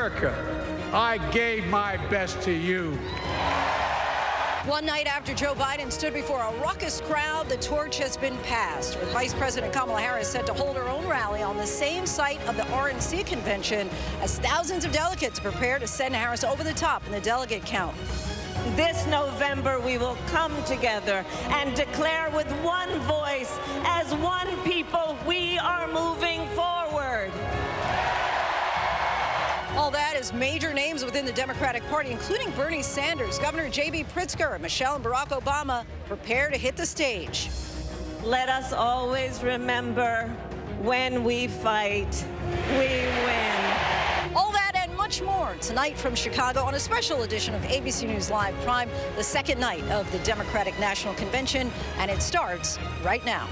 America, I gave my best to you. One night after Joe Biden stood before a raucous crowd, the torch has been passed, with Vice President Kamala Harris set to hold her own rally on the same site of the RNC convention as thousands of delegates prepare to send Harris over the top in the delegate count. This November, we will come together and declare with one voice, as one people, we are moving forward. All that is major names within the Democratic Party, including Bernie Sanders, Governor J.B. Pritzker, Michelle and Barack Obama prepare to hit the stage. Let us always remember, when we fight, we win. All that and much more tonight from Chicago on a special edition of ABC News Live Prime, the second night of the Democratic National Convention, and it starts right now.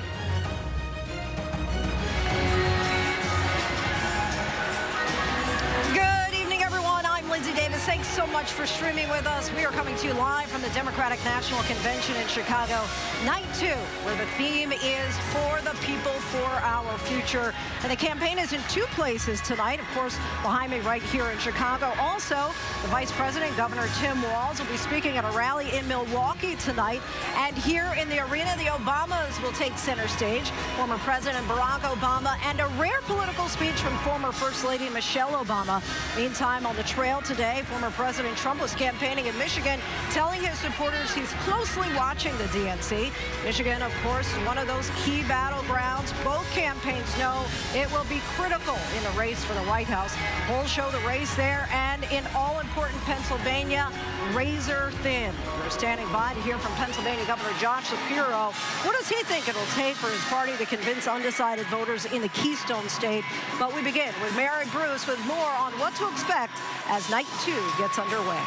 Linsey Davis, thanks so much for streaming with us. We are coming to you live from the Democratic National Convention in Chicago, night 2, where the theme is for the people, for our future. And the campaign is in 2 places tonight. Of course, behind me right here in Chicago. Also, the Vice President, Governor Tim Walz, will be speaking at a rally in Milwaukee tonight. And here in the arena, the Obamas will take center stage. Former President Barack Obama, and a rare political speech from former First Lady Michelle Obama. Meantime, on the trail today, former President Trump was campaigning in Michigan, telling his supporters he's closely watching the DNC. Michigan, of course, one of those key battlegrounds. Both campaigns know it will be critical in the race for the White House. Polls show the race there, and in all-important Pennsylvania, razor thin. We're standing by to hear from Pennsylvania Governor Josh Shapiro. What does he think it'll take for his party to convince undecided voters in the Keystone State? But we begin with Mary Bruce with more on what to expect as night 2 gets underway.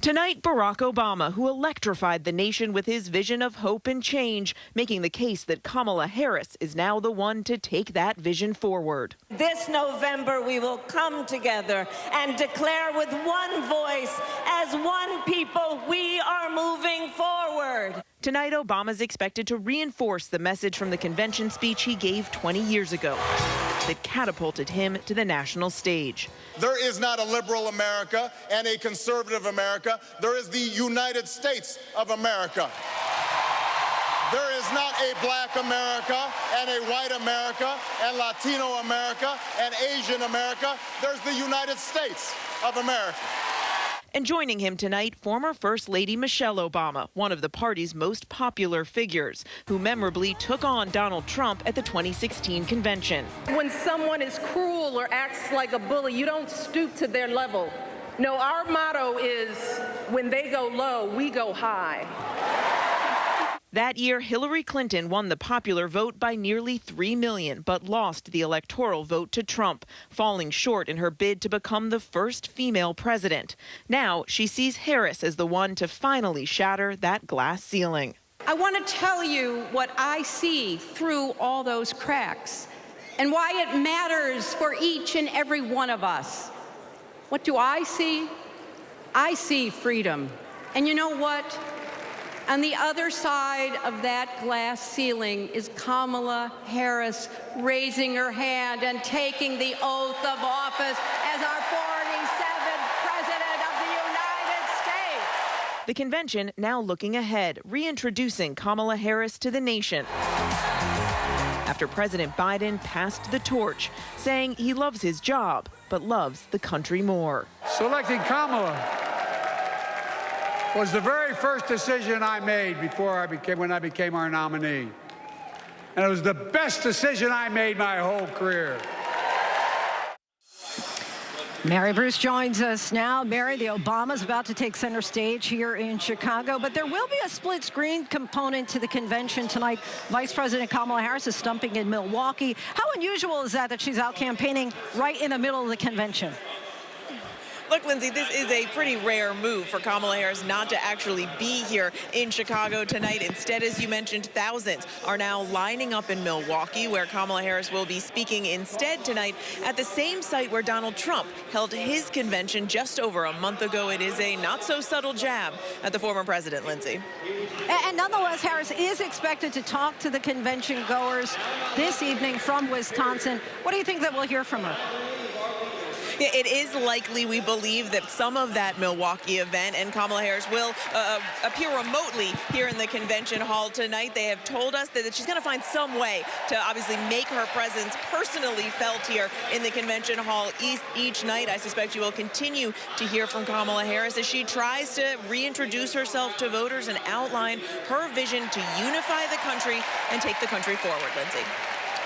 Tonight, Barack Obama, who electrified the nation with his vision of hope and change, making the case that Kamala Harris is now the one to take that vision forward. This November, we will come together and declare with one voice, as one people, we are moving forward. Tonight, Obama's expected to reinforce the message from the convention speech he gave 20 years ago that catapulted him to the national stage. There is not a liberal America and a conservative America. There is the United States of America. There is not a black America and a white America and Latino America and Asian America. There's the United States of America. And joining him tonight, former First Lady Michelle Obama, one of the party's most popular figures, who memorably took on Donald Trump at the 2016 convention. When someone is cruel or acts like a bully, you don't stoop to their level. No, our motto is, when they go low, we go high. That year, Hillary Clinton won the popular vote by nearly 3 million, but lost the electoral vote to Trump, falling short in her bid to become the first female president. Now, she sees Harris as the one to finally shatter that glass ceiling. I want to tell you what I see through all those cracks and why it matters for each and every one of us. What do I see? I see freedom. And you know what? On the other side of that glass ceiling is Kamala Harris raising her hand and taking the oath of office as our 47th President of the United States. The convention now looking ahead, reintroducing Kamala Harris to the nation after President Biden passed the torch, saying he loves his job, but loves the country more. Selecting Kamala was the very first decision I made when I became our nominee. And it was the best decision I made my whole career. Mary Bruce joins us now. Mary, the Obamas about to take center stage here in Chicago, but there will be a split screen component to the convention tonight. Vice President Kamala Harris is stumping in Milwaukee. How unusual is that she's out campaigning right in the middle of the convention? Look, Linsey, this is a pretty rare move for Kamala Harris not to actually be here in Chicago tonight. Instead, as you mentioned, thousands are now lining up in Milwaukee, where Kamala Harris will be speaking instead tonight at the same site where Donald Trump held his convention just over a month ago. It is a not-so-subtle jab at the former president, Linsey. And nonetheless, Harris is expected to talk to the convention goers this evening from Wisconsin. What do you think that we'll hear from her? Yeah, it is likely, we believe, that some of that Milwaukee event and Kamala Harris will appear remotely here in the convention hall tonight. They have told us that she's going to find some way to obviously make her presence personally felt here in the convention hall each night. I suspect you will continue to hear from Kamala Harris as she tries to reintroduce herself to voters and outline her vision to unify the country and take the country forward. Linsey.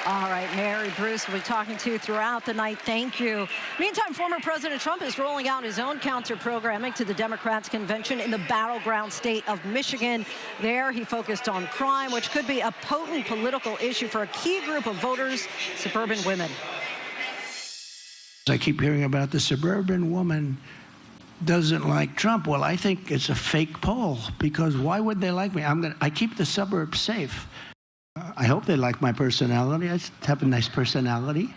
All right, Mary Bruce will be talking to you throughout the night. Thank you. Meantime, former President Trump is rolling out his own counter-programming to the Democrats' convention in the battleground state of Michigan. There, he focused on crime, which could be a potent political issue for a key group of voters, suburban women. I keep hearing about the suburban woman doesn't like Trump. Well, I think it's a fake poll, because why would they like me? I keep the suburbs safe. I hope they like my personality. I have a nice personality,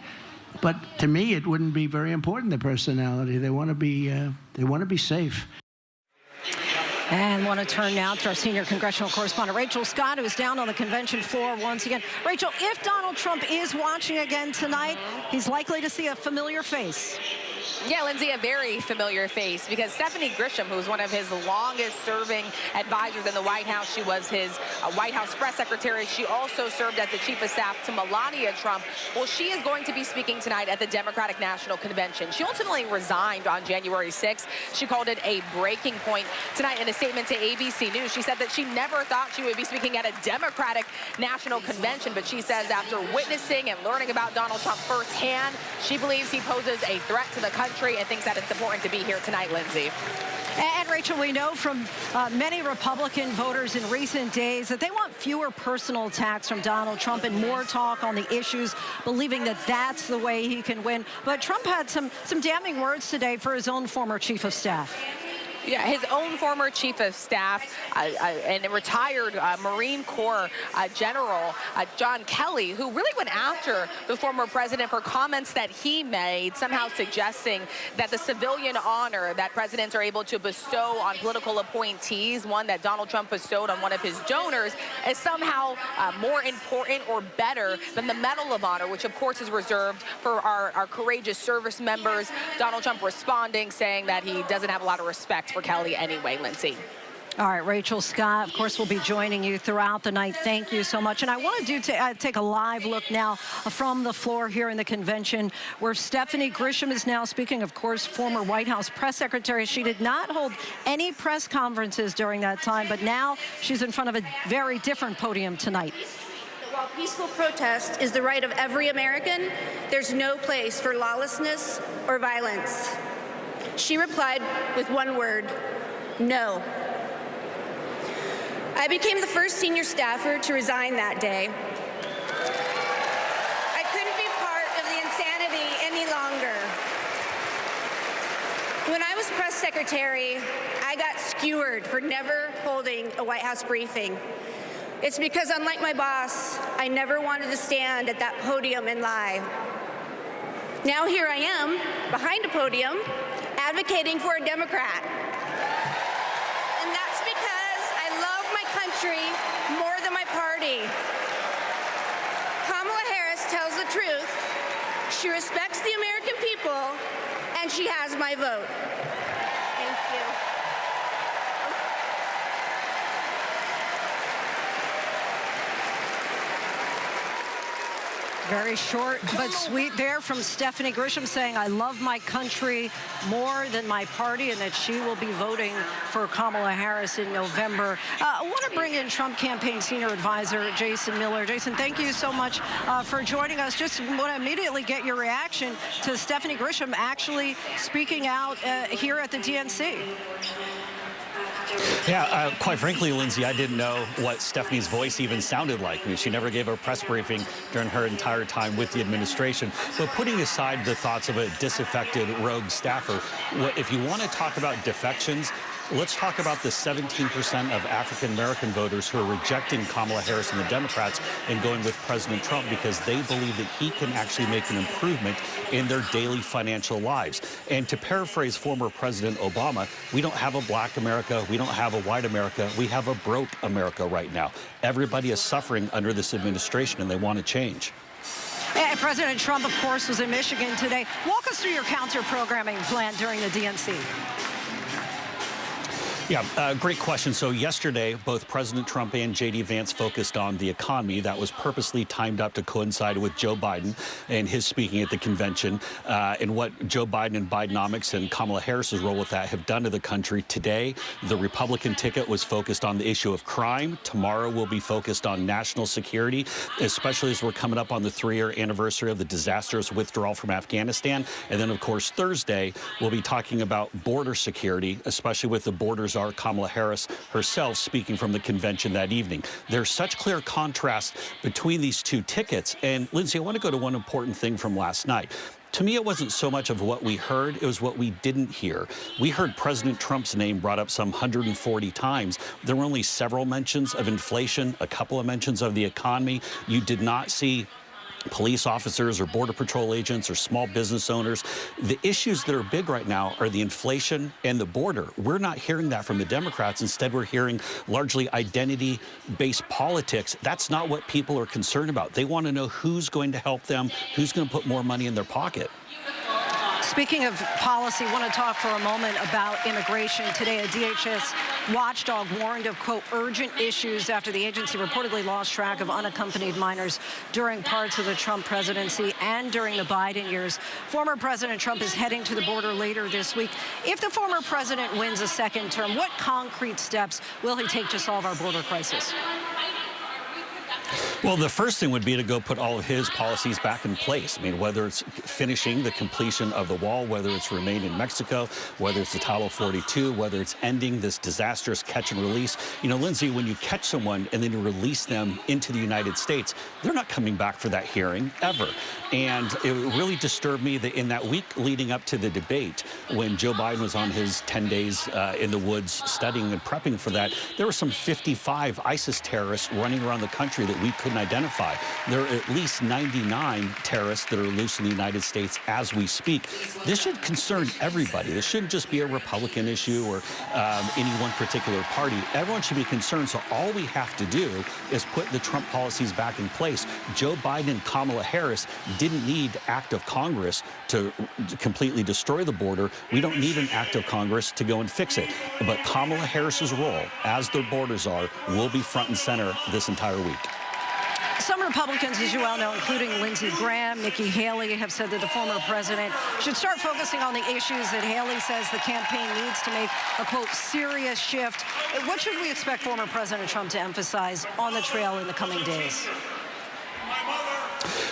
but to me, it wouldn't be very important, the personality. They want to be safe. And want to turn now to our senior congressional correspondent, Rachel Scott, who is down on the convention floor once again. Rachel, if Donald Trump is watching again tonight, he's likely to see a familiar face. Yeah, Linsey, a very familiar face, because Stephanie Grisham, who was one of his longest-serving advisors in the White House, she was his White House press secretary. She also served as the chief of staff to Melania Trump. Well, she is going to be speaking tonight at the Democratic National Convention. She ultimately resigned on January 6th. She called it a breaking point. Tonight, in a statement to ABC News, she said that she never thought she would be speaking at a Democratic National Convention, but she says after witnessing and learning about Donald Trump firsthand, she believes he poses a threat to the country and thinks that it's important to be here tonight, Linsey. And Rachel, we know from many Republican voters in recent days that they want fewer personal attacks from Donald Trump and more talk on the issues, believing that that's the way he can win. But Trump had some damning words today for his own former chief of staff. Yeah, his own former chief of staff and retired Marine Corps General John Kelly, who really went after the former president for comments that he made, somehow suggesting that the civilian honor that presidents are able to bestow on political appointees, one that Donald Trump bestowed on one of his donors, is somehow more important or better than the Medal of Honor, which of course is reserved for our courageous service members. Donald Trump responding, saying that he doesn't have a lot of respect for Kelly anyway, Linsey. All right, Rachel Scott, of course, will be joining you throughout the night. Thank you so much. And I want to take a live look now from the floor here in the convention, where Stephanie Grisham is now speaking, of course, former White House press secretary. She did not hold any press conferences during that time, but now she's in front of a very different podium tonight. While peaceful protest is the right of every American, there's no place for lawlessness or violence. She replied with one word: no. I became the first senior staffer to resign that day. I couldn't be part of the insanity any longer. When I was press secretary, I got skewered for never holding a White House briefing. It's because, unlike my boss, I never wanted to stand at that podium and lie. Now here I am, behind a podium, advocating for a Democrat. And that's because I love my country more than my party. Kamala Harris tells the truth. She respects the American people, and she has my vote. Thank you. Very short but sweet there from Stephanie Grisham, saying, I love my country more than my party, and that she will be voting for Kamala Harris in November. I want to bring in Trump campaign senior advisor Jason Miller. Jason, thank you so much for joining us. Just want to immediately get your reaction to Stephanie Grisham actually speaking out here at the DNC. Yeah, quite frankly, Linsey, I didn't know what Stephanie's voice even sounded like. I mean, she never gave a press briefing during her entire time with the administration. But putting aside the thoughts of a disaffected rogue staffer, if you want to talk about defections, let's talk about the 17% of African-American voters who are rejecting Kamala Harris and the Democrats and going with President Trump because they believe that he can actually make an improvement in their daily financial lives. And to paraphrase former President Obama, we don't have a black America, we don't have a white America, we have a broke America right now. Everybody is suffering under this administration, and they want to change. And President Trump, of course, was in Michigan today. Walk us through your counter-programming plan during the DNC. Yeah, great question. So yesterday, both President Trump and J.D. Vance focused on the economy. That was purposely timed up to coincide with Joe Biden and his speaking at the convention, and what Joe Biden and Bidenomics and Kamala Harris's role with that have done to the country. Today, the Republican ticket was focused on the issue of crime. Tomorrow will be focused on national security, especially as we're coming up on the 3-year anniversary of the disastrous withdrawal from Afghanistan. And then, of course, Thursday, we'll be talking about border security, especially with the borders are Kamala Harris herself speaking from the convention that evening. There's such clear contrast between these two tickets. And Linsey, I want to go to one important thing from last night. To me, it wasn't so much of what we heard, it was what we didn't hear. We heard President Trump's name brought up some 140 times. There were only several mentions of inflation, a couple of mentions of the economy. You did not see police officers or border patrol agents or small business owners. The issues that are big right now are the inflation and the border. We're not hearing that from the Democrats. Instead, we're hearing largely identity-based politics. That's not what people are concerned about. They want to know who's going to help them, who's going to put more money in their pocket. Speaking of policy, I want to talk for a moment about immigration. Today, a DHS watchdog warned of, quote, urgent issues after the agency reportedly lost track of unaccompanied minors during parts of the Trump presidency and during the Biden years. Former President Trump is heading to the border later this week. If the former president wins a second term, what concrete steps will he take to solve our border crisis? Well, the first thing would be to go put all of his policies back in place. I mean, whether it's finishing the completion of the wall, whether it's remain in Mexico, whether it's the Title 42, whether it's ending this disastrous catch and release. You know, Linsey, when you catch someone and then you release them into the United States, they're not coming back for that hearing ever. And it really disturbed me that in that week leading up to the debate, when Joe Biden was on his 10 days in the woods studying and prepping for that, there were some 55 ISIS terrorists running around the country that we couldn't identify. There are at least 99 terrorists that are loose in the United States as we speak. This should concern everybody. This shouldn't just be a Republican issue or any one particular party. Everyone should be concerned. So all we have to do is put the Trump policies back in place. Joe Biden and Kamala Harris didn't need act of Congress to completely destroy the border. We don't need an act of Congress to go and fix it. But Kamala Harris's role, as their borders are, will be front and center this entire week. Some Republicans, as you well know, including Lindsey Graham, Nikki Haley, have said that the former president should start focusing on the issues that Haley says the campaign needs to make a, quote, serious shift. What should we expect former President Trump to emphasize on the trail in the coming days?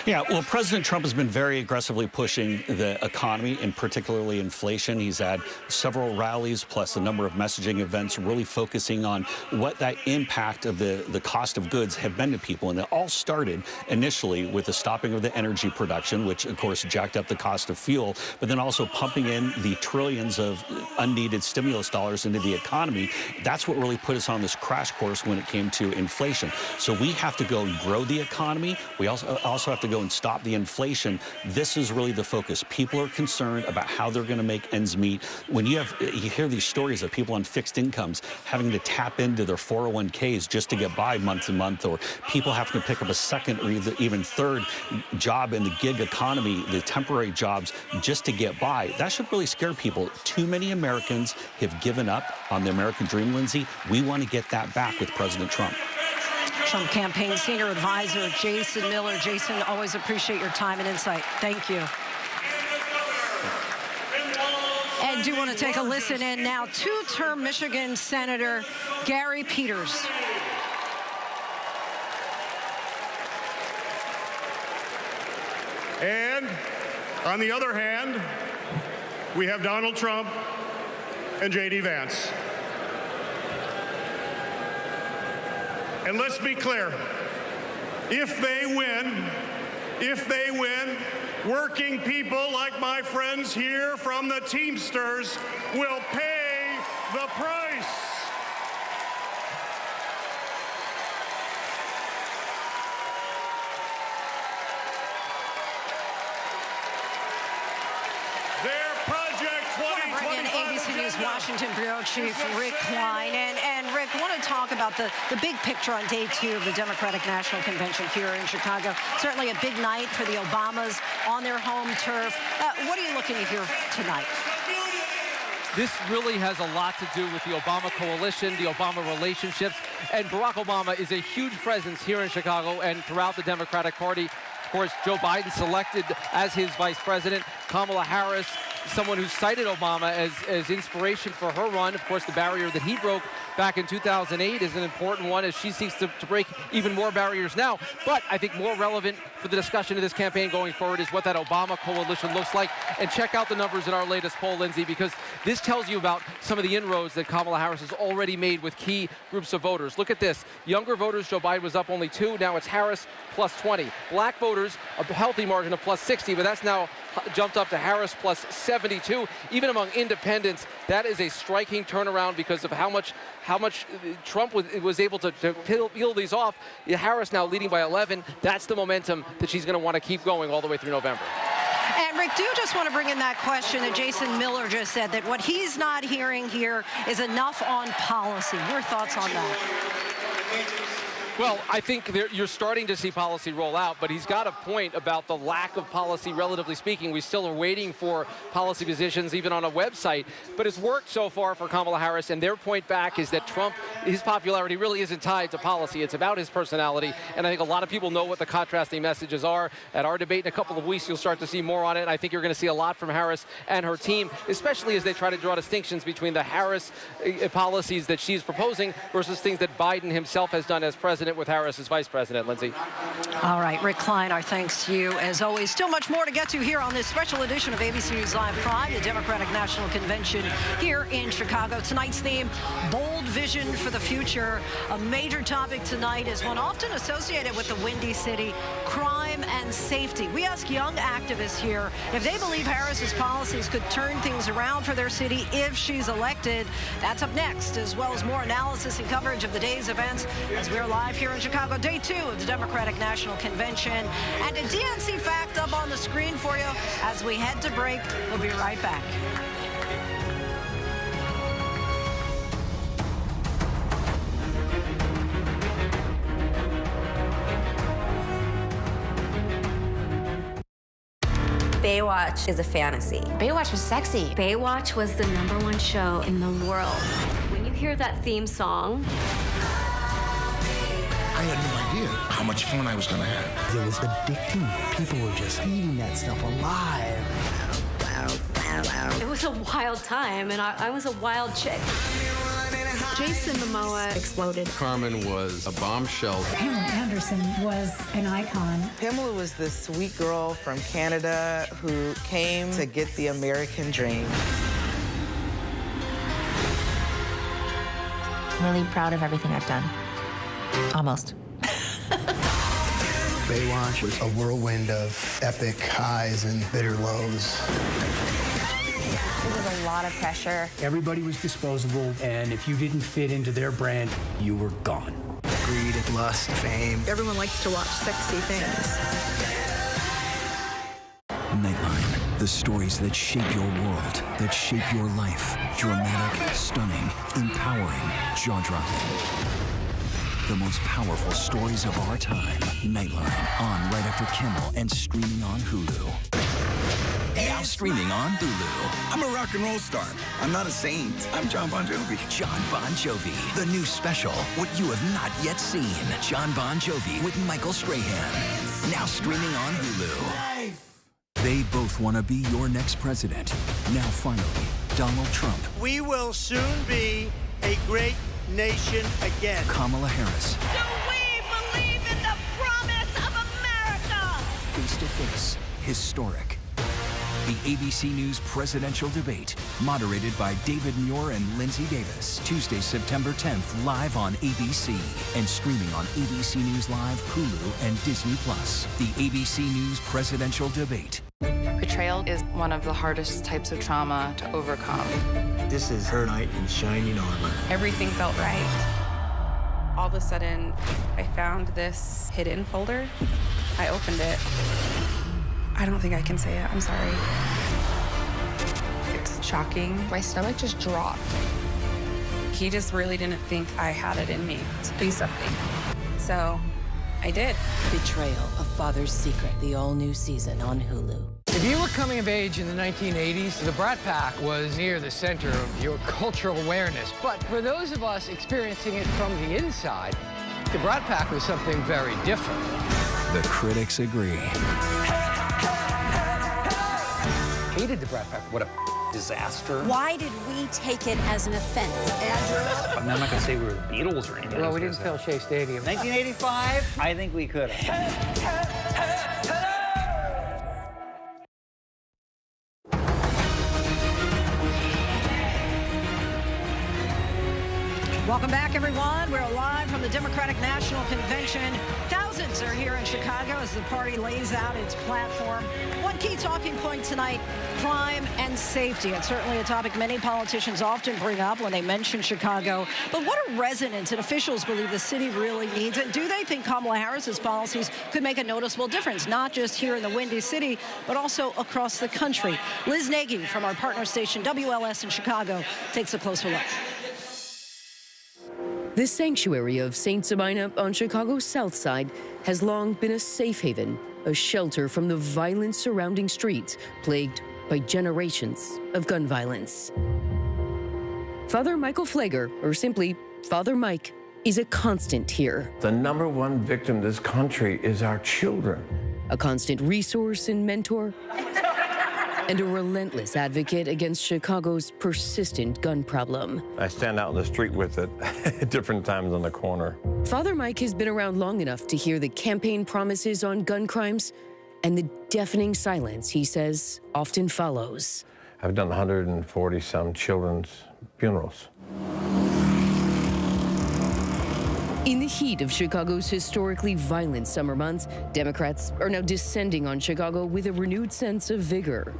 Yeah, well, President Trump has been very aggressively pushing the economy and particularly inflation. He's had several rallies plus a number of messaging events really focusing on what that impact of the cost of goods have been to people. And it all started initially with the stopping of the energy production, which, of course, jacked up the cost of fuel, but then also pumping in the trillions of unneeded stimulus dollars into the economy. That's what really put us on this crash course when it came to inflation. So we have to go and grow the economy. We also have to go and stop the inflation. This is really the focus. People are concerned about how they're going to make ends meet. When you hear these stories of people on fixed incomes having to tap into their 401ks just to get by month to month, or people having to pick up a second or even third job in the gig economy, the temporary jobs, just to get by, that should really scare people. Too many Americans have given up on the American dream, Linsey. We want to get that back with President Trump. Trump campaign senior advisor Jason Miller. Jason, always appreciate your time and insight. Thank you. And do want to take a listen in now. Two-term Michigan Senator Gary Peters. And on the other hand, we have Donald Trump and J.D. Vance. And let's be clear, if they win, working people like my friends here from the Teamsters will pay the price. Their Project 2025. ABC News Washington Bureau Chief Rick Klein. And Rick, I want to talk about the big picture on day 2 of the Democratic National Convention here in Chicago. Certainly a big night for the Obamas on their home turf. What are you looking to hear tonight? This really has a lot to do with the Obama coalition, the Obama relationships, and Barack Obama is a huge presence here in Chicago and throughout the Democratic Party. Of course, Joe Biden selected as his vice president. Kamala Harris, someone who cited Obama as inspiration for her run. Of course, the barrier that he broke back in 2008 is an important one as she seeks to break even more barriers now. But I think more relevant for the discussion of this campaign going forward is what that Obama coalition looks like. And check out the numbers in our latest poll, Lindsay, because this tells you about some of the inroads that Kamala Harris has already made with key groups of voters. Look at this. Younger voters, Joe Biden was up only 2. Now it's Harris plus 20. Black voters, a healthy margin of plus 60, but that's now jumped up to Harris plus 72. Even among independents, that is a striking turnaround because of how much Trump was able to peel these off. Harris now leading by 11. That's the momentum that she's going to want to keep going all the way through November. And Rick, do you just want to bring in that question that Jason Miller just said, that what he's not hearing here is enough on policy? Your thoughts on that? Well, I think you're starting to see policy roll out, but he's got a point about the lack of policy, relatively speaking. We still are waiting for policy positions, even on a website. But it's worked so far for Kamala Harris, and their point back is that Trump, his popularity really isn't tied to policy. It's about his personality, and I think a lot of people know what the contrasting messages are. At our debate in a couple of weeks, you'll start to see more on it, and I think you're going to see a lot from Harris and her team, especially as they try to draw distinctions between the Harris policies that she's proposing versus things that Biden himself has done as president with Harris as vice president. Lindsay. All right, Rick Klein, our thanks to you as always. Still much more to get to here on this special edition of ABC News Live Prime, the Democratic National Convention here in Chicago. Tonight's theme, bold vision for the future. A major topic tonight is one often associated with the Windy City, crime and safety. We ask young activists here if they believe Harris's policies could turn things around for their city if she's elected. That's up next, as well as more analysis and coverage of the day's events as we're live here in Chicago, day 2 of the Democratic National Convention. And a DNC fact up on the screen for you as we head to break. We'll be right back. Baywatch is a fantasy. Baywatch was sexy. Baywatch was the #1 show in the world. When you hear that theme song, I had no idea how much fun I was going to have. It was addicting. People were just eating that stuff alive. It was a wild time, and I was a wild chick. Jason Momoa exploded. Carmen was a bombshell. Pamela Anderson was an icon. Pamela was the sweet girl from Canada who came to get the American dream. I'm really proud of everything I've done. Almost. Baywatch was a whirlwind of epic highs and bitter lows. It was a lot of pressure. Everybody was disposable, and if you didn't fit into their brand, you were gone. Greed, lust, fame. Everyone likes to watch sexy things. Nightline, the stories that shape your world, that shape your life. Dramatic, stunning, empowering, jaw-dropping. The most powerful stories of our time. Nightline, on right after Kimmel and streaming on Hulu. Now streaming on Hulu. I'm a rock and roll star. I'm not a saint. I'm John Bon Jovi. John Bon Jovi. The new special, what you have not yet seen. John Bon Jovi with Michael Strahan. Now streaming on Hulu. They both want to be your next president. Now finally, Donald Trump. We will soon be a great nation again. Kamala Harris. Do we believe in the promise of America? Face to face, historic. The ABC News presidential debate, moderated by David Muir and Linsey Davis. Tuesday, September 10th, live on ABC and streaming on ABC News Live, Hulu, and Disney+. The ABC News presidential debate. Betrayal is one of the hardest types of trauma to overcome. This is her knight in shining armor. Everything felt right. All of a sudden, I found this hidden folder. I opened it. I don't think I can say it. I'm sorry. It's shocking. My stomach just dropped. He just really didn't think I had it in me to do something. So I did. Betrayal, a Father's Secret, the all-new season on Hulu. If you were coming of age in the 1980s, the Brat Pack was near the center of your cultural awareness. But for those of us experiencing it from the inside, the Brat Pack was something very different. The critics agree. Hated the Brat Pack. What a disaster. Why did we take it as an offense? Andrew? I'm not going to say we were the Beatles or anything. Well, we didn't fill Shea Stadium. 1985? I think we could have. Welcome back, everyone. We're live from the Democratic National Convention. Thousands are here in Chicago as the party lays out its platform. One key talking point tonight, crime and safety. It's certainly a topic many politicians often bring up when they mention Chicago. But what do residents and officials believe the city really needs? And do they think Kamala Harris's policies could make a noticeable difference, not just here in the Windy City, but also across the country? Liz Nagy from our partner station WLS in Chicago takes a closer look. The sanctuary of St. Sabina on Chicago's south side has long been a safe haven, a shelter from the violence surrounding streets plagued by generations of gun violence. Father Michael Pfleger, or simply Father Mike, is a constant here. The number one victim of this country is our children. A constant resource and mentor, and a relentless advocate against Chicago's persistent gun problem. I stand out in the street with it at different times on the corner. Father Mike has been around long enough to hear the campaign promises on gun crimes and the deafening silence, he says, often follows. I've done 140-some children's funerals. In the heat of Chicago's historically violent summer months, Democrats are now descending on Chicago with a renewed sense of vigor.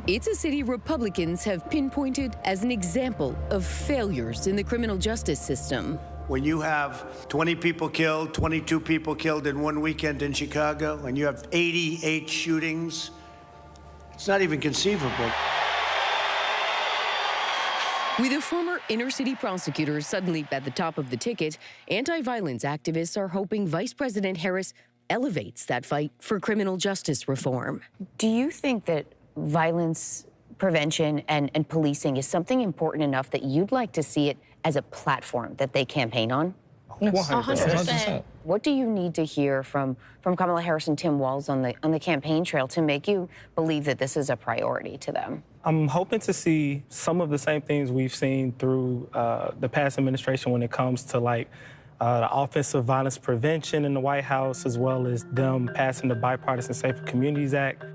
It's a city Republicans have pinpointed as an example of failures in the criminal justice system. When you have 20 people killed, 22 people killed in one weekend in Chicago, and you have 88 shootings, it's not even conceivable. With a former inner-city prosecutor suddenly at the top of the ticket, anti-violence activists are hoping Vice President Harris elevates that fight for criminal justice reform. Do you think that violence prevention and policing is something important enough that you'd like to see it as a platform that they campaign on? 100%. What do you need to hear from Kamala Harris and Tim Walz on the campaign trail to make you believe that this is a priority to them? I'm hoping to see some of the same things we've seen through the past administration when it comes to the Office of Violence Prevention in the White House, as well as them passing the Bipartisan Safer Communities Act.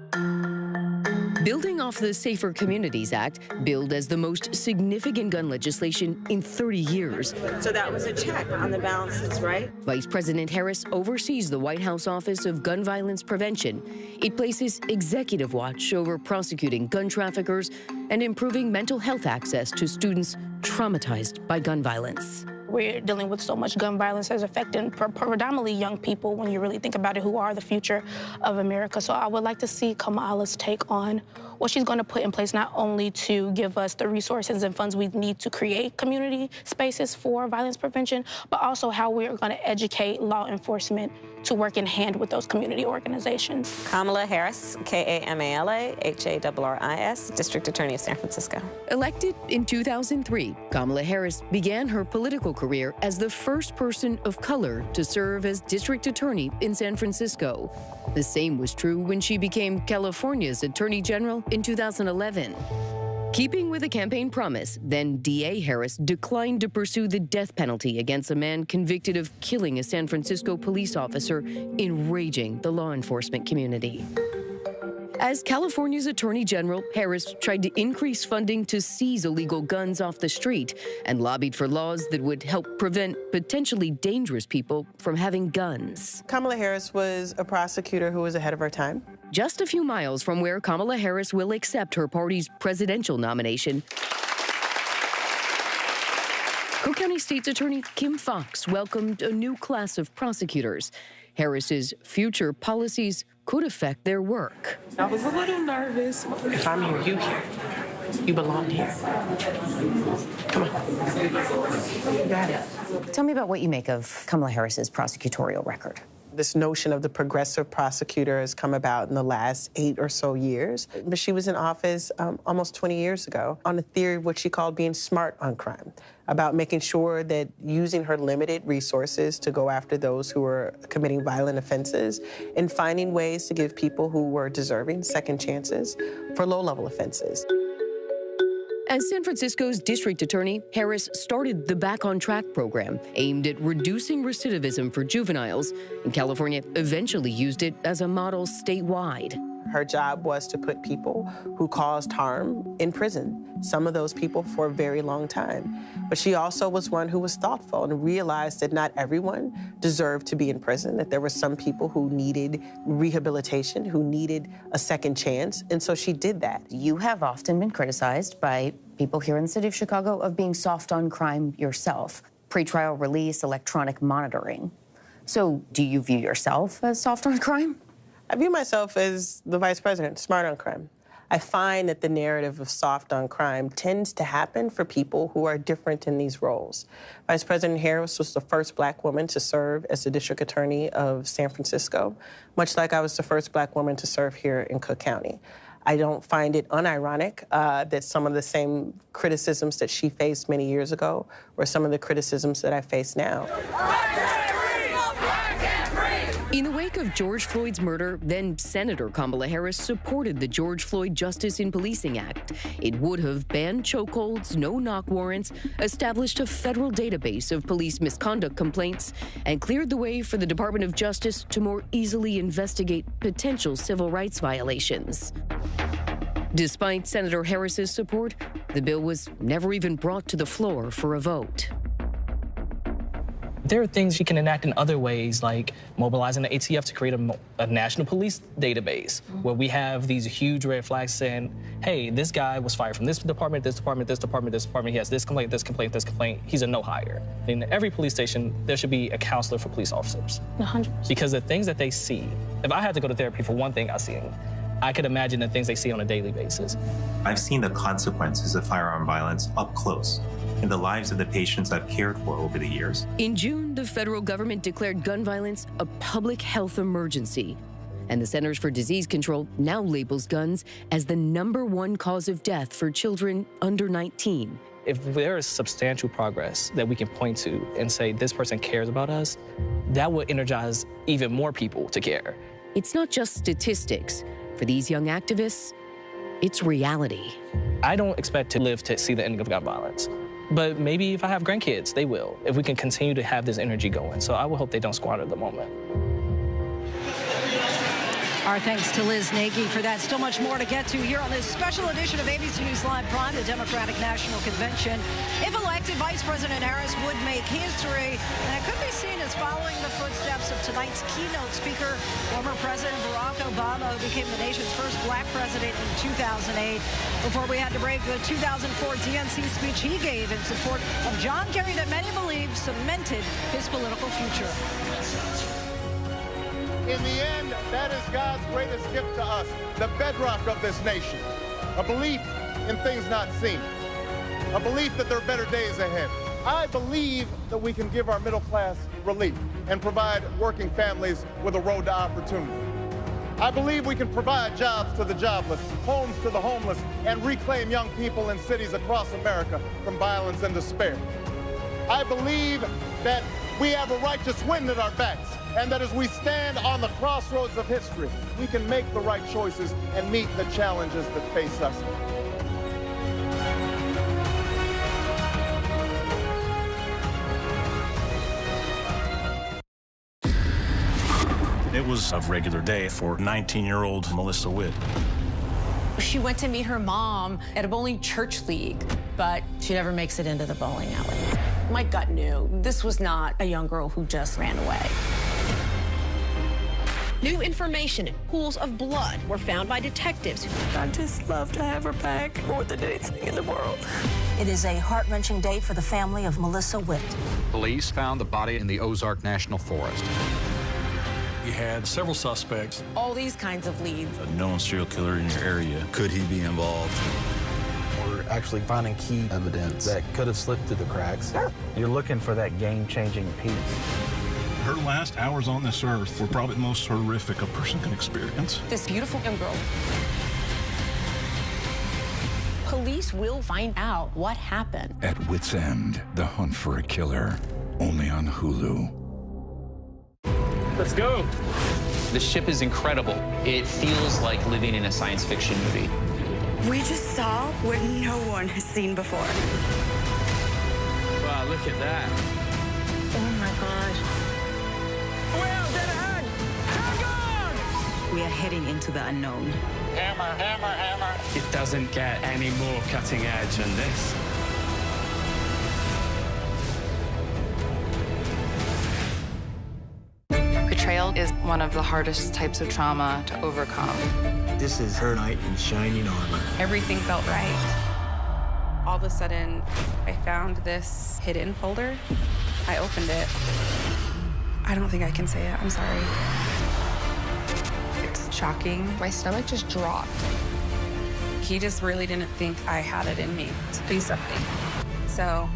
Building off the Safer Communities Act, billed as the most significant gun legislation in 30 years. So that was a check on the balances, right? Vice President Harris oversees the White House Office of Gun Violence Prevention. It places executive watch over prosecuting gun traffickers and improving mental health access to students traumatized by gun violence. We're dealing with so much gun violence that's affecting predominantly young people when you really think about it, who are the future of America. So I would like to see Kamala's take on what she's going to put in place, not only to give us the resources and funds we need to create community spaces for violence prevention, but also how we're going to educate law enforcement to work in hand with those community organizations. Kamala Harris, Kamala Harris, District Attorney of San Francisco. Elected in 2003, Kamala Harris began her political career as the first person of color to serve as District Attorney in San Francisco. The same was true when she became California's Attorney General in 2011. Keeping with a campaign promise, then DA Harris declined to pursue the death penalty against a man convicted of killing a San Francisco police officer, enraging the law enforcement community. As California's Attorney General, Harris tried to increase funding to seize illegal guns off the street and lobbied for laws that would help prevent potentially dangerous people from having guns. Kamala Harris was a prosecutor who was ahead of her time. Just a few miles from where Kamala Harris will accept her party's presidential nomination, Cook County State's Attorney Kim Foxx welcomed a new class of prosecutors. Harris's future policies could affect their work. I was a little nervous. If I'm here, you here. You belong here. Come on. You got it. Tell me about what you make of Kamala Harris's prosecutorial record. This notion of the progressive prosecutor has come about in the last 8 or so years. But she was in office almost 20 years ago on a theory of what she called being smart on crime, about making sure that using her limited resources to go after those who were committing violent offenses and finding ways to give people who were deserving second chances for low-level offenses. As San Francisco's district attorney, Harris started the Back on Track program, aimed at reducing recidivism for juveniles, and California eventually used it as a model statewide. Her job was to put people who caused harm in prison, some of those people for a very long time. But she also was one who was thoughtful and realized that not everyone deserved to be in prison, that there were some people who needed rehabilitation, who needed a second chance, and so she did that. You have often been criticized by people here in the city of Chicago of being soft on crime yourself, pretrial release, electronic monitoring. So do you view yourself as soft on crime? I view myself as the vice president, smart on crime. I find that the narrative of soft on crime tends to happen for people who are different in these roles. Vice President Harris was the first Black woman to serve as the district attorney of San Francisco, much like I was the first Black woman to serve here in Cook County. I don't find it unironic that some of the same criticisms that she faced many years ago were some of the criticisms that I face now. In the wake of George Floyd's murder, then Senator Kamala Harris supported the George Floyd Justice in Policing Act. It would have banned chokeholds, no-knock warrants, established a federal database of police misconduct complaints, and cleared the way for the Department of Justice to more easily investigate potential civil rights violations. Despite Senator Harris's support, the bill was never even brought to the floor for a vote. There are things you can enact in other ways, like mobilizing the ATF to create a national police database where we have these huge red flags saying, hey, this guy was fired from this department, this department, this department, this department. He has this complaint, this complaint, this complaint. He's a no hire. In every police station, there should be a counselor for police officers. 100%. Because the things that they see, if I had to go to therapy for one thing I've seen, I could imagine the things they see on a daily basis. I've seen the consequences of firearm violence up close in the lives of the patients I've cared for over the years. In June, the federal government declared gun violence a public health emergency. And the Centers for Disease Control now labels guns as the #1 cause of death for children under 19. If there is substantial progress that we can point to and say this person cares about us, that will energize even more people to care. It's not just statistics. For these young activists, it's reality. I don't expect to live to see the ending of gun violence. But maybe if I have grandkids, they will, if we can continue to have this energy going. So I will hope they don't squander the moment. Our thanks to Liz Nagy for that. Still much more to get to here on this special edition of ABC News Live Prime, the Democratic National Convention. If elected, Vice President Harris would make history, and it could be seen as following the footsteps of tonight's keynote speaker, former President Barack Obama, who became the nation's first Black president in 2008. Before we had to break, the 2004 DNC speech he gave in support of John Kerry that many believe cemented his political future. In the end, that is God's greatest gift to us, the bedrock of this nation. A belief in things not seen. A belief that there are better days ahead. I believe that we can give our middle class relief and provide working families with a road to opportunity. I believe we can provide jobs to the jobless, homes to the homeless, and reclaim young people in cities across America from violence and despair. I believe that we have a righteous wind at our backs, and that as we stand on the crossroads of history, we can make the right choices and meet the challenges that face us. It was a regular day for 19-year-old Melissa Witt. She went to meet her mom at a bowling church league, but she never makes it into the bowling alley. My gut knew this was not a young girl who just ran away. New information, pools of blood were found by detectives. I'd just love to have her back more than anything in the world. It is a heart-wrenching day for the family of Melissa Witt. Police found the body in the Ozark National Forest. You had several suspects. All these kinds of leads. A known serial killer in your area. Could he be involved? Or actually finding key evidence that could have slipped through the cracks. You're looking for that game-changing piece. Her last hours on this earth were probably the most horrific a person can experience. This beautiful young girl. Police will find out what happened. At Wit's End, the hunt for a killer, only on Hulu. Let's go. The ship is incredible. It feels like living in a science fiction movie. We just saw what no one has seen before. Wow, look at that. Oh my gosh. Well, dead ahead. Tag on! We are heading into the unknown. Hammer, hammer, hammer. It doesn't get any more cutting edge than this. Betrayal is one of the hardest types of trauma to overcome. This is her knight in shining armor. Everything felt right. All of a sudden, I found this hidden folder. I opened it. I don't think I can say it. I'm sorry. It's shocking. My stomach just dropped. He just really didn't think I had it in me to do something. So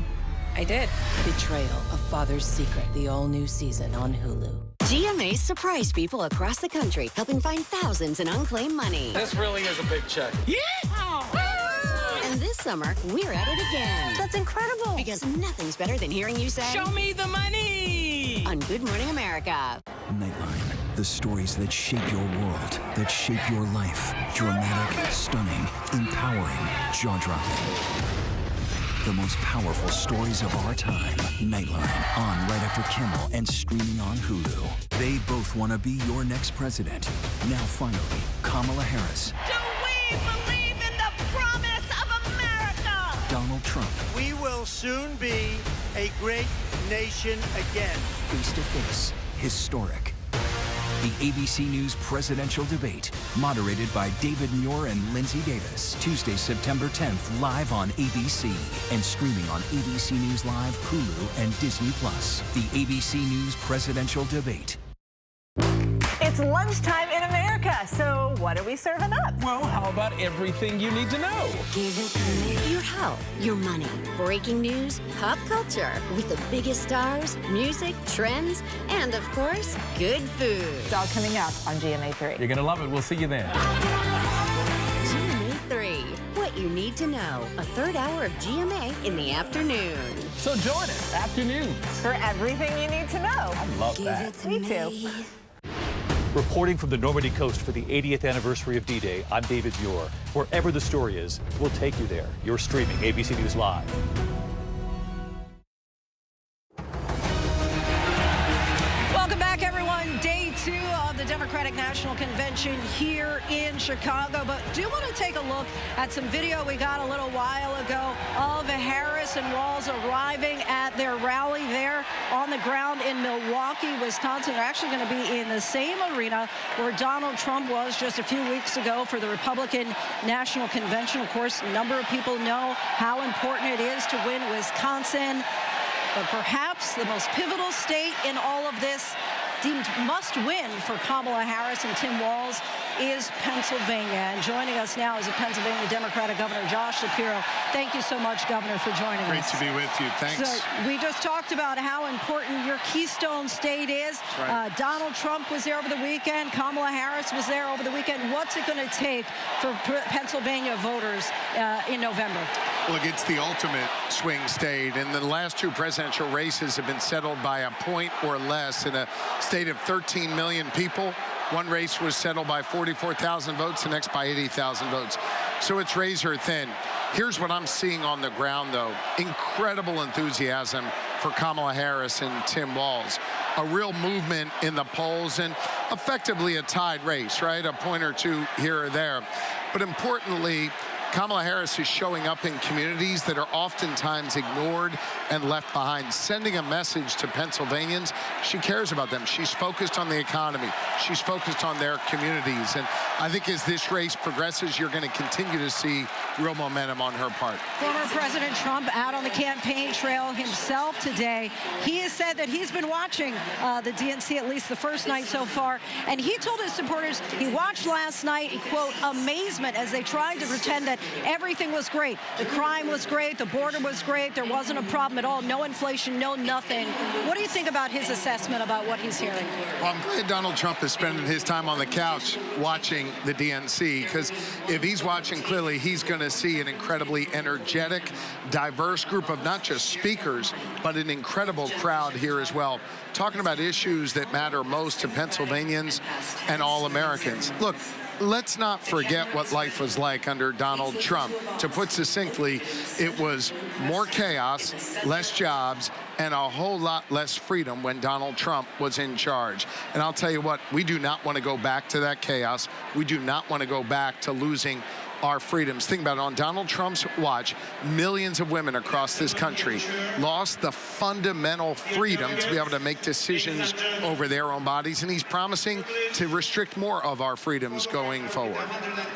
I did. Betrayal, a father's secret. The all-new season on Hulu. GMA surprised people across the country, helping find thousands in unclaimed money. This really is a big check. Yeah! And this summer, we're at it again. That's incredible. Because nothing's better than hearing you say, Show me the money! On Good Morning America. Nightline. The stories that shape your world, that shape your life. Dramatic, stunning, empowering, jaw-dropping. The most powerful stories of our time. Nightline, on right after Kimmel and streaming on Hulu. They both want to be your next president. Now finally, Kamala Harris. Do we believe in the promise of America? Donald Trump. We will soon be a great nation again. Face to face. Historic. The ABC News presidential debate, moderated by David Muir and Linsey Davis. Tuesday, September 10th, live on ABC and streaming on ABC News Live, Hulu, and Disney+. The ABC News presidential debate. It's lunchtime in America, so what are we serving up? Well, how about everything you need to know? Give it to me. Your health, your money, breaking news, pop culture, with the biggest stars, music, trends, and of course, good food. It's all coming up on GMA 3. You're gonna love it. We'll see you then. GMA 3, what you need to know. A third hour of GMA in the afternoon. So join us, afternoons. For everything you need to know. I love Give that. it to Me too. Reporting from the Normandy coast for the 80th anniversary of D-Day, I'm David Muir. Wherever the story is, we'll take you there. You're streaming ABC News Live. Welcome back, everyone. Day 2 of the Democratic National Convention here in Chicago. But do want to take a look at some video we got a little while ago of Harris and Walz arriving at their rally there on the ground in Milwaukee, Wisconsin. They're actually going to be in the same arena where Donald Trump was just a few weeks ago for the Republican National Convention. Of course, a number of people know how important it is to win Wisconsin. But perhaps the most pivotal state in all of this, deemed must win for Kamala Harris and Tim Walz, is Pennsylvania. And joining us now is the Pennsylvania Democratic Governor, Josh Shapiro. Thank you so much, Governor, for joining us. Great to be with you. Thanks. So we just talked about how important your Keystone State is. Right. Donald Trump was there over the weekend. Kamala Harris was there over the weekend. What's it going to take for Pennsylvania voters in November? Look, it's the ultimate swing state, and the last 2 presidential races have been settled by a point or less in a state of 13 million people. One race was settled by 44,000 votes, the next by 80,000 votes. So it's razor thin. Here's what I'm seeing on the ground, though. Incredible enthusiasm for Kamala Harris and Tim Walz. A real movement in the polls and effectively a tied race, right? A point or two here or there. But importantly, Kamala Harris is showing up in communities that are oftentimes ignored and left behind, sending a message to Pennsylvanians. She cares about them. She's focused on the economy. She's focused on their communities. And I think as this race progresses, you're going to continue to see real momentum on her part. Former President Trump out on the campaign trail himself today. He has said that he's been watching the DNC at least the first night so far. And he told his supporters he watched last night in, quote, amazement as they tried to pretend that everything was great. The crime was great. The border was great. There wasn't a problem at all. No inflation, no nothing. What do you think about his assessment about what he's hearing? Well, I'm glad Donald Trump is spending his time on the couch watching the DNC, because if he's watching, clearly he's going to see an incredibly energetic, diverse group of not just speakers, but an incredible crowd here as well, talking about issues that matter most to Pennsylvanians and all Americans. Look, let's not forget what life was like under Donald Trump. To put succinctly, it was more chaos, less jobs, and a whole lot less freedom when Donald Trump was in charge. And I'll tell you what, we do not want to go back to that chaos. We do not want to go back to losing our freedoms. Think about it. On Donald Trump's watch, millions of women across this country lost the fundamental freedom to be able to make decisions over their own bodies, and he's promising to restrict more of our freedoms going forward.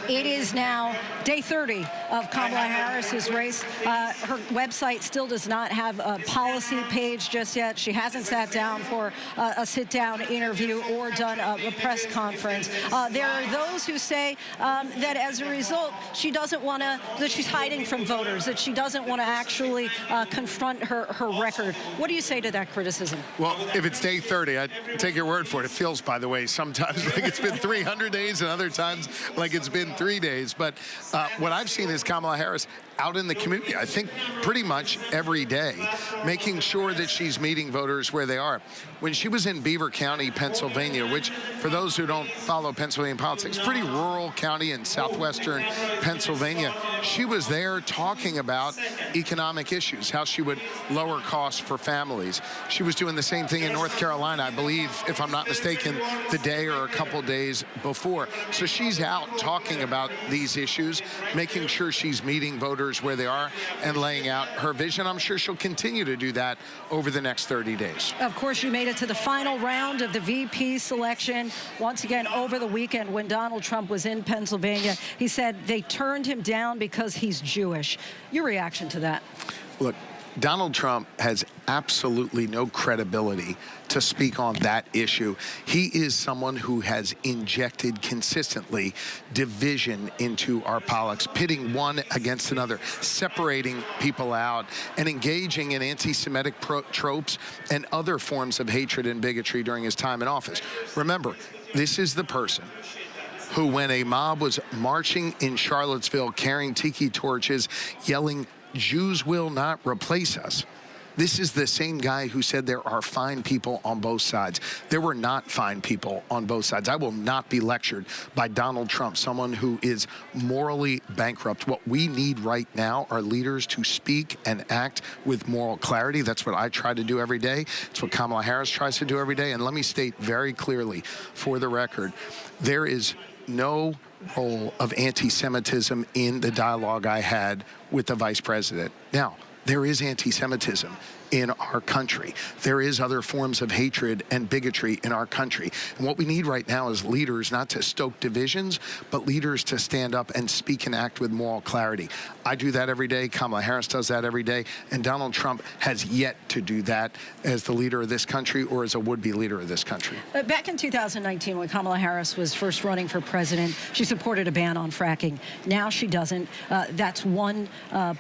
It is now day 30 of Kamala Harris's race. Her website still does not have a policy page just yet. She hasn't sat down for a sit-down interview or done a press conference. There are those who say that as a result, she doesn't want to, that she's hiding from voters, that she doesn't want to actually confront her record. What do you say to that criticism? Well, if it's day 30, I take your word for it. It feels, by the way, sometimes like it's been 300 days and other times like it's been 3 days. But what I've seen is Kamala Harris out in the community, I think pretty much every day, making sure that she's meeting voters where they are. When she was in Beaver County, Pennsylvania, which for those who don't follow Pennsylvania politics, pretty rural county in southwestern Pennsylvania, she was there talking about economic issues, how she would lower costs for families. She was doing the same thing in North Carolina, I believe, if I'm not mistaken, the day or a couple days before. So she's out talking about these issues, making sure she's meeting voters where they are and laying out her vision. I'm sure she'll continue to do that over the next 30 days. Of course, you made it to the final round of the VP selection. Once again, over the weekend when Donald Trump was in Pennsylvania, he said they turned him down because he's Jewish. Your reaction to that? Look, Donald Trump has absolutely no credibility to speak on that issue. He is someone who has injected consistently division into our politics, pitting one against another, separating people out, and engaging in anti-Semitic tropes and other forms of hatred and bigotry during his time in office. Remember, this is the person who, when a mob was marching in Charlottesville carrying tiki torches, yelling, "Jews will not replace us," this is the same guy who said there are fine people on both sides. There were not fine people on both sides. I will not be lectured by Donald Trump, someone who is morally bankrupt. What we need right now are leaders to speak and act with moral clarity. That's what I try to do every day. It's what Kamala Harris tries to do every day. And let me state very clearly, for the record, there is no role of anti-Semitism in the dialogue I had with the vice president. Now, there is anti-Semitism in our country. There is other forms of hatred and bigotry in our country. And what we need right now is leaders not to stoke divisions, but leaders to stand up and speak and act with moral clarity. I do that every day. Kamala Harris does that every day. And Donald Trump has yet to do that as the leader of this country or as a would-be leader of this country. Back in 2019, when Kamala Harris was first running for president, she supported a ban on fracking. Now she doesn't. That's one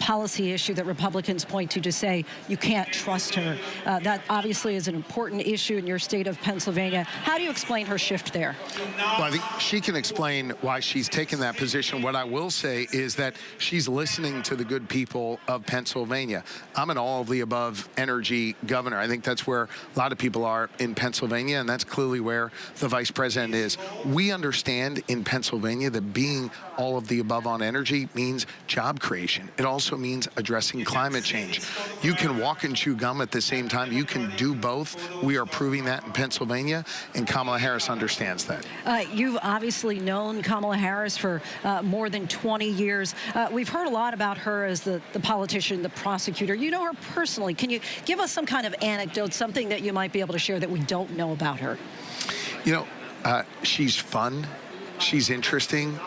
policy issue that Republicans point to say you can't trust her. That obviously is an important issue in your state of Pennsylvania. How do you explain her shift there? Well, I think she can explain why she's taken that position. What I will say is that she's listening to the good people of Pennsylvania. I'm an all-of-the-above energy governor. I think that's where a lot of people are in Pennsylvania, and that's clearly where the vice president is. We understand in Pennsylvania that being all of the above on energy means job creation. It also means addressing climate change. You can walk and chew gum at the same time. You can do both. We are proving that in Pennsylvania, and Kamala Harris understands that. You've obviously known Kamala Harris for more than 20 years. We've heard a lot about her as the politician, the prosecutor. You know her personally. Can you give us some kind of anecdote, something that you might be able to share that we don't know about her? You know, she's fun, she's interesting,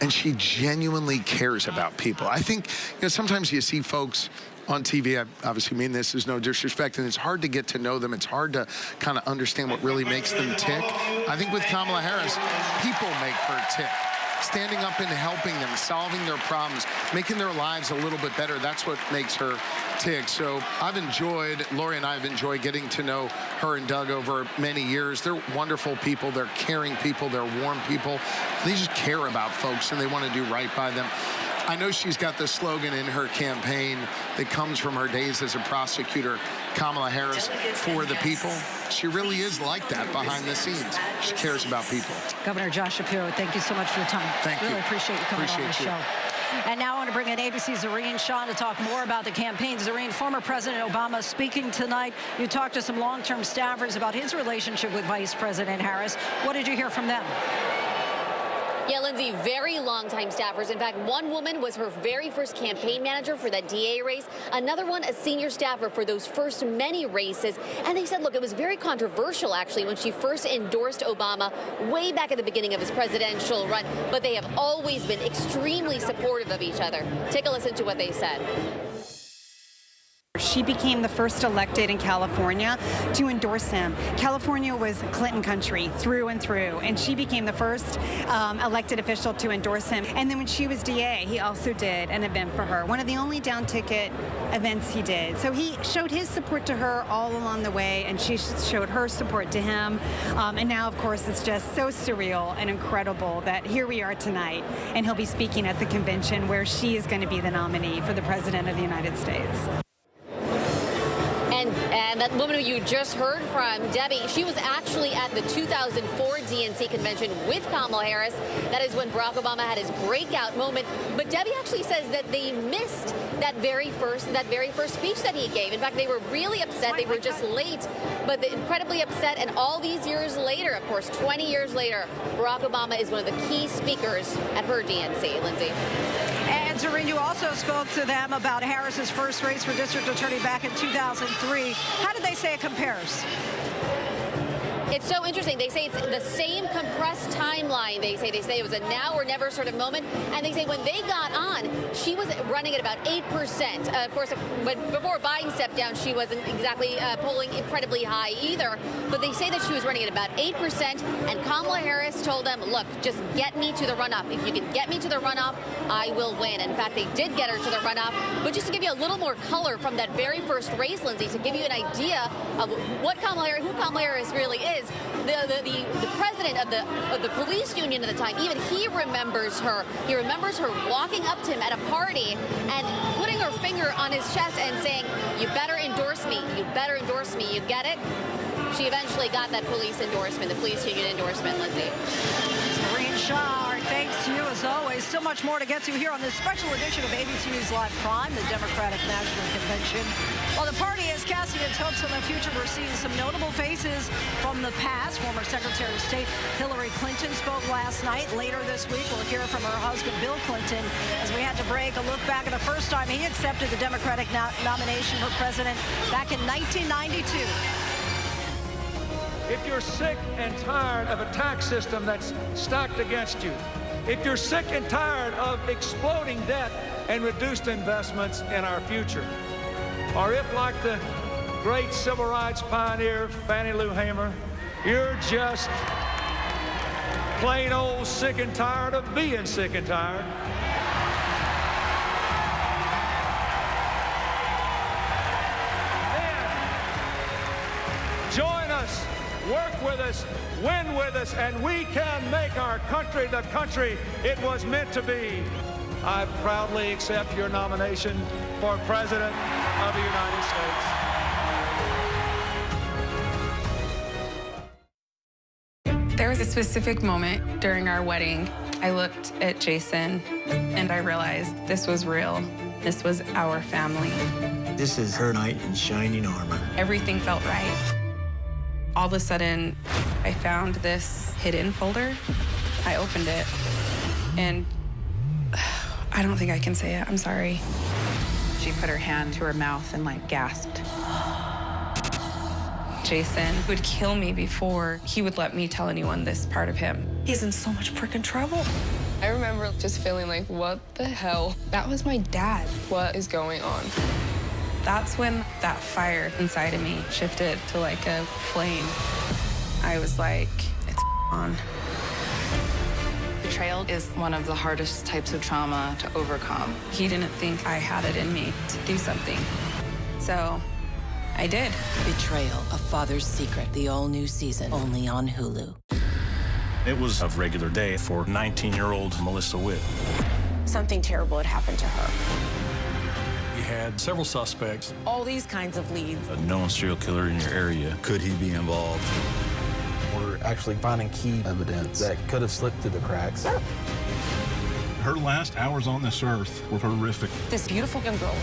and she genuinely cares about people. I think, sometimes you see folks on TV, I obviously mean this is no disrespect, and it's hard to get to know them. It's hard to kind of understand what really makes them tick. I think with Kamala Harris, people make her tick. standing up and helping them, solving their problems, making their lives a little bit better. That's what makes her tick. So Lori and I have enjoyed getting to know her and Doug over many years. They're wonderful people. They're caring people. They're warm people. They just care about folks, and they want to do right by them. I know she's got this slogan in her campaign that comes from her days as a prosecutor, Kamala Harris, for the people. She really is like that behind the scenes. She cares about people. Governor Josh Shapiro, thank you so much for your time. Thank you. Really appreciate you coming on the show. And now I want to bring in ABC's Zareen Shah to talk more about the campaign. Zareen, former President Obama speaking tonight. You talked to some long-term staffers about his relationship with Vice President Harris. What did you hear from them? Yeah, Lindsay, very long-time staffers. In fact, one woman was her very first campaign manager for that DA race. Another one, a senior staffer for those first many races. And they said, look, it was very controversial, actually, when she first endorsed Obama way back at the beginning of his presidential run. But they have always been extremely supportive of each other. Take a listen to what they said. She became the first elected in California to endorse him. California was Clinton country through and through, and she became the first elected official to endorse him. And then when she was DA, he also did an event for her, one of the only down-ticket events he did. So he showed his support to her all along the way, and she showed her support to him. And now, of course, it's just so surreal and incredible that here we are tonight, and he'll be speaking at the convention where she is going to be the nominee for the President of the United States. And that woman who you just heard from, Debbie, she was actually at the 2004 DNC convention with Kamala Harris. That is when Barack Obama had his breakout moment. But Debbie actually says that they missed that very first speech that he gave. In fact, they were really upset. They were just late, but incredibly upset. And all these years later, of course, 20 years later, Barack Obama is one of the key speakers at her DNC. Lindsay. And Zareen, you also spoke to them about Harris's first race for district attorney back in 2003. How did they say it compares? It's so interesting. They say it's the same compressed timeline. They say it was a now or never sort of moment. And they say when they got on, she was running at about 8%. Of course, before Biden stepped down, she wasn't exactly polling incredibly high either. But they say that she was running at about 8%. And Kamala Harris told them, look, just get me to the runoff. If you can get me to the runoff, I will win. In fact, they did get her to the runoff. But just to give you a little more color from that very first race, Lindsay, to give you an idea of who Kamala Harris really is, the president of the police union at the time, even he remembers her. He remembers her walking up to him at a party and putting her finger on his chest and saying, you better endorse me. You better endorse me. You get it? She eventually got that police endorsement, the police union endorsement, Lindsay. Zareen Shah, our thanks to you as always. So much more to get to here on this special edition of ABC News Live Prime, the Democratic National Convention. While the party is casting its hopes on the future, we're seeing some notable faces from the past. Former Secretary of State Hillary Clinton spoke last night. Later this week, we'll hear from her husband, Bill Clinton, as we had to break a look back at the first time he accepted the Democratic nomination for president back in 1992. If you're sick and tired of a tax system that's stacked against you, if you're sick and tired of exploding debt and reduced investments in our future, or if, like the great civil rights pioneer Fannie Lou Hamer, you're just plain old sick and tired of being sick and tired, then join us, work with us, win with us, and we can make our country the country it was meant to be. I proudly accept your nomination for President of the United States. There was a specific moment during our wedding. I looked at Jason and I realized this was real. This was our family. This is her knight in shining armor. Everything felt right. All of a sudden, I found this hidden folder. I opened it, and I don't think I can say it. I'm sorry. She put her hand to her mouth and, gasped. Jason would kill me before he would let me tell anyone this part of him. He's in so much freaking trouble. I remember just feeling like, what the hell? That was my dad. What is going on? That's when that fire inside of me shifted to like a flame. I was like, it's on. The Betrayal is one of the hardest types of trauma to overcome. He didn't think I had it in me to do something. So I did. Betrayal, a father's secret. The all-new season, only on Hulu. It was a regular day for 19-year-old Melissa Witt. Something terrible had happened to her. You had several suspects. All these kinds of leads. A known serial killer in your area. Could he be involved? We're actually finding key evidence that could have slipped through the cracks. Her last hours on this earth were horrific. This beautiful young girl.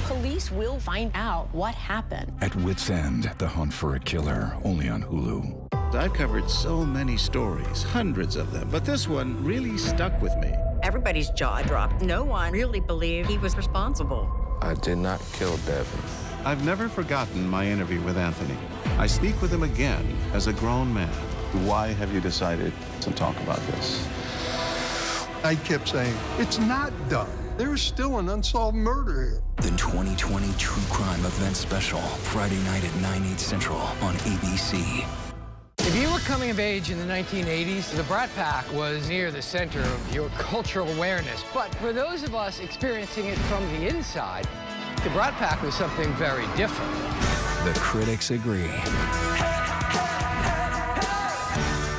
Police will find out what happened. At Wit's End, the hunt for a killer, only on Hulu. I've covered so many stories, hundreds of them, but this one really stuck with me. Everybody's jaw dropped. No one really believed he was responsible. I did not kill Devin. I've never forgotten my interview with Anthony. I speak with him again as a grown man. Why have you decided to talk about this? I kept saying, it's not done. There's still an unsolved murder here. The 2020 True Crime Event Special, Friday night at 9/8 Central on ABC. If you were coming of age in the 1980s, the Brat Pack was near the center of your cultural awareness. But for those of us experiencing it from the inside, the Brat Pack was something very different. The critics agree.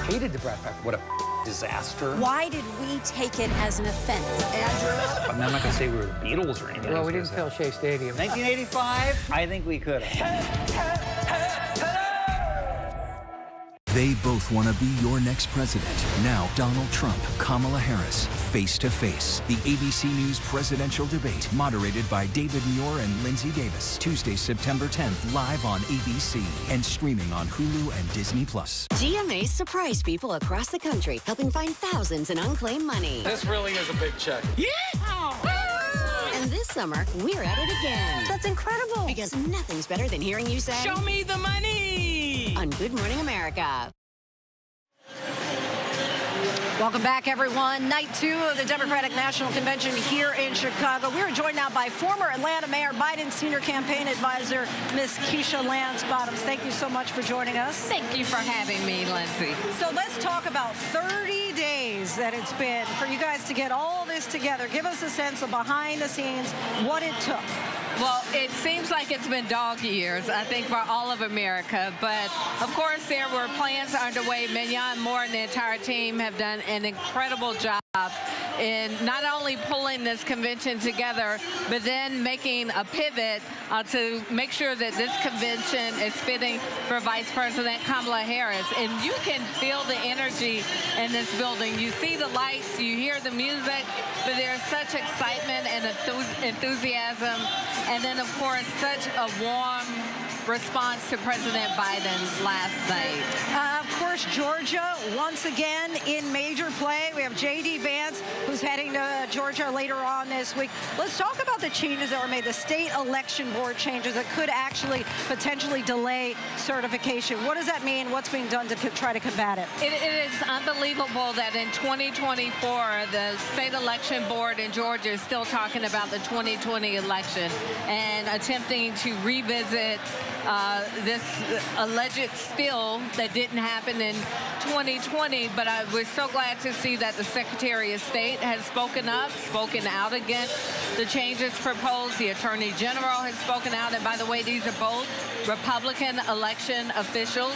Hated the Brat Pack. What a disaster. Why did we take it as an offense? I mean, I'm not going to say we were the Beatles or anything. Well, we didn't fill Shea Stadium. 1985, I think we could have. They both want to be your next president. Now, Donald Trump, Kamala Harris, face to face. The ABC News presidential debate, moderated by David Muir and Linsey Davis. Tuesday, September 10th, live on ABC and streaming on Hulu and Disney+. GMA surprised people across the country, helping find thousands in unclaimed money. This really is a big check. Yeah! And this summer, we're at it again. That's incredible. Because nothing's better than hearing you say, "Show me the money!" on Good Morning America. Welcome back, everyone. Night 2 of the Democratic National Convention here in Chicago. We are joined now by former Atlanta Mayor Biden's senior campaign advisor, Miss Keisha Lance Bottoms. Thank you so much for joining us. Thank you for having me, Lindsay. So let's talk about 30 days that it's been for you guys to get all this together. Give us a sense of behind the scenes, what it took. Well, it seems like it's been dog years, I think, for all of America. But, of course, there were plans underway. Mignon Moore and the entire team have done an incredible job in not only pulling this convention together, but then making a pivot to make sure that this convention is fitting for Vice President Kamala Harris. And you can feel the energy in this building. You see the lights, you hear the music, but there's such excitement and enthusiasm. And then, of course, such a warm response to President Biden last night. Of course, Georgia, once again, in major play. We have J.D. Vance, who's heading to Georgia later on this week. Let's talk about the changes that were made, the state election board changes that could actually potentially delay certification. What does that mean? What's being done to try to combat it? It is unbelievable that in 2024, the state election board in Georgia is still talking about the 2020 election and attempting to revisit this alleged spill that didn't happen in 2020. But I was so glad to see that the Secretary of State has spoken out against the changes proposed. The Attorney General has spoken out. And by the way, these are both Republican election officials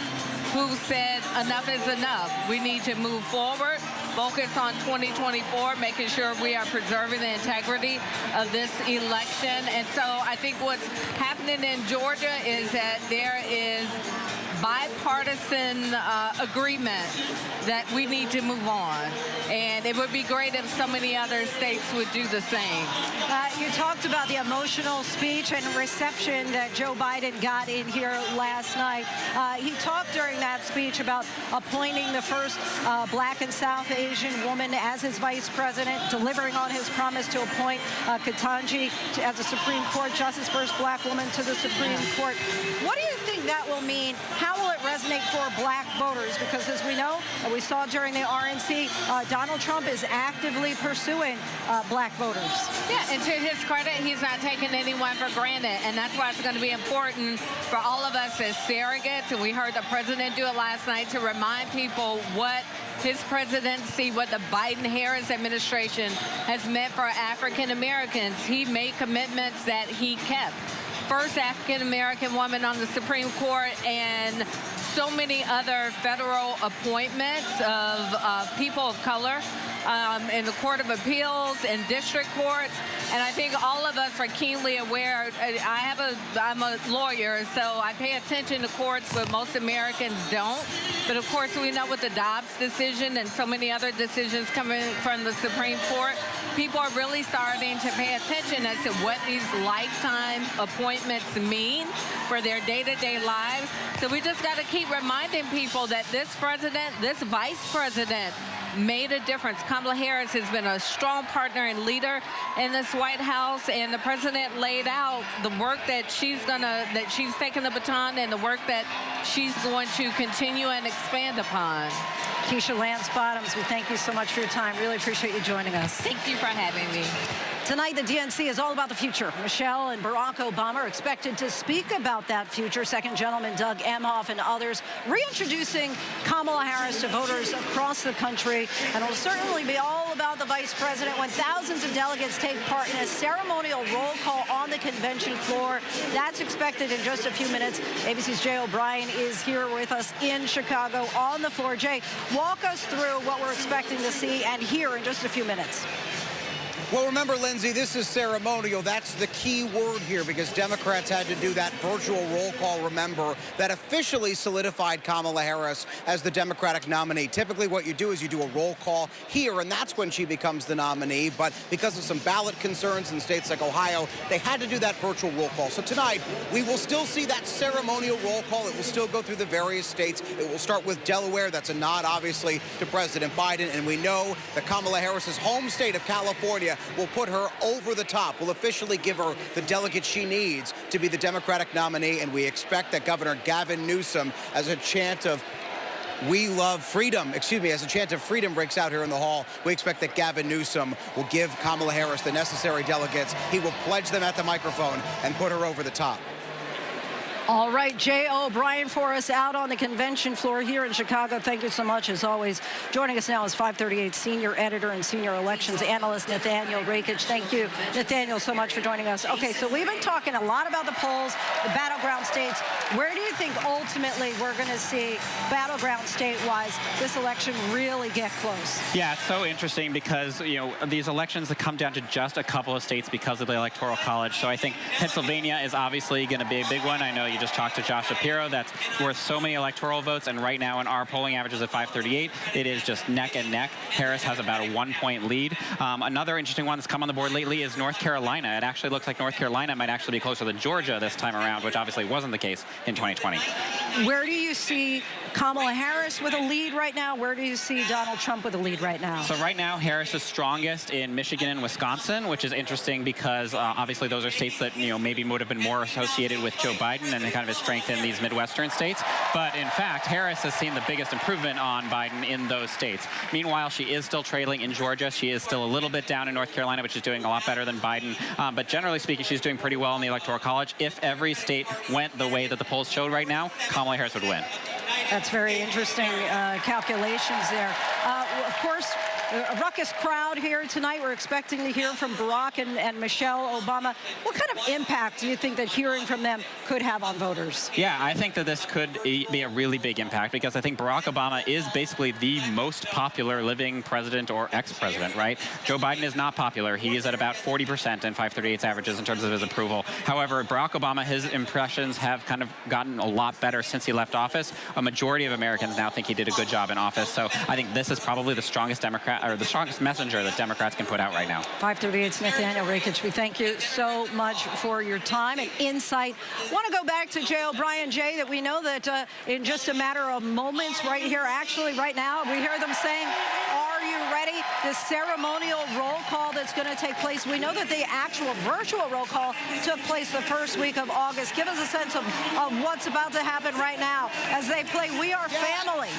who said enough is enough. We need to move forward, focus on 2024, making sure we are preserving the integrity of this election. And so I think what's happening in Georgia is that there is bipartisan agreement that we need to move on. And it would be great if so many other states would do the same. You talked about the emotional speech and reception that Joe Biden got in here last night. He talked during that speech about appointing the first Black and South Asian woman as his vice president, delivering on his promise to appoint Ketanji as a Supreme Court justice, first Black woman to the Supreme Court. What do you think that will mean? how will it resonate for black voters? Because as we know, and we saw during the RNC, Donald Trump is actively pursuing black voters. Yeah, and to his credit, he's not taking anyone for granted, and that's why it's going to be important for all of us as surrogates, and we heard the president do it last night, to remind people what his presidency, what the Biden-Harris administration has meant for African Americans. He made commitments that he kept. First African-American woman on the Supreme Court, and so many other federal appointments of people of color in the Court of Appeals and district courts. And I think all of us are keenly aware. I'm a lawyer, so I pay attention to courts, but most Americans don't. But of course, we know with the Dobbs decision and so many other decisions coming from the Supreme Court, people are really starting to pay attention as to what these lifetime appointments mean for their day-to-day lives. So we just got to keep reminding people that this president, this vice president, made a difference. Kamala Harris has been a strong partner and leader in this White House, and the president laid out the work that she's taken the baton, and the work that she's going to continue and expand upon. Keisha Lance Bottoms, we thank you so much for your time. Really appreciate you joining us. Thank you for having me. Tonight, the DNC is all about the future. Michelle and Barack Obama are expected to speak about that future. Second Gentleman Doug Emhoff and others reintroducing Kamala Harris to voters across the country. And it'll certainly be all about the vice president when thousands of delegates take part in a ceremonial roll call on the convention floor. That's expected in just a few minutes. ABC's Jay O'Brien is here with us in Chicago on the floor. Jay, walk us through what we're expecting to see and hear in just a few minutes. Well, remember, Lindsay, this is ceremonial. That's the key word here, because Democrats had to do that virtual roll call, remember, that officially solidified Kamala Harris as the Democratic nominee. Typically, what you do is you do a roll call here, and that's when she becomes the nominee. But because of some ballot concerns in states like Ohio, they had to do that virtual roll call. So tonight, we will still see that ceremonial roll call. It will still go through the various states. It will start with Delaware. That's a nod, obviously, to President Biden. And we know that Kamala Harris's home state of California will put her over the top, will officially give her the delegate she needs to be the Democratic nominee. And we expect that Governor Gavin Newsom, as a chant of "We love freedom," as a chant of freedom breaks out here in the hall, we expect that Gavin Newsom will give Kamala Harris the necessary delegates. He will pledge them at the microphone and put her over the top. All right, Jay O'Brien for us out on the convention floor here in Chicago. Thank you so much, as always. Joining us now is 538 senior editor and senior elections analyst Nathaniel Rakich. Thank you, Nathaniel, so much for joining us. Okay, so we've been talking a lot about the polls, the battleground states. Where do you think ultimately we're going to see battleground state-wise this election really get close? Yeah, it's so interesting because, these elections have come down to just a couple of states because of the Electoral College. So I think Pennsylvania is obviously going to be a big one. I know you just talked to Josh Shapiro. That's worth so many electoral votes, and right now in our polling averages at 538, it is just neck and neck. Harris has about a 1-point lead. Another interesting one that's come on the board lately is North Carolina. It actually looks like North Carolina might actually be closer to Georgia this time around, which obviously wasn't the case in 2020. Where do you see Kamala Harris with a lead right now? Where do you see Donald Trump with a lead right now? So right now, Harris is strongest in Michigan and Wisconsin, which is interesting because obviously those are states that maybe would have been more associated with Joe Biden and kind of his strength in these Midwestern states. But in fact, Harris has seen the biggest improvement on Biden in those states. Meanwhile, she is still trailing in Georgia. She is still a little bit down in North Carolina, which is doing a lot better than Biden. But generally speaking, she's doing pretty well in the Electoral College. If every state went the way that the polls showed right now, Kamala Harris would win. That's very interesting calculations there. Of course, a ruckus crowd here tonight. We're expecting to hear from Barack and Michelle Obama. What kind of impact do you think that hearing from them could have on voters? Yeah, I think that this could be a really big impact because I think Barack Obama is basically the most popular living president or ex-president, right? Joe Biden is not popular. He is at about 40% in 538's averages in terms of his approval. However, Barack Obama, his impressions have kind of gotten a lot better since he left office. A majority of Americans now think he did a good job in office. So I think this is probably the strongest Democrat, or the strongest messenger that Democrats can put out right now. 538's Nathaniel Rakich. We thank you so much for your time and insight. I want to go back to Jay O'Brien. Jay, that we know that in just a matter of moments right here, actually right now, we hear them saying, "Are you ready?" already the ceremonial roll call that's going to take place. We know that the actual virtual roll call took place the first week of August. Give us a sense of what's about to happen right now as they play We Are Family.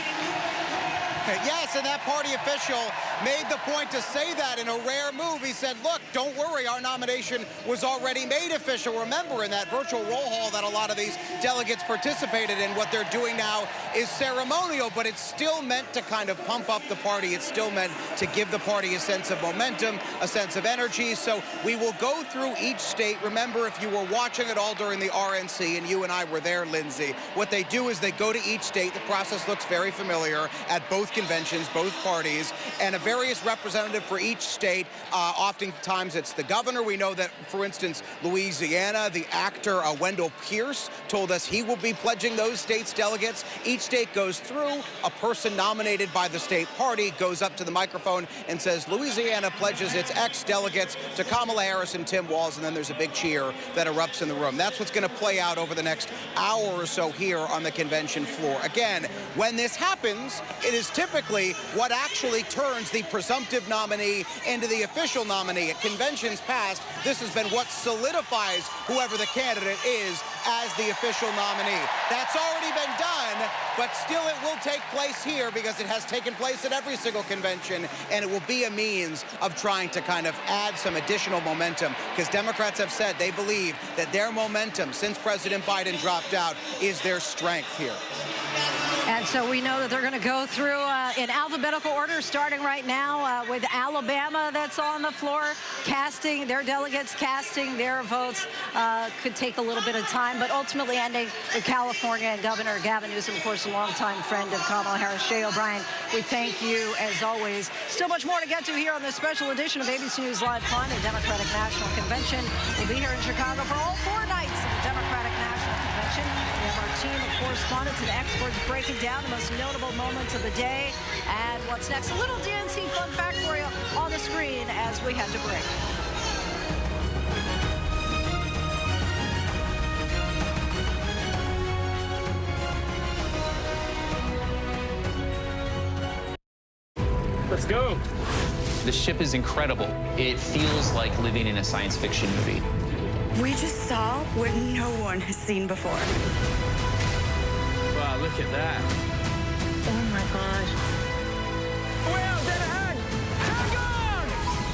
Yes, and that party official made the point to say that in a rare move. He said, look, don't worry, our nomination was already made official. Remember, in that virtual roll hall that a lot of these delegates participated in, what they're doing now is ceremonial, but it's still meant to kind of pump up the party. It's still meant to give the party a sense of momentum, a sense of energy. So we will go through each state. Remember, if you were watching it all during the RNC, and you and I were there, Lindsey, what they do is they go to each state. The process looks very familiar at both conventions, both parties, and a various representative for each state. Oftentimes it's the governor. We know that, for instance, Louisiana, the actor Wendell Pierce told us he will be pledging those states' delegates. Each state goes through. A person nominated by the state party goes up to the microphone and says, Louisiana pledges its ex-delegates to Kamala Harris and Tim Walz, and then there's a big cheer that erupts in the room. That's what's going to play out over the next hour or so here on the convention floor. Again, when this happens, it is typically what actually turns the presumptive nominee into the official nominee. At conventions past, this has been what solidifies whoever the candidate is as the official nominee. That's already been done, but still it will take place here because it has taken place at every single convention, and it will be a means of trying to kind of add some additional momentum, because Democrats have said they believe that their momentum since President Biden dropped out is their strength here. And so we know that they're going to go through in alphabetical order, starting right now with Alabama that's on the floor, casting their delegates, casting their votes. Could take a little bit of time, but ultimately ending with California and Governor Gavin Newsom, of course, a longtime friend of Kamala Harris. Shay O'Brien, we thank you as always. Still much more to get to here on this special edition of ABC News Live Fun, the Democratic National Convention. We'll be here in Chicago for all 4 nights of the Democratic National Convention. We have our team of correspondents and experts breaking down the most notable moments of the day. And what's next? A little DNC fun fact for you on the screen as we head to break. Let's go. The ship is incredible. It feels like living in a science fiction movie. We just saw what no one has seen before. Wow, look at that. Oh my gosh. Well, dead ahead! Turn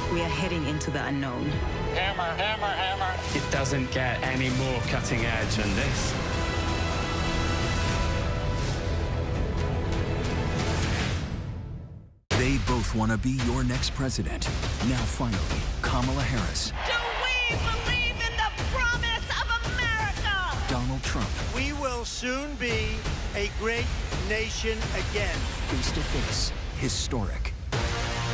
on! We are heading into the unknown. Hammer, hammer, hammer. It doesn't get any more cutting edge than this. They both want to be your next president. Now, finally, Kamala Harris. Do we believe in the promise of America? Donald Trump. We will soon be a great nation again. Face to face. Historic.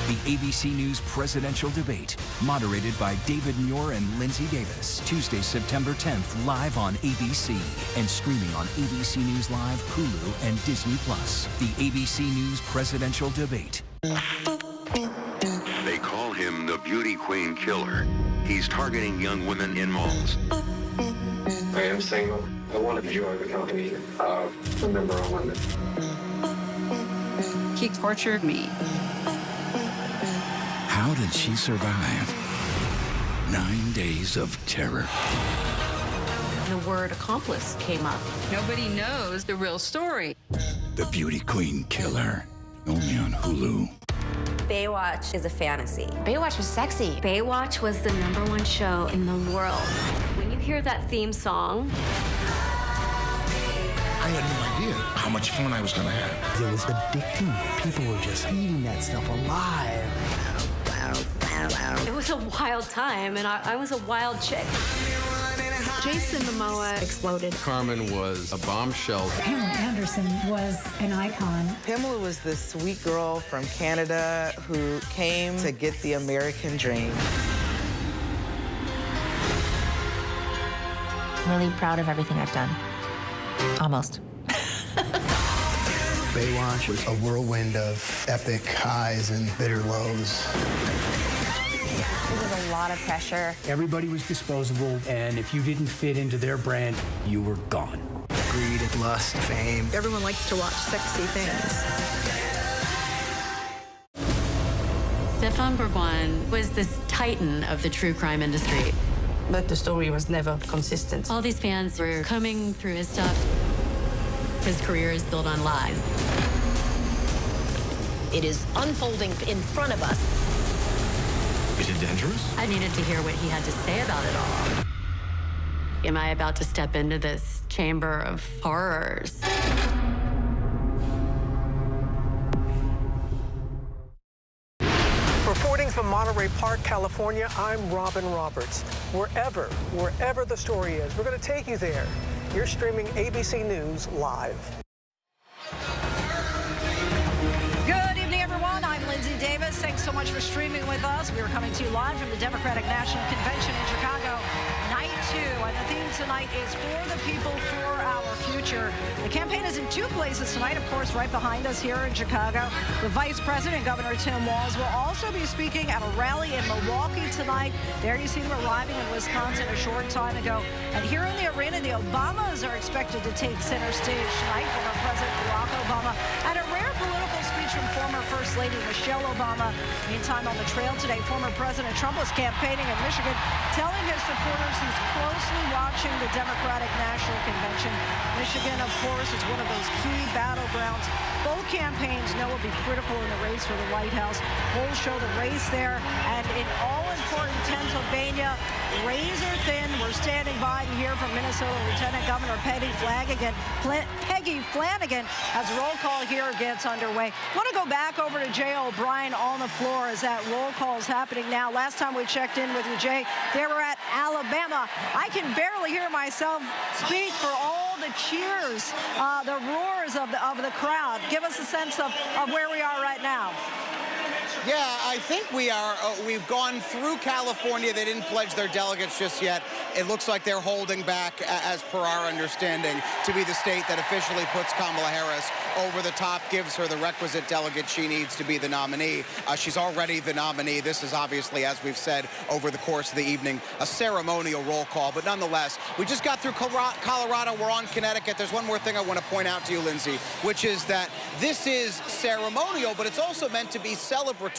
The ABC News presidential debate, moderated by David Muir and Linsey Davis. Tuesday, September 10th, live on ABC and streaming on ABC News Live, Hulu, and Disney+. The ABC News presidential debate. They call him the beauty queen killer. He's targeting young women in malls. I am single. I want to enjoy the company of a member of women. He tortured me. How did she survive 9 days of terror? The word accomplice came up. Nobody knows the real story. The Beauty Queen Killer, only on Hulu. Baywatch is a fantasy. Baywatch was sexy. Baywatch was the #1 show in the world. When you hear that theme song, I had no idea how much fun I was going to have. It was addicting. People were just eating that stuff alive. it was a wild time, and I was a wild chick. Jason Momoa exploded. Carmen was a bombshell. Pamela Anderson was an icon. Pamela was this sweet girl from Canada who came to get the American dream. I'm really proud of everything I've done. Almost. Baywatch was a whirlwind of epic highs and bitter lows. It was a lot of pressure. Everybody was disposable, and if you didn't fit into their brand, you were gone. Greed, lust, fame. Everyone likes to watch sexy things. Stephanopoulos was this titan of the true crime industry. But the story was never consistent. All these fans were combing through his stuff. His career is built on lies. It is unfolding in front of us. Is it dangerous? I needed to hear what he had to say about it all. Am I about to step into this chamber of horrors? Reporting from Monterey Park, California, I'm Robin Roberts. Wherever the story is, we're going to take you there. You're streaming ABC News live. Good evening, everyone. I'm Linsey Davis. Thanks so much for streaming with us. We are coming to you live from the Democratic National Convention in Chicago. Night 2, and the theme tonight is For the People, For Our Future. The campaign is in 2 places tonight, of course, right behind us here in Chicago. The Vice President, Governor Tim Walz, will also be speaking at a rally in Milwaukee tonight. There you see them arriving in Wisconsin a short time ago. And here in the arena, the Obamas are expected to take center stage tonight. Former President Barack Obama and a rare political speech from former First Lady Michelle Obama. Meantime, on the trail today, former President Trump was campaigning in Michigan, telling his supporters he's closely watching the Democratic National Convention. Michigan, of course, is one of those key battlegrounds. Both campaigns know will be critical in the race for the White House. Polls show the race there, and in all-important Pennsylvania, razor thin. We're standing by to hear from Minnesota Lieutenant Governor Peggy Flanagan as roll call here gets underway. I want to go back over to Jay O'Brien on the floor as that roll call is happening now. Last time we checked in with you, Jay, they were at Alabama. I can barely hear myself speak for all the cheers, the roars of the crowd. Give us a sense of where we are right now. Yeah, I think we've gone through California. They didn't pledge their delegates just yet. It looks like they're holding back, as per our understanding, to be the state that officially puts Kamala Harris over the top, gives her the requisite delegate she needs to be the nominee. She's already the nominee. This is obviously, as we've said over the course of the evening, a ceremonial roll call. But nonetheless, we just got through Colorado. We're on Connecticut. There's one more thing I want to point out to you, Linsey, which is that this is ceremonial, but it's also meant to be celebratory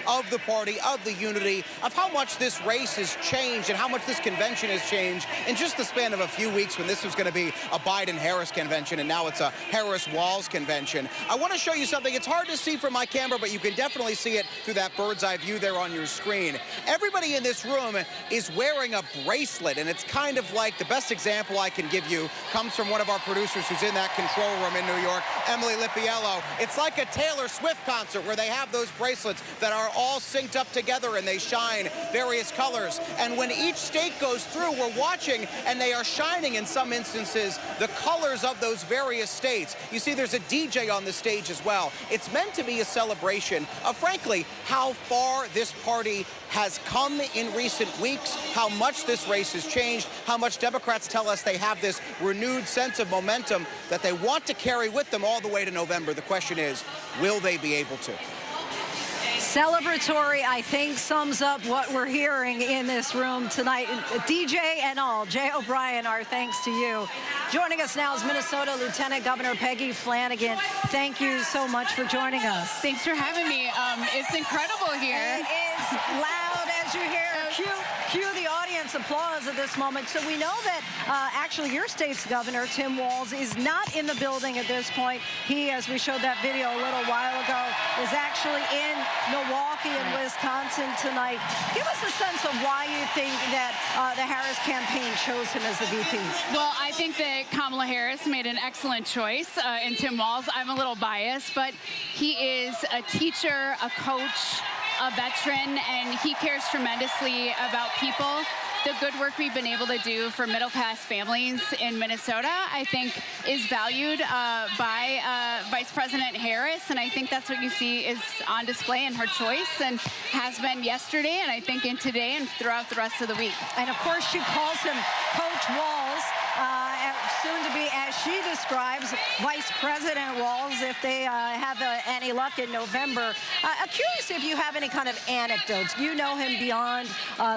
of the party, of the unity, of how much this race has changed and how much this convention has changed in just the span of a few weeks, when this was going to be a Biden-Harris convention and now it's a Harris-Walz convention. I want to show you something. It's hard to see from my camera, but you can definitely see it through that bird's eye view there on your screen. Everybody in this room is wearing a bracelet, and it's kind of like, the best example I can give you comes from one of our producers who's in that control room in New York, Emily Lippiello. It's like a Taylor Swift concert where they have those bracelets that are all synced up together and they shine various colors. And when each state goes through, we're watching, and they are shining, in some instances, the colors of those various states. You see there's a DJ on the stage as well. It's meant to be a celebration of, frankly, how far this party has come in recent weeks, how much this race has changed, how much Democrats tell us they have this renewed sense of momentum that they want to carry with them all the way to November. The question is, will they be able to? Celebratory, I think, sums up what we're hearing in this room tonight. DJ and all, Jay O'Brien, our thanks to you. Joining us now is Minnesota Lieutenant Governor Peggy Flanagan. Thank you so much for joining us. Thanks for having me. It's incredible here. It is loud, as you hear. Cue the audience applause at this moment. So we know that actually your state's governor, Tim Walz, is not in the building at this point. He, as we showed that video a little while ago, is actually in Milwaukee and Wisconsin tonight. Give us a sense of why you think that the Harris campaign chose him as the VP. Well, I think that Kamala Harris made an excellent choice in Tim Walz. I'm a little biased, but he is a teacher, a coach, a veteran, and he cares tremendously about people. The good work we've been able to do for middle-class families in Minnesota, I think, is valued by Vice President Harris, and I think that's what you see is on display in her choice, and has been yesterday, and I think in today and throughout the rest of the week. And of course, she calls him Coach Walz, soon to be, as she describes, Vice President Walz, if they have any luck in November. I'm curious if you have any kind of anecdotes. You know him beyond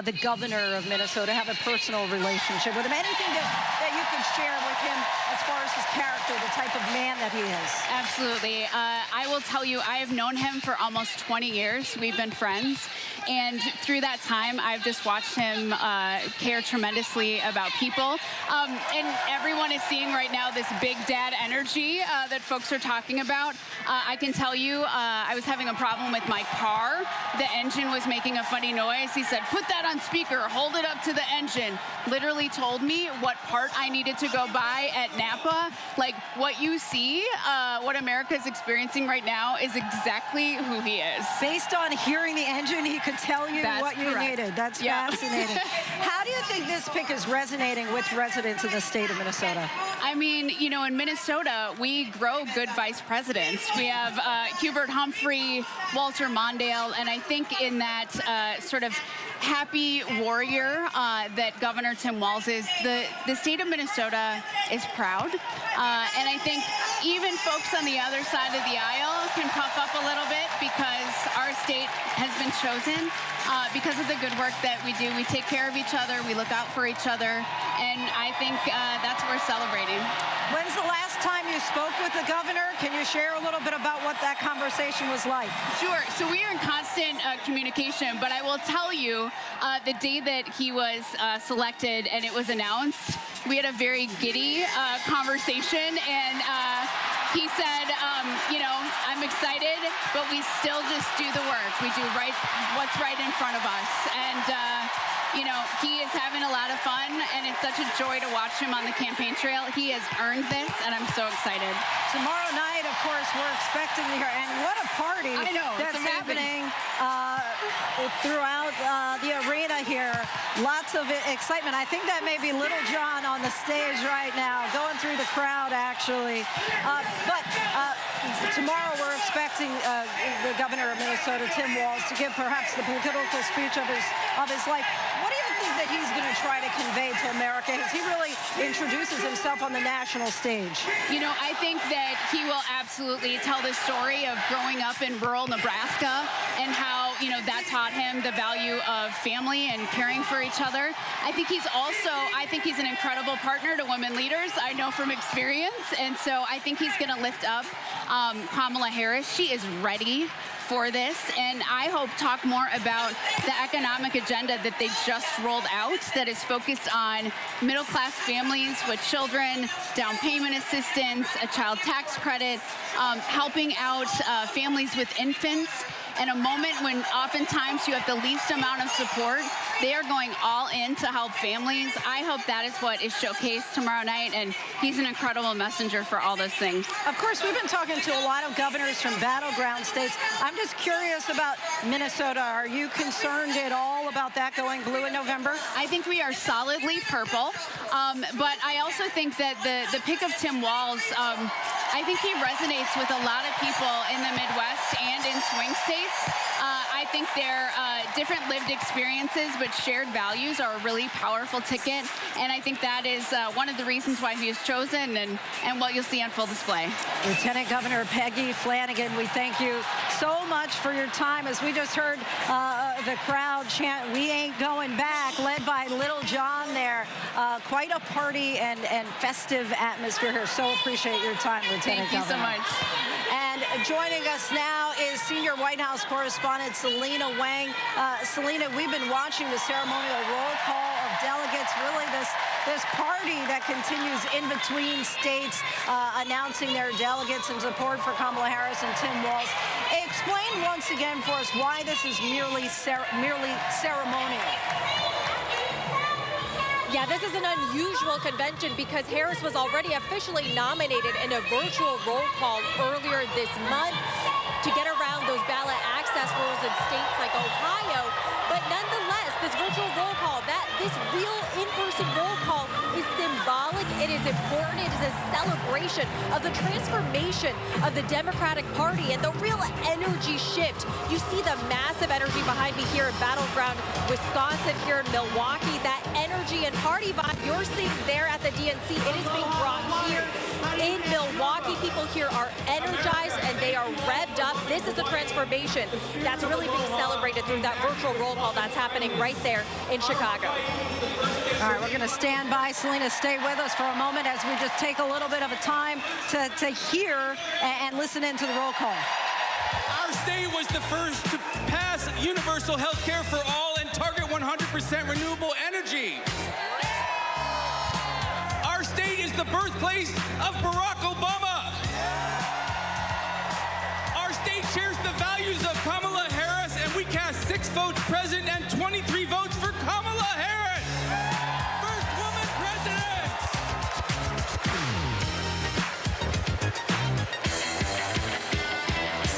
the governor of Minnesota, have a personal relationship with him. Anything that you could share with him as far as his character, the type of man that he is? Absolutely. I will tell you, I have known him for almost 20 years. We've been friends. And through that time, I've just watched him care tremendously about people. And everyone is seeing right now this big dad energy that folks are talking about. I can tell you, I was having a problem with my car. The engine was making a funny noise. He said, put that on speaker, hold it up to the engine. Literally told me what part I needed to go buy at Napa. Like, what you see, what America is experiencing right now is exactly who he is. Based on hearing the engine, he could tell you That's what you correct. needed. That's fascinating. How do you think this pick is resonating with residents in the state of Minnesota? I mean, you know, in Minnesota, we grow good vice presidents. We have Hubert Humphrey, Walter Mondale, and I think in that sort of happy warrior that Governor Tim Walz is, the state of Minnesota is proud. And I think even folks on the other side of the aisle can puff up a little bit because our state has been chosen because of the good work that we do. We take care of each other. We look out for each other. And I think that's what we're celebrating. When's the last time you spoke with the governor? Can you share a little bit about what that conversation was like? Sure. So we are in constant communication, but I will tell you the day that he was selected and it was announced, we had a very giddy conversation, and he said, you know, I'm excited, but we still just do the work. We do what's right in front of us. And, you know, he is having a lot of fun, and it's such a joy to watch him on the campaign trail. He has earned this, and I'm so excited. Tomorrow night, of course, we're expecting to hear, and what a party that's happening throughout the arena here. Lots of excitement. I think that may be Little John on the stage right now, going through the crowd, actually. But tomorrow we're expecting the governor of Minnesota, Tim Walz, to give perhaps the political speech of his life. What do you think that he's going to try to convey to America as he really introduces himself on the national stage? You know, I think that he will absolutely tell the story of growing up in rural Nebraska and how, you know, that taught him the value of family and caring for each other. I think he's an incredible partner to women leaders, I know from experience. And so I think he's going to lift up Kamala Harris. She is ready for this, and I hope talk more about the economic agenda that they just rolled out that is focused on middle-class families with children, down payment assistance, a child tax credit, helping out families with infants. In a moment when oftentimes you have the least amount of support, they are going all in to help families. I hope that is what is showcased tomorrow night, and he's an incredible messenger for all those things. Of course, we've been talking to a lot of governors from battleground states. I'm just curious about Minnesota. Are you concerned at all about that going blue in November? I think we are solidly purple, but I also think that the pick of Tim Walz, I think he resonates with a lot of people in the Midwest and in swing states. I think their different lived experiences but shared values are a really powerful ticket, and I think that is one of the reasons why he is chosen and what you'll see on full display. Lieutenant Governor Peggy Flanagan, we thank you so much for your time. As we just heard the crowd chant, "We ain't going back," led by Little John there. Quite a party and festive atmosphere here. So appreciate your time, Lieutenant Governor. Thank you so much. And joining us now is senior White House correspondent Selena Wang. Selena, we've been watching the ceremonial roll call of delegates, really this party that continues in between states announcing their delegates in support for Kamala Harris and Tim Walz. Explain once again for us why this is merely ceremonial. Yeah, this is an unusual convention because Harris was already officially nominated in a virtual roll call earlier this month to get around those ballot access rules in states like Ohio. But nonetheless, this virtual roll call, this real in-person roll call is symbolic. It is important. It is a celebration of the transformation of the Democratic Party and the real energy shift. You see the massive energy behind me here in Battleground, Wisconsin, here in Milwaukee. That energy and party vibe you're seeing there at the DNC, it is being brought here in Milwaukee. People here are energized and they are revved up. This is the transformation that's really being celebrated through that virtual roll call that's happening right there in Chicago. All right, we're going to stand by. Selena, stay with us for a moment as we just take a little bit of a time to hear and listen into the roll call. Our state was the first to pass universal health care for all and target 100% renewable energy. Our state is the birthplace of Barack Obama. Our state shares the values of Kamala Harris, and we cast 6 votes present and 23 votes for Kamala Harris. First woman president.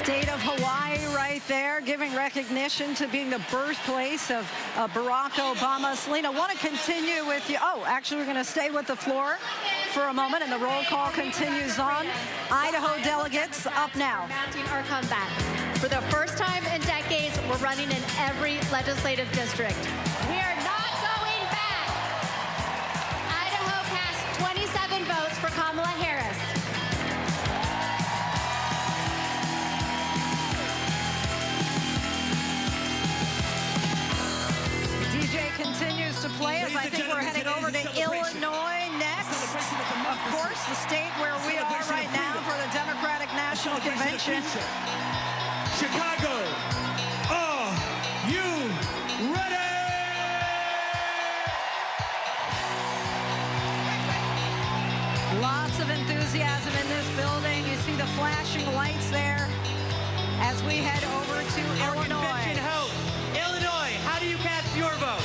State of Hawaii right there, giving recognition to being the birthplace of Barack Obama. Selena, want to continue with you. Oh, actually, we're going to stay with the floor for a moment, and the roll call continues on. Idaho delegates up now. Mounting our comeback. For the first time in decades, we're running in every legislative district. We are not going back. Idaho cast 27 votes for Kamala Harris. DJ continues to play as I think we're heading over to Illinois next. Of course, the state where we are right now for the Democratic National Convention. Chicago, are you ready? Lots of enthusiasm in this building. You see the flashing lights there as we head over to Illinois. Convention held. Illinois, how do you cast your vote?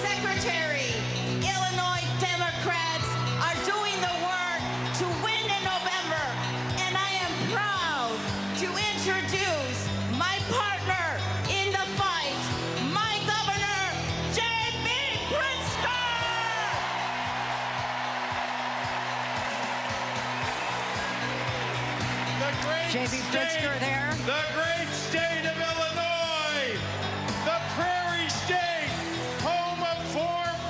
Secretary, Illinois Democrats are doing the work to win in November, and I am proud to introduce my partner in the fight, my governor, J.B. Pritzker! J.B. Pritzker there. The great state of Illinois, the prairie state, home of 4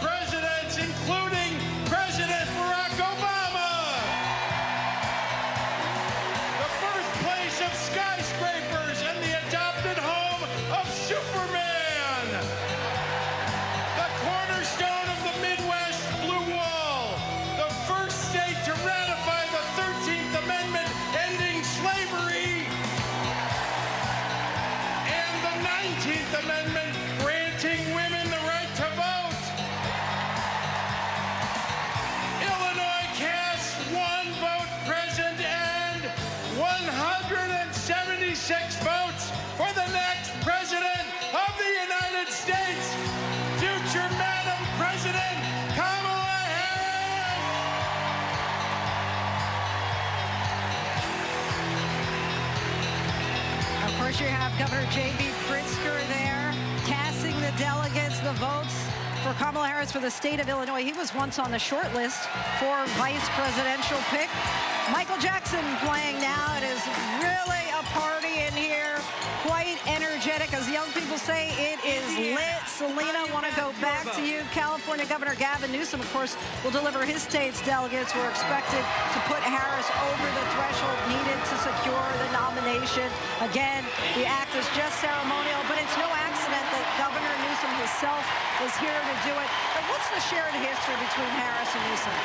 presidents, including President Barack Obama. The birthplace of skyscrapers and the adopted home of Superman. The cornerstone of the Midwest Blue Wall. The first state to ratify the 13th Amendment ending slavery. And the 19th Amendment granting women the right to vote. Illinois cast 1 vote present and 176 votes for the next president of the United States, future Madam President Kamala Harris. Of course, you have Governor J.B. Pritzker there, casting the delegates, the votes for Kamala Harris for the state of Illinois. He was once on the short list for vice presidential pick. Michael Jackson playing now. It is really a party in here, quite energetic. As the young people say, it is lit. Selena, want to go back to you. California Governor Gavin Newsom, of course, will deliver his state's delegates who are expected to put Harris over the threshold needed to secure the nomination. Again, the act is just ceremonial, but it's no accident that Governor Newsom himself is here to do it. But what's the shared history between Harris and Newsom?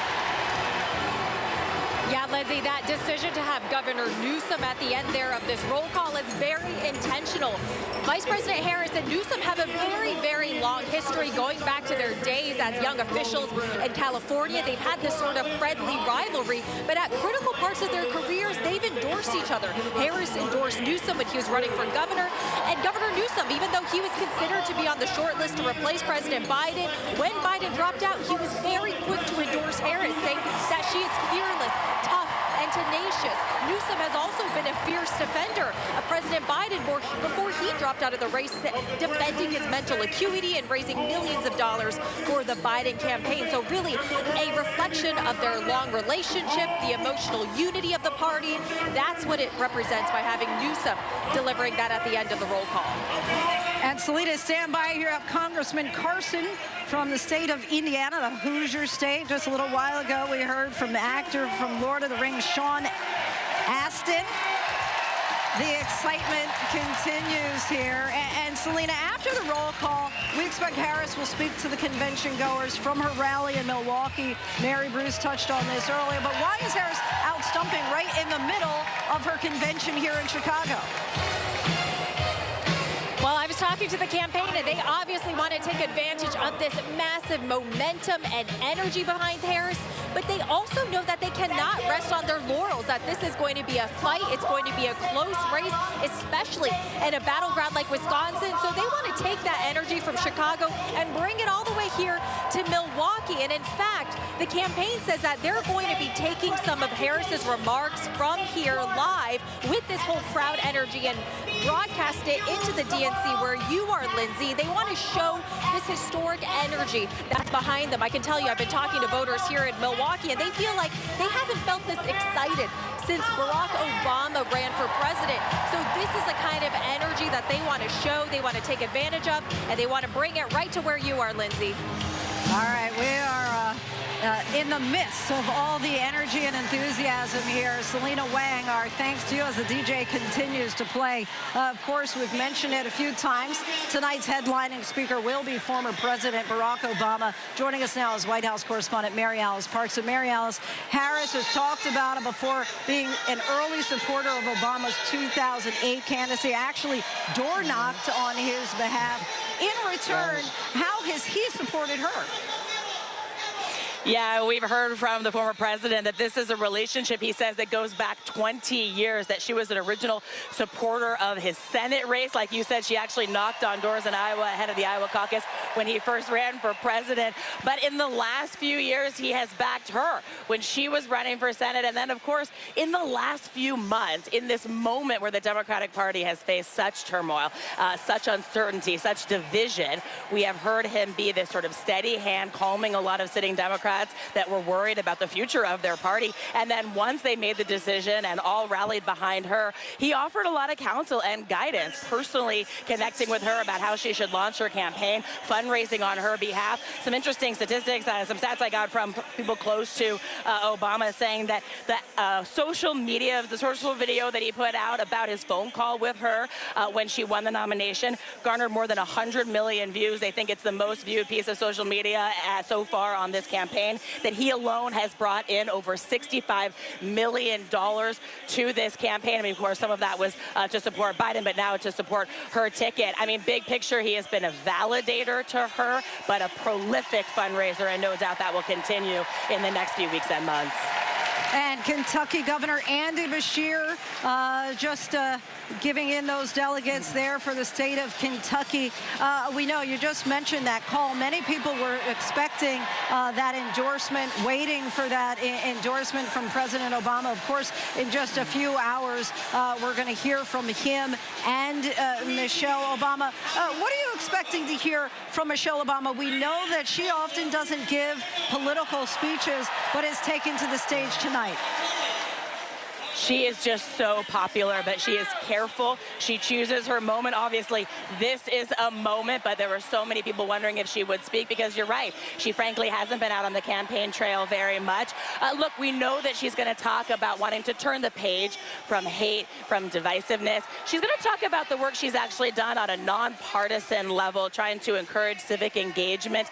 Yeah, Lindsay, that decision to have Governor Newsom at the end there of this roll call is very intentional. Vice President Harris and Newsom have a very, very long history going back to their days as young officials in California. They've had this sort of friendly rivalry, but at critical parts of their careers, they've endorsed each other. Harris endorsed Newsom when he was running for governor, and Governor Newsom, even though he was considered to be on the short list to replace President Biden, when Biden dropped out, he was very quick to endorse Harris, saying that she is fearless, tough, and tenacious. Newsom has also been a fierce defender of President Biden before he dropped out of the race, defending his mental acuity and raising millions of dollars for the Biden campaign. So really a reflection of their long relationship, the emotional unity of the party. That's what it represents by having Newsom delivering that at the end of the roll call. And Selena, stand by here. Have Congressman Carson from the state of Indiana, the Hoosier state. Just a little while ago, we heard from the actor from Lord of the Rings, Sean Astin. The excitement continues here. And Selena, after the roll call, we expect Harris will speak to the convention goers from her rally in Milwaukee. Mary Bruce touched on this earlier, but why is Harris out stumping right in the middle of her convention here in Chicago? Well, I was talking to the campaign, and they obviously want to take advantage of this massive momentum and energy behind Harris, but they also know that they cannot rest on their laurels, that this is going to be a fight. It's going to be a close race, especially in a battleground like Wisconsin. So they want to take that energy from Chicago and bring it all the way here to Milwaukee. And in fact, the campaign says that they're going to be taking some of Harris's remarks from here live with this whole crowd energy and broadcast it into the DNC where you are, Linsey. They want to show this historic energy that's behind them. I can tell you, I've been talking to voters here in Milwaukee, and they feel like they haven't felt this excited since Barack Obama ran for president. So this is the kind of energy that they want to show, they want to take advantage of, and they want to bring it right to where you are, Linsey. All right, we are in the midst of all the energy and enthusiasm here. Selena Wang, our thanks to you as the DJ continues to play. Of course, we've mentioned it a few times. Tonight's headlining speaker will be former President Barack Obama. Joining us now is White House correspondent Mary Alice Parks. And Mary Alice, Harris has talked about it before being an early supporter of Obama's 2008 candidacy, actually door knocked on his behalf. In return, how has he supported her? Yeah, we've heard from the former president that this is a relationship, he says, that goes back 20 years, that she was an original supporter of his Senate race. Like you said, she actually knocked on doors in Iowa ahead of the Iowa caucus when he first ran for president. But in the last few years, he has backed her when she was running for Senate. And then, of course, in the last few months, in this moment where the Democratic Party has faced such turmoil, such uncertainty, such division, we have heard him be this sort of steady hand, calming a lot of sitting Democrats that were worried about the future of their party. And then once they made the decision and all rallied behind her, he offered a lot of counsel and guidance, personally connecting with her about how she should launch her campaign, fundraising on her behalf. Some interesting statistics, some stats I got from people close to Obama, saying that the social media, the social video that he put out about his phone call with her when she won the nomination garnered more than 100 million views. They think it's the most viewed piece of social media so far on this campaign. That he alone has brought in over $65 million to this campaign. I mean, of course, some of that was to support Biden, but now to support her ticket. I mean, big picture, he has been a validator to her, but a prolific fundraiser, and no doubt that will continue in the next few weeks and months. And Kentucky Governor Andy Beshear just giving in those delegates there for the state of Kentucky. We know you just mentioned that call. Many people were expecting that endorsement, waiting for that endorsement from President Obama. Of course, in just a few hours, we're going to hear from him and Michelle Obama. What are you expecting to hear from Michelle Obama? We know that she often doesn't give political speeches, but is taken to the stage tonight. She is just so popular, but she is careful. She chooses her moment. Obviously, this is a moment, but there were so many people wondering if she would speak, because you're right. She frankly hasn't been out on the campaign trail very much. Look, we know that she's going to talk about wanting to turn the page from hate, from divisiveness. She's going to talk about the work she's actually done on a nonpartisan level, trying to encourage civic engagement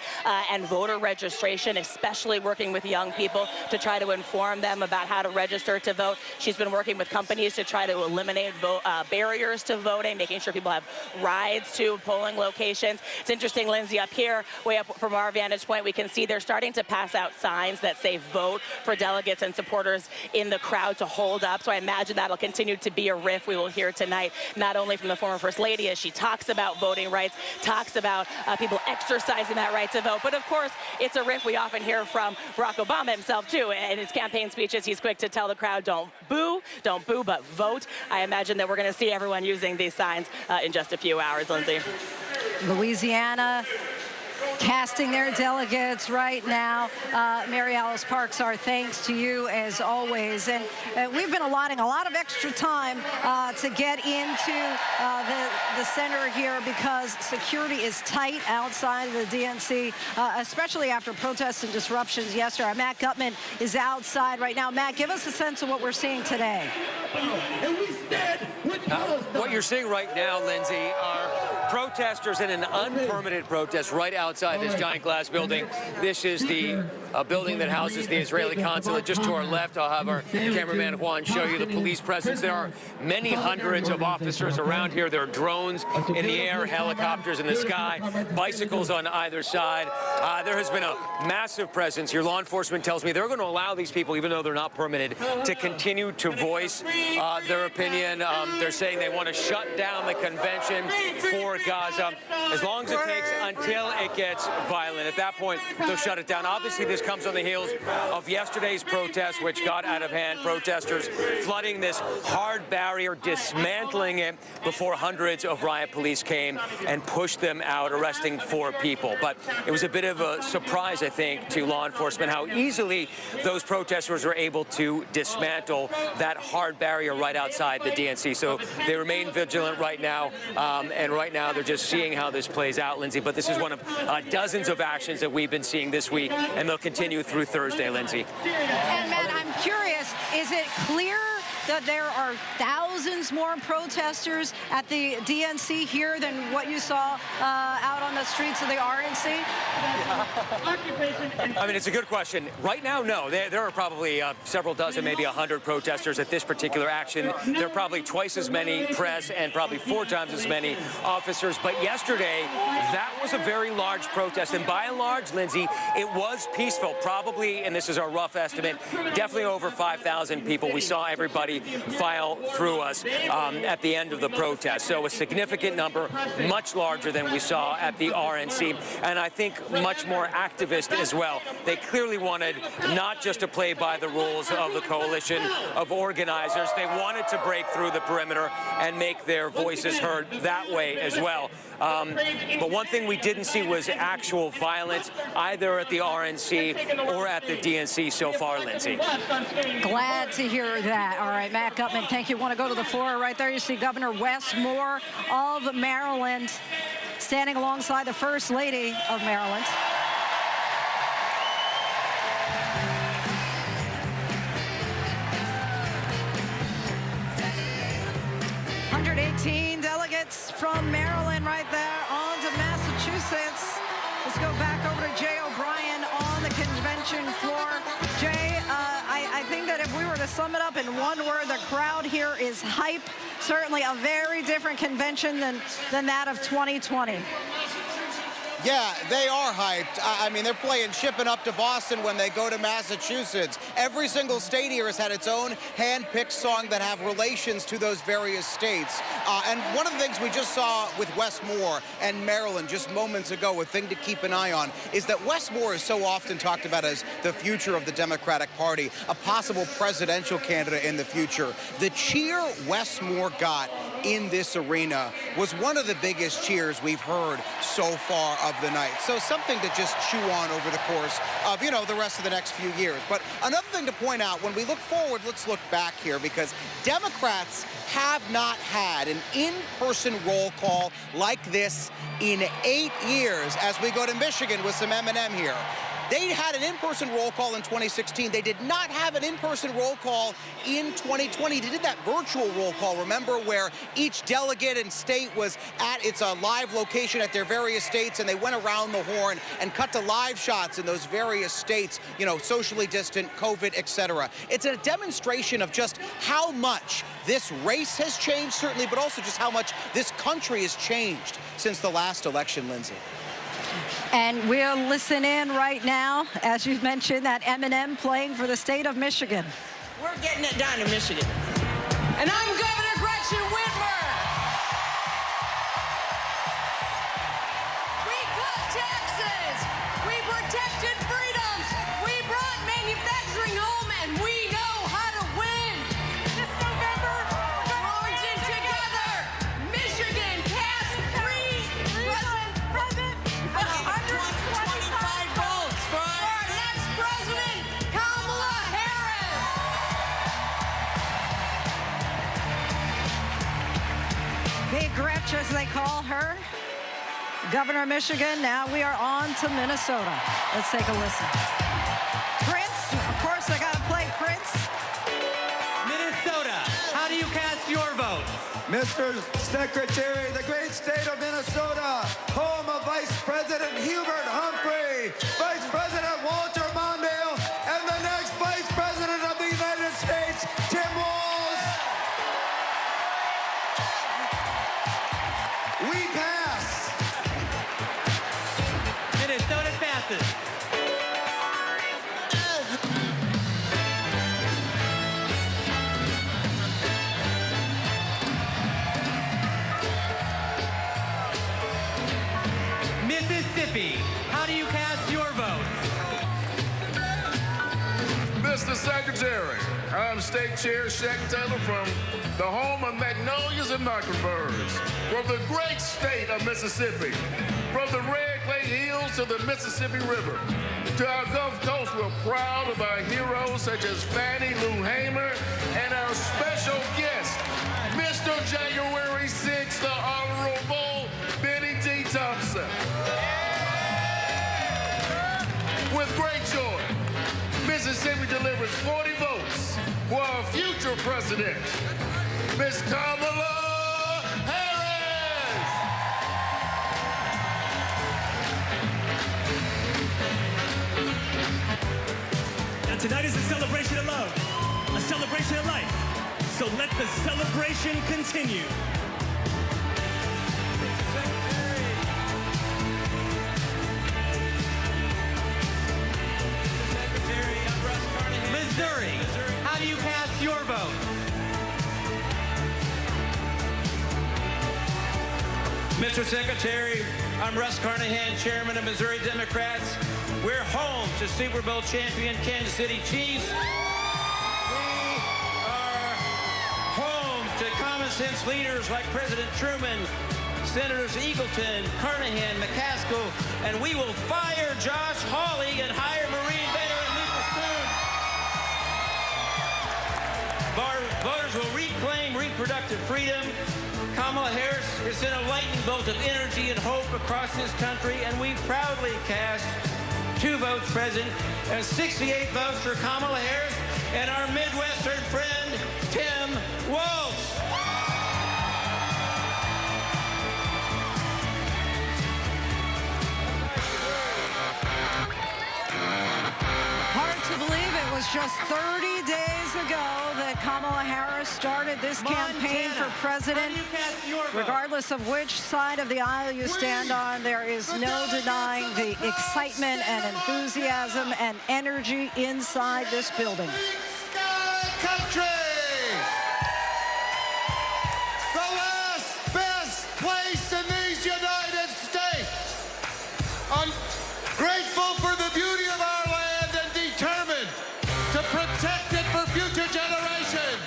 and voter registration, especially working with young people to try to inform them about how to register to vote. She's She's been working with companies to try to eliminate barriers to voting, making sure people have rides to polling locations. It's interesting, Linsey, up here, way up from our vantage point, we can see they're starting to pass out signs that say vote for delegates and supporters in the crowd to hold up. So I imagine that'll continue to be a riff we will hear tonight, not only from the former First Lady as she talks about voting rights, talks about people exercising that right to vote, but of course, it's a riff we often hear from Barack Obama himself, too. In his campaign speeches, he's quick to tell the crowd, don't boo, but vote. I imagine that we're going to see everyone using these signs in just a few hours, Linsey. Louisiana casting their delegates right now. Mary Alice Parks, our thanks to you as always. And we've been allotting a lot of extra time to get into the center here because security is tight outside of the DNC, especially after protests and disruptions yesterday. Matt Gutman is outside right now. Matt, give us a sense of what we're seeing today. What you're seeing right now, Linsey, are protesters in an unpermitted protest right outside this giant glass building. This is the building that houses the Israeli consulate. Just to our left, I'll have our cameraman Juan show you the police presence. There are many hundreds of officers around here. There are drones in the air, helicopters in the sky, bicycles on either side. There has been a massive presence. Your law enforcement tells me they're going to allow these people, even though they're not permitted, to continue to voice their opinion. They're saying they want to shut down the convention for Gaza as long as it takes until it gets violent. At that point, they'll shut it down. Obviously, this comes on the heels of yesterday's protest, which got out of hand. Protesters flooding this hard barrier, dismantling it before hundreds of riot police came and pushed them out, arresting 4 people. But it was a bit of a surprise, I think, to law enforcement how easily those protesters were able to dismantle that hard barrier right outside the DNC. So they remain vigilant right now, and right now they're just seeing how this plays out, Linsey. But this is one of dozens of actions that we've been seeing this week, and they'll continue through Thursday, Linsey. And Matt, I'm curious, is it clear that there are thousands more protesters at the DNC here than what you saw out on the streets of the RNC? I mean, it's a good question. Right now, no. There are probably several dozen, maybe 100 protesters at this particular action. There are probably twice as many press and probably 4 times as many officers. But yesterday, that was a very large protest. And by and large, Linsey, it was peaceful. Probably, and this is our rough estimate, definitely over 5,000 people. We saw everybody file through us at the end of the protest. So a significant number, much larger than we saw at the RNC. And I think much more activist as well. They clearly wanted not just to play by the rules of the coalition of organizers. They wanted to break through the perimeter and make their voices heard that way as well. But one thing we didn't see was actual violence either at the RNC or at the DNC so far, Linsey. Glad to hear that. All right, Matt Gutman, thank you. Want to go to the floor right there? You see Governor Wes Moore of Maryland standing alongside the First Lady of Maryland. Delegates from Maryland right there on to Massachusetts. Let's go back over to Jay O'Brien on the convention floor. Jay, I think that if we were to sum it up in one word, the crowd here is hype. Certainly a very different convention than that of 2020. Yeah, they are hyped. I mean, they're playing Shipping Up to Boston when they go to Massachusetts. Every single state here has had its own hand-picked song that have relations to those various states. And one of the things we just saw with Wes Moore and Maryland just moments ago, a thing to keep an eye on, is that Wes Moore is so often talked about as the future of the Democratic Party, a possible presidential candidate in the future. The cheer Wes Moore got in this arena was one of the biggest cheers we've heard so far of the night. So something to just chew on over the course of, the rest of the next few years. But another thing to point out, when we look forward, let's look back here, because Democrats have not had an in-person roll call like this in 8 years as we go to Michigan with some M&M here. They had an in-person roll call in 2016. They did not have an in-person roll call in 2020. They did that virtual roll call, remember, where each delegate and state was at its live location at their various states, and they went around the horn and cut to live shots in those various states, you know, socially distant, COVID, etc. It's a demonstration of just how much this race has changed, certainly, but also just how much this country has changed since the last election, Linsey. And we'll listen in right now, as you've mentioned, that Eminem playing for the state of Michigan. We're getting it done in Michigan. And I'm Governor Gretchen Whitmer. We cut taxes. We protected freedoms. We brought manufacturing home, and we know how to win. This November, we're marching together. Michigan cast President 125 votes for our next president, Kamala Harris. Big Gretch, as they call her, Governor of Michigan. Now we are on to Minnesota. Let's take a listen. Prince, of course, I got to play Prince. Minnesota, how do you cast your vote? Mr. Secretary, the great state of Minnesota, home of Vice President Hubert Humphrey, Vice President Walter Mondale, and the next Vice President of the United States, Tim Walz. We pass. Minnesota passes. Mississippi, how do you cast your votes? Mr. Secretary, I'm State Chair Shaq Taylor from the home of magnolias and mockingbirds, from the great state of Mississippi, from the red clay hills to the Mississippi River. To our Gulf Coast, we're proud of our heroes such as Fannie Lou Hamer and our special guest, Mr. January 6th, the Honorable Benny D. Thompson. With great joy, Mississippi delivers 40 votes for our future president, Miss Kamala Harris. And tonight is a celebration of love, a celebration of life. So let the celebration continue. Missouri, how do you cast your vote? Mr. Secretary, I'm Russ Carnahan, Chairman of Missouri Democrats. We're home to Super Bowl champion Kansas City Chiefs. We are home to common sense leaders like President Truman, Senators Eagleton, Carnahan, McCaskill, and we will fire Josh Hawley and hire Maureen Bader and Lisa Spoon. Our voters will reclaim reproductive freedom. Kamala Harris has sent a lightning bolt of energy and hope across this country, and we proudly cast 2 votes present and 68 votes for Kamala Harris and our Midwestern friend, Tim Walz. Hard to believe it was just 30 days ago that Kamala Harris started this campaign for president. Regardless of which side of the aisle you stand on, there is no denying the excitement and enthusiasm and energy inside this building. Country! The last best place in these United States. I'm grateful for the beauty of our land and determined to protect it for future generations.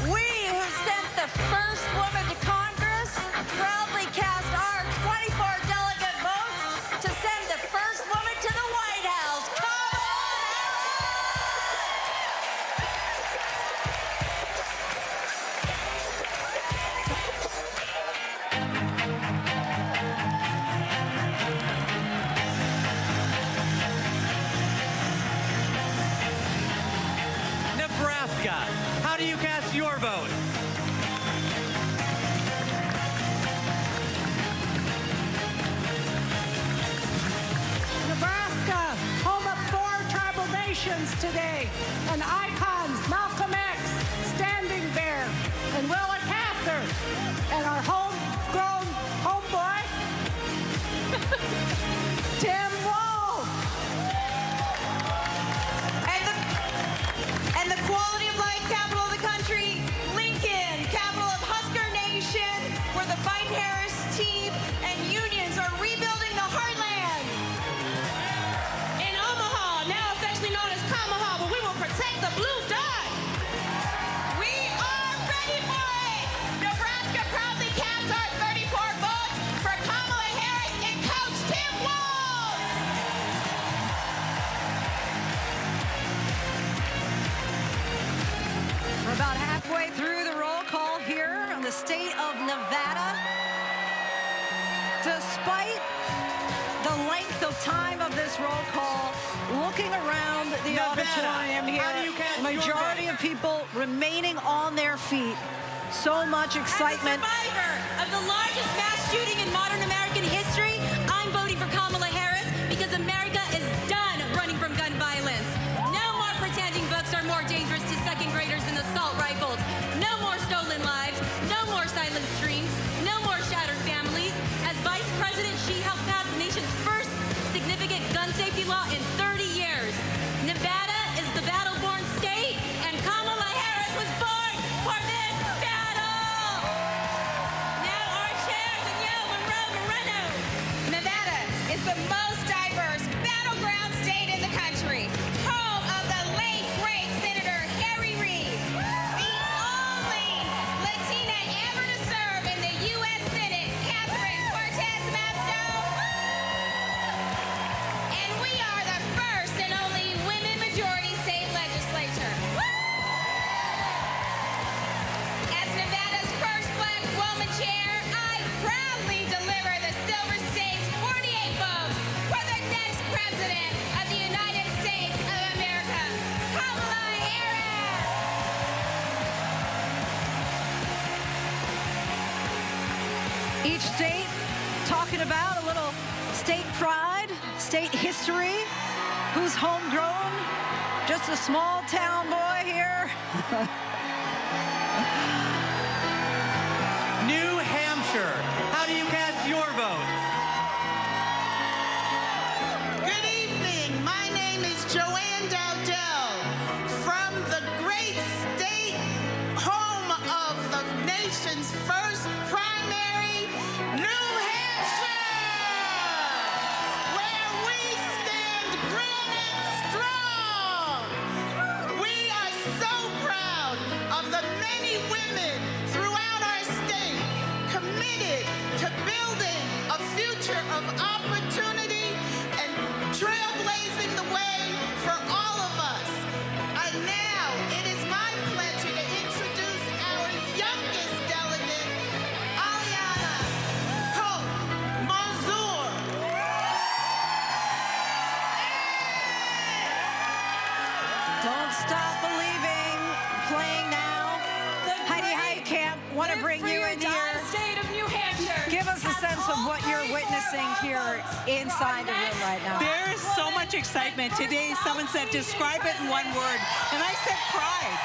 We who sent the first woman to Congress proudly cast our 24 delegate votes to send the first woman to the White House. Kamala Harris! Nebraska. How do you cast your vote? Nebraska, home of 4 tribal nations today, and icons Malcolm X, Standing Bear, and Willa Cather, and our homegrown homeboy, Tim Walz. And the quality of life capital of the country, Lincoln, capital of Husker Nation, where the Biden-Harris team and unions are rebuilding the heartland. In Omaha, now affectionately known as Kamaha, but we will protect the blue dot. We are ready for it. Nebraska proudly casts our 34 votes for Kamala Harris and Coach Tim Walz. We're about halfway through the roll call here in the state of Nevada. Despite the length of time of this roll call, looking around the auditorium here, majority of people remaining on their feet. So much excitement. As a survivor of the largest mass shooting in modern American history, I'm voting for Kamala Harris because America is done running from gun violence. No more pretending books are more dangerous to second graders than assault rifles. No more stolen lives. No more silent streams. No more shattered families. As Vice President, she helped pass the nation's first significant gun safety law in 30 years. Nevada is the battle-born state, and Kamala Harris was born for this battle. Now our chairs and Yo Moreno. Nevada is the most diverse battleground state in the country, home of the late great Senator Harry Reid, the only Latina ever to serve in the U.S. Senate, Catherine Cortez Masto, and we are the first and only women majority state legislature. As Nevada's first black woman chair, I proudly deliver the Silver State's 48 votes for the next president of the United States of America, Kamala Harris. Each state talking about a little state pride, state history, who's homegrown, just a small town boy here. New Hampshire. How do you cast your votes? Good evening. My name is Joanne Dowdell from the great state home of the nation's first primary, New Hampshire, where we stand granite strong. We are so proud of the many women throughout our state committed to building a future of opportunity and trailblazing the way for all of us. And now it is my pleasure to introduce our youngest delegate, Aliana Hope Manzour. Don't Stop Believing, playing now. Heidi Heitkamp, want to bring you in here. State of New Hampshire. Give us a sense of what you're witnessing here inside the room right now. There is so much excitement. Today, someone said, describe it in one word. And I said pride.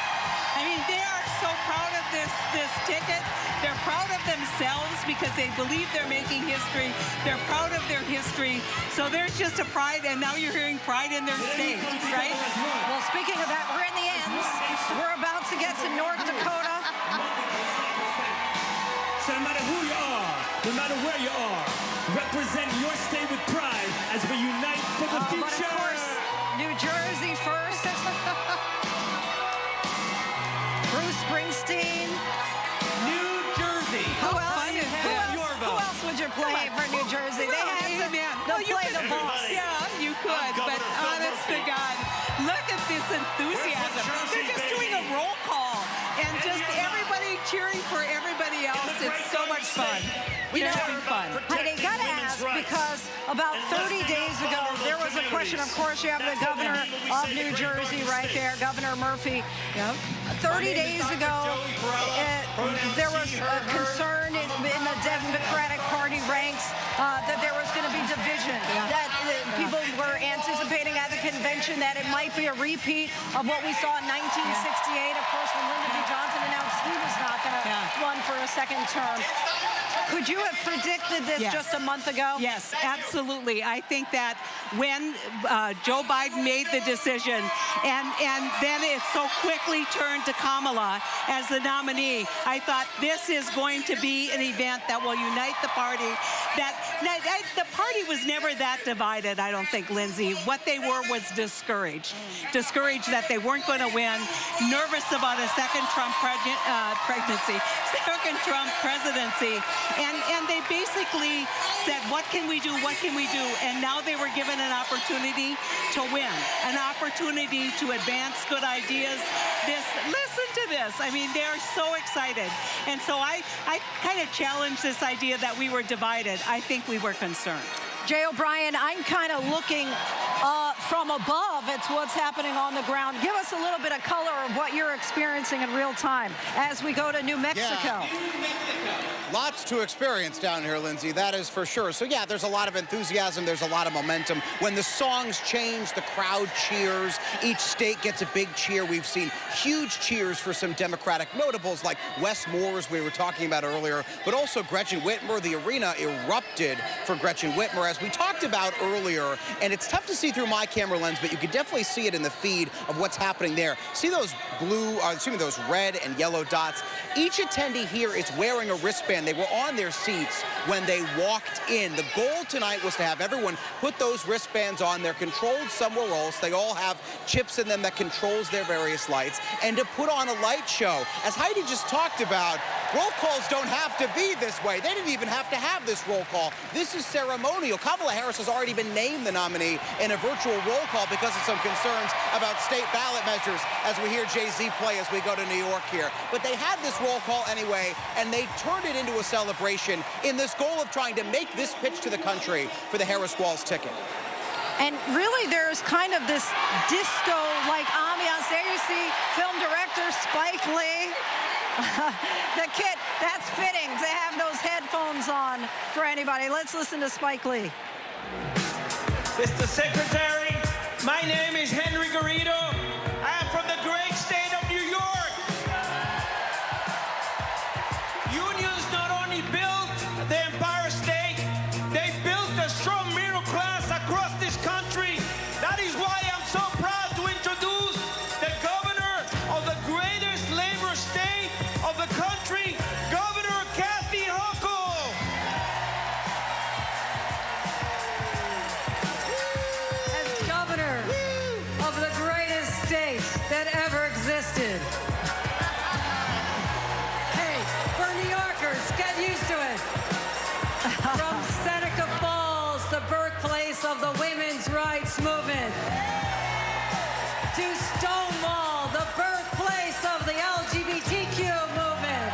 I mean, they are so proud of this ticket. They're proud of themselves because they believe they're making history. They're proud of their history. So there's just a pride, and now you're hearing pride in their state, right? Well, speaking of that, we're in the ends. We're about to get to North Dakota. So no matter who you are, no matter where you are, represent your state with pride as we unite for the future. But of course, New Jersey first. Bruce Springsteen. New Jersey. Who How else? fun is that? Your Who vote. else would you play for New Jersey? They had to play the boss. Yeah, you could, but honest to God, look at this enthusiasm. They're just doing a roll call and just everybody cheering for everybody else. It's so much fun. We're having fun. Heidi, gotta ask, because about 30 days ago, there was was a question. Of course, you have the governor of New Jersey right there, Governor Murphy. 30 days ago, there was a concern in the Democratic Party ranks that there was going to be division, that people were anticipating at the convention that it might be a repeat of what we saw in 1968. Of course, when Lyndon B. Johnson announced he was not going to run for a second term. Could you have predicted this just a month ago? Yes, absolutely. I think that when Joe Biden made the decision and then it so quickly turned to Kamala as the nominee, I thought this is going to be an event that will unite the party. The party was never that divided, I don't think, Lindsey. What they were was discouraged. Discouraged that they weren't going to win, nervous about a second Trump presidency. And they basically said, what can we do? What can we do? And now they were given an opportunity to win, an opportunity to advance good ideas. Listen to this. I mean, they're so excited. And so I kind of challenged this idea that we were divided. I think we were concerned. Jay O'Brien, I'm kind of looking from above at what's happening on the ground. Give us a little bit of color of what you're experiencing in real time as we go to New Mexico. Lots to experience down here, Lindsey, that is for sure. So, yeah, there's a lot of enthusiasm. There's a lot of momentum. When the songs change, the crowd cheers. Each state gets a big cheer. We've seen huge cheers for some Democratic notables like Wes Moores, we were talking about earlier, but also Gretchen Whitmer. The arena erupted for Gretchen Whitmer, as we talked about earlier. And it's tough to see through my camera lens, but you can definitely see it in the feed of what's happening there. See those those red and yellow dots? Each attendee here is wearing a wristband. They were on their seats when they walked in. The goal tonight was to have everyone put those wristbands on. They're controlled somewhere else. They all have chips in them that controls their various lights, and to put on a light show. As Heidi just talked about, roll calls don't have to be this way. They didn't even have to have this roll call. This is ceremonial. Kamala Harris has already been named the nominee in a virtual roll call because of some concerns about state ballot measures, as we hear Jay-Z play as we go to New York here. But they had this roll call anyway, and they turned it into a celebration in this goal of trying to make this pitch to the country for the Harris-Walz ticket. And really, there's kind of this disco-like ambiance. There you see film director Spike Lee. The kid, that's fitting to have those headphones on for anybody. Let's listen to Spike Lee. Mr. Secretary, my name is Henry Garrido. I am from the great state of New York. Unions not only built the Empire State, they built a strong middle class across this country. That is why I'm so proud to introduce the governor of the greatest labor state of the country, Governor Kathy Hochul. As governor of the greatest state that ever existed. Hey, for New Yorkers, get used to it. From Seneca Falls, the birthplace of the women's rights movement, to Stonewall, the birthplace of the LGBTQ movement,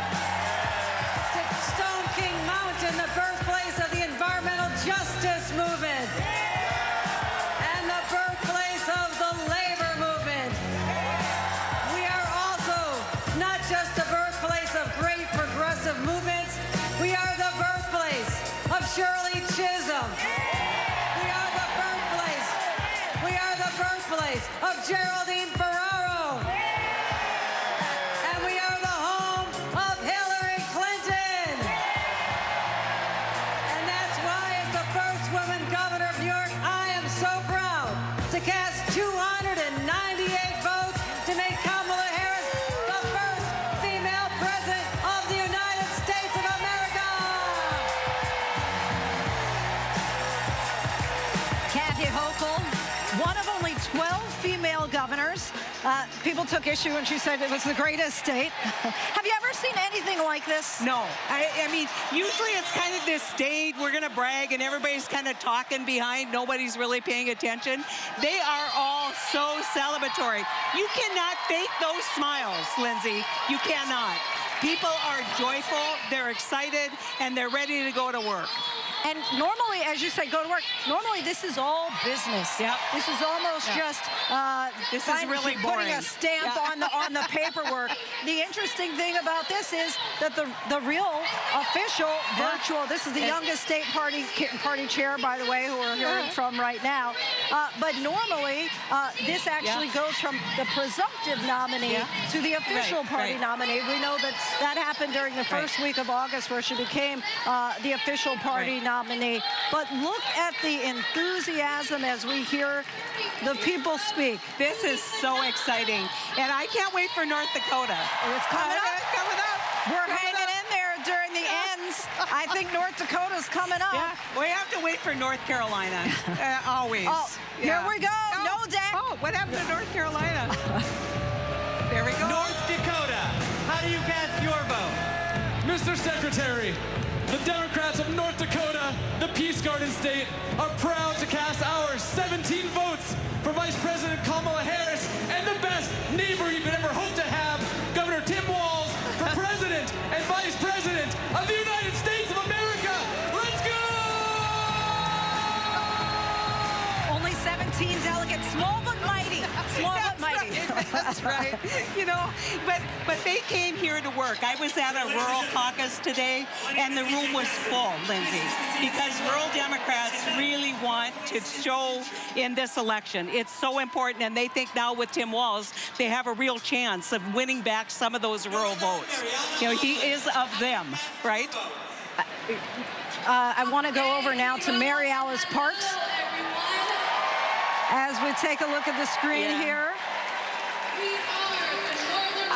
to Stone King Mountain, the birthplace of the environmental justice movement, and the birthplace of the labor movement. We are also not just the birthplace of great progressive movements, we are the birthplace of Shirley Chisholm. Of Geraldine Ferraro. And we are the home of Hillary Clinton. And that's why, as the first woman governor of New York, I am so proud to cast 298 votes to make Kamala Harris the first female president of the United States of America. Kathy Hochul, one of only 12 female governors. People took issue when she said it was the greatest state. Have you ever seen anything like this? No. I mean, usually it's kind of this state, we're going to brag, and everybody's kind of talking behind. Nobody's really paying attention. They are all so celebratory. You cannot fake those smiles, Lindsey. You cannot. People are joyful, they're excited, and they're ready to go to work. And normally, as you say, go to work. Normally, this is all business. Yep. This is almost just this is really putting boring. a stamp on the paperwork. The interesting thing about this is that the real official virtual. This is the youngest state party chair, by the way, who we're hearing from right now. But normally, this actually goes from the presumptive nominee to the official party nominee. We know that happened during the first week of August, where she became the official party nominee. But look at the enthusiasm as we hear the people speak. This is so exciting. And I can't wait for North Dakota. It's coming up. It's coming up. We're hanging in there during the ends. I think North Dakota's coming up. Yeah, we have to wait for North Carolina. Always. Oh, here we go. No deck. Oh, what happened to North Carolina? There we go. North Dakota, how do you cast your vote? Mr. Secretary, the Democrats of North Dakota, the Peace Garden State, are proud to cast our 17 votes for Vice President Kamala Harris and the best neighbor you could ever hope to have, Governor Tim Walz, for President and Vice President of the United States of America. Let's go! Only 17 delegates, small but mighty. Small but mighty. That's right. You know, but they came here to work. I was at a rural caucus today, and the room was full, Lindsay, because rural Democrats really want to show in this election. It's so important, and they think now with Tim Walz, they have a real chance of winning back some of those rural votes. You know, he is of them, right? I want to go over now to Mary Alice Parks as we take a look at the screen here.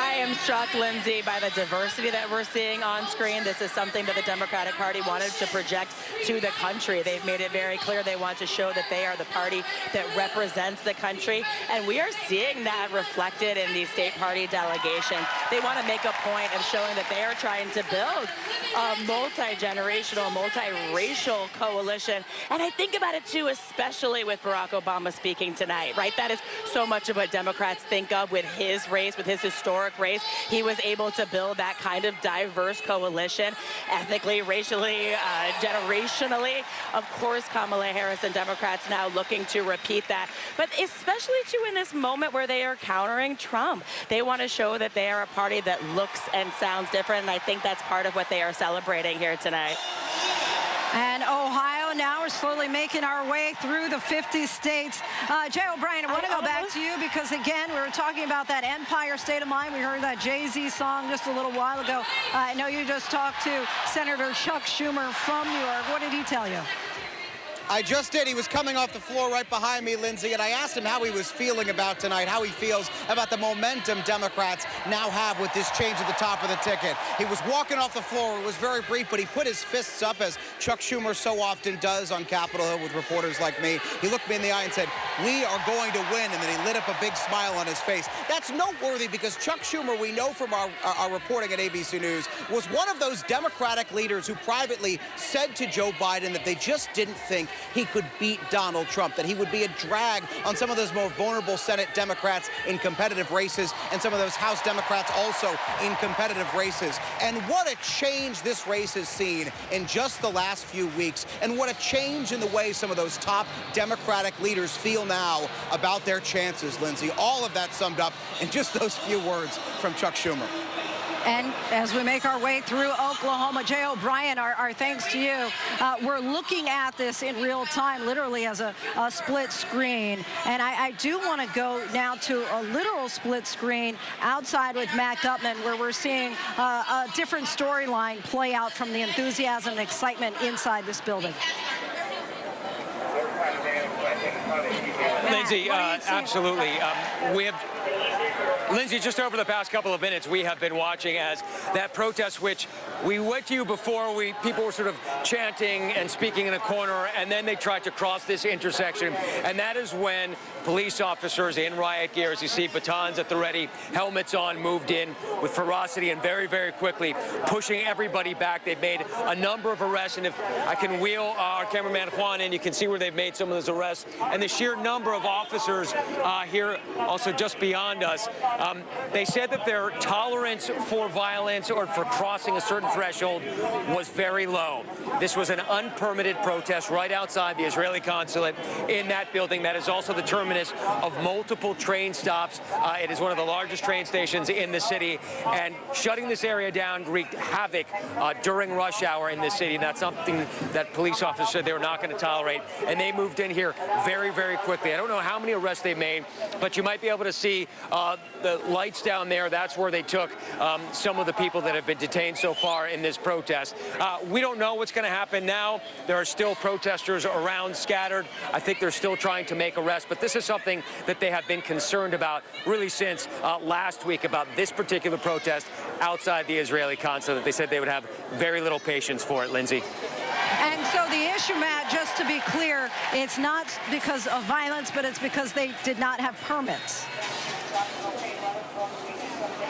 I am struck, Lindsay, by the diversity that we're seeing on screen. This is something that the Democratic Party wanted to project to the country. They've made it very clear they want to show that they are the party that represents the country, and we are seeing that reflected in these state party delegations. They want to make a point of showing that they are trying to build a multi-generational, multi-racial coalition, and I think about it too, especially with Barack Obama speaking tonight, right? That is so much of what Democrats think of with his race, with his historic race. He was able to build that kind of diverse coalition, ethnically, racially, generationally. Of course, Kamala Harris and Democrats now looking to repeat that, but especially too in this moment where they are countering Trump. They want to show that they are a party that looks and sounds different, and I think that's part of what they are celebrating here tonight. And Ohio, now we're slowly making our way through the 50 states. Jay O'Brien, I want to go back to you because, again, we were talking about that Empire State of Mind. We heard that Jay-Z song just a little while ago. I know you just talked to Senator Chuck Schumer from New York. What did he tell you? I just did. He was coming off the floor right behind me, Lindsay, and I asked him how he was feeling about tonight, how he feels about the momentum Democrats now have with this change at the top of the ticket. He was walking off the floor. It was very brief, but he put his fists up, as Chuck Schumer so often does on Capitol Hill with reporters like me. He looked me in the eye and said, "We are going to win," and then he lit up a big smile on his face. That's noteworthy because Chuck Schumer, we know from our reporting at ABC News, was one of those Democratic leaders who privately said to Joe Biden that they just didn't think he could beat Donald Trump, that he would be a drag on some of those more vulnerable Senate Democrats in competitive races and some of those House Democrats also in competitive races. And what a change this race has seen in just the last few weeks, and what a change in the way some of those top Democratic leaders feel now about their chances, Lindsay. All of that summed up in just those few words from Chuck Schumer. And as we make our way through Oklahoma, Jay O'Brien, our thanks to you. We're looking at this in real time, literally as a split screen. And I do want to go now to a literal split screen outside with Matt Gutman, where we're seeing a different storyline play out from the enthusiasm and excitement inside this building. Lindsay, absolutely. Lindsay, just over the past couple of minutes, we have been watching as that protest, which we went to you before, people were sort of chanting and speaking in a corner, and then they tried to cross this intersection. And that is when police officers in riot gear, as you see, batons at the ready, helmets on, moved in with ferocity and very, very quickly pushing everybody back. They've made a number of arrests, and if I can wheel our cameraman Juan in, you can see where they've made some of those arrests, and the sheer number of officers here also just beyond us. They said that their tolerance for violence or for crossing a certain threshold was very low. This was an unpermitted protest right outside the Israeli consulate in that building. That is also the terminus of multiple train stops. It is one of the largest train stations in the city, and shutting this area down wreaked havoc during rush hour in this city. And that's something that police officers said they were not going to tolerate, and they moved in here very, very quickly. I don't know how many arrests they made, but you might be able to see the lights down there. That's where they took some of the people that have been detained so far in this protest. We don't know what's going to happen now. There are still protesters around scattered. I think they're still trying to make arrests, but this is something that they have been concerned about really since last week about this particular protest outside the Israeli consulate. They said they would have very little patience for it, Lindsay. And so the issue, Matt, just to be clear, it's not because of violence, but it's because they did not have permits.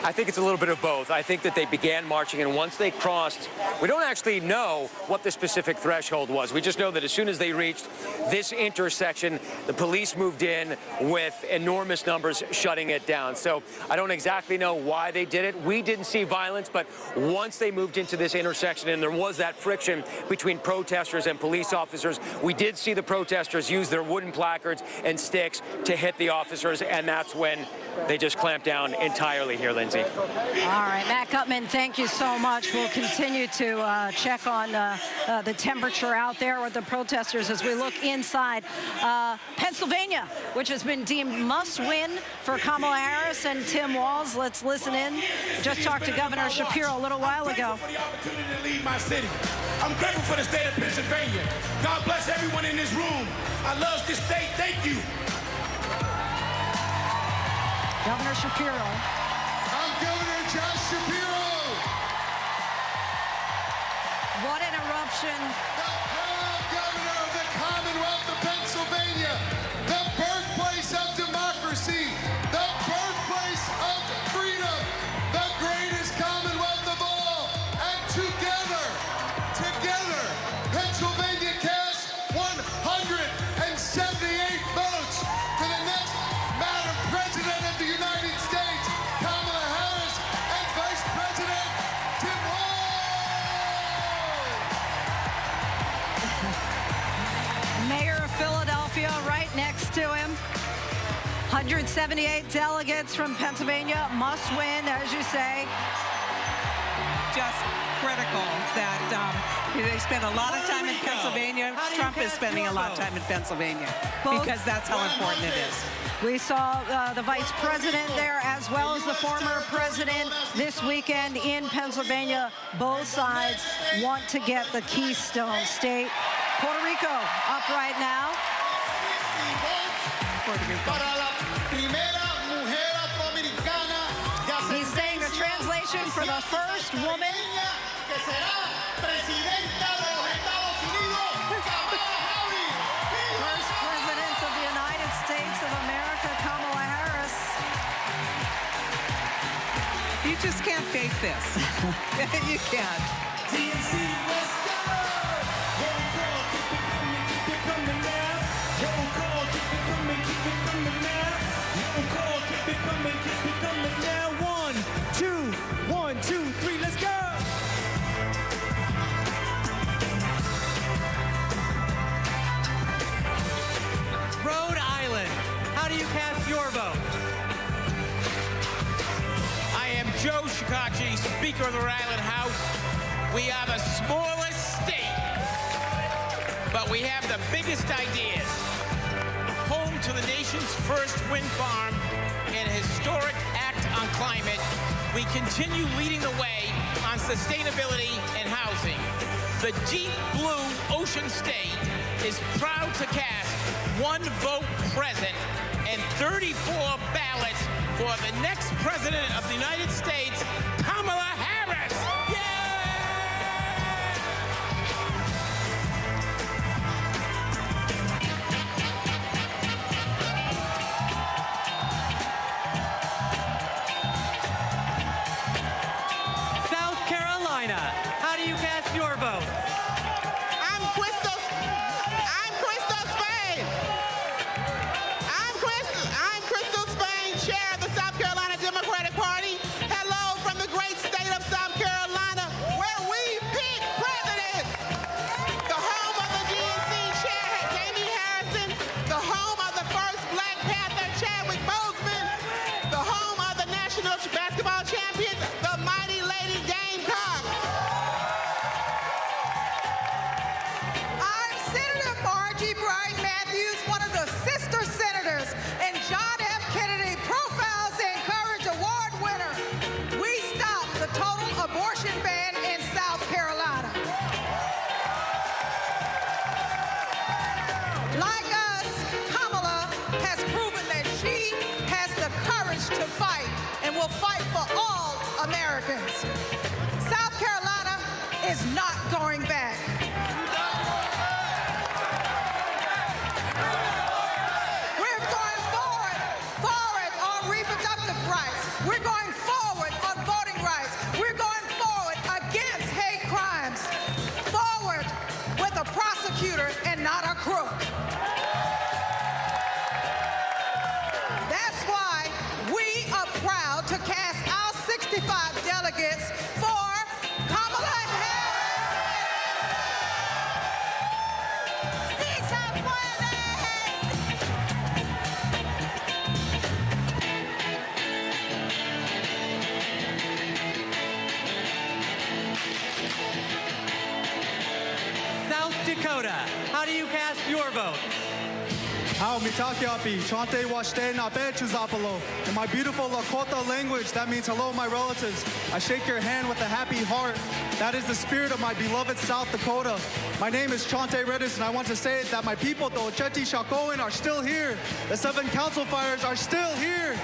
I think it's a little bit of both. I think that they began marching, and once they crossed, we don't actually know what the specific threshold was. We just know that as soon as they reached this intersection, the police moved in with enormous numbers shutting it down. So I don't exactly know why they did it. We didn't see violence, but once they moved into this intersection and there was that friction between protesters and police officers, we did see the protesters use their wooden placards and sticks to hit the officers, and that's when they just clamped down entirely here, Lindsay. All right, Matt Gutman, thank you so much. We'll continue to check on the temperature out there with the protesters as we look inside Pennsylvania, which has been deemed must-win for Kamala Harris and Tim Walz. Let's listen in. Just talked to Governor Shapiro a little while ago. For the opportunity to lead my city. I'm grateful for the state of Pennsylvania. God bless everyone in this room. I love this state. Thank you. Governor Shapiro. I'm Governor Josh Shapiro. What an eruption. The proud governor of the Commonwealth of Pennsylvania, the birthplace of democracy, the birthplace of freedom, the greatest Commonwealth of all. And together, Pennsylvania cast 178 votes for the next Madam President of the United States, Kamala Harris, and Vice President Tim Walz. Mayor of Philadelphia right next to him. 178 delegates from Pennsylvania must win, as you say. Just critical that they spend a lot of time in Pennsylvania. Trump is spending a lot of time in Pennsylvania because that's how important it is. We saw the vice president there as well as the former president this weekend in Pennsylvania. Both sides want to get the Keystone State. Puerto Rico up right now. Puerto Rico. He's saying the translation for the first woman. First president of the United States of America, Kamala Harris. You just can't fake this. You can't. DNC, let's go! Roll call, keep it coming, keep it coming now. Roll call, keep it coming, keep it coming now. Roll call, keep it coming, keep it coming now. 1, 2, 3, let's go! Rhode Island, how do you cast your vote? I am Joe Shekarchi, Speaker of the Rhode Island House. We are the smallest state, but we have the biggest ideas. Home to the nation's first wind farm and a historic act on climate, we continue leading the way on sustainability and housing. The deep blue ocean state is proud to cast 1 vote present and 34 ballots for the next president of the United States, Kamala Harris. cast your vote. I'm Crystal Spain. I'm Crystal Spain, chair of the South Carolina Democratic Party. Hello from the great state of South Carolina, where we pick presidents. The home of the DNC chair, Jamie Harrison. The home of the first Black Panther, Chadwick Boseman. The home of the national basketball champions, the mighty Lady Gamecocks. I'm Senator Margie Bryant Matthews, one of the sister senators, and John F. Kennedy Profiles in Courage Award winner. We stopped the total abortion ban in South Carolina. Like us, Kamala has proven that she has the courage to fight and will fight for all Americans. South Carolina is not going back. We're going forward on reproductive rights. We're going forward on voting rights. We're going forward against hate crimes. Forward with a prosecutor and not a crook. That's why we are proud to cast our 65 delegates for Kamala Harris. ¡Sí se puede! South Dakota, how do you cast your vote? How mitakiapi, chante washte na bechuzapalo. In my beautiful Lakota language, that means hello, my relatives. I shake your hand with a happy heart. That is the spirit of my beloved South Dakota. My name is Chante Redis, and I want to say that my people, the Ocheti Shakoan, are still here. The 7 council fires are still here.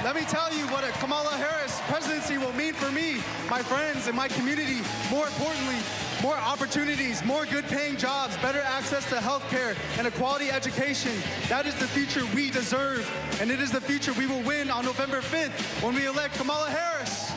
Let me tell you what a Kamala Harris presidency will mean for me, my friends, and my community. More importantly, more opportunities, more good-paying jobs, better access to health care, and a quality education. That is the future we deserve, and it is the future we will win on November 5th when we elect Kamala Harris.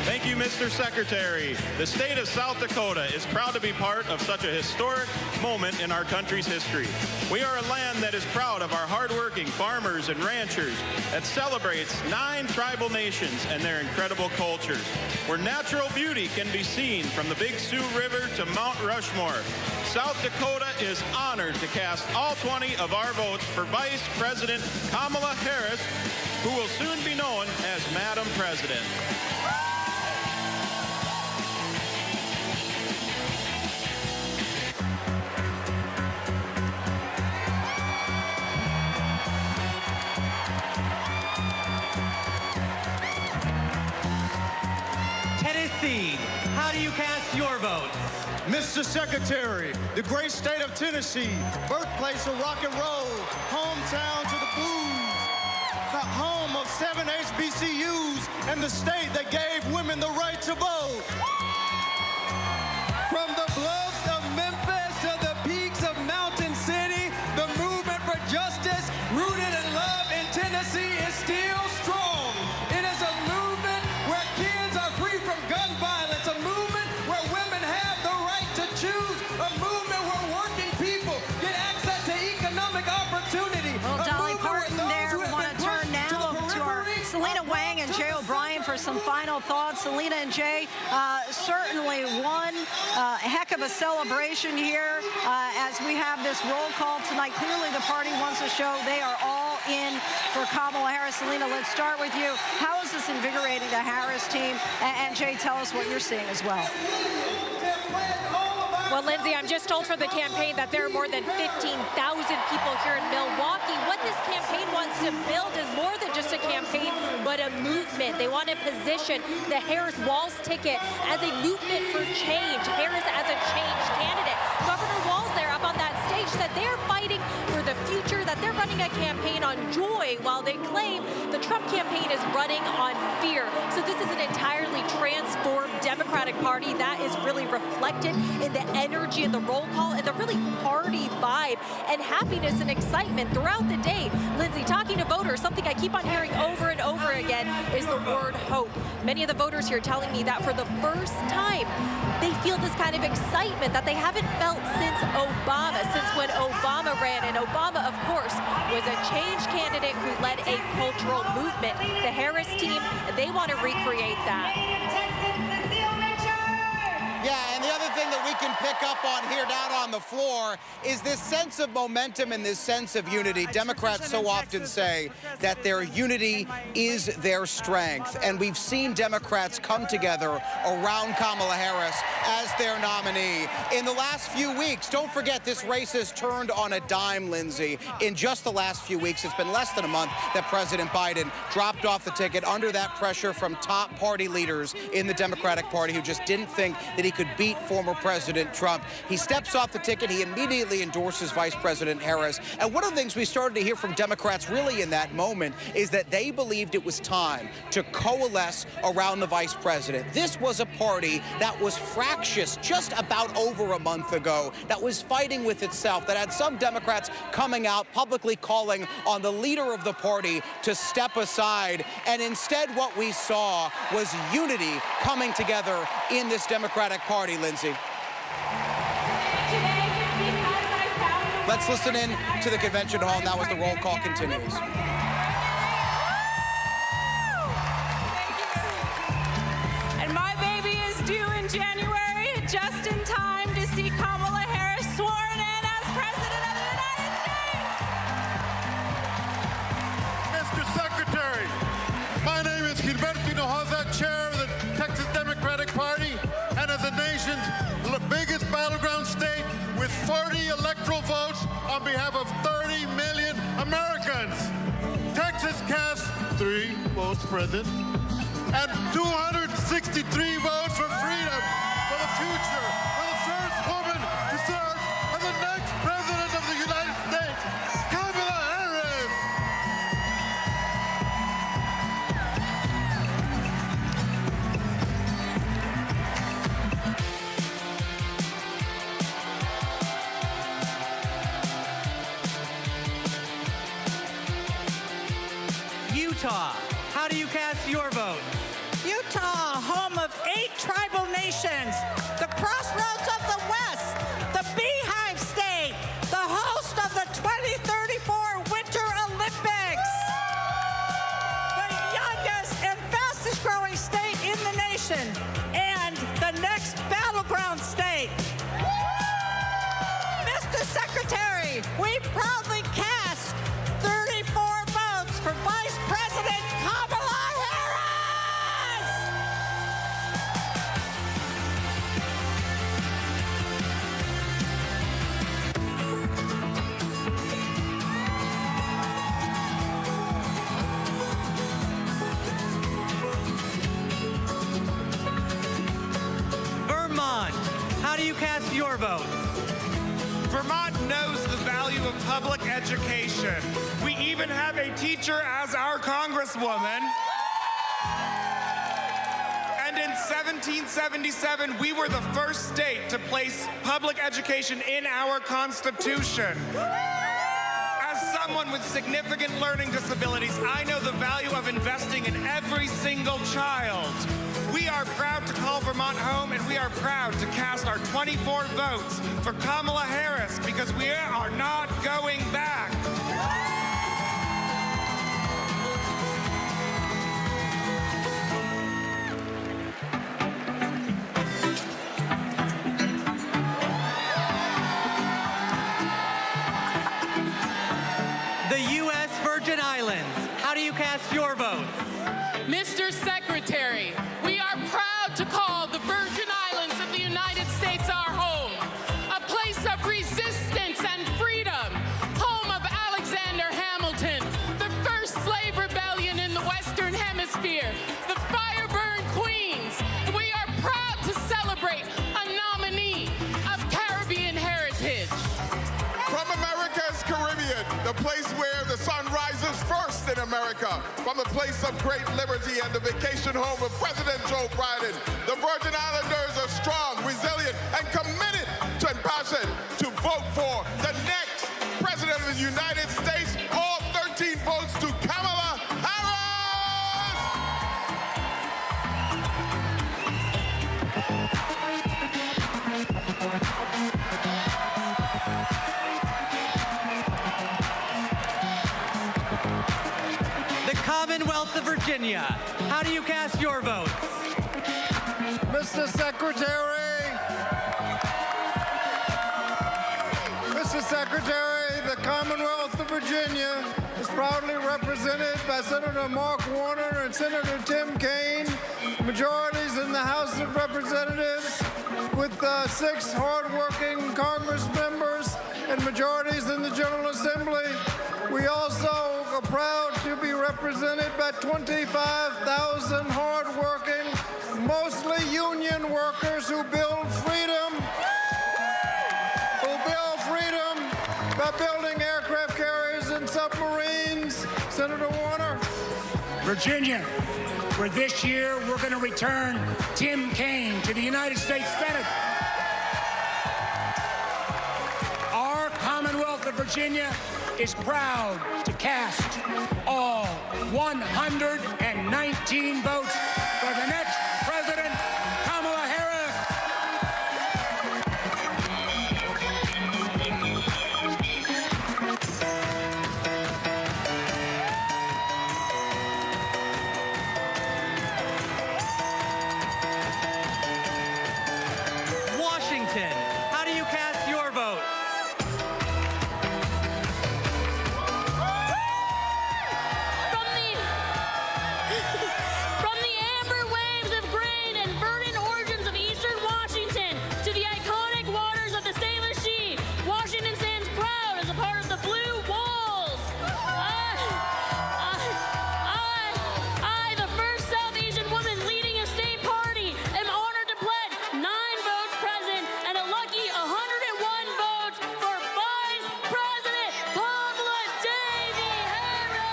Thank you, Mr. Secretary. The state of South Dakota is proud to be part of such a historic moment in our country's history. We are a land that is proud of our hardworking farmers and ranchers, that celebrates 9 tribal nations and their incredible cultures, where natural beauty can be seen from the Big Sioux River to Mount Rushmore. South Dakota is honored to cast all 20 of our votes for Vice President Kamala Harris, who will soon be known as Madam President. Tennessee, how do you cast your vote? Mr. Secretary, the great state of Tennessee, birthplace of rock and roll, hometown to the blues, the home of 7 HBCUs, and the state that gave women the right to vote. From the bluffs of Memphis to the peaks of Mountain City, the movement for justice rooted in love in Tennessee is still strong. It is a movement where kids are free from gun violence, a movement where women have the right to choose, a movement where working people get access to economic opportunity. Well, Dolly Parton there. We want to turn now to our Selena Wang and Jay O'Brien for some final thoughts. Selena and Jay, certainly one heck of a celebration here as we have this roll call tonight. Clearly the party wants to show they are all in for Kamala Harris. Selena, let's start with you. How is this invigorating the Harris team? And Jay, tell us what you're seeing as well. Well, Linsey, I'm just told from the campaign that there are more than 15,000 people here in Milwaukee. What this campaign wants to build is more than just a campaign, but a movement. They want to position the Harris Walz ticket as a movement for change. Harris as a change candidate. Governor Walz there up on that stage said they're fighting for the future, that they're running a campaign on joy, while they claim the Trump campaign is running on fear. So this is an entirely transformed Democratic Party that is really reflected in the energy and the roll call and the really party vibe and happiness and excitement throughout the day. Linsey, talking to voters, something I keep on hearing over and over again is the word hope. Many of the voters here telling me that for the first time, they feel this kind of excitement that they haven't felt since Obama, since when Obama ran. And Obama, of course, was a change candidate who led a cultural movement. The Harris team, they want to recreate that. Yeah, and the other thing that we can pick up on here down on the floor is this sense of momentum and this sense of unity. Democrats so often say that their unity is their strength, and we've seen Democrats come together around Kamala Harris as their nominee. In the last few weeks, don't forget this race has turned on a dime, Linsey. In just the last few weeks, it's been less than a month that President Biden dropped off the ticket under that pressure from top party leaders in the Democratic Party who just didn't think that he could beat former President Trump. He steps off the ticket. He immediately endorses Vice President Harris. And one of the things we started to hear from Democrats really in that moment is that they believed it was time to coalesce around the vice president. This was a party that was fractious just about over a month ago, that was fighting with itself, that had some Democrats coming out publicly calling on the leader of the party to step aside. And instead what we saw was unity coming together in this Democratic Party, Linsey. Let's listen in to the convention hall now as the roll call continues. And my baby is due in January, just in time to see Kamala Harris sworn in as President of the United States. Mr. Secretary, my name is Gilberto Hinojosa, chair of the Texas Democratic Party, and as the nation's biggest battleground state with 40 electoral votes on behalf of 30 million Americans. Texas cast 3 votes for president and 263 votes for freedom, for the future, for the first woman to serve as the next president of the United States, Kamala Harris. Utah, how do you cast your vote? Utah, home of 8 tribal nations, the crossroads of the West, the Beehive State, the host of the 2034 Winter Olympics, the youngest and fastest growing state in the nation, and the next battleground state. Mr. Secretary, we proudly cast 34 votes for Vice President Kamala Harris! Vermont, how do you cast your vote? Vermont knows the value of public education. We even have a teacher as our congresswoman. And in 1777, we were the first state to place public education in our Constitution. As someone with significant learning disabilities, I know the value of investing in every single child. We are proud to call Vermont home, and we are proud to cast our 24 votes for Kamala Harris because we are not going back. The U.S. Virgin Islands, how do you cast your vote? Mr. Secretary, we are proud to call the Virgin Islands of the United States our home, a place of resistance and freedom, home of Alexander Hamilton, the first slave rebellion in the Western Hemisphere, the Fireburn Queens. We are proud to celebrate a nominee of Caribbean heritage. From America's Caribbean, the place where the sun rises first in America, from the place of great liberty and the vacation home of President Joe Biden, the Virgin Islanders are strong, resilient, and committed to and passionate to vote for the next President of the United States. All 13 votes to Kamala Harris! Commonwealth of Virginia. How do you cast your votes? Mr. Secretary, the Commonwealth of Virginia is proudly represented by Senator Mark Warner and Senator Tim Kaine, majorities in the House of Representatives, with 6 hardworking Congress members and majorities in the General Assembly. We also are proud to be represented by 25,000 hardworking, mostly union workers who build freedom. By building aircraft carriers and submarines. Senator Warner. Virginia, where this year we're going to return Tim Kaine to the United States Senate. Our Commonwealth of Virginia is proud to cast all 119 votes for the next president, Kamala Harris. How do you cast your vote? From the amber waves of grain and verdant origins of eastern Washington to the iconic waters of the Salish Sea, Washington stands proud as a part of the Blue Walls. I, the first South Asian woman leading a state party, am honored to pledge 9 votes present and a lucky 101 votes for Vice President Kamala Davy Harris.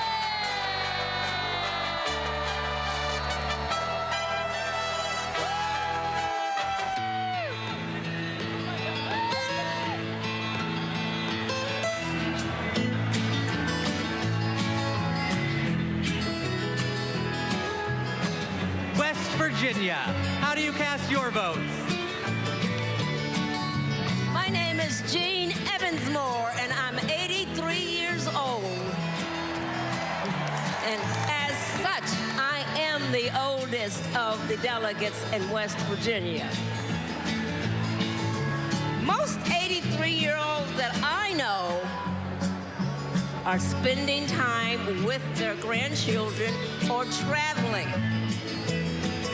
West Virginia. How do you cast your votes? My name is Jean Evans-Moore, and I'm 83 years old. And as such, I am the oldest of the delegates in West Virginia. Most 83-year-olds that I know are spending time with their grandchildren or traveling.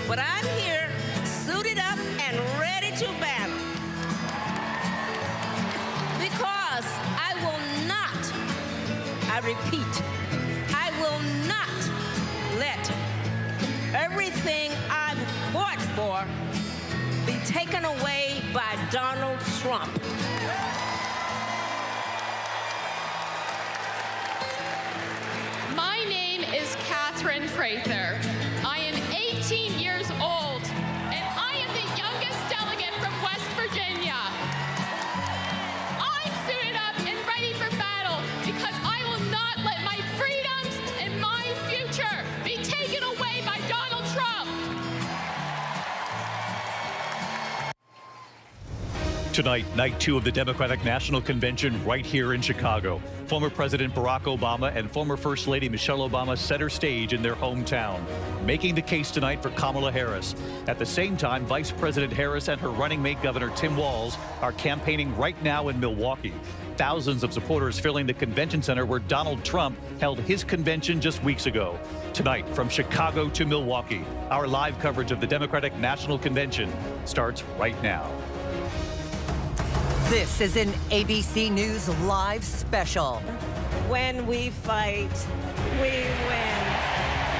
But I'm here, suited up and ready to battle. Because I will not, I repeat, I will not let everything I've fought for be taken away by Donald Trump. My name is Catherine Prather. I am 18 years old, and I am the youngest delegate from West Virginia. I'm suited up and ready for battle because I will not let my freedoms and my future be taken away by Donald Trump. Tonight, night 2 of the Democratic National Convention right here in Chicago. Former President Barack Obama and former First Lady Michelle Obama center stage in their hometown, making the case tonight for Kamala Harris. At the same time, Vice President Harris and her running mate Governor Tim Walz are campaigning right now in Milwaukee. Thousands of supporters filling the convention center where Donald Trump held his convention just weeks ago. Tonight, from Chicago to Milwaukee, our live coverage of the Democratic National Convention starts right now. This is an ABC News Live special. When we fight, we win.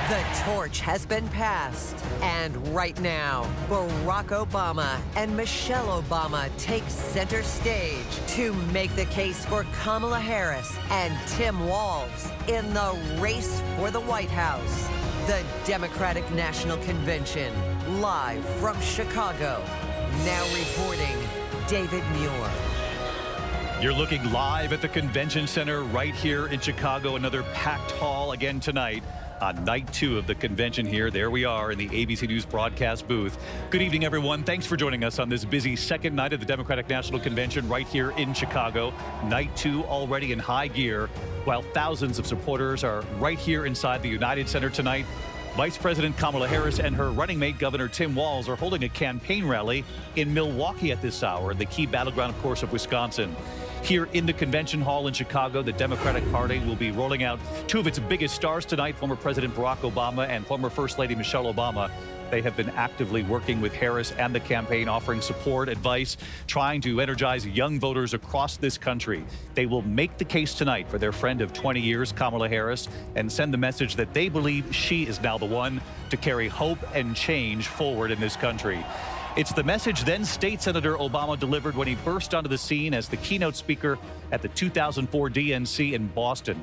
The torch has been passed. And right now, Barack Obama and Michelle Obama take center stage to make the case for Kamala Harris and Tim Walz in the race for the White House. The Democratic National Convention, live from Chicago. Now reporting, David Muir. You're looking live at the convention center right here in Chicago. Another packed hall again tonight. on night 2 of the convention here. There we are in the ABC News broadcast booth. Good evening, everyone. Thanks for joining us on this busy second night of the Democratic National Convention right here in Chicago. Night 2 already in high gear, while thousands of supporters are right here inside the United Center tonight. Vice President Kamala Harris and her running mate, Governor Tim Walz, are holding a campaign rally in Milwaukee at this hour, the key battleground, of course, of Wisconsin. Here in the convention hall in Chicago, the Democratic Party will be rolling out 2 of its biggest stars tonight, former President Barack Obama and former First Lady Michelle Obama. They have been actively working with Harris and the campaign, offering support, advice, trying to energize young voters across this country. They will make the case tonight for their friend of 20 years, Kamala Harris, and send the message that they believe she is now the one to carry hope and change forward in this country. It's the message then State Senator Obama delivered when he burst onto the scene as the keynote speaker at the 2004 DNC in Boston.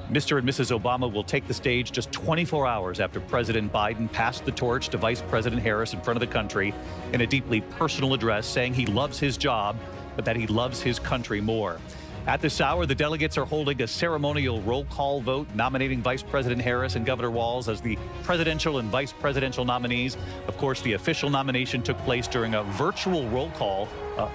Mr. and Mrs. Obama will take the stage just 24 hours after President Biden passed the torch to Vice President Harris in front of the country in a deeply personal address, saying he loves his job, but that he loves his country more. At this hour, the delegates are holding a ceremonial roll call vote nominating Vice President Harris and Governor Walz as the presidential and vice presidential nominees. Of course, the official nomination took place during a virtual roll call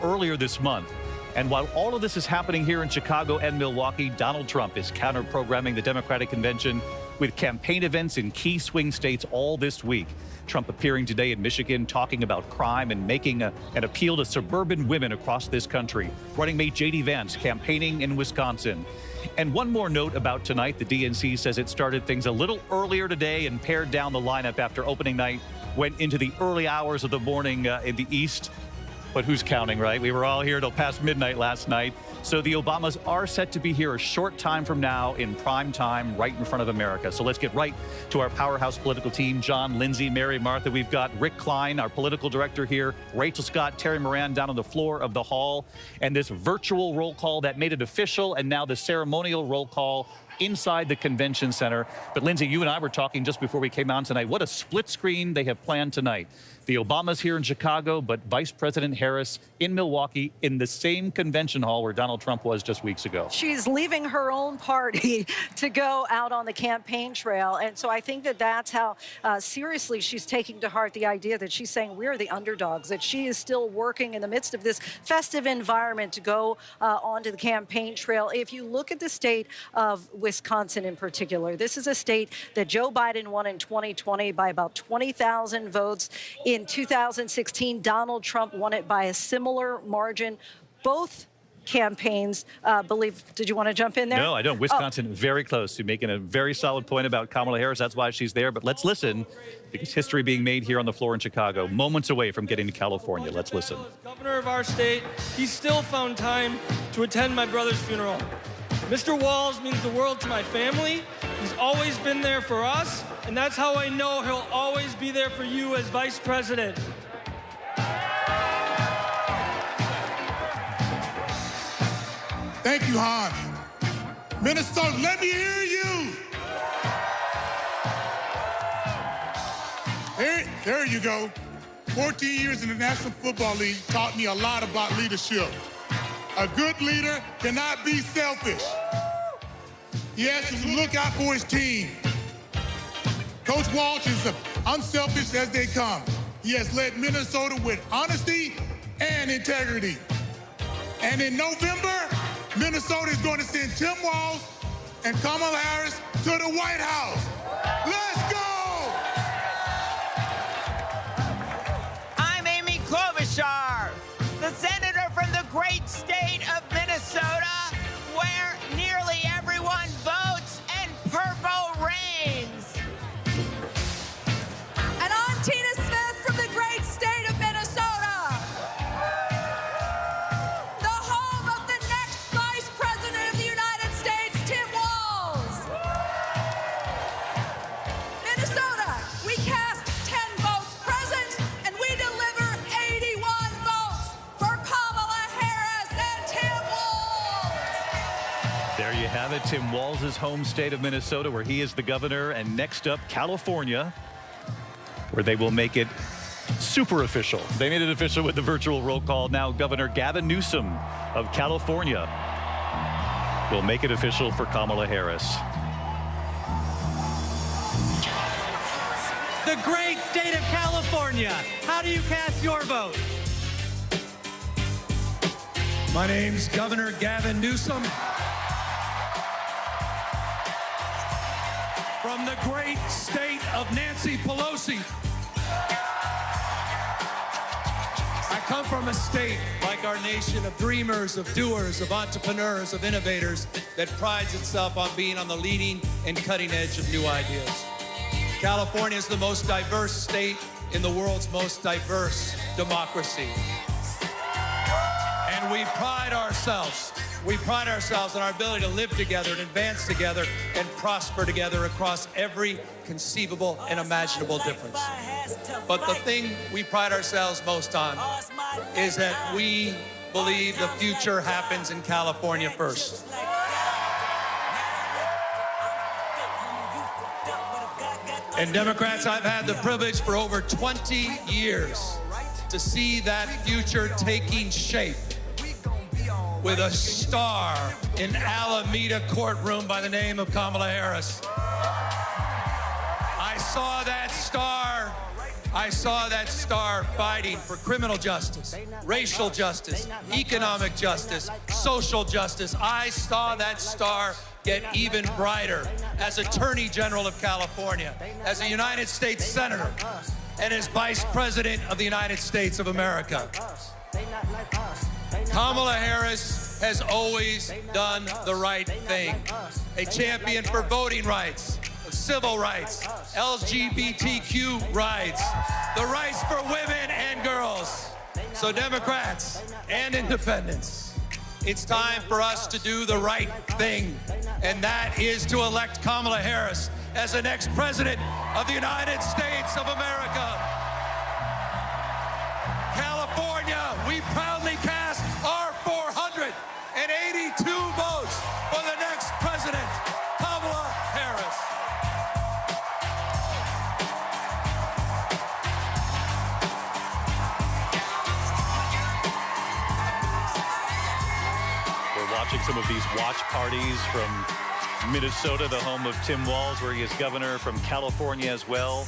earlier this month. And while all of this is happening here in Chicago and Milwaukee, Donald Trump is counter-programming the Democratic Convention with campaign events in key swing states all this week. Trump appearing today in Michigan, talking about crime and making an appeal to suburban women across this country. Running mate J.D. Vance campaigning in Wisconsin. And one more note about tonight, the DNC says it started things a little earlier today and pared down the lineup after opening night, went into the early hours of the morning in the East. But who's counting, right? We were all here till past midnight last night. So the Obamas are set to be here a short time from now in prime time right in front of America. So let's get right to our powerhouse political team. John, Lindsay, Mary, Martha. We've got Rick Klein, our political director here, Rachel Scott, Terry Moran down on the floor of the hall. And this virtual roll call that made it official, and now the ceremonial roll call inside the convention center. But Lindsay, you and I were talking just before we came on tonight. What a split screen they have planned tonight. The Obamas here in Chicago, but Vice President Harris in Milwaukee in the same convention hall where Donald Trump was just weeks ago. She's leaving her own party to go out on the campaign trail. And so I think that that's how seriously she's taking to heart the idea that she's saying we're the underdogs, that she is still working in the midst of this festive environment to go onto the campaign trail. If you look at the state of Wisconsin in particular, this is a state that Joe Biden won in 2020 by about 20,000 votes. In 2016, Donald Trump won it by a similar margin. Both campaigns did you want to jump in there? No, I don't. Wisconsin very close to making a very solid point about Kamala Harris. That's why she's there. But let's listen, because history being made here on the floor in Chicago, moments away from getting to California. Let's listen. Governor of our state, he still found time to attend my brother's funeral. Mr. Walz means the world to my family. He's always been there for us, and that's how I know he'll always be there for you as vice president. Thank you, Hans. Minnesota, let me hear you. There you go. 14 years in the National Football League taught me a lot about leadership. A good leader cannot be selfish. He has to look out for his team. Coach Walz is unselfish as they come. He has led Minnesota with honesty and integrity. And in November, Minnesota is going to send Tim Walz and Kamala Harris to the White House. Let's go! I'm Amy Klobuchar, the senator from the great state of Minnesota, where nearly everyone votes and purple reigns. And I'm Tina Smith from the great state of Minnesota, the home of the next Vice President of the United States, Tim Walz. Minnesota, we cast 10 votes present, and we deliver 81 votes for Kamala Harris and Tim Walz. There you have it, Tim Walz's home state of Minnesota, where he is the governor. And next up, California, where they will make it super official. They made it official with the virtual roll call. Now Governor Gavin Newsom of California will make it official for Kamala Harris. the great state of California. How do you cast your vote? My name's Governor Gavin Newsom. From the great state of Nancy Pelosi. I come from a state, like our nation, of dreamers, of doers, of entrepreneurs, of innovators, that prides itself on being on the leading and cutting edge of new ideas. California is the most diverse state in the world's most diverse democracy. And we pride ourselves on our ability to live together and advance together and prosper together across every conceivable and imaginable difference. But the thing we pride ourselves most on is that we believe the future happens in California first. And Democrats, I've had the privilege for over 20 years to see that future taking shape with a star in Alameda courtroom by the name of Kamala Harris. I saw that star fighting for criminal justice, racial justice, economic justice, social justice. I saw that star get even brighter as Attorney General of California, as a United States Senator, and as Vice President of the United States of America. Kamala Harris has always done the right thing. A champion for voting rights, civil rights, LGBTQ rights, the rights for women and girls. So Democrats and independents, it's time for us to do the right thing, and that is to elect Kamala Harris as the next president of the United States of America. California, we proudly cast our 482 votes for the next president, Kamala Harris. We're watching some of these watch parties from Minnesota, the home of Tim Walz, where he is governor, from California as well,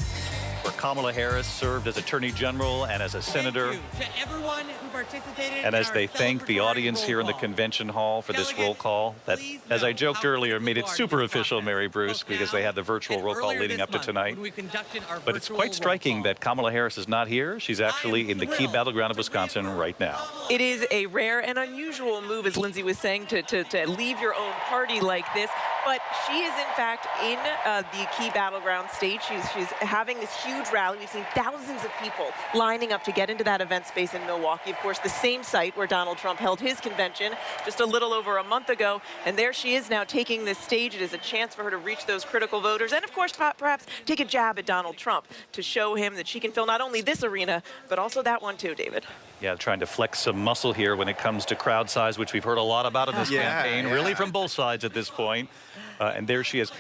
where Kamala Harris served as Attorney General and as a senator. To everyone who participated And as in they our thank the celebratory audience roll here in the call. convention hall for this roll call, that, please as I know joked how earlier, made it critical super our due official, process Mary Bruce, both because now they had the virtual and roll call earlier leading this up to month tonight. when we conducted our But it's virtual quite roll striking call. that Kamala Harris is not here. She's actually in the key battleground of Wisconsin right now. It is a rare and unusual move, as Linsey was saying, to leave your own party like this. But she is, in fact, in the key battleground state. She's having this huge rally. We've seen thousands of people lining up to get into that event space in Milwaukee. Of course, the same site where Donald Trump held his convention just a little over a month ago. And there she is now taking this stage. It is a chance for her to reach those critical voters and, of course, perhaps take a jab at Donald Trump to show him that she can fill not only this arena, but also that one too, David. Yeah, trying to flex some muscle here when it comes to crowd size, which we've heard a lot about in this campaign, really from both sides at this point. And there she is.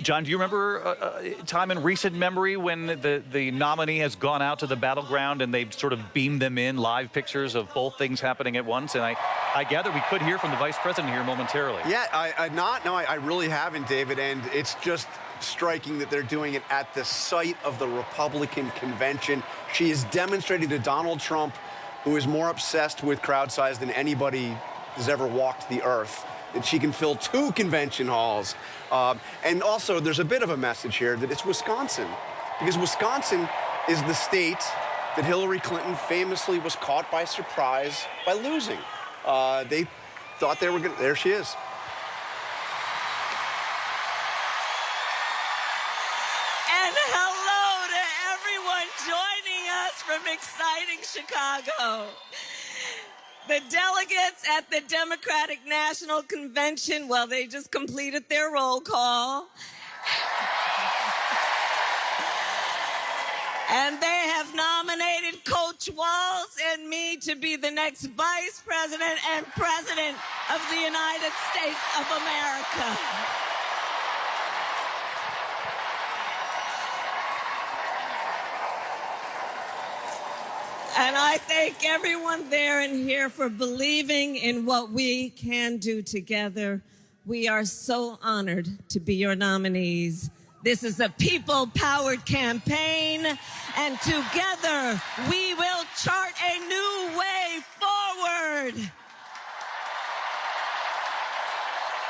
John, do you remember a time in recent memory when the nominee has gone out to the battleground and they've sort of beamed them in live pictures of both things happening at once? And I gather we could hear from the vice president here momentarily. Yeah, I really haven't, David. And it's just striking that they're doing it at the site of the Republican convention. She is demonstrating to Donald Trump, who is more obsessed with crowd size than anybody has ever walked the earth, that she can fill 2 convention halls. And also, there's a bit of a message here that it's Wisconsin, because Wisconsin is the state that Hillary Clinton famously was caught by surprise by losing. They thought they were going to, there she is. And hello to everyone joining us from exciting Chicago. The delegates at the Democratic National Convention, well, they just completed their roll call. And they have nominated Coach Walz and me to be the next Vice President and President of the United States of America. And I thank everyone there and here for believing in what we can do together. We are so honored to be your nominees. This is a people-powered campaign, and together we will chart a new way forward.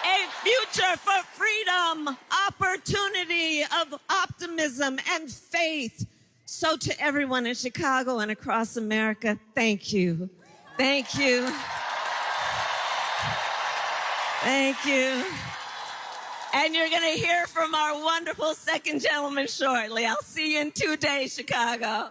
A future for freedom, opportunity, of optimism and faith. So to everyone in Chicago and across America, thank you. Thank you. Thank you. And you're going to hear from our wonderful second gentleman shortly. I'll see you in 2 days, Chicago.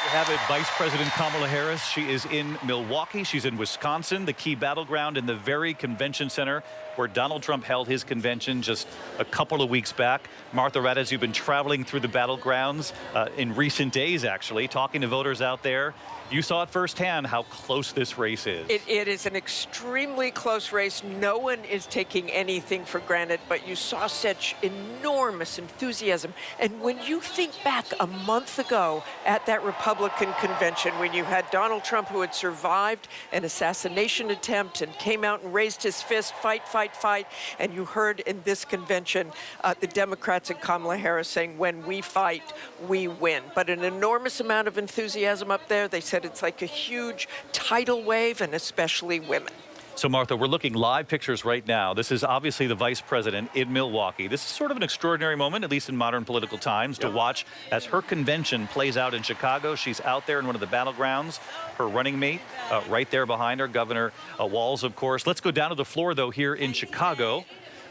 We have it, Vice President Kamala Harris. She is in Milwaukee. She's in Wisconsin, the key battleground in the very convention center where Donald Trump held his convention just a couple of weeks back. Martha Raddatz, you've been traveling through the battlegrounds in recent days, actually, talking to voters out there. You saw it firsthand how close this race is. It is an extremely close race. No one is taking anything for granted, but you saw such enormous enthusiasm. And when you think back a month ago at that Republican convention, when you had Donald Trump, who had survived an assassination attempt and came out and raised his fist, fight, fight, fight, and you heard in this convention the Democrats and Kamala Harris saying, when we fight, we win. But an enormous amount of enthusiasm up there. They said it's like a huge tidal wave, and especially women. So, Martha, we're looking live pictures right now. This is obviously the vice president in Milwaukee. This is sort of an extraordinary moment, at least in modern political times, to watch as her convention plays out in Chicago. She's out there in one of the battlegrounds. Her running mate right there behind her, Governor Walz, of course. Let's go down to the floor, though, here in Chicago.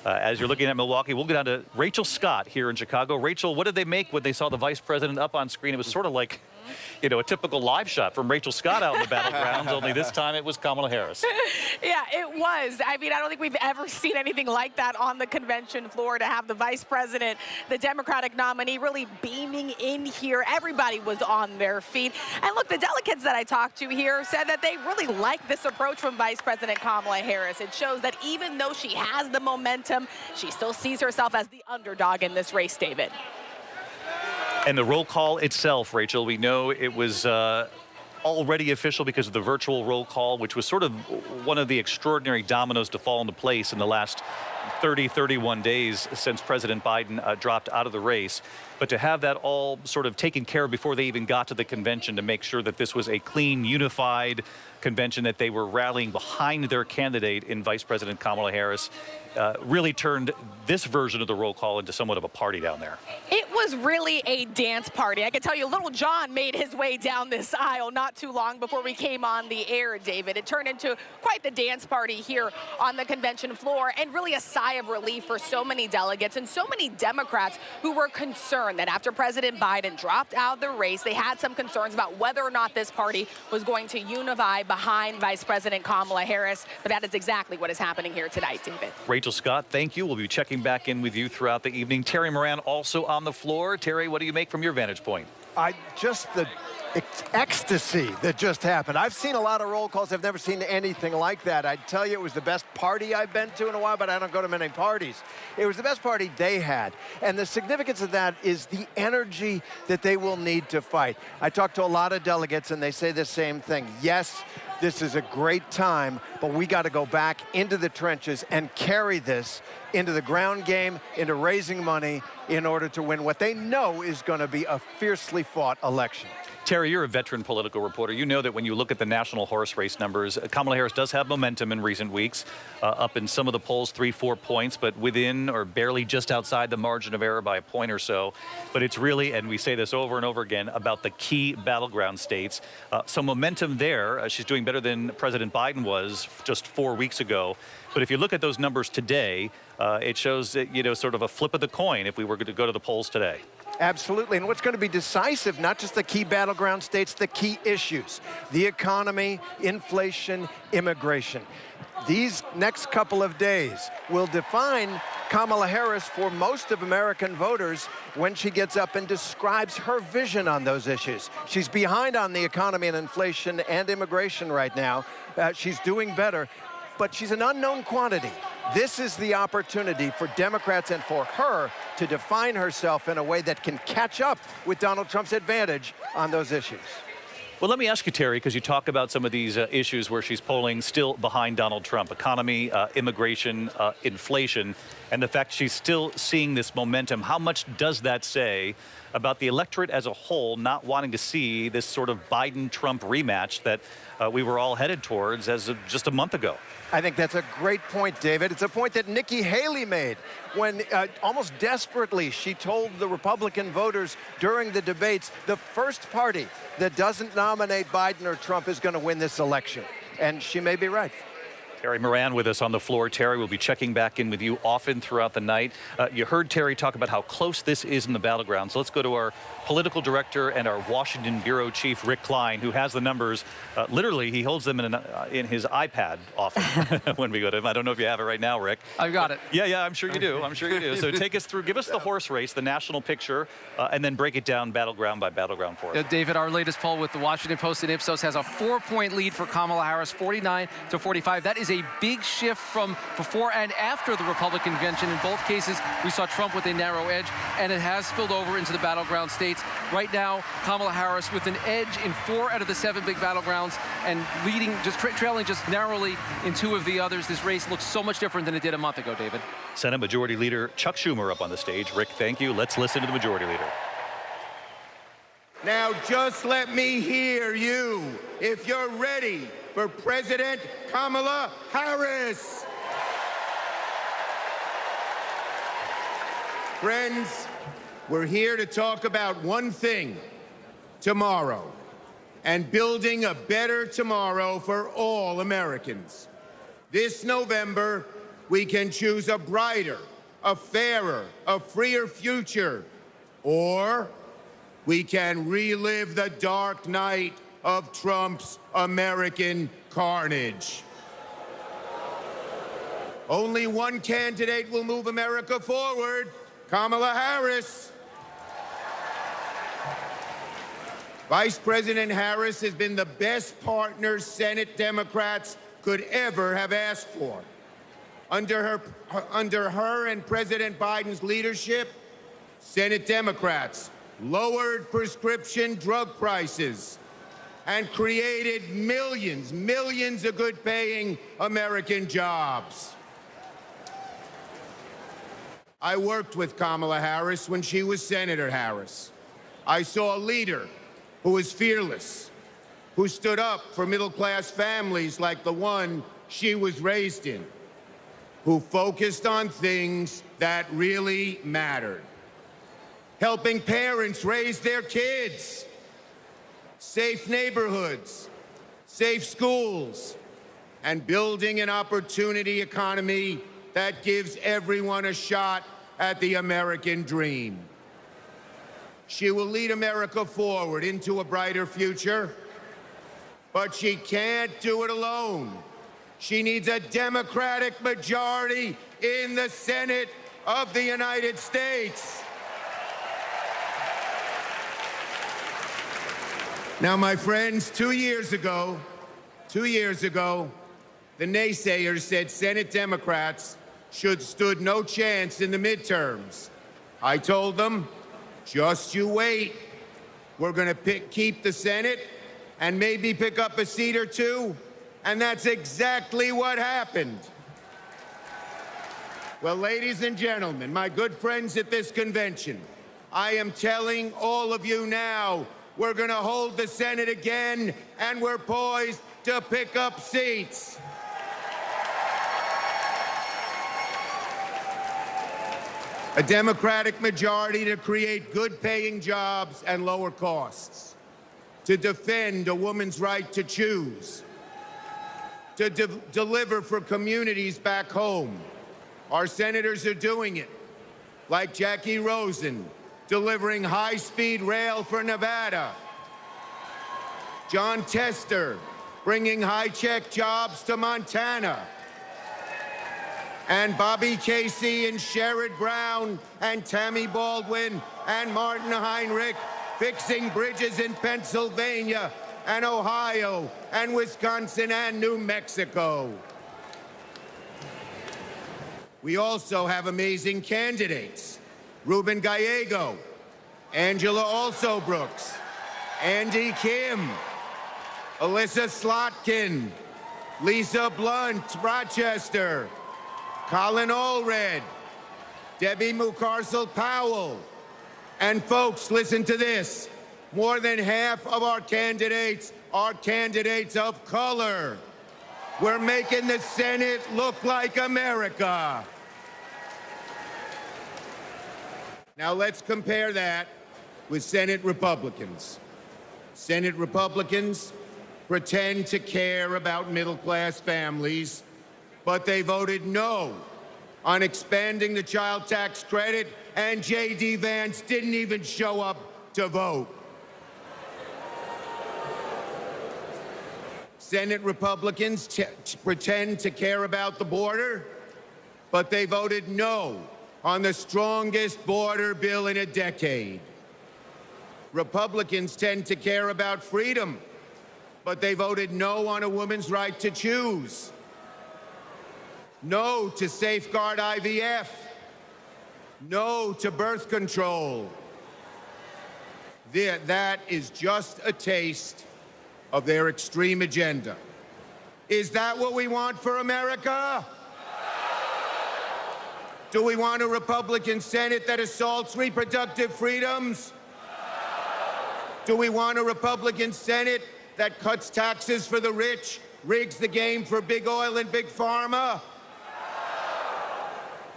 As you're looking at Milwaukee, we'll go down to Rachel Scott here in Chicago. Rachel, what did they make when they saw the vice president up on screen? It was sort of like, you know, a typical live shot from Rachel Scott out in the battlegrounds, only this time it was Kamala Harris. Yeah, it was. I mean, I don't think we've ever seen anything like that on the convention floor, to have the vice president, the Democratic nominee, really beaming in here. Everybody was on their feet. And look, the delegates that I talked to here said that they really like this approach from Vice President Kamala Harris. It shows that even though she has the momentum, she still sees herself as the underdog in this race, David. And the roll call itself, Rachel, we know it was already official because of the virtual roll call, which was sort of one of the extraordinary dominoes to fall into place in the last 31 days since President Biden dropped out of the race. But to have that all sort of taken care of before they even got to the convention, to make sure that this was a clean, unified convention, that they were rallying behind their candidate in Vice President Kamala Harris, really turned this version of the roll call into somewhat of a party down there. It was really a dance party. I can tell you, little John made his way down this aisle not too long before we came on the air, David. It turned into quite the dance party here on the convention floor, and really a sigh of relief for so many delegates and so many Democrats who were concerned that after President Biden dropped out of the race, they had some concerns about whether or not this party was going to unify behind Vice President Kamala Harris. But that is exactly what is happening here tonight, David. Rachel Scott, thank you. We'll be checking back in with you throughout the evening. Terry Moran also on the floor. Terry, what do you make from your vantage point? Just the ecstasy that just happened. I've seen a lot of roll calls. I've never seen anything like that. I'd tell you it was the best party I've been to in a while, but I don't go to many parties. It was the best party they had. And the significance of that is the energy that they will need to fight. I talked to a lot of delegates, and they say the same thing. Yes, this is a great time, but we got to go back into the trenches and carry this into the ground game, into raising money in order to win what they know is going to be a fiercely fought election. Terry, you're a veteran political reporter. You know that when you look at the national horse race numbers, Kamala Harris does have momentum in recent weeks, up in some of the polls 3-4 points, but within or barely just outside the margin of error by a point or so. But it's really, and we say this over and over again, about the key battleground states. Some momentum there. She's doing better than President Biden was just 4 weeks ago. But if you look at those numbers today, it shows that, you know, sort of a flip of the coin if we were going to go to the polls today. Absolutely. And what's going to be decisive, not just the key battleground states, the key issues, the economy, inflation, immigration. These next couple of days will define Kamala Harris for most of American voters when she gets up and describes her vision on those issues. She's behind on the economy and inflation and immigration right now. She's doing better, but she's an unknown quantity. This is the opportunity for Democrats and for her to define herself in a way that can catch up with Donald Trump's advantage on those issues. Well, let me ask you, Terry, because you talk about some of these issues where she's polling still behind Donald Trump: economy, immigration, inflation. and the fact she's still seeing this momentum, how much does that say about the electorate as a whole not wanting to see this sort of Biden-Trump rematch that we were all headed towards as of just a month ago? I think that's a great point, David. It's a point that Nikki Haley made when almost desperately she told the Republican voters during the debates, the first party that doesn't nominate Biden or Trump is going to win this election. And she may be right. Terry Moran with us on the floor. Terry, we'll be checking back in with you often throughout the night. You heard Terry talk about how close this is in the battleground. So let's go to our political director and our Washington bureau chief, Rick Klein, who has the numbers. Literally, he holds them in his iPad often when we go to him. I don't know if you have it right now, Rick. I've got it. Yeah, I'm sure you do. I'm sure you do. So take us through, give us the horse race, the national picture, and then break it down battleground by battleground for us. David, our latest poll with the Washington Post and Ipsos has a 4-point lead for Kamala Harris, 49-45. That is a big shift from before and after the Republican convention. In both cases, we saw Trump with a narrow edge, and it has spilled over into the battleground states. Right now, Kamala Harris with an edge in 4 out of the 7 big battlegrounds and leading, just trailing just narrowly in 2 of the others. This race looks so much different than it did a month ago, David. Senate Majority Leader Chuck Schumer up on the stage. Rick, thank you. Let's listen to the Majority Leader. Now, just let me hear you if you're ready for President Kamala Harris. Friends, we're here to talk about one thing, tomorrow, and building a better tomorrow for all Americans. This November, we can choose a brighter, a fairer, a freer future, or we can relive the dark night of Trump's American carnage. Only one candidate will move America forward, Kamala Harris. Vice President Harris has been the best partner Senate Democrats could ever have asked for. Under her and President Biden's leadership, Senate Democrats lowered prescription drug prices and created millions of good-paying American jobs. I worked with Kamala Harris when she was Senator Harris. I saw a leader who was fearless, who stood up for middle-class families like the one she was raised in, who focused on things that really mattered. Helping parents raise their kids, safe neighborhoods, safe schools, and building an opportunity economy that gives everyone a shot at the American dream. She will lead America forward into a brighter future, but she can't do it alone. She needs a Democratic majority in the Senate of the United States. Now, my friends, 2 years ago, the naysayers said Senate Democrats stood no chance in the midterms. I told them, just you wait. We're going to keep the Senate and maybe pick up a seat or 2, and that's exactly what happened. Well, ladies and gentlemen, my good friends at this convention, I am telling all of you now, we're going to hold the Senate again, and we're poised to pick up seats. A Democratic majority to create good-paying jobs and lower costs, to defend a woman's right to choose, to deliver for communities back home. Our senators are doing it, like Jackie Rosen, delivering high-speed rail for Nevada. John Tester, bringing high-tech jobs to Montana. And Bobby Casey and Sherrod Brown and Tammy Baldwin and Martin Heinrich fixing bridges in Pennsylvania and Ohio and Wisconsin and New Mexico. We also have amazing candidates. Ruben Gallego, Angela Alsobrooks, Andy Kim, Alyssa Slotkin, Lisa Blunt, Rochester, Colin Allred, Debbie Mucarsel-Powell. And folks, listen to this. More than half of our candidates are candidates of color. We're making the Senate look like America. Now let's compare that with Senate Republicans. Senate Republicans pretend to care about middle-class families, but they voted no on expanding the child tax credit, and J.D. Vance didn't even show up to vote. Senate Republicans pretend to care about the border, but they voted no on the strongest border bill in a decade. Republicans tend to care about freedom, but they voted no on a woman's right to choose. No to safeguard IVF. No to birth control. That is just a taste of their extreme agenda. Is that what we want for America? Do we want a Republican Senate that assaults reproductive freedoms? Do we want a Republican Senate that cuts taxes for the rich, rigs the game for big oil and big pharma?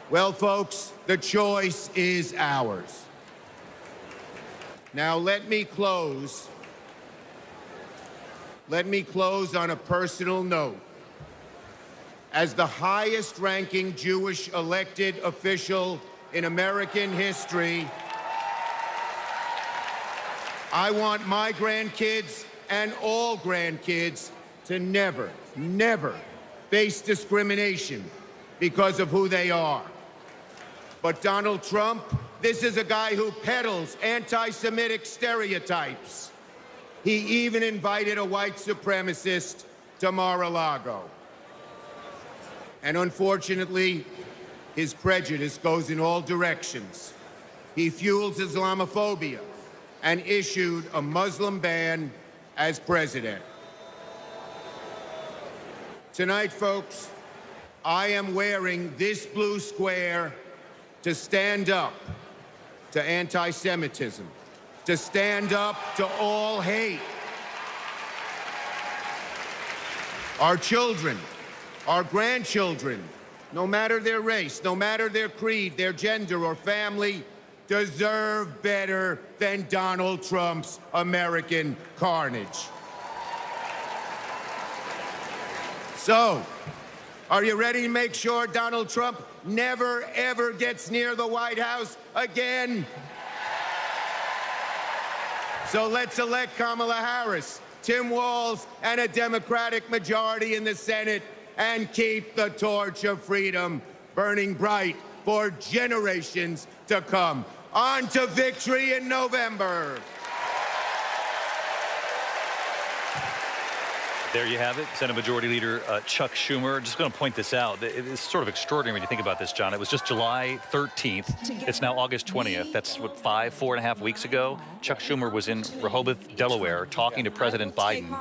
Well, folks, the choice is ours. Now, let me close on a personal note. As the highest-ranking Jewish elected official in American history, I want my grandkids and all grandkids to never, never face discrimination because of who they are. But Donald Trump, this is a guy who peddles anti-Semitic stereotypes. He even invited a white supremacist to Mar-a-Lago. And unfortunately, his prejudice goes in all directions. He fuels Islamophobia and issued a Muslim ban as president. Tonight, folks, I am wearing this blue square to stand up to anti-Semitism, to stand up to all hate. Our children, our grandchildren, no matter their race, no matter their creed, their gender or family, deserve better than Donald Trump's American carnage. So, are you ready to make sure Donald Trump never, ever gets near the White House again? So let's elect Kamala Harris, Tim Walz, and a Democratic majority in the Senate and keep the torch of freedom burning bright for generations to come. On to victory in November. There you have it, Senate Majority Leader Chuck Schumer. Just going to point this out. It's sort of extraordinary when you think about this, John. It was just July 13th. It's now August 20th. That's, what, 4.5 weeks ago? Chuck Schumer was in Rehoboth, Delaware, talking to President Biden.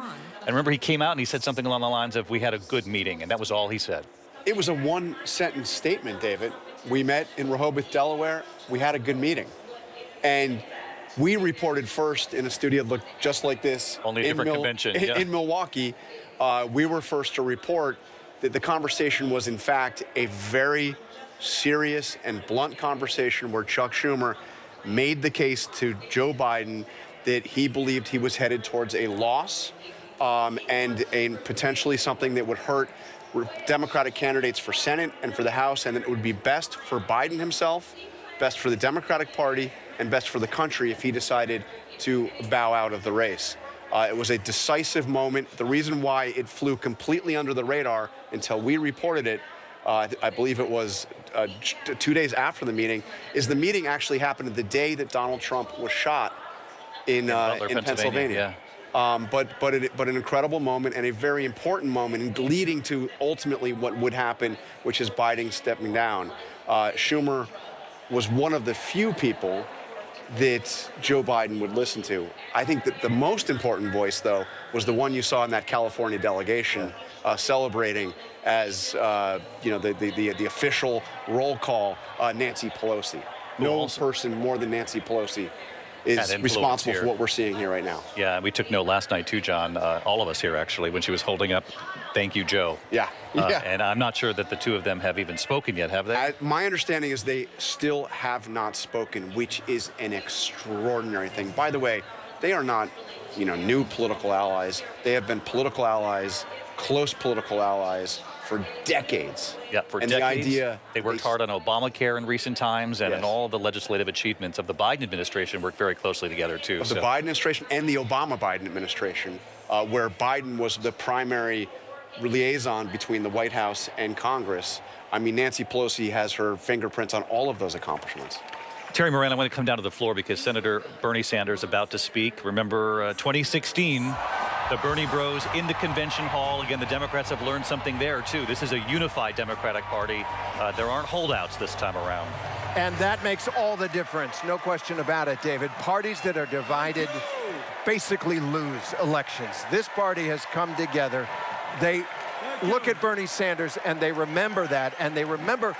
And remember, he came out and he said something along the lines of, "We had a good meeting," and that was all he said. It was a one-sentence statement, David. We met in Rehoboth, Delaware. We had a good meeting. And we reported first in a studio that looked just like this. Only a different convention. In Milwaukee. We were first to report that the conversation was, in fact, a very serious and blunt conversation where Chuck Schumer made the case to Joe Biden that he believed he was headed towards a loss and potentially something that would hurt Democratic candidates for Senate and for the House, and that it would be best for Biden himself, best for the Democratic Party, and best for the country if he decided to bow out of the race. It was a decisive moment. The reason why it flew completely under the radar until we reported it, I believe it was 2 days after the meeting, is the meeting actually happened the day that Donald Trump was shot in Pennsylvania. But an incredible moment and a very important moment leading to ultimately what would happen, which is Biden stepping down. Schumer was one of the few people that Joe Biden would listen to. I think that the most important voice, though, was the one you saw in that California delegation celebrating as the official roll call, Nancy Pelosi. No person more than Nancy Pelosi is responsible for what we're seeing here right now. Yeah, and we took note last night too, John, all of us here actually, when she was holding up, "Thank you, Joe." Yeah. And I'm not sure that the two of them have even spoken yet, have they? My understanding is they still have not spoken, which is an extraordinary thing. By the way, they are not, new political allies. They have been political allies, close political allies for decades. Yeah, for and decades. The idea they worked hard on Obamacare in recent times, and in all the legislative achievements of the Biden administration worked very closely together too. Of the Biden administration and the Obama-Biden administration, where Biden was the primary liaison between the White House and Congress. I mean, Nancy Pelosi has her fingerprints on all of those accomplishments. Terry Moran, I want to come down to the floor because Senator Bernie Sanders is about to speak. Remember 2016, the Bernie Bros in the convention hall. Again, the Democrats have learned something there, too. This is a unified Democratic Party. There aren't holdouts this time around. And that makes all the difference, no question about it, David. Parties that are divided basically lose elections. This party has come together. They look at Bernie Sanders and they remember that, and they remember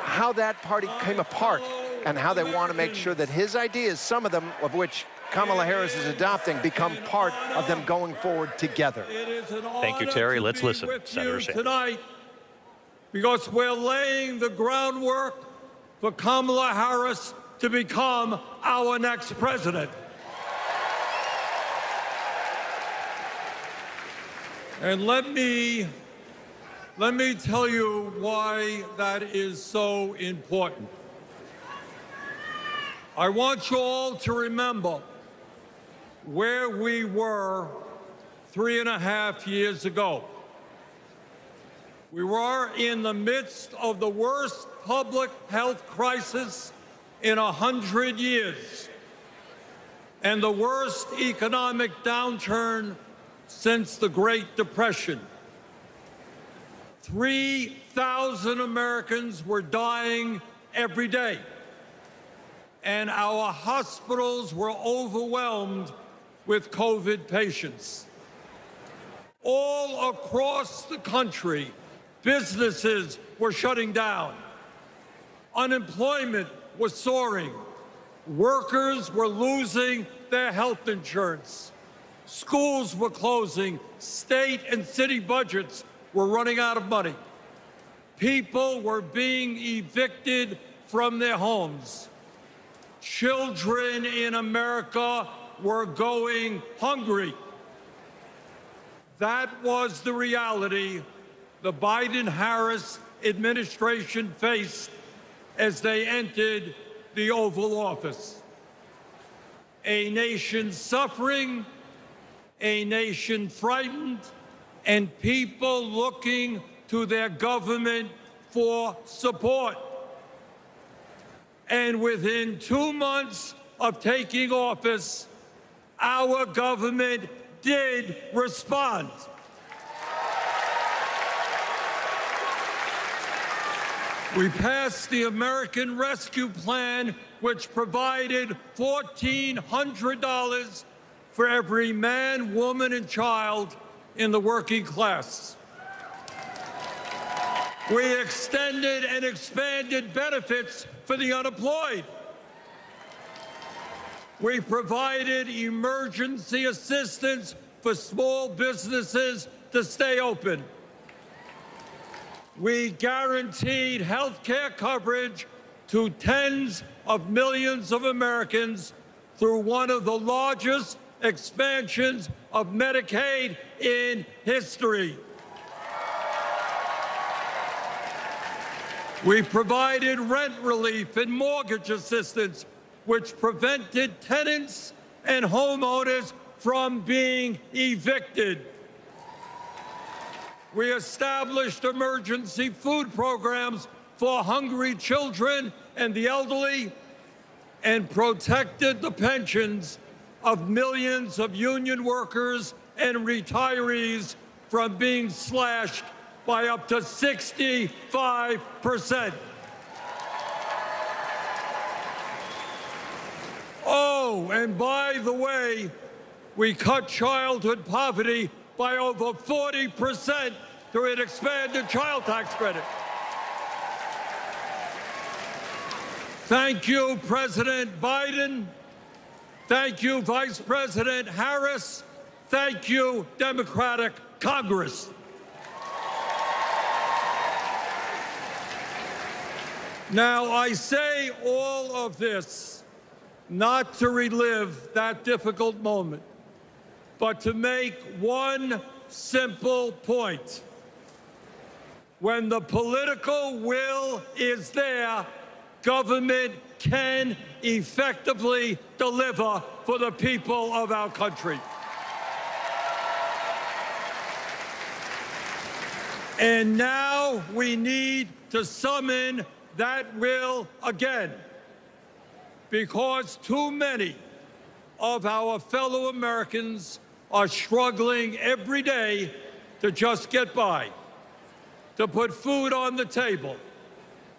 how that party came apart and how they want to make sure that his ideas, some of them of which Kamala Harris is adopting, become part of them going forward together. Thank you, Terry. Let's listen. Senator Sanders. Tonight, because we're laying the groundwork for Kamala Harris to become our next president. And let me tell you why that is so important. I want you all to remember where we were 3.5 years ago. We were in the midst of the worst public health crisis in 100 years and the worst economic downturn since the Great Depression. 3,000 Americans were dying every day, and our hospitals were overwhelmed with COVID patients. All across the country, businesses were shutting down. Unemployment was soaring. Workers were losing their health insurance. Schools were closing. State and city budgets were running out of money. People were being evicted from their homes. Children in America were going hungry. That was the reality the Biden-Harris administration faced as they entered the Oval Office. A nation suffering, a nation frightened, and people looking to their government for support. And within 2 months of taking office, our government did respond. We passed the American Rescue Plan, which provided $1,400 for every man, woman, and child in the working class. We extended and expanded benefits for the unemployed. We provided emergency assistance for small businesses to stay open. We guaranteed health care coverage to tens of millions of Americans through one of the largest expansions of Medicaid in history. We provided rent relief and mortgage assistance, which prevented tenants and homeowners from being evicted. We established emergency food programs for hungry children and the elderly, and protected the pensions of millions of union workers and retirees from being slashed by up to 65%. Oh, and by the way, we cut childhood poverty by over 40% through an expanded child tax credit. Thank you, President Biden. Thank you, Vice President Harris. Thank you, Democratic Congress. Now, I say all of this not to relive that difficult moment, but to make one simple point. When the political will is there, government can effectively deliver for the people of our country. And now we need to summon that will again, because too many of our fellow Americans are struggling every day to just get by, to put food on the table,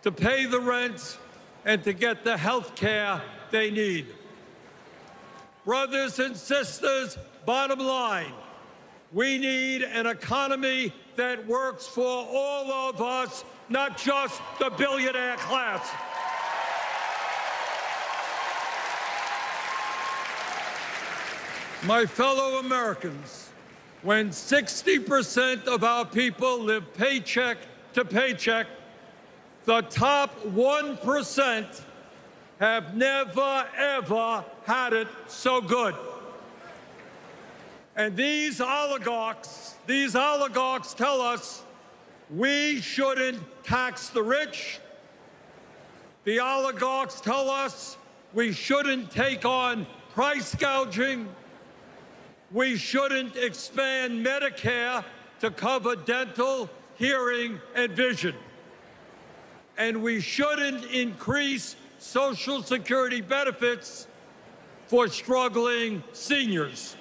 to pay the rent, and to get the health care they need. Brothers and sisters, bottom line, we need an economy that works for all of us, not just the billionaire class. My fellow Americans, when 60% of our people live paycheck to paycheck, the top 1% have never, ever had it so good. And these oligarchs tell us we shouldn't tax the rich. The oligarchs tell us we shouldn't take on price gouging. We shouldn't expand Medicare to cover dental, hearing, and vision. And we shouldn't increase Social Security benefits for struggling seniors.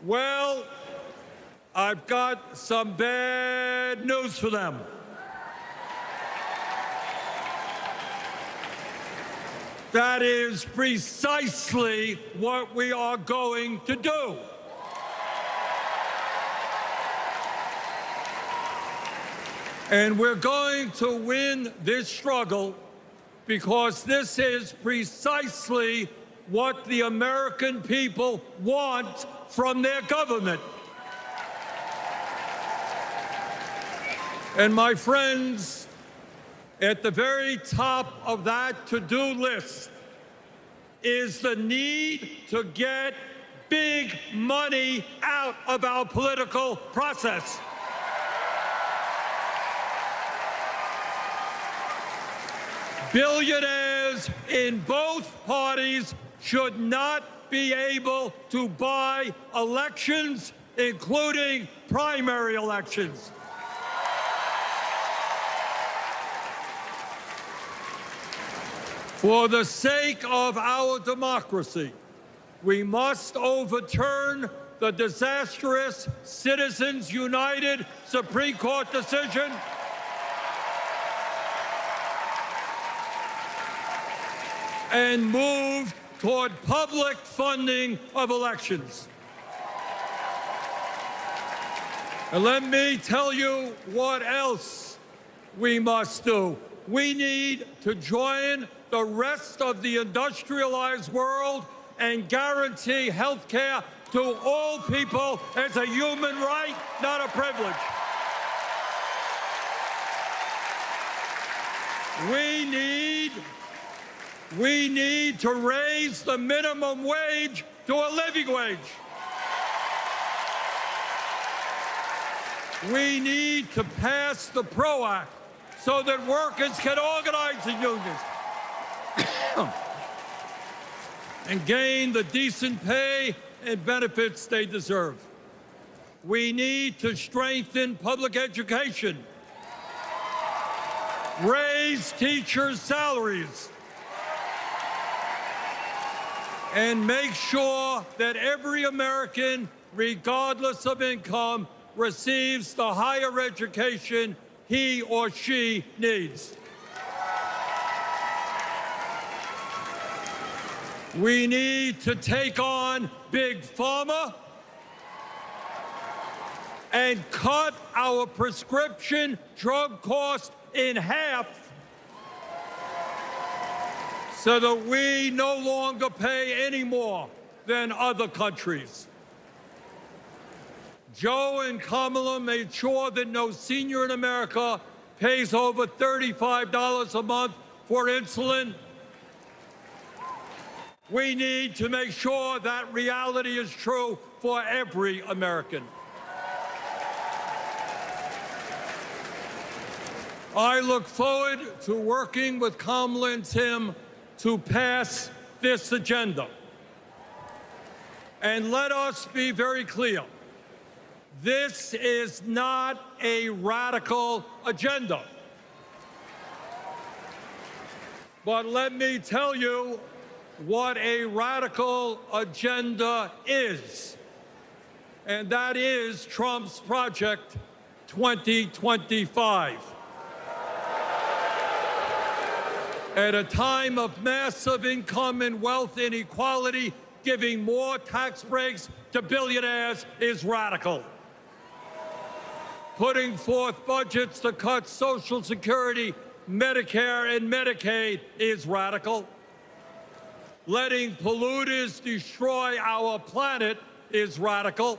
Well, I've got some bad news for them. That is precisely what we are going to do. And we're going to win this struggle because this is precisely what the American people want from their government. And my friends, at the very top of that to-do list is the need to get big money out of our political process. Billionaires in both parties should not be able to buy elections, including primary elections. For the sake of our democracy, we must overturn the disastrous Citizens United Supreme Court decision and move toward public funding of elections. And let me tell you what else we must do. We need to join the rest of the industrialized world and guarantee health care to all people as a human right, not a privilege. We need to raise the minimum wage to a living wage. We need to pass the PRO Act so that workers can organize in unions and gain the decent pay and benefits they deserve. We need to strengthen public education, raise teachers' salaries, and make sure that every American, regardless of income, receives the higher education he or she needs. We need to take on Big Pharma and cut our prescription drug cost in half so that we no longer pay any more than other countries. Joe and Kamala made sure that no senior in America pays over $35 a month for insulin. We need to make sure that reality is true for every American. I look forward to working with Kamala and Tim to pass this agenda. And let us be very clear. This is not a radical agenda. But let me tell you what a radical agenda is. And that is Trump's Project 2025. At a time of massive income and wealth inequality, giving more tax breaks to billionaires is radical. Putting forth budgets to cut Social Security, Medicare, and Medicaid is radical. Letting polluters destroy our planet is radical.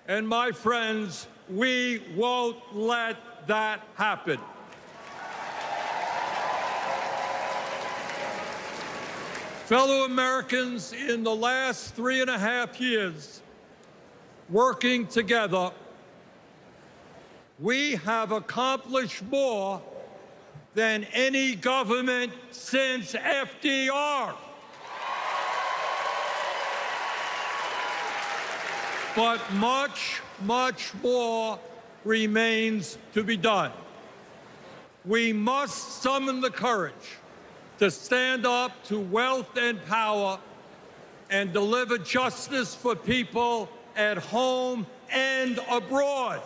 And my friends, we won't let that happen. Fellow Americans, in the last 3.5 years, working together, we have accomplished more than any government since FDR. But much, much more remains to be done. We must summon the courage to stand up to wealth and power and deliver justice for people at home and abroad.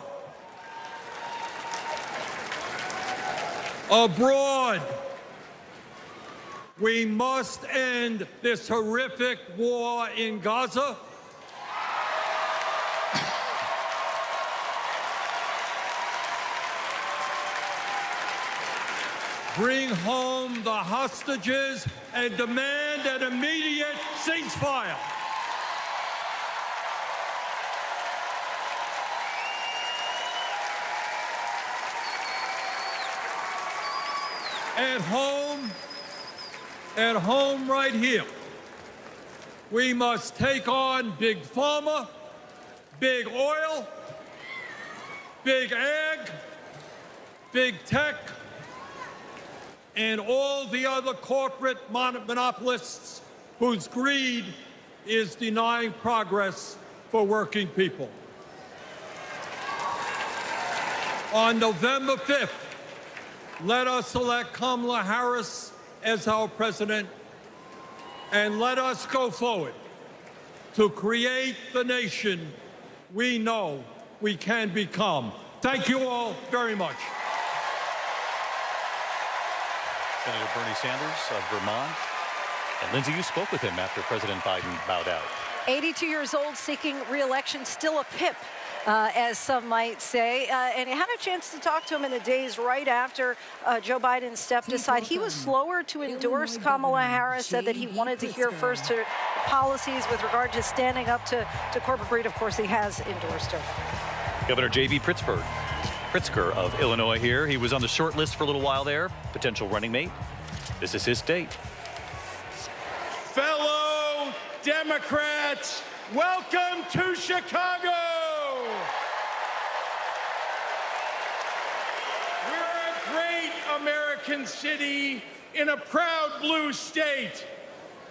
Abroad, we must end this horrific war in Gaza. Bring home the hostages and demand an immediate ceasefire. At home right here, we must take on Big Pharma, Big Oil, Big Ag, Big Tech, and all the other corporate monopolists whose greed is denying progress for working people. On November 5th, let us elect Kamala Harris as our president, and let us go forward to create the nation we know we can become. Thank you all very much. Senator Bernie Sanders of Vermont. And Linsey, you spoke with him after President Biden bowed out. 82 years old, seeking re-election, still a pip, as some might say. And you had a chance to talk to him in the days right after Joe Biden stepped aside. He was slower to endorse Kamala Harris, said that he wanted to hear first her policies with regard to standing up to corporate greed. Of course, he has endorsed her. Governor J.B. Pritzker of Illinois here. He was on the short list for a little while there, potential running mate. This is his state. Fellow Democrats, welcome to Chicago. We're a great American city in a proud blue state.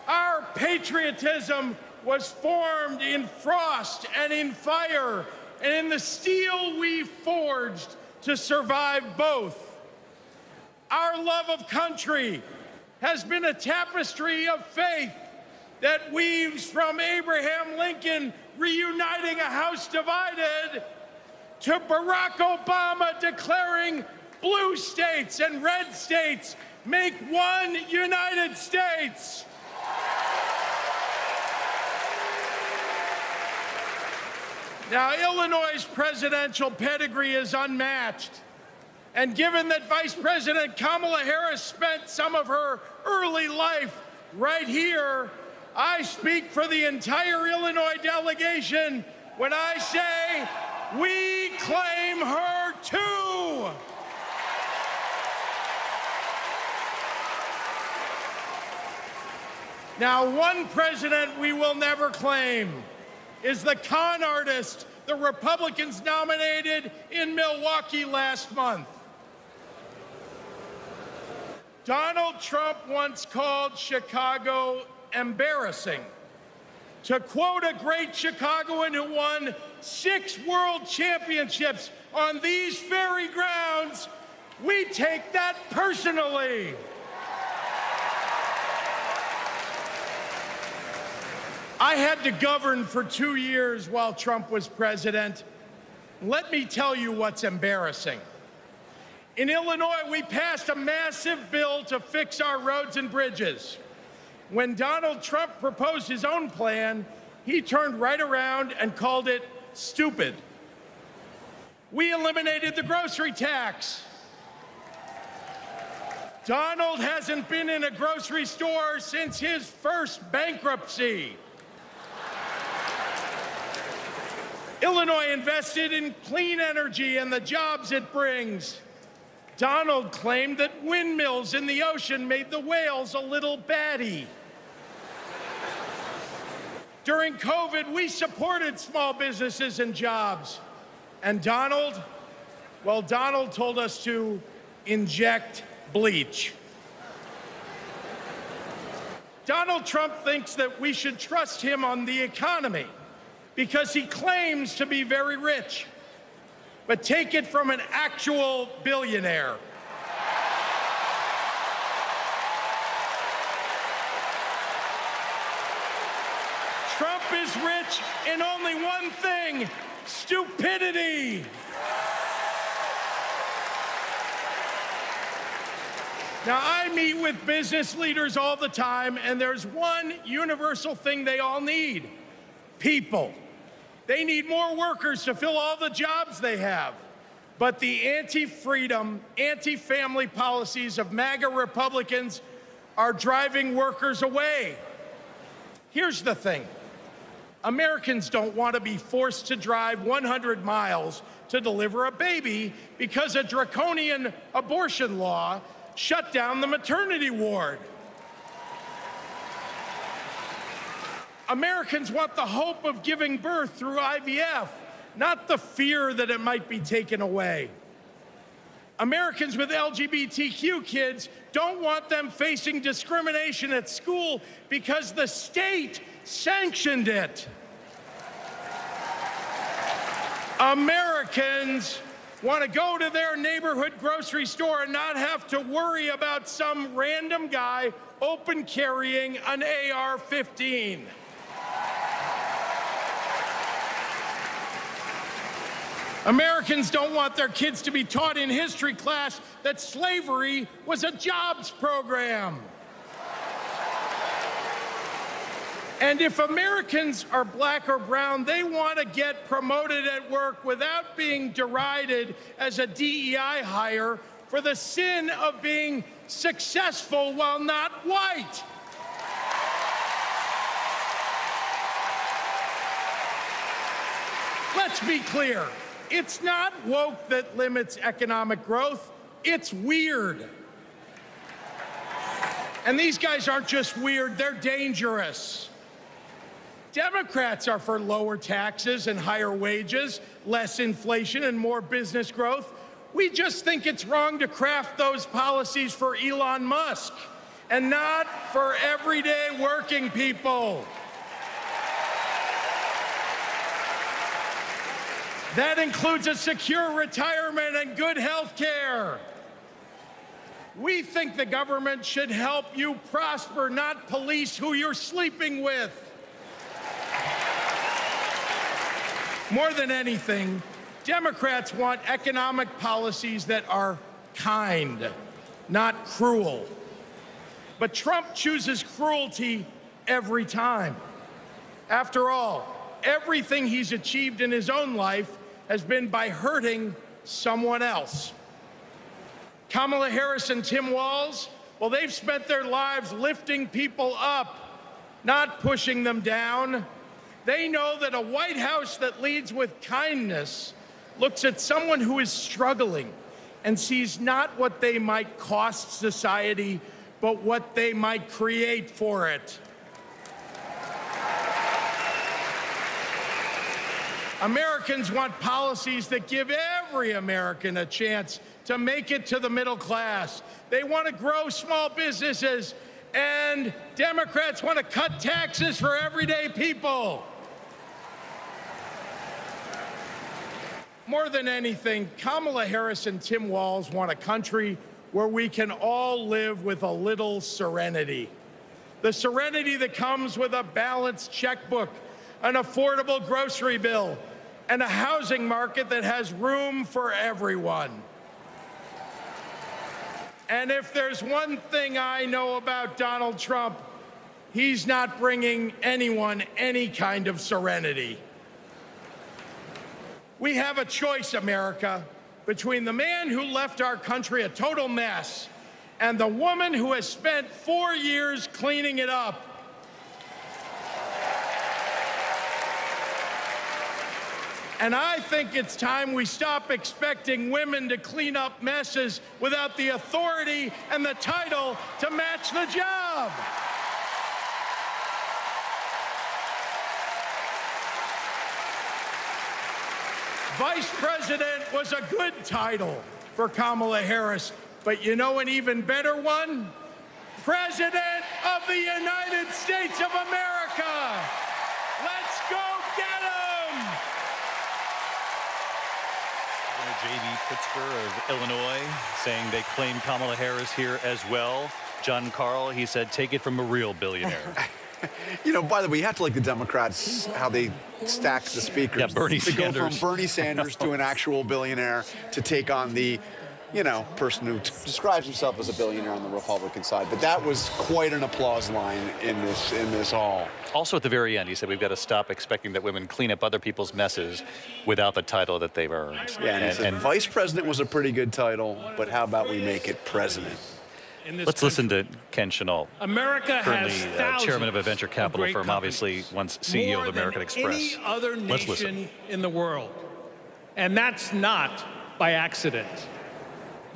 Our patriotism was formed in frost and in fire, and in the steel we forged to survive both. Our love of country has been a tapestry of faith that weaves from Abraham Lincoln reuniting a house divided to Barack Obama declaring blue states and red states make one United States. Now, Illinois' presidential pedigree is unmatched. And given that Vice President Kamala Harris spent some of her early life right here, I speak for the entire Illinois delegation when I say we claim her too. Now, one president we will never claim is the con artist the Republicans nominated in Milwaukee last month. Donald Trump once called Chicago embarrassing. To quote a great Chicagoan who won 6 world championships on these very grounds, we take that personally. I had to govern for 2 years while Trump was president. Let me tell you what's embarrassing. In Illinois, we passed a massive bill to fix our roads and bridges. When Donald Trump proposed his own plan, he turned right around and called it stupid. We eliminated the grocery tax. Donald hasn't been in a grocery store since his first bankruptcy. Illinois invested in clean energy and the jobs it brings. Donald claimed that windmills in the ocean made the whales a little batty. During COVID, we supported small businesses and jobs. And Donald, well, Donald told us to inject bleach. Donald Trump thinks that we should trust him on the economy because he claims to be very rich. But take it from an actual billionaire. Trump is rich in only one thing: stupidity. Now, I meet with business leaders all the time, and there's one universal thing they all need: people. They need more workers to fill all the jobs they have. But the anti-freedom, anti-family policies of MAGA Republicans are driving workers away. Here's the thing. Americans don't want to be forced to drive 100 miles to deliver a baby because a draconian abortion law shut down the maternity ward. Americans want the hope of giving birth through IVF, not the fear that it might be taken away. Americans with LGBTQ kids don't want them facing discrimination at school because the state sanctioned it. Americans want to go to their neighborhood grocery store and not have to worry about some random guy open carrying an AR-15. Americans don't want their kids to be taught in history class that slavery was a jobs program. And if Americans are black or brown, they want to get promoted at work without being derided as a DEI hire for the sin of being successful while not white. Let's be clear. It's not woke that limits economic growth. It's weird. And these guys aren't just weird, they're dangerous. Democrats are for lower taxes and higher wages, less inflation and more business growth. We just think it's wrong to craft those policies for Elon Musk and not for everyday working people. That includes a secure retirement and good health care. We think the government should help you prosper, not police who you're sleeping with. More than anything, Democrats want economic policies that are kind, not cruel. But Trump chooses cruelty every time. After all, everything he's achieved in his own life has been by hurting someone else. Kamala Harris and Tim Walz, well, they've spent their lives lifting people up, not pushing them down. They know that a White House that leads with kindness looks at someone who is struggling and sees not what they might cost society, but what they might create for it. Americans want policies that give every American a chance to make it to the middle class. They want to grow small businesses, and Democrats want to cut taxes for everyday people. More than anything, Kamala Harris and Tim Walz want a country where we can all live with a little serenity. The serenity that comes with a balanced checkbook, an affordable grocery bill, and a housing market that has room for everyone. And if there's one thing I know about Donald Trump, he's not bringing anyone any kind of serenity. We have a choice, America, between the man who left our country a total mess and the woman who has spent 4 years cleaning it up. And I think it's time we stop expecting women to clean up messes without the authority and the title to match the job. Vice President was a good title for Kamala Harris, but you know an even better one? President of the United States of America. Let's go get him! J.B. Pritzker of Illinois saying they claim Kamala Harris here as well. John Carl, he said, take it from a real billionaire. You know, by the way, you have to like the Democrats, how they stack the speakers. Yeah, Bernie Sanders. Go from Bernie Sanders to an actual billionaire to take on the, you know, person who describes himself as a billionaire on the Republican side. But that was quite an applause line in this hall. Also at the very end, he said we've got to stop expecting that women clean up other people's messes without the title that they've earned. Yeah, and he said Vice President was a pretty good title, but how about we make it President? Let's listen to Ken Chenault. America currently has thousands chairman of a venture capital great firm, obviously once CEO more of American than Express. Any other Let's listen. nation in the world. And that's not by accident.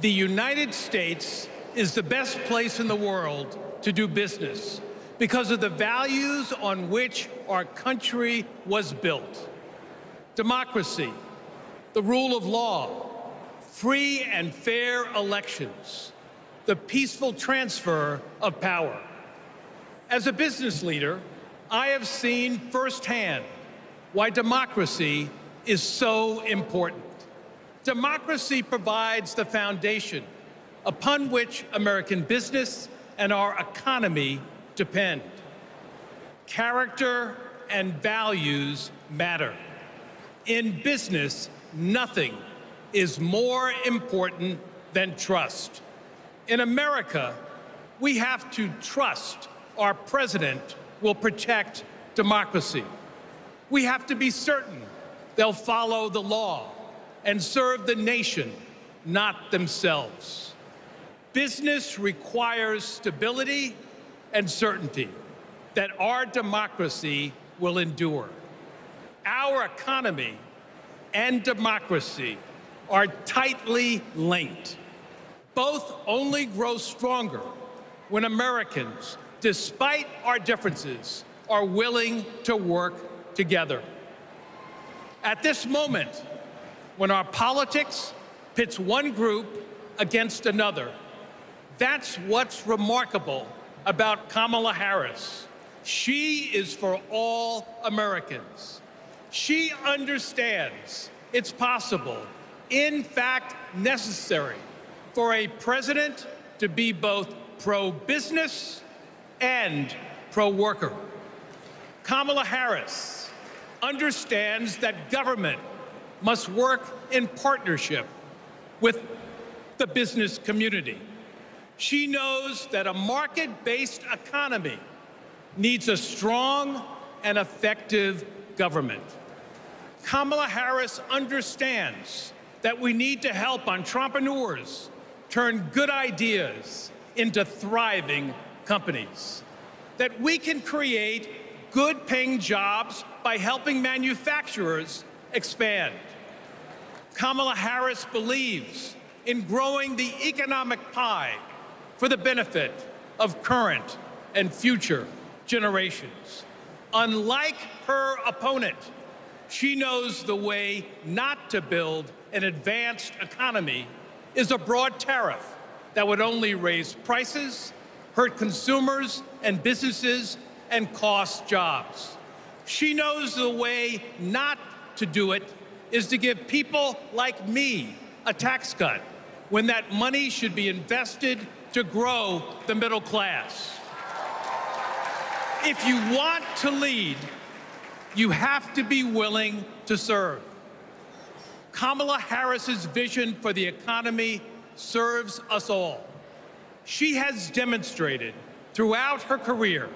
The United States is the best place in the world to do business because of the values on which our country was built. Democracy, the rule of law, free and fair elections, the peaceful transfer of power. As a business leader, I have seen firsthand why democracy is so important. Democracy provides the foundation upon which American business and our economy depend. Character and values matter. In business, nothing is more important than trust. In America, we have to trust our president will protect democracy. We have to be certain they'll follow the law and serve the nation, not themselves. Business requires stability and certainty that our democracy will endure. Our economy and democracy are tightly linked. Both only grow stronger when Americans, despite our differences, are willing to work together. At this moment, when our politics pits one group against another, that's what's remarkable about Kamala Harris. She is for all Americans. She understands it's possible, in fact necessary, for a president to be both pro-business and pro-worker. Kamala Harris understands that government must work in partnership with the business community. She knows that a market-based economy needs a strong and effective government. Kamala Harris understands that we need to help entrepreneurs turn good ideas into thriving companies, that we can create good-paying jobs by helping manufacturers expand. Kamala Harris believes in growing the economic pie for the benefit of current and future generations. Unlike her opponent, she knows the way not to build an advanced economy is a broad tariff that would only raise prices, hurt consumers and businesses, and cost jobs. She knows the way not to do it is to give people like me a tax cut when that money should be invested to grow the middle class. If you want to lead, you have to be willing to serve. Kamala Harris's vision for the economy serves us all. She has demonstrated throughout her career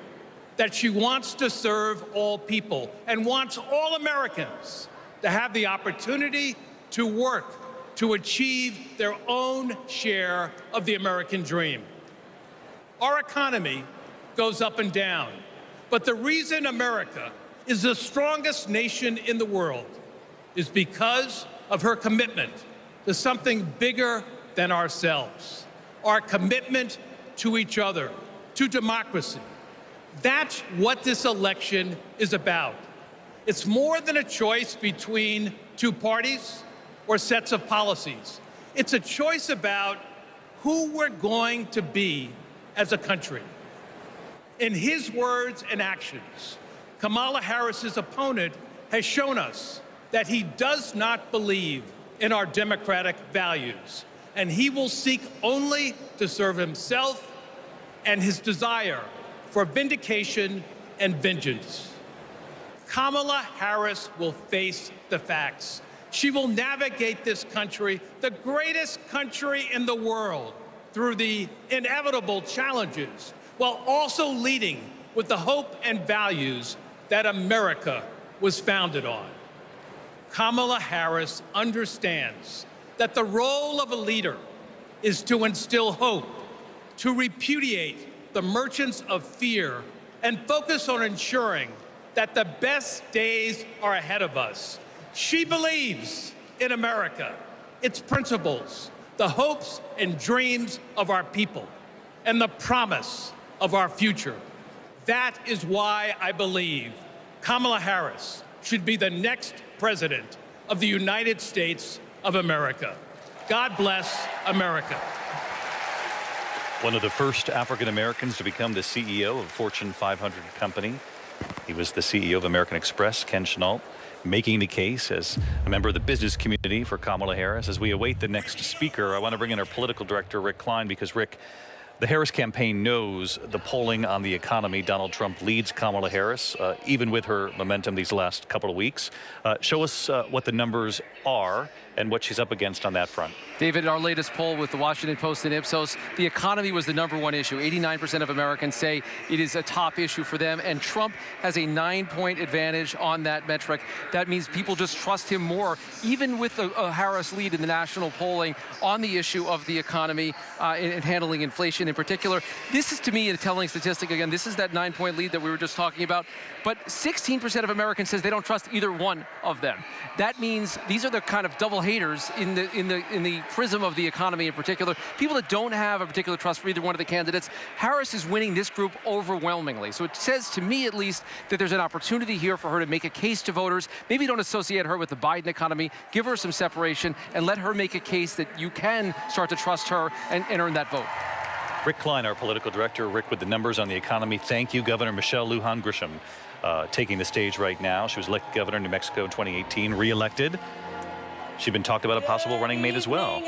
that she wants to serve all people and wants all Americans to have the opportunity to work to achieve their own share of the American dream. Our economy goes up and down, but the reason America is the strongest nation in the world is because of her commitment to something bigger than ourselves, our commitment to each other, to democracy. That's what this election is about. It's more than a choice between two parties or sets of policies. It's a choice about who we're going to be as a country. In his words and actions, Kamala Harris's opponent has shown us that he does not believe in our democratic values, and he will seek only to serve himself and his desire for vindication and vengeance. Kamala Harris will face the facts. She will navigate this country, the greatest country in the world, through the inevitable challenges, while also leading with the hope and values that America was founded on. Kamala Harris understands that the role of a leader is to instill hope, to repudiate the merchants of fear, and focus on ensuring that the best days are ahead of us. She believes in America, its principles, the hopes and dreams of our people, and the promise of our future. That is why I believe Kamala Harris should be the next president of the United States of America. God bless America. One of the first African Americans to become the CEO of a Fortune 500 company. He was the CEO of American Express, Ken Chenault, making the case as a member of the business community for Kamala Harris. As we await the next speaker, I want to bring in our political director, Rick Klein, because Rick, the Harris campaign knows the polling on the economy. Donald Trump leads Kamala Harris, even with her momentum these last couple of weeks. Show us what the numbers are and what she's up against on that front. David, our latest poll with the Washington Post and Ipsos, the economy was the #1 issue. 89% of Americans say it is a top issue for them, and Trump has a 9-point advantage on that metric. That means people just trust him more, even with a Harris lead in the national polling on the issue of the economy and handling inflation in particular. This is, to me, a telling statistic. Again, this is that 9-point lead that we were just talking about, but 16% of Americans says they don't trust either one of them. That means these are the kind of double haters in the prism of the economy in particular, people that don't have a particular trust for either one of the candidates. Harris is winning this group overwhelmingly. So it says, to me at least, that there's an opportunity here for her to make a case to voters. Maybe don't associate her with the Biden economy. Give her some separation and let her make a case that you can start to trust her and earn that vote. Rick Klein, our political director. Rick, with the numbers on the economy. Thank you. Governor Michelle Lujan Grisham taking the stage right now. She was elected governor of New Mexico in 2018, re-elected. She's been talked about a possible running mate as well.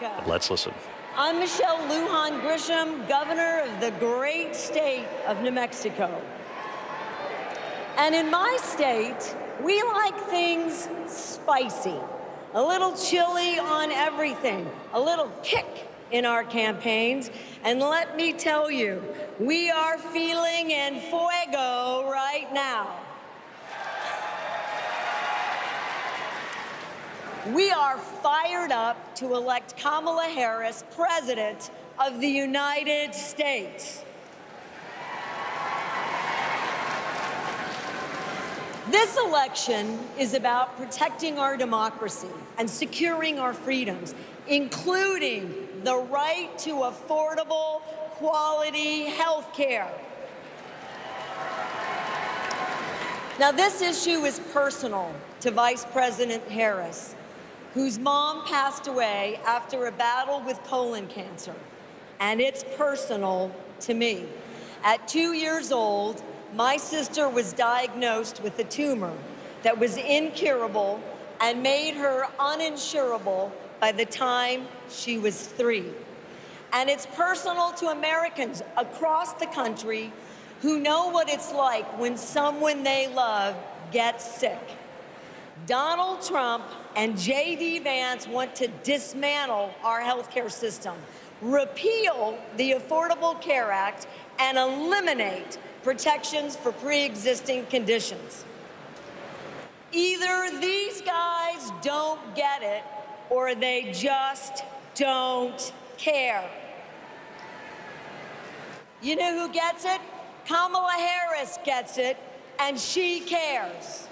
But let's listen. I'm Michelle Lujan Grisham, governor of the great state of New Mexico. And in my state, we like things spicy. A little chili on everything. A little kick in our campaigns. And let me tell you, we are feeling en fuego right now. We are fired up to elect Kamala Harris President of the United States. This election is about protecting our democracy and securing our freedoms, including the right to affordable, quality health care. Now, this issue is personal to Vice President Harris, whose mom passed away after a battle with colon cancer. And it's personal to me. At 2 years old, my sister was diagnosed with a tumor that was incurable and made her uninsurable by the time she was 3. And it's personal to Americans across the country who know what it's like when someone they love gets sick. Donald Trump and J.D. Vance want to dismantle our healthcare system, repeal the Affordable Care Act, and eliminate protections for pre-existing conditions. Either these guys don't get it, or they just don't care. You know who gets it? Kamala Harris gets it, and she cares.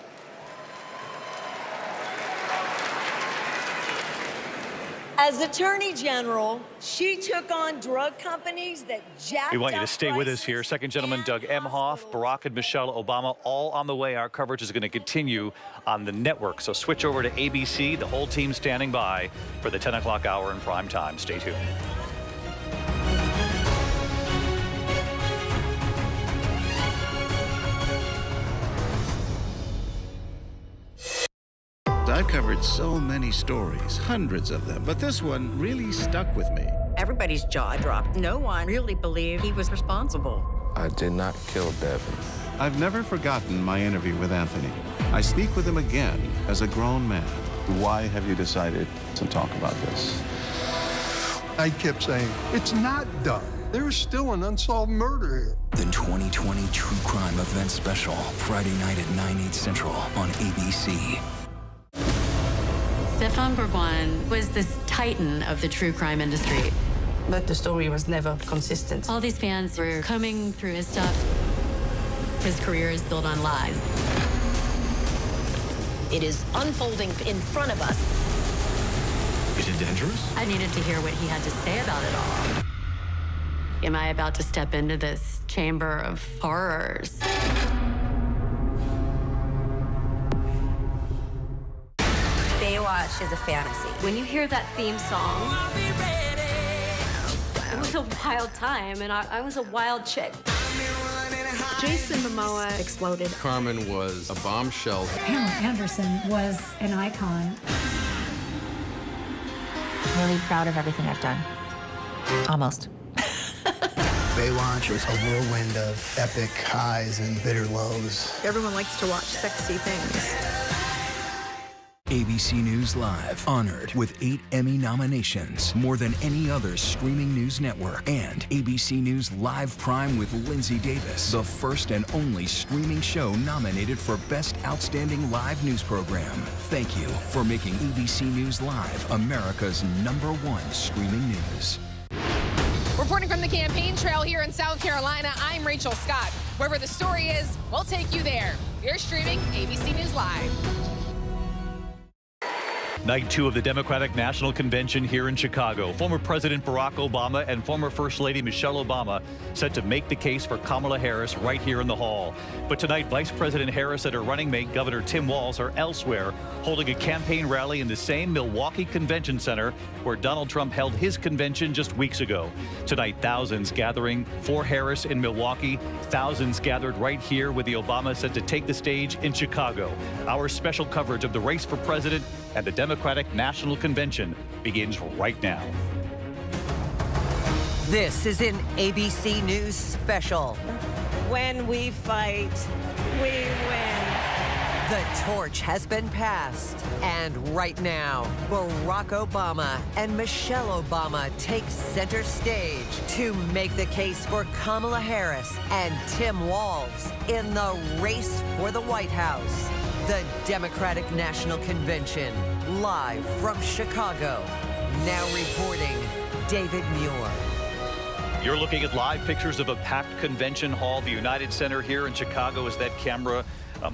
As Attorney General, she took on drug companies that jacked up. We want you to stay with us here. Second gentleman Doug Emhoff, Barack and Michelle Obama, all on the way. Our coverage is going to continue on the network. So switch over to ABC. The whole team standing by for the 10 o'clock hour in prime time. Stay tuned. I've covered so many stories, hundreds of them, but this one really stuck with me. Everybody's jaw dropped. No one really believed he was responsible. I did not kill Devin. I've never forgotten my interview with Anthony. I speak with him again as a grown man. Why have you decided to talk about this? I kept saying, it's not done. There's still an unsolved murder here. The 2020 True Crime Event Special, Friday night at 9/8 Central on ABC. Stefan Bourgoin was this titan of the true crime industry. But the story was never consistent. All these fans were combing through his stuff. His career is built on lies. It is unfolding in front of us. Is it dangerous? I needed to hear what he had to say about it all. Am I about to step into this chamber of horrors? Baywatch is a fantasy. When you hear that theme song, it was a wild time, and I was a wild chick. Jason Momoa exploded. Carmen was a bombshell. Pamela Anderson was an icon. Really proud of everything I've done. Almost. Baywatch was a whirlwind of epic highs and bitter lows. Everyone likes to watch sexy things. ABC News Live, honored with 8 Emmy nominations, more than any other streaming news network. And ABC News Live Prime with Linsey Davis, the first and only streaming show nominated for Best Outstanding Live News Program. Thank you for making ABC News Live America's #1 streaming news. Reporting from the campaign trail here in South Carolina, I'm Rachel Scott. Wherever the story is, we'll take you there. You're streaming ABC News Live. Night 2 of the Democratic National Convention here in Chicago. Former President Barack Obama and former First Lady Michelle Obama set to make the case for Kamala Harris right here in the hall. But tonight, Vice President Harris and her running mate, Governor Tim Walz, are elsewhere, holding a campaign rally in the same Milwaukee Convention Center where Donald Trump held his convention just weeks ago. Tonight, thousands gathering for Harris in Milwaukee. Thousands gathered right here with the Obama set to take the stage in Chicago. Our special coverage of the race for president and the Democratic National Convention begins right now. This is an ABC News special. When we fight, we win. The torch has been passed, and right now, Barack Obama and Michelle Obama take center stage to make the case for Kamala Harris and Tim Walz in the race for the White House. The Democratic National Convention, live from Chicago. Now reporting, David Muir. You're looking at live pictures of a packed convention hall, the United Center here in Chicago, as that camera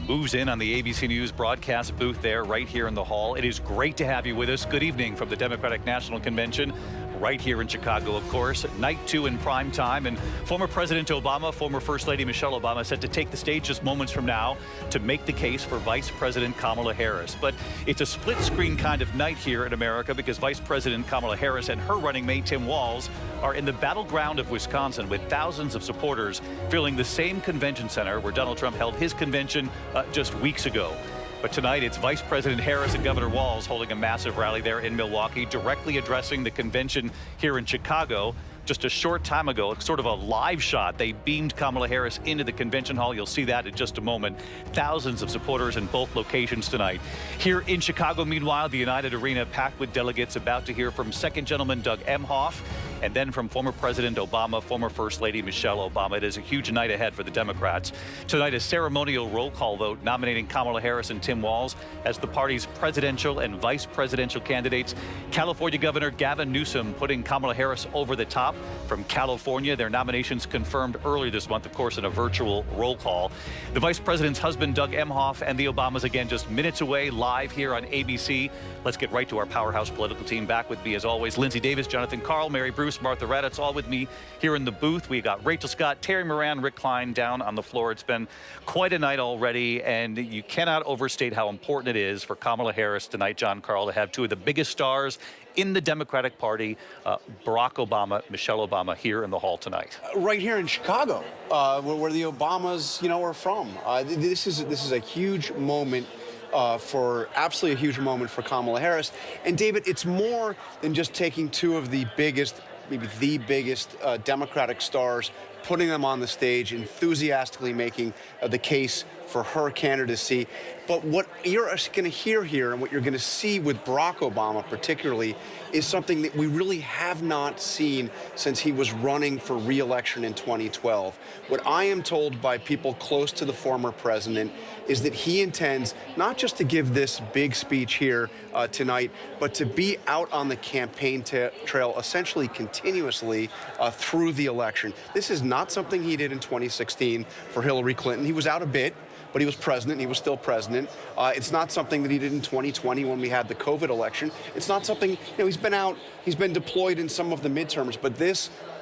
moves in on the ABC News broadcast booth there right here in the hall. It is great to have you with us. Good evening from the Democratic National Convention right here in Chicago, of course. Night 2 in prime time, and former President Obama, former First Lady Michelle Obama set to take the stage just moments from now to make the case for Vice President Kamala Harris. But it's a split screen kind of night here in America because Vice President Kamala Harris and her running mate Tim Walz are in the battleground of Wisconsin with thousands of supporters filling the same convention center where Donald Trump held his convention just weeks ago. But tonight, it's Vice President Harris and Governor Walz holding a massive rally there in Milwaukee, directly addressing the convention here in Chicago. Just a short time ago, sort of a live shot, they beamed Kamala Harris into the convention hall. You'll see that in just a moment. Thousands of supporters in both locations tonight. Here in Chicago, meanwhile, the United Arena packed with delegates about to hear from Second Gentleman Doug Emhoff, and then from former President Obama, former First Lady Michelle Obama. It is a huge night ahead for the Democrats. Tonight, a ceremonial roll call vote nominating Kamala Harris and Tim Walz as the party's presidential and vice presidential candidates. California Governor Gavin Newsom putting Kamala Harris over the top from California. Their nominations confirmed earlier this month, of course, in a virtual roll call. The vice president's husband, Doug Emhoff, and the Obamas, again, just minutes away, live here on ABC. Let's get right to our powerhouse political team. Back with me, as always, Linsey Davis, Jonathan Karl, Mary Bruce, Martha Raddatz, all with me here in the booth. We got Rachel Scott, Terry Moran, Rick Klein down on the floor. It's been quite a night already, and you cannot overstate how important it is for Kamala Harris tonight, John Karl, to have two of the biggest stars in the Democratic Party, Barack Obama, Michelle Obama, here in the hall tonight. Right here in Chicago, where the Obamas, are from. This is a huge moment. Absolutely a huge moment for Kamala Harris. And David, it's more than just taking two of the biggest, maybe the biggest Democratic stars, putting them on the stage, enthusiastically making the case for her candidacy. But what you're going to hear here and what you're going to see with Barack Obama particularly is something that we really have not seen since he was running for re-election in 2012. What I am told by people close to the former president is that he intends not just to give this big speech here tonight, but to be out on the campaign trail essentially continuously through the election. This is not something he did in 2016 for Hillary Clinton. He was out a bit, but he was president. He was still president. It's not something that he did in 2020 when we had the COVID election. It's not something, he's been out, he's been deployed in some of the midterms, but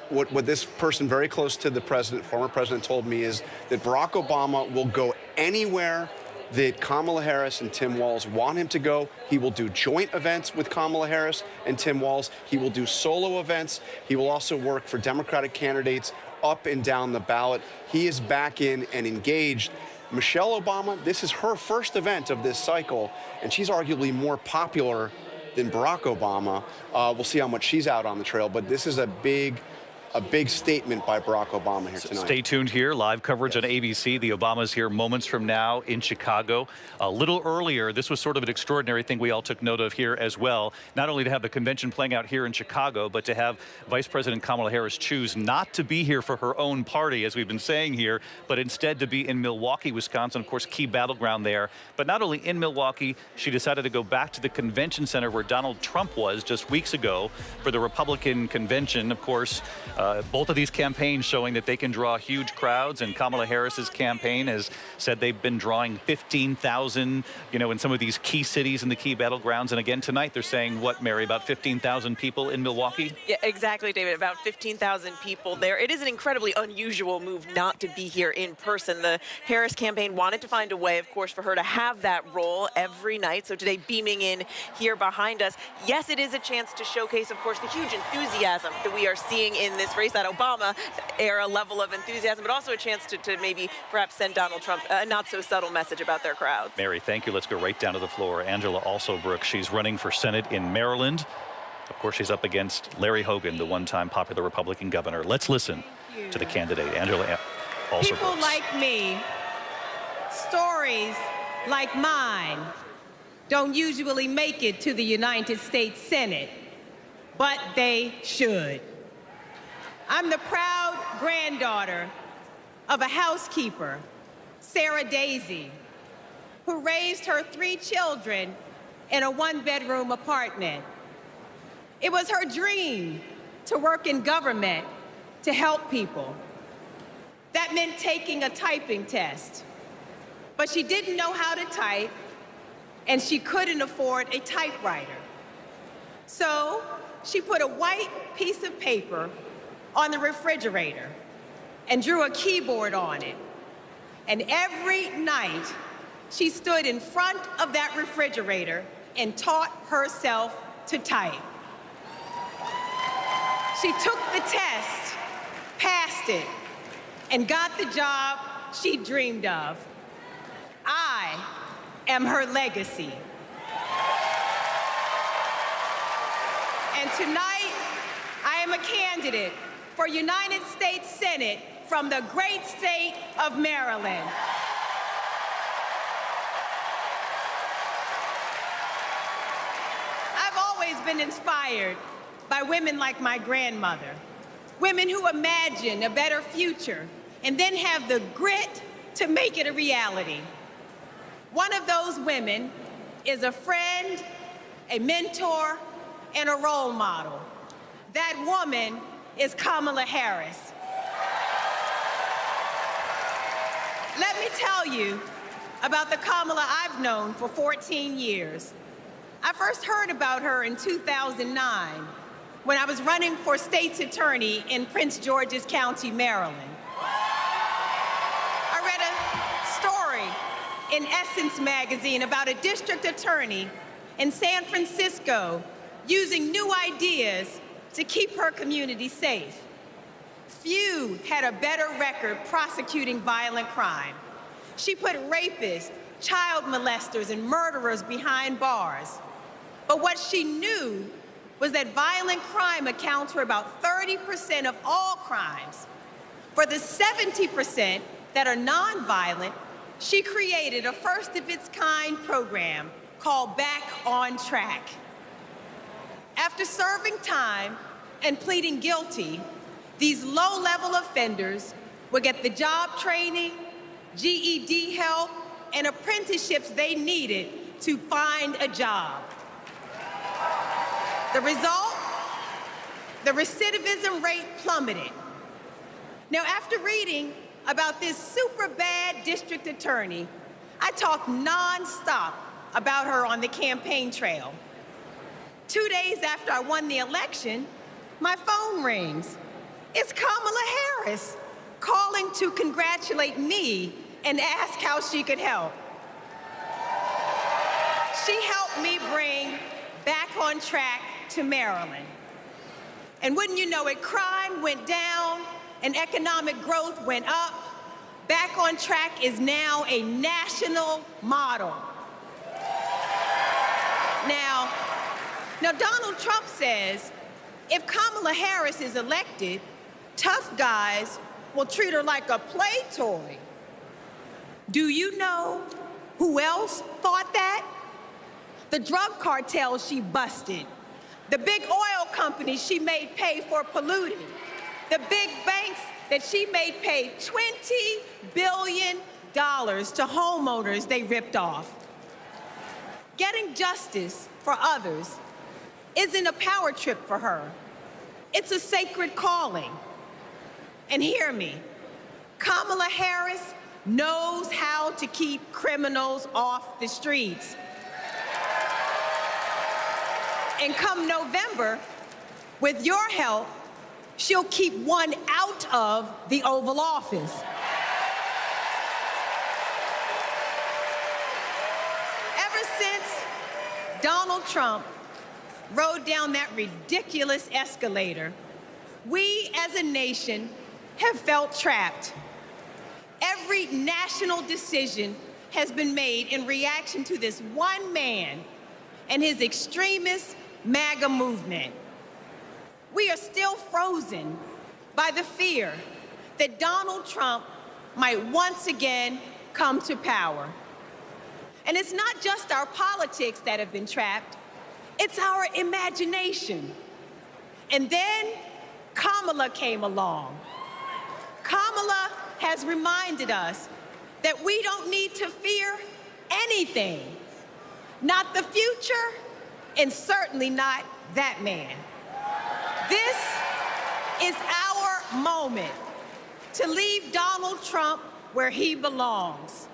what this person very close to the president, former president, told me is that Barack Obama will go anywhere that Kamala Harris and Tim Walz want him to go. He will do joint events with Kamala Harris and Tim Walz. He will do solo events. He will also work for Democratic candidates up and down the ballot. He is back in and engaged. Michelle Obama, this is her first event of this cycle, and she's arguably more popular than Barack Obama. We'll see how much she's out on the trail, but this is a big statement by Barack Obama here tonight. Stay tuned here. Live coverage on ABC. The Obamas here moments from now in Chicago. A little earlier, this was sort of an extraordinary thing we all took note of here as well. Not only to have the convention playing out here in Chicago, but to have Vice President Kamala Harris choose not to be here for her own party, as we've been saying here, but instead to be in Milwaukee, Wisconsin, of course, key battleground there. But not only in Milwaukee, she decided to go back to the convention center where Donald Trump was just weeks ago for the Republican convention. Of course, both of these campaigns showing that they can draw huge crowds, and Kamala Harris's campaign has said they've been drawing 15,000, in some of these key cities in the key battlegrounds. And again, tonight they're saying, what, Mary, about 15,000 people in Milwaukee? Yeah, exactly, David, about 15,000 people there. It is an incredibly unusual move not to be here in person. The Harris campaign wanted to find a way, of course, for her to have that role every night. So today, beaming in here behind us. Yes, it is a chance to showcase, of course, the huge enthusiasm that we are seeing in this race, that Obama era level of enthusiasm, but also a chance to maybe perhaps send Donald Trump a not so subtle message about their crowd. Mary, thank you. Let's go right down to the floor. Angela Alsobrooks, she's running for Senate in Maryland. Of course, she's up against Larry Hogan, the one-time popular Republican governor. Let's listen to the candidate, Angela Alsobrooks. People like me, stories like mine don't usually make it to the United States Senate, but they should. I'm the proud granddaughter of a housekeeper, Sarah Daisy, who raised her 3 children in a 1-bedroom apartment. It was her dream to work in government to help people. That meant taking a typing test. But she didn't know how to type, and she couldn't afford a typewriter. So she put a white piece of paper on the refrigerator and drew a keyboard on it. And every night, she stood in front of that refrigerator and taught herself to type. She took the test, passed it, and got the job she dreamed of. I am her legacy. And tonight, I am a candidate for United States Senate from the great state of Maryland. I've always been inspired by women like my grandmother, women who imagine a better future and then have the grit to make it a reality. One of those women is a friend, a mentor, and a role model. That woman is Kamala Harris. Let me tell you about the Kamala I've known for 14 years. I first heard about her in 2009 when I was running for state's attorney in Prince George's County, Maryland. I read a story in Essence magazine about a district attorney in San Francisco using new ideas to keep her community safe. Few had a better record prosecuting violent crime. She put rapists, child molesters, and murderers behind bars. But what she knew was that violent crime accounts for about 30% of all crimes. For the 70% that are nonviolent, she created a first-of-its-kind program called Back on Track. After serving time and pleading guilty, these low-level offenders would get the job training, GED help, and apprenticeships they needed to find a job. The result? The recidivism rate plummeted. Now, after reading about this super bad district attorney, I talked nonstop about her on the campaign trail. 2 days after I won the election, my phone rings. It's Kamala Harris calling to congratulate me and ask how she could help. She helped me bring Back on Track to Maryland. And wouldn't you know it, crime went down and economic growth went up. Back on Track is now a national model. Now Donald Trump says if Kamala Harris is elected, tough guys will treat her like a play toy. Do you know who else thought that? The drug cartels she busted, the big oil companies she made pay for polluting, the big banks that she made pay $20 billion to homeowners they ripped off. Getting justice for others isn't a power trip for her. It's a sacred calling. And hear me, Kamala Harris knows how to keep criminals off the streets. And come November, with your help, she'll keep one out of the Oval Office. Ever since Donald Trump rode down that ridiculous escalator, we as a nation have felt trapped. Every national decision has been made in reaction to this one man and his extremist MAGA movement. We are still frozen by the fear that Donald Trump might once again come to power. And it's not just our politics that have been trapped, it's our imagination. And then Kamala came along. Kamala has reminded us that we don't need to fear anything. Not the future, and certainly not that man. This is our moment to leave Donald Trump where he belongs,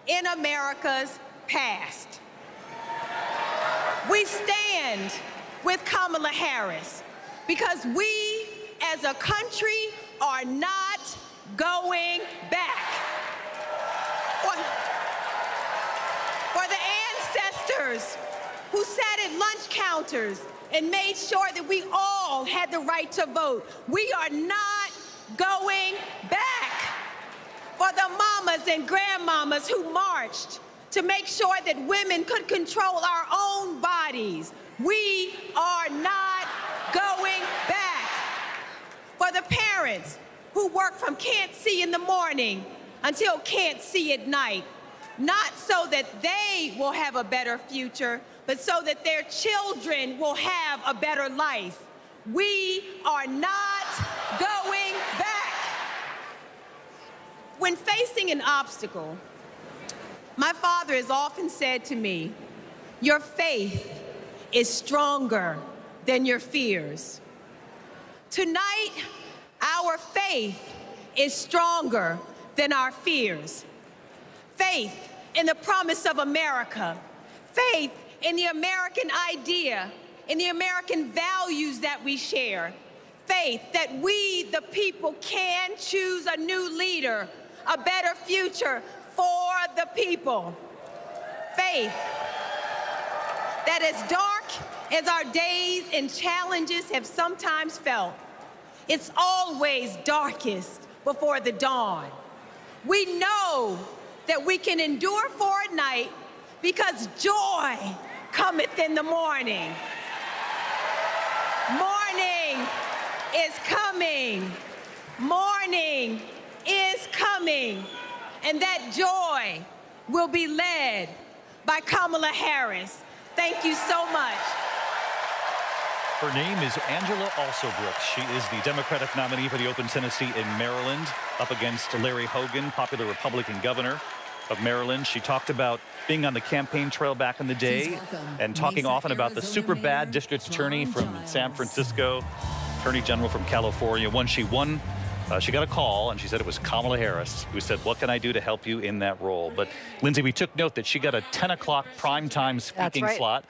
in America's past. We stand with Kamala Harris because we as a country are not going back. For the ancestors who sat at lunch counters and made sure that we all had the right to vote, we are not going back. For the mamas and grandmamas who marched to make sure that women could control our own bodies, we are not going back. For the parents who work from can't see in the morning until can't see at night, not so that they will have a better future, but so that their children will have a better life. We are not going back. When facing an obstacle, my father has often said to me, your faith is stronger than your fears. Tonight, our faith is stronger than our fears. Faith in the promise of America, faith in the American idea, in the American values that we share, faith that we, the people, can choose a new leader, a better future for the people. Faith that as dark as our days and challenges have sometimes felt, it's always darkest before the dawn. We know that we can endure for a night because joy cometh in the morning. Morning is coming. Morning is coming. And that joy will be led by Kamala Harris. Thank you so much. Her name is Angela Alsobrooks. She is the Democratic nominee for the open Senate seat in Maryland, up against Larry Hogan, popular Republican governor of Maryland. She talked about being on the campaign trail back in the day and talking often about the super bad district attorney from San Francisco, attorney general from California. When she won, she got a call, and she said it was Kamala Harris who said, what can I do to help you in that role? But, Linsey, we took note that she got a 10 o'clock primetime speaking slot,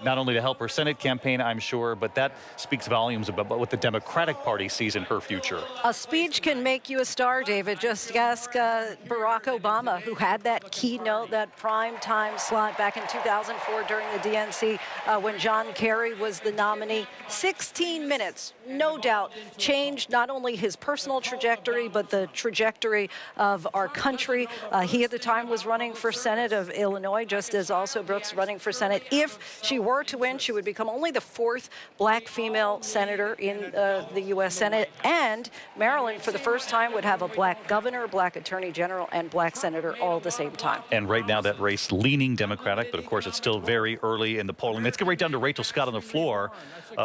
not only to help her Senate campaign, I'm sure, but that speaks volumes about what the Democratic Party sees in her future. A speech can make you a star, David. Just ask Barack Obama, who had that keynote, that prime time slot back in 2004 during the DNC when John Kerry was the nominee. 16 minutes, no doubt, changed not only his personal trajectory, but the trajectory of our country. He at the time was running for Senate of Illinois, just as Alsobrooks running for Senate. If she were to win, she would become only the 4th black female senator in the U.S. Senate, and Maryland, for the first time, would have a black governor, black attorney general, and black senator all at the same time. And right now, that race leaning Democratic, but of course, it's still very early in the polling. Let's get right down to Rachel Scott on the floor.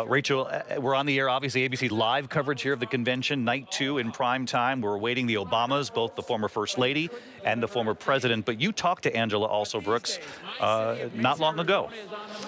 Rachel, we're on the air, obviously, ABC live coverage here of the convention, night 2 in prime time. We're awaiting the Obamas, both the former First Lady and the former president. But you talked to Angela Alsobrooks not long ago.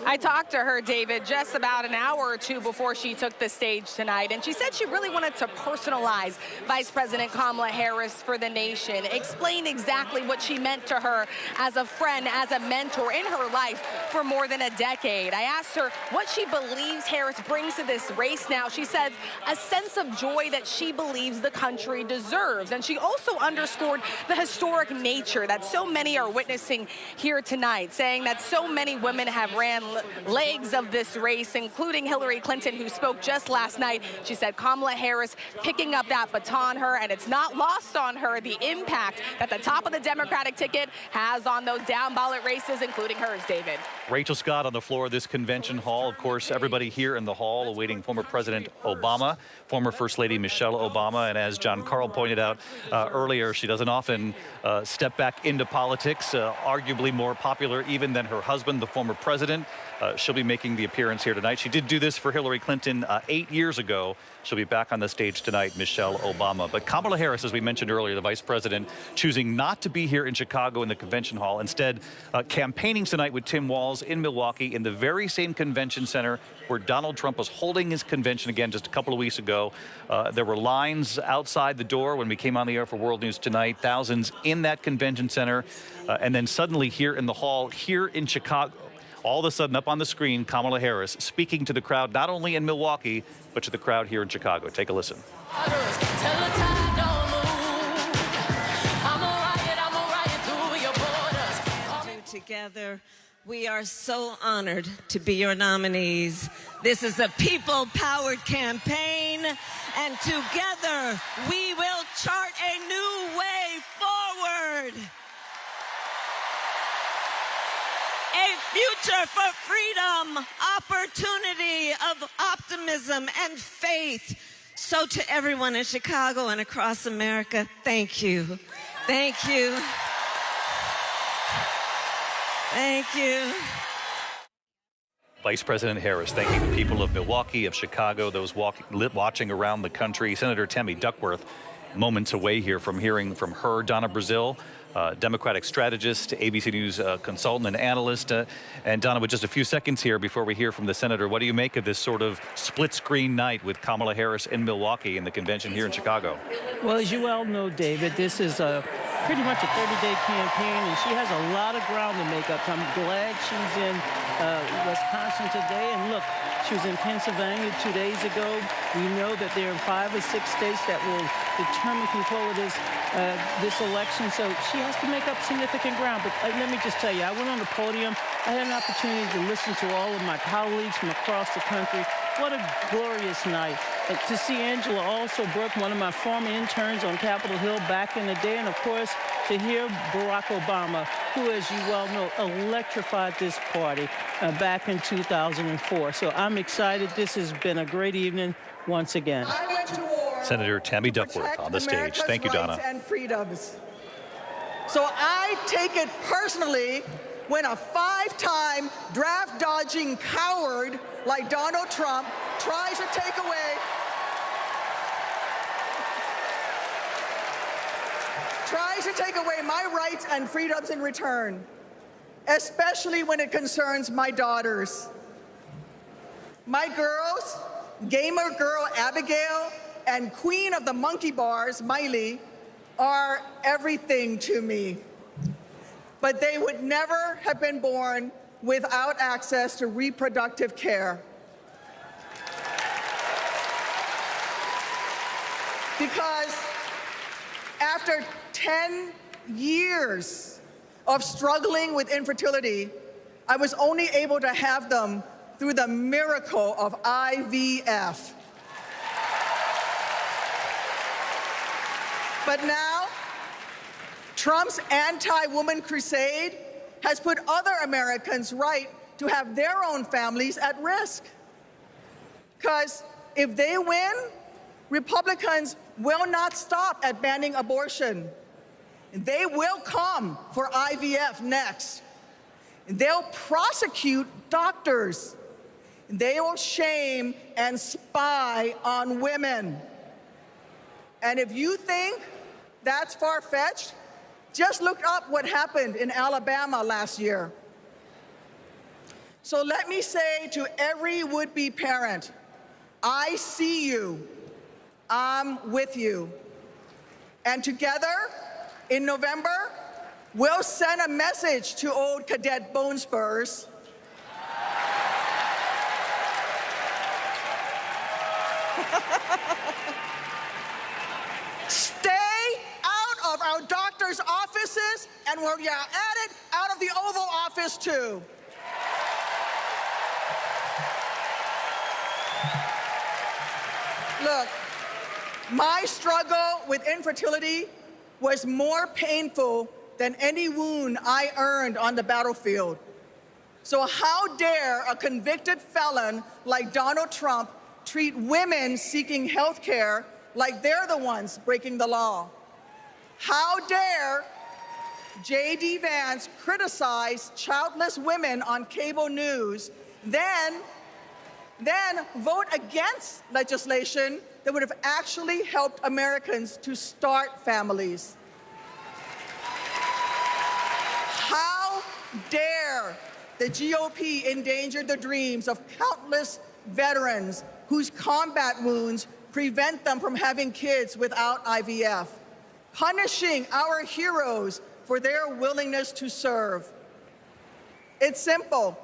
I talked to her, David, just about an hour or two before she took the stage tonight, and she said she really wanted to personalize Vice President Kamala Harris for the nation, explain exactly what she meant to her as a friend, as a mentor in her life for more than a decade. I asked her what she believes Harris brings to this race now. She says a sense of joy that she believes the country deserves, and she also underscored the historic nature that so many are witnessing here tonight, saying that so many women have ran legs of this race, including Hillary Clinton, who spoke just last night. She said Kamala Harris picking up that baton, and it's not lost on her the impact that the top of the Democratic ticket has on those down ballot races, including hers, David. Rachel Scott on the floor of this convention hall. Of course, everybody here in the hall awaiting former President Obama, former First Lady Michelle Obama, and as John Carl pointed out earlier, she doesn't often step back into politics, arguably more popular even than her husband, the former president. She'll be making the appearance here tonight. She did do this for Hillary Clinton 8 years ago. She'll be back on the stage tonight, Michelle Obama. But Kamala Harris, as we mentioned earlier, the vice president, choosing not to be here in Chicago in the convention hall. Instead, campaigning tonight with Tim Walz in Milwaukee in the very same convention center where Donald Trump was holding his convention again just a couple of weeks ago. There were lines outside the door when we came on the air for World News Tonight, thousands in that convention center. And then suddenly here in the hall, here in Chicago, all of a sudden up on the screen, Kamala Harris speaking to the crowd, not only in Milwaukee, but to the crowd here in Chicago. Take a listen. Together, we are so honored to be your nominees. This is a people-powered campaign, and together we will chart a new way forward. A future for freedom, opportunity, of optimism and faith. So to everyone in Chicago and across America, thank you. Thank you. Thank you. Vice President Harris thanking the people of Milwaukee, of Chicago, those watching around the country. Senator Tammy Duckworth, moments away here from hearing from her. Donna Brazil, Democratic strategist, ABC News consultant and analyst. And Donna, with just a few seconds here before we hear from the senator, what do you make of this sort of split-screen night with Kamala Harris in Milwaukee and the convention here in Chicago? Well, as you well know, David, this is pretty much a 30-day campaign, and she has a lot of ground to make up. I'm glad she's in Wisconsin today. And look, she was in Pennsylvania 2 days ago. We know that there are 5 or 6 states that will determine control of this election. So she has to make up significant ground. But let me just tell you, I went on the podium. I had an opportunity to listen to all of my colleagues from across the country. What a glorious night. To see Angela also Brooke, one of my former interns on Capitol Hill back in the day, and of course to hear Barack Obama, who, as you well know, electrified this party back in 2004. So I'm excited. This has been a great evening once again. I went to war Senator Tammy Duckworth on the stage. Thank you, Donna. And freedoms. So I take it personally when a 5-time draft-dodging coward like Donald Trump tries to take away my rights and freedoms in return, especially when it concerns my daughters. My girls, gamer girl Abigail and queen of the monkey bars, Miley, are everything to me. But they would never have been born without access to reproductive care. Because after 10 years of struggling with infertility, I was only able to have them through the miracle of IVF. But now, Trump's anti-woman crusade has put other Americans' right to have their own families at risk. Because if they win, Republicans will not stop at banning abortion. They will come for IVF next. They'll prosecute doctors. They will shame and spy on women. And if you think that's far-fetched, just look up what happened in Alabama last year. So let me say to every would-be parent, I see you, I'm with you. And together, in November, we'll send a message to old Cadet Bone Spurs. Stay out of our doctors' offices, and where you're at it, out of the Oval Office too. Look, my struggle with infertility was more painful than any wound I earned on the battlefield. So how dare a convicted felon like Donald Trump treat women seeking health care like they're the ones breaking the law? How dare J.D. Vance criticize childless women on cable news, then vote against legislation that would have actually helped Americans to start families? How dare the GOP endanger the dreams of countless veterans whose combat wounds prevent them from having kids without IVF, punishing our heroes for their willingness to serve? It's simple.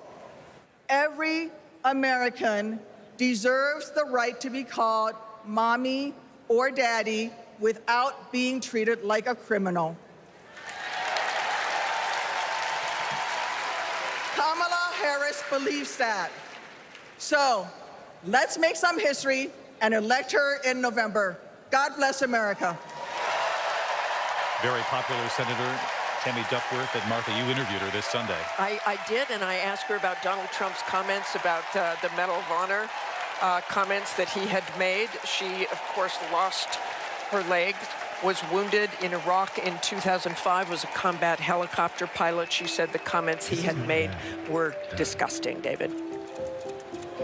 Every American deserves the right to be called mommy or daddy without being treated like a criminal. Kamala Harris believes that. So let's make some history and elect her in November. God bless America. Very popular Senator Tammy Duckworth. And Martha, you interviewed her this Sunday. I did, and I asked her about Donald Trump's comments about the Medal of Honor comments that he had made. She, of course, lost her leg, was wounded in Iraq in 2005, was a combat helicopter pilot. She said the comments he had made were disgusting, David.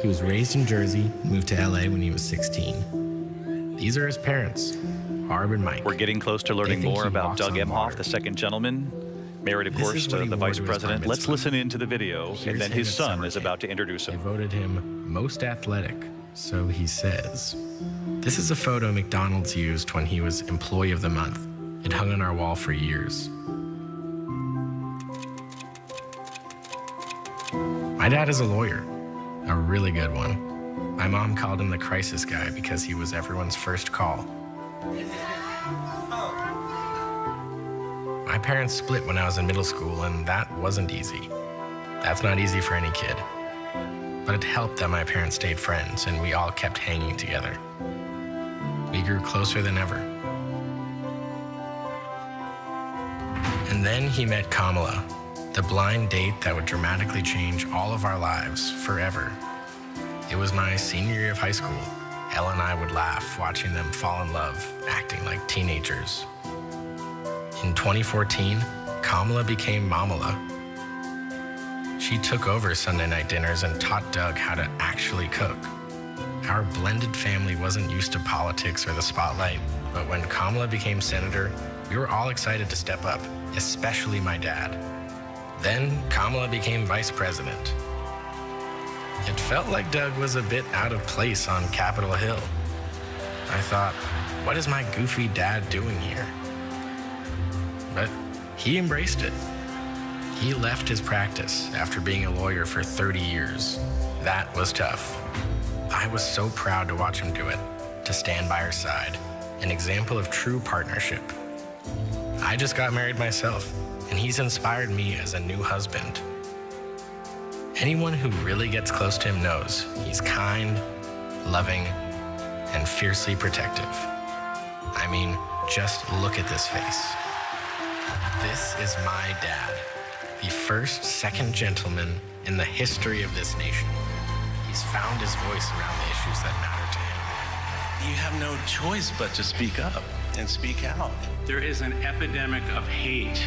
He was raised in Jersey, moved to LA when he was 16. These are his parents, Barb and Mike. We're getting close to learning more about Doug Emhoff, the second gentleman, married, of course, to the vice president. Let's listen into the video, and then his son is about to introduce him. I voted him most athletic, so he says. This is a photo McDonald's used when he was Employee of the Month. It hung on our wall for years. My dad is a lawyer, a really good one. My mom called him the crisis guy because he was everyone's first call. My parents split when I was in middle school, and that wasn't easy. That's not easy for any kid. But it helped that my parents stayed friends, and we all kept hanging together. We grew closer than ever. And then he met Kamala, the blind date that would dramatically change all of our lives forever. It was my senior year of high school. Elle and I would laugh watching them fall in love, acting like teenagers. In 2014, Kamala became Mamala. She took over Sunday night dinners and taught Doug how to actually cook. Our blended family wasn't used to politics or the spotlight, but when Kamala became senator, we were all excited to step up, especially my dad. Then Kamala became vice president. It felt like Doug was a bit out of place on Capitol Hill. I thought, what is my goofy dad doing here? But he embraced it. He left his practice after being a lawyer for 30 years. That was tough. I was so proud to watch him do it, to stand by her side, an example of true partnership. I just got married myself, and he's inspired me as a new husband. Anyone who really gets close to him knows he's kind, loving, and fiercely protective. I mean, just look at this face. This is my dad, the first second gentleman in the history of this nation. He's found his voice around the issues that matter to him. You have no choice but to speak up and speak out. There is an epidemic of hate,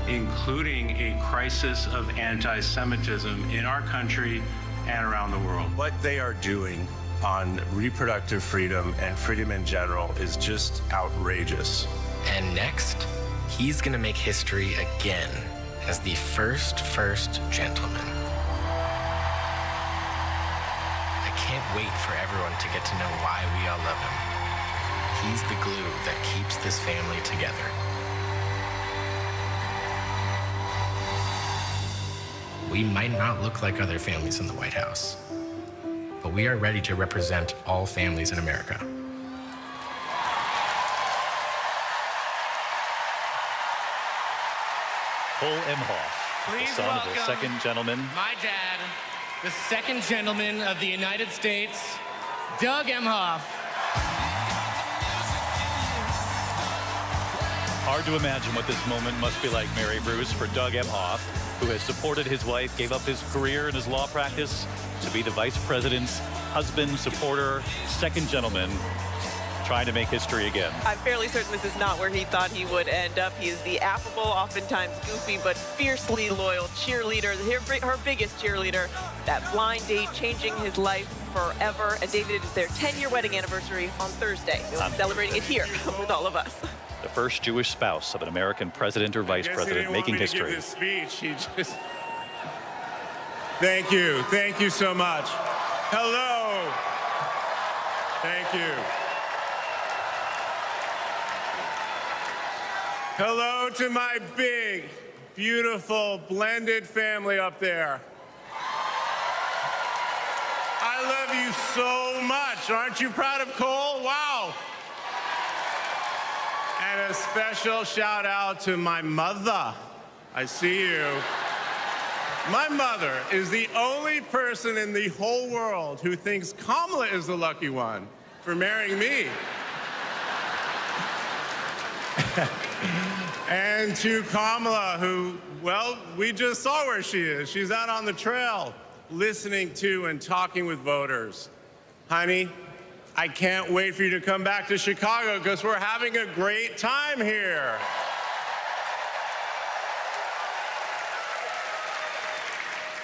including a crisis of anti-Semitism in our country and around the world. What they are doing on reproductive freedom and freedom in general is just outrageous. And next, he's gonna make history again as the first gentleman. I can't wait for everyone to get to know why we all love him. He's the glue that keeps this family together. We might not look like other families in the White House, but we are ready to represent all families in America. Paul Emhoff, Please the son of the welcome second gentleman. my dad, the second gentleman of the United States, Doug Emhoff. Hard to imagine what this moment must be like, Mary Bruce, for Doug Emhoff, who has supported his wife, gave up his career and his law practice to be the vice president's husband, supporter, second gentleman, trying to make history again. I'm fairly certain this is not where he thought he would end up. He is the affable, oftentimes goofy, but fiercely loyal cheerleader, her biggest cheerleader. That blind date changing his life forever. And David, it is their 10-year wedding anniversary on Thursday. They'll be celebrating it here with all of us. The first Jewish spouse of an American president or vice president making history. Give this speech. He just... Thank you. Thank you so much. Hello. Thank you. Hello to my big, beautiful, blended family up there. I love you so much. Aren't you proud of Cole? Wow. And a special shout out to my mother. I see you. My mother is the only person in the whole world who thinks Kamala is the lucky one for marrying me. And to Kamala, who, well, we just saw where she is. She's out on the trail listening to and talking with voters. Honey, I can't wait for you to come back to Chicago because we're having a great time here.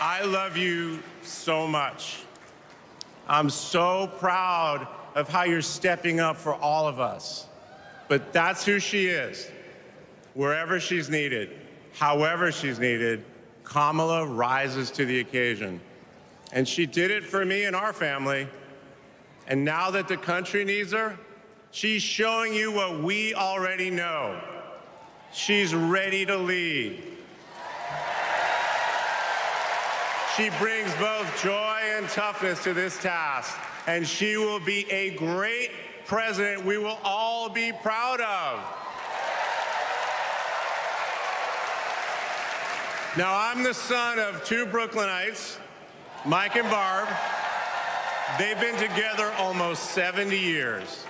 I love you so much. I'm so proud of how you're stepping up for all of us. But that's who she is. Wherever she's needed, however she's needed, Kamala rises to the occasion. And she did it for me and our family. And now that the country needs her, she's showing you what we already know. She's ready to lead. She brings both joy and toughness to this task, and she will be a great president we will all be proud of. Now, I'm the son of two Brooklynites, Mike and Barb. They've been together almost 70 years.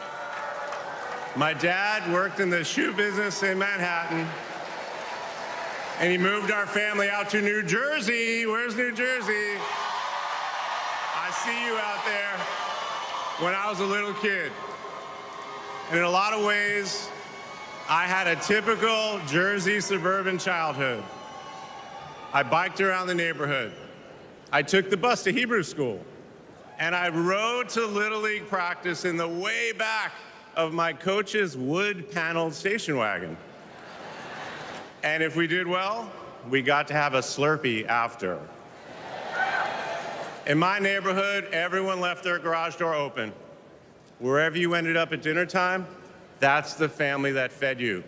My dad worked in the shoe business in Manhattan, and he moved our family out to New Jersey. Where's New Jersey? I see you out there. When I was a little kid. And in a lot of ways, I had a typical Jersey suburban childhood. I biked around the neighborhood. I took the bus to Hebrew school. And I rode to Little League practice in the way back of my coach's wood-paneled station wagon. And if we did well, we got to have a Slurpee after. In my neighborhood, everyone left their garage door open. Wherever you ended up at dinner time, that's the family that fed you.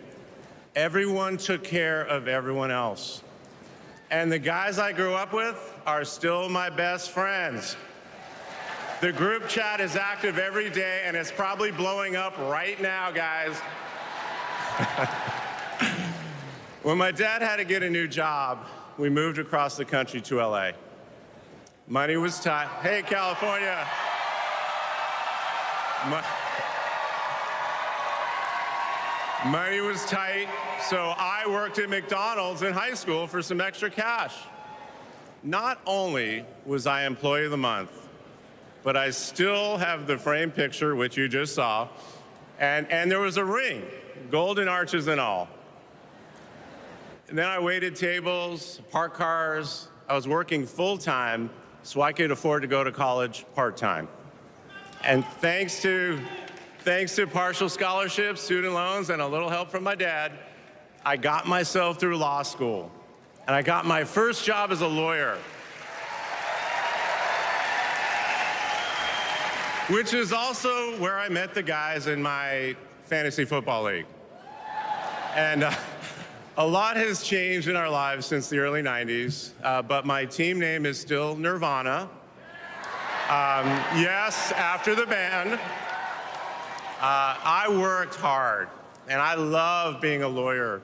Everyone took care of everyone else. And the guys I grew up with are still my best friends. The group chat is active every day, and it's probably blowing up right now, guys. When my dad had to get a new job, we moved across the country to LA. Money was tight. Hey, California. Money was tight, so I worked at McDonald's in high school for some extra cash. Not only was I Employee of the Month, but I still have the framed picture, which you just saw, and there was a ring, golden arches and all. And then I waited tables, parked cars. I was working full-time so I could afford to go to college part-time. And thanks to partial scholarships, student loans, and a little help from my dad, I got myself through law school. And I got my first job as a lawyer, which is also where I met the guys in my fantasy football league. And a lot has changed in our lives since the early 90s, but my team name is still Nirvana. Yes, after the band. I worked hard, and I love being a lawyer.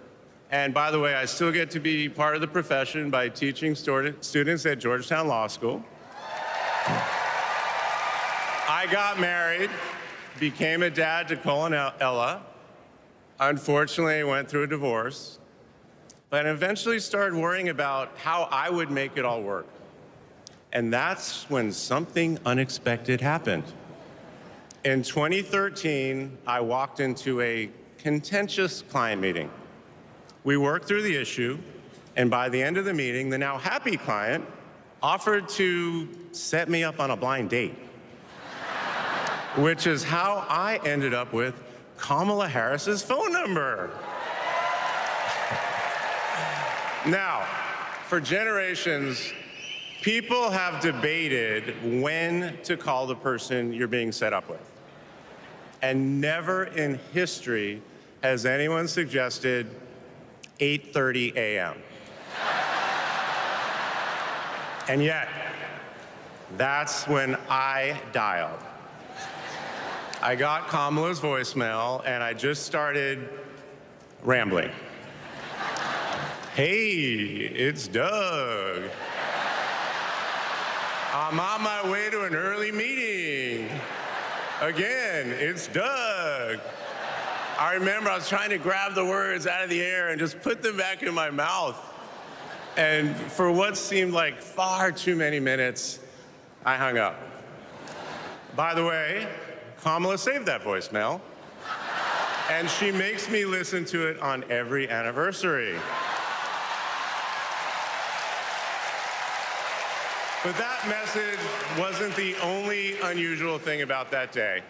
And by the way, I still get to be part of the profession by teaching students at Georgetown Law School. I got married, became a dad to Cole and Ella, Unfortunately, I went through a divorce, but eventually started worrying about how I would make it all work. And that's when something unexpected happened. In 2013, I walked into a contentious client meeting. We worked through the issue, and by the end of the meeting, the now happy client offered to set me up on a blind date, which is how I ended up with Kamala Harris's phone number. Now, for generations, people have debated when to call the person you're being set up with. And never in history has anyone suggested 8:30 a.m. And yet, that's when I dialed. I got Kamala's voicemail, and I just started rambling. Hey, it's Doug. I'm on my way to an early meeting. Again, it's Doug. I remember I was trying to grab the words out of the air and just put them back in my mouth. And for what seemed like far too many minutes, I hung up. By the way, Kamala saved that voicemail, and she makes me listen to it on every anniversary. But that message wasn't the only unusual thing about that day.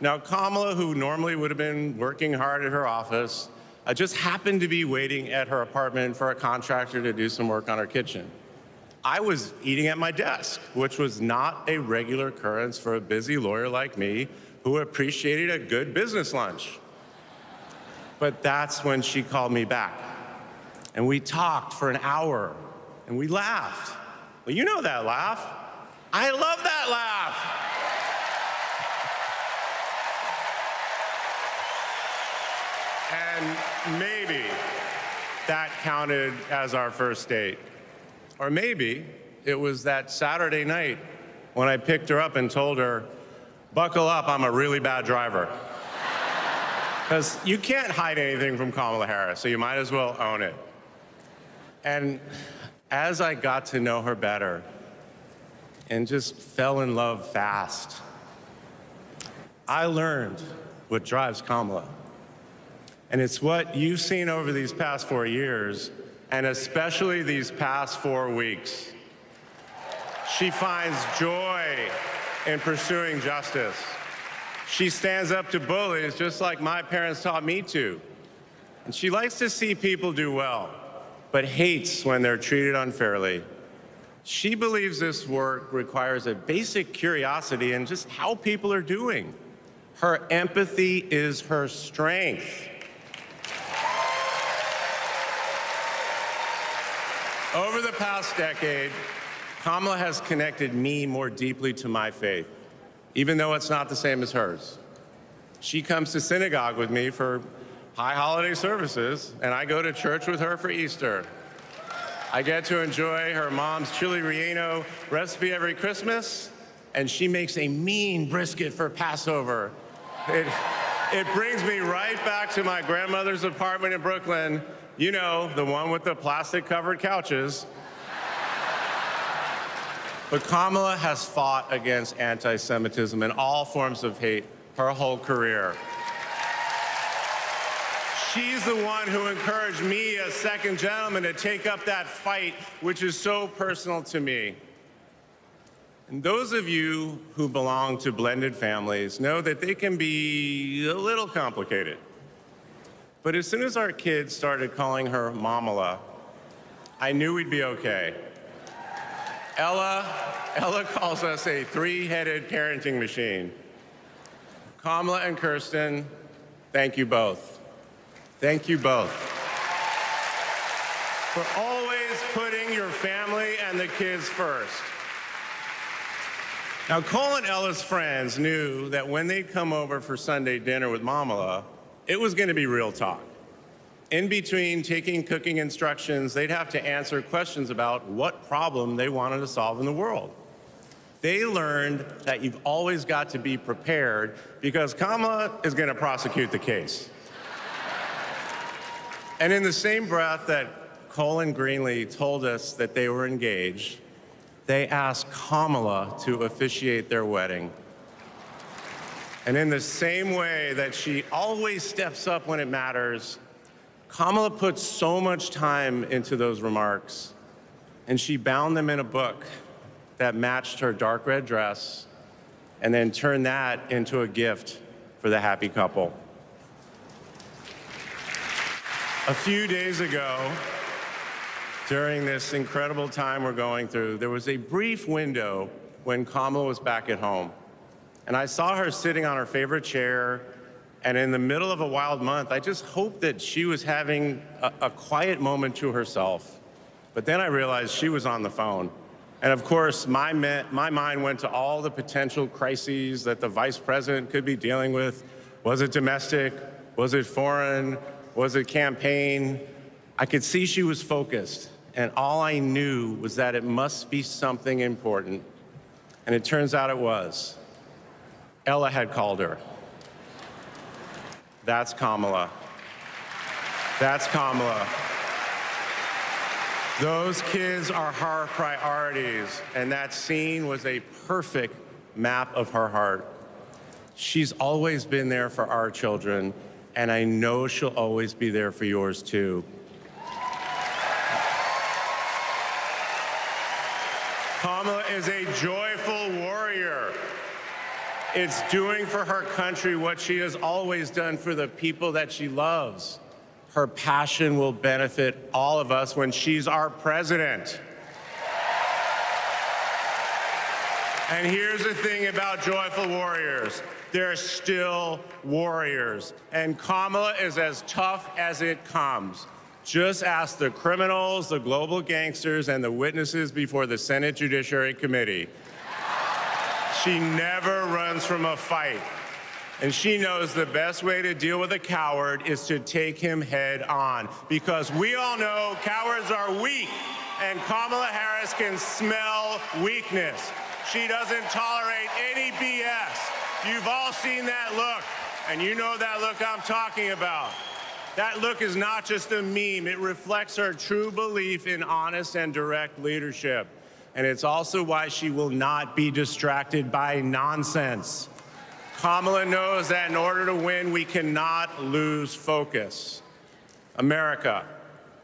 Now, Kamala, who normally would have been working hard at her office, just happened to be waiting at her apartment for a contractor to do some work on her kitchen. I was eating at my desk, which was not a regular occurrence for a busy lawyer like me who appreciated a good business lunch. But that's when she called me back. And we talked for an hour, and we laughed. Well, you know that laugh. I love that laugh. And maybe that counted as our first date. Or maybe it was that Saturday night when I picked her up and told her, buckle up, I'm a really bad driver. Because you can't hide anything from Kamala Harris, so you might as well own it. And as I got to know her better and just fell in love fast, I learned what drives Kamala. And it's what you've seen over these past 4 years, and especially these past 4 weeks. She finds joy in pursuing justice. She stands up to bullies just like my parents taught me to. And she likes to see people do well, but hates when they're treated unfairly. She believes this work requires a basic curiosity in just how people are doing. Her empathy is her strength. Over the past decade, Kamala has connected me more deeply to my faith, even though it's not the same as hers. She comes to synagogue with me for high holiday services, and I go to church with her for Easter. I get to enjoy her mom's chili relleno recipe every Christmas, and she makes a mean brisket for Passover. It brings me right back to my grandmother's apartment in Brooklyn, you know, the one with the plastic-covered couches. But Kamala has fought against anti-Semitism and all forms of hate her whole career. She's the one who encouraged me as second gentleman to take up that fight, which is so personal to me. And those of you who belong to blended families know that they can be a little complicated. But as soon as our kids started calling her Mamala, I knew we'd be okay. Ella calls us a three-headed parenting machine. Kamala and Kirsten, thank you both. Thank you both for always putting your family and the kids first. Now, Cole and Ella's friends knew that when they'd come over for Sunday dinner with Mamala, it was going to be real talk. In between taking cooking instructions, they'd have to answer questions about what problem they wanted to solve in the world. They learned that you've always got to be prepared because Kamala is going to prosecute the case. And in the same breath that Cole and Greenlee told us that they were engaged, they asked Kamala to officiate their wedding. And in the same way that she always steps up when it matters, Kamala put so much time into those remarks, and she bound them in a book that matched her dark red dress, and then turned that into a gift for the happy couple. A few days ago, during this incredible time we're going through, there was a brief window when Kamala was back at home. And I saw her sitting on her favorite chair, and in the middle of a wild month, I just hoped that she was having a quiet moment to herself. But then I realized she was on the phone. And of course, my mind went to all the potential crises that the vice president could be dealing with. Was it domestic? Was it foreign? Was it campaign? I could see she was focused, and all I knew was that it must be something important. And it turns out it was. Ella had called her. That's Kamala. That's Kamala. Those kids are her priorities, and that scene was a perfect map of her heart. She's always been there for our children, and I know she'll always be there for yours too. Kamala is a joyful warrior. It's doing for her country what she has always done for the people that she loves. Her passion will benefit all of us when she's our president. And here's the thing about joyful warriors. They're still warriors. And Kamala is as tough as it comes. Just ask the criminals, the global gangsters, and the witnesses before the Senate Judiciary Committee. She never runs from a fight. And she knows the best way to deal with a coward is to take him head on. Because we all know cowards are weak, and Kamala Harris can smell weakness. She doesn't tolerate any BS. You've all seen that look, and you know that look I'm talking about. That look is not just a meme. It reflects her true belief in honest and direct leadership. And it's also why she will not be distracted by nonsense. Kamala knows that in order to win, we cannot lose focus. America,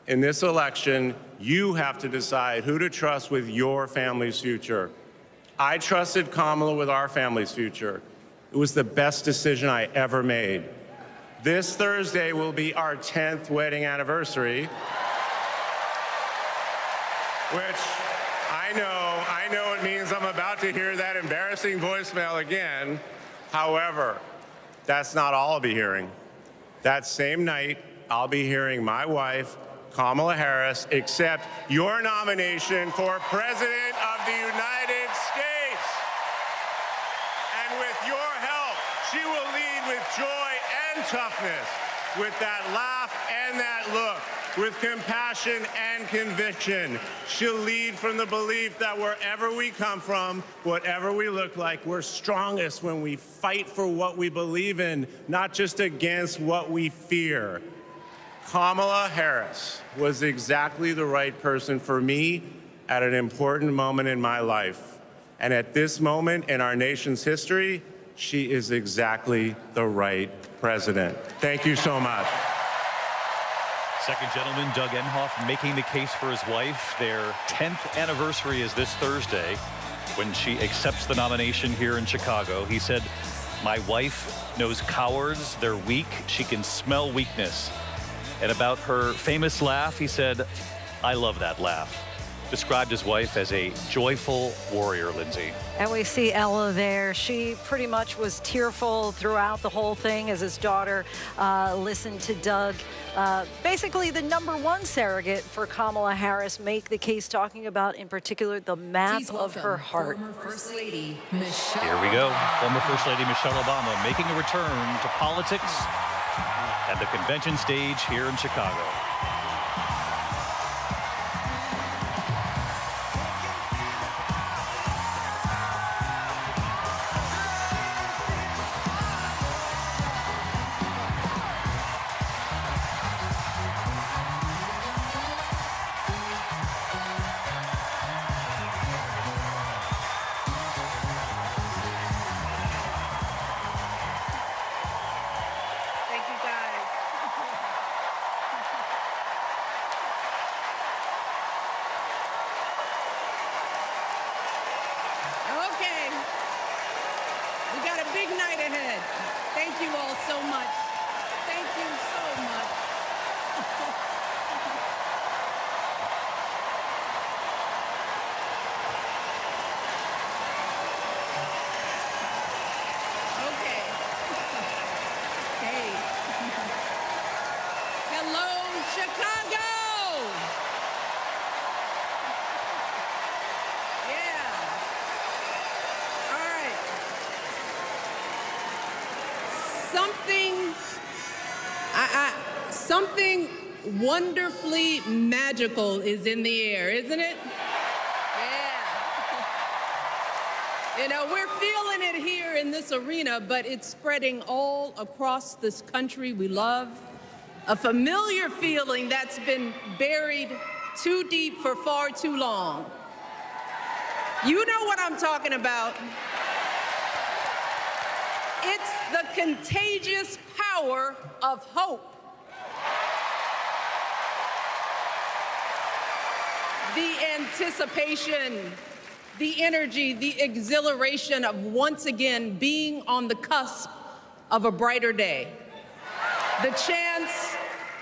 in this election, you have to decide who to trust with your family's future. I trusted Kamala with our family's future. It was the best decision I ever made. This Thursday will be our 10th wedding anniversary, which I know it means I'm about to hear that embarrassing voicemail again. However, that's not all I'll be hearing. That same night, I'll be hearing my wife, Kamala Harris, accept your nomination for President of the United States. And with your help, she will lead with joy and toughness, with that laugh and that look, with compassion and conviction. She'll lead from the belief that wherever we come from, whatever we look like, we're strongest when we fight for what we believe in, not just against what we fear. Kamala Harris was exactly the right person for me at an important moment in my life. And at this moment in our nation's history, she is exactly the right president. Thank you so much. Second gentleman, Doug Emhoff, making the case for his wife. Their 10th anniversary is this Thursday when she accepts the nomination here in Chicago. He said, "My wife knows cowards, they're weak, she can smell weakness." And about her famous laugh, he said, "I love that laugh." Described his wife as a joyful warrior, Lindsay. And we see Ella there. She pretty much was tearful throughout the whole thing as his daughter listened to Doug. Basically the #1 surrogate for Kamala Harris make the case, talking about in particular the map of her heart. Former First Lady Here we go. Former First Lady Michelle Obama making a return to politics at the convention stage here in Chicago. night ahead. Thank you all so much. Thank you so much. Okay. Hey. Hello, Chicago. Something wonderfully magical is in the air, isn't it? Yeah. You know, we're feeling it here in this arena, but it's spreading all across this country we love. A familiar feeling that's been buried too deep for far too long. You know what I'm talking about. It's the contagious power of hope. The anticipation, the energy, the exhilaration of once again being on the cusp of a brighter day. The chance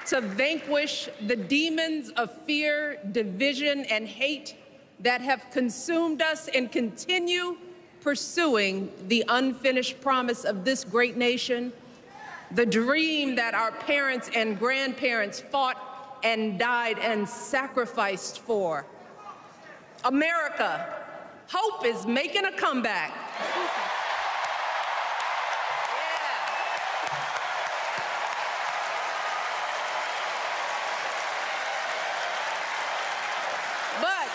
to vanquish the demons of fear, division, and hate that have consumed us and continue pursuing the unfinished promise of this great nation, the dream that our parents and grandparents fought and died and sacrificed for. America, hope is making a comeback. But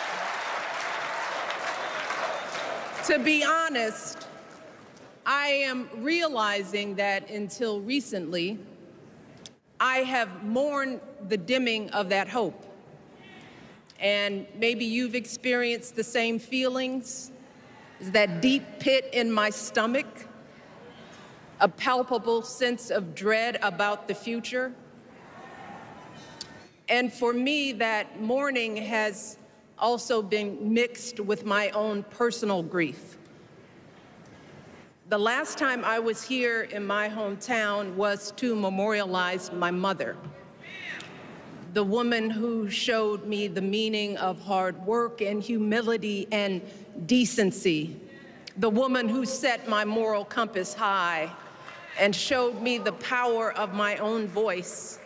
to be honest, I am realizing that until recently, I have mourned the dimming of that hope. And maybe you've experienced the same feelings, that deep pit in my stomach, a palpable sense of dread about the future. And for me, that mourning has also been mixed with my own personal grief. The last time I was here in my hometown was to memorialize my mother, the woman who showed me the meaning of hard work and humility and decency, the woman who set my moral compass high and showed me the power of my own voice.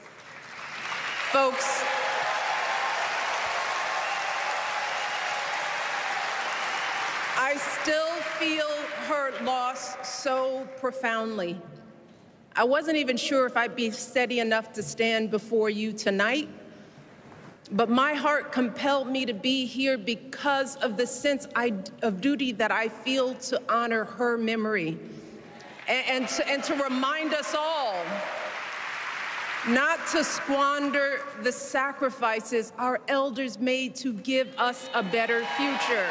Folks, I still feel her loss so profoundly. I wasn't even sure if I'd be steady enough to stand before you tonight, but my heart compelled me to be here because of the sense of duty that I feel to honor her memory and to remind us all not to squander the sacrifices our elders made to give us a better future.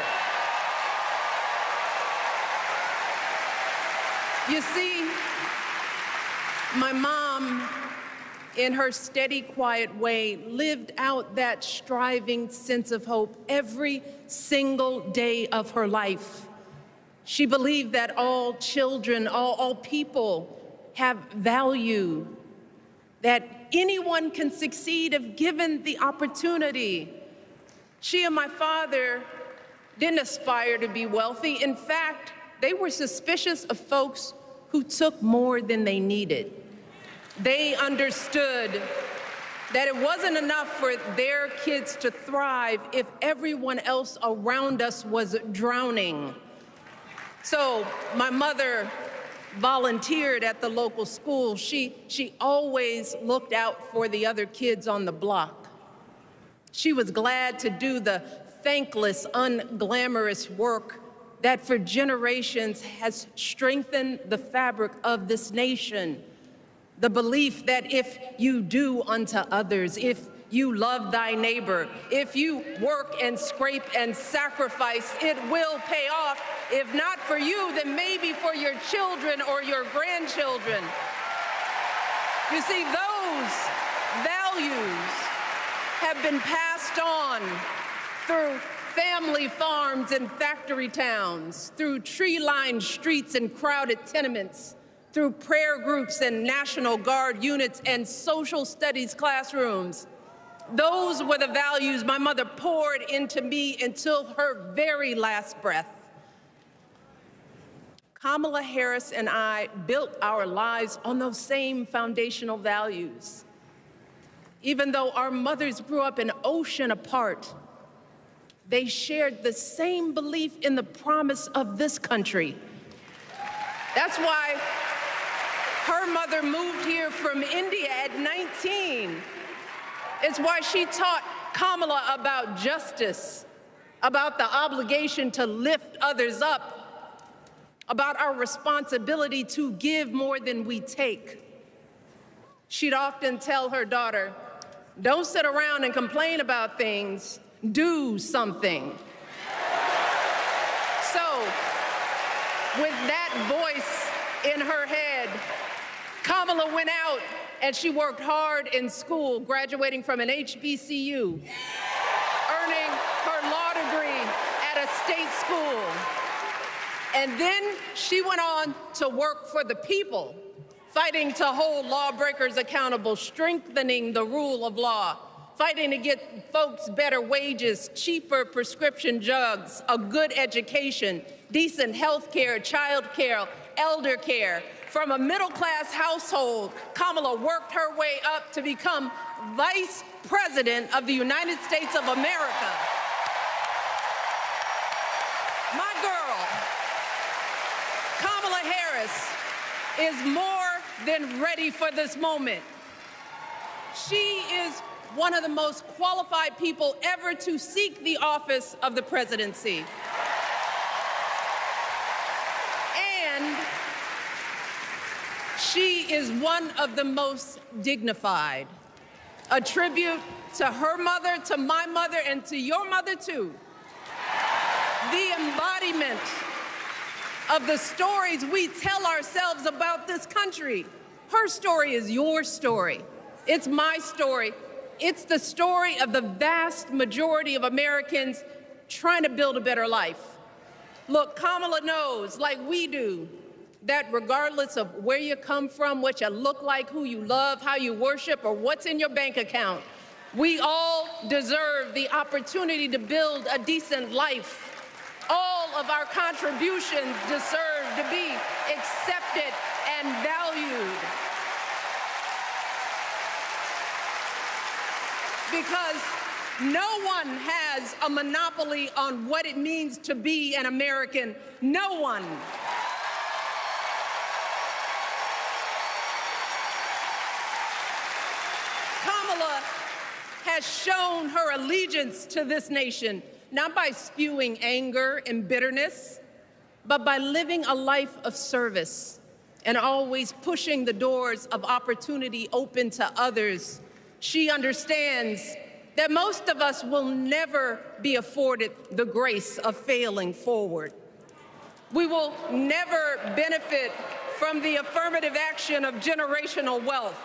You see, my mom, in her steady, quiet way, lived out that striving sense of hope every single day of her life. She believed that all children, all people have value, that anyone can succeed if given the opportunity. She and my father didn't aspire to be wealthy. In fact, they were suspicious of folks who took more than they needed. They understood that it wasn't enough for their kids to thrive if everyone else around us was drowning. So my mother volunteered at the local school. She always looked out for the other kids on the block. She was glad to do the thankless, unglamorous work that for generations has strengthened the fabric of this nation. The belief that if you do unto others, if you love thy neighbor, if you work and scrape and sacrifice, it will pay off. If not for you, then maybe for your children or your grandchildren. You see, those values have been passed on through family farms and factory towns, through tree-lined streets and crowded tenements, through prayer groups and National Guard units and social studies classrooms. Those were the values my mother poured into me until her very last breath. Kamala Harris and I built our lives on those same foundational values. Even though our mothers grew up an ocean apart, they shared the same belief in the promise of this country. That's why her mother moved here from India at 19. It's why she taught Kamala about justice, about the obligation to lift others up, about our responsibility to give more than we take. She'd often tell her daughter, "Don't sit around and complain about things, do something." So, with that voice in her head, Kamala went out and she worked hard in school, graduating from an HBCU, earning her law degree at a state school. And then she went on to work for the people, fighting to hold lawbreakers accountable, strengthening the rule of law, fighting to get folks better wages, cheaper prescription drugs, a good education, decent health care, child care, elder care. From a middle-class household, Kamala worked her way up to become Vice President of the United States of America. My girl, Kamala Harris, is more than ready for this moment. She is one of the most qualified people ever to seek the office of the presidency. And she is one of the most dignified. A tribute to her mother, to my mother, and to your mother too. The embodiment of the stories we tell ourselves about this country. Her story is your story. It's my story. It's the story of the vast majority of Americans trying to build a better life. Look, Kamala knows, like we do, that regardless of where you come from, what you look like, who you love, how you worship, or what's in your bank account, we all deserve the opportunity to build a decent life. All of our contributions deserve to be accepted and valued. Because no one has a monopoly on what it means to be an American. No one. Kamala has shown her allegiance to this nation, not by spewing anger and bitterness, but by living a life of service and always pushing the doors of opportunity open to others. She understands that most of us will never be afforded the grace of failing forward. We will never benefit from the affirmative action of generational wealth.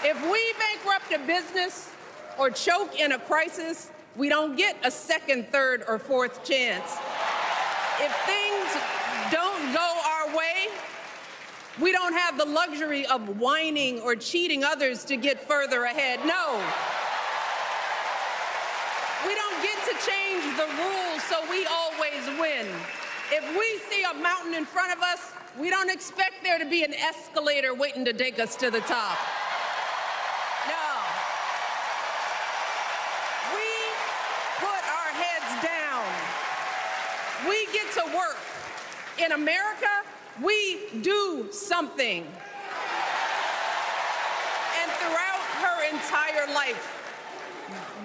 If we bankrupt a business or choke in a crisis, we don't get a second, third, or fourth chance. If things don't go our way, we don't have the luxury of whining or cheating others to get further ahead. No. We don't get to change the rules so we always win. If we see a mountain in front of us, we don't expect there to be an escalator waiting to take us to the top. No. We put our heads down. We get to work. In America, we do something. And throughout her entire life,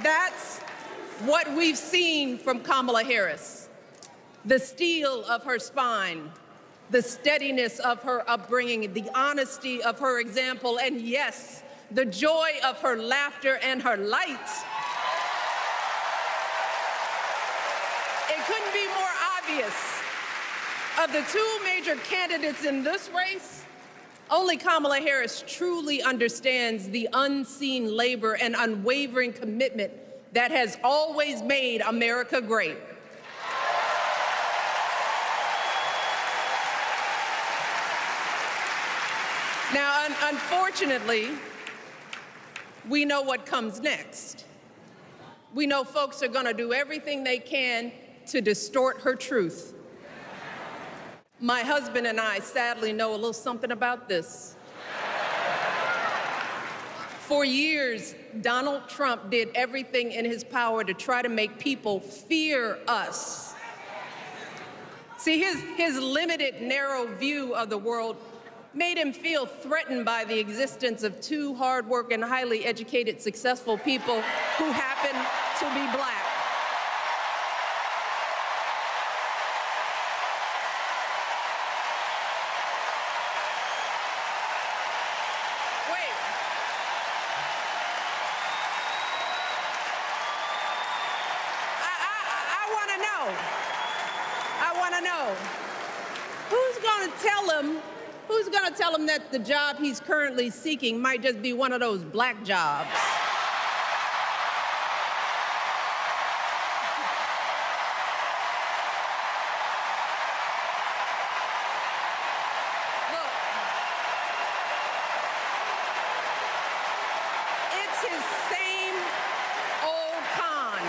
that's what we've seen from Kamala Harris. The steel of her spine, the steadiness of her upbringing, the honesty of her example, and yes, the joy of her laughter and her light. It couldn't be more obvious. Of the two major candidates in this race, only Kamala Harris truly understands the unseen labor and unwavering commitment that has always made America great. Now, unfortunately, we know what comes next. We know folks are going to do everything they can to distort her truth. My husband and I sadly know a little something about this. For years, Donald Trump did everything in his power to try to make people fear us. See, his limited, narrow view of the world made him feel threatened by the existence of two hardworking, highly educated, successful people who happen to be black. Who's going to tell him that the job he's currently seeking might just be one of those black jobs? Look, it's his same old con.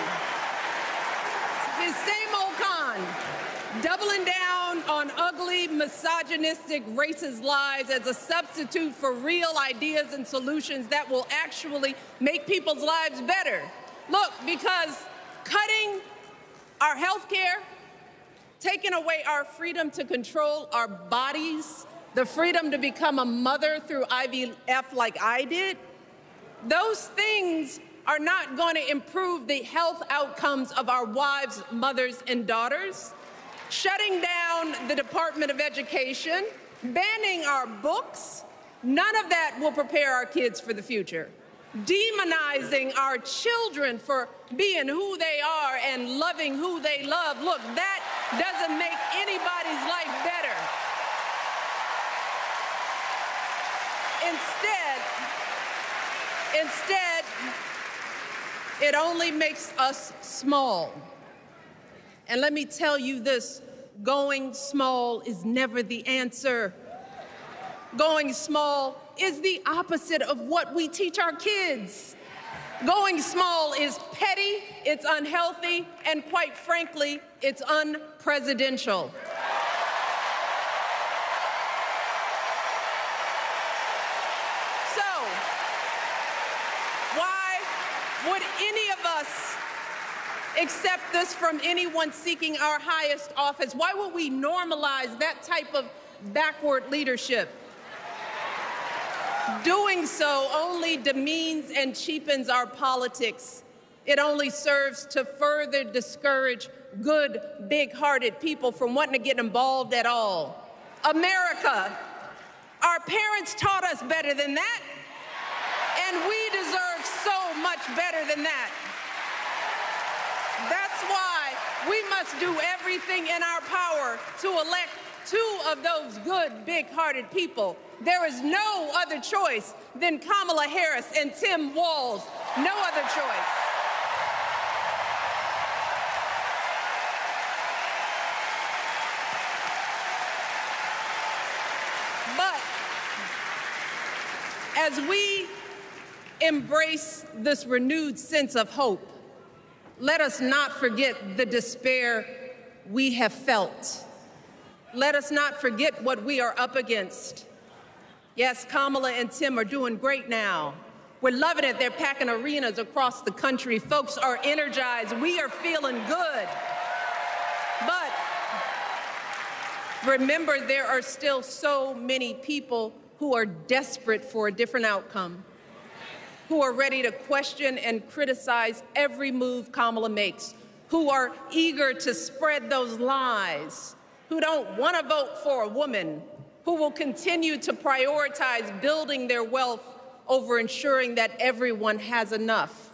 His same old con. Doubling down on ugly, misogynistic, racist lies as a substitute for real ideas and solutions that will actually make people's lives better. Look, because cutting our health care, taking away our freedom to control our bodies, the freedom to become a mother through IVF like I did, those things are not going to improve the health outcomes of our wives, mothers, and daughters. Shutting down the Department of Education, banning our books, none of that will prepare our kids for the future. Demonizing our children for being who they are and loving who they love, look, that doesn't make anybody's life better. Instead, it only makes us small. And let me tell you this, going small is never the answer. Going small is the opposite of what we teach our kids. Going small is petty, it's unhealthy, and quite frankly, it's unpresidential. So, why would any of us accept this from anyone seeking our highest office? Why would we normalize that type of backward leadership? Doing so only demeans and cheapens our politics. It only serves to further discourage good, big-hearted people from wanting to get involved at all. America, our parents taught us better than that, and we deserve so much better than that. That's why we must do everything in our power to elect two of those good, big-hearted people. There is no other choice than Kamala Harris and Tim Walz. No other choice. But as we embrace this renewed sense of hope, let us not forget the despair we have felt. Let us not forget what we are up against. Yes, Kamala and Tim are doing great now. We're loving it. They're packing arenas across the country. Folks are energized. We are feeling good. But remember, there are still so many people who are desperate for a different outcome, who are ready to question and criticize every move Kamala makes, who are eager to spread those lies, who don't want to vote for a woman, who will continue to prioritize building their wealth over ensuring that everyone has enough.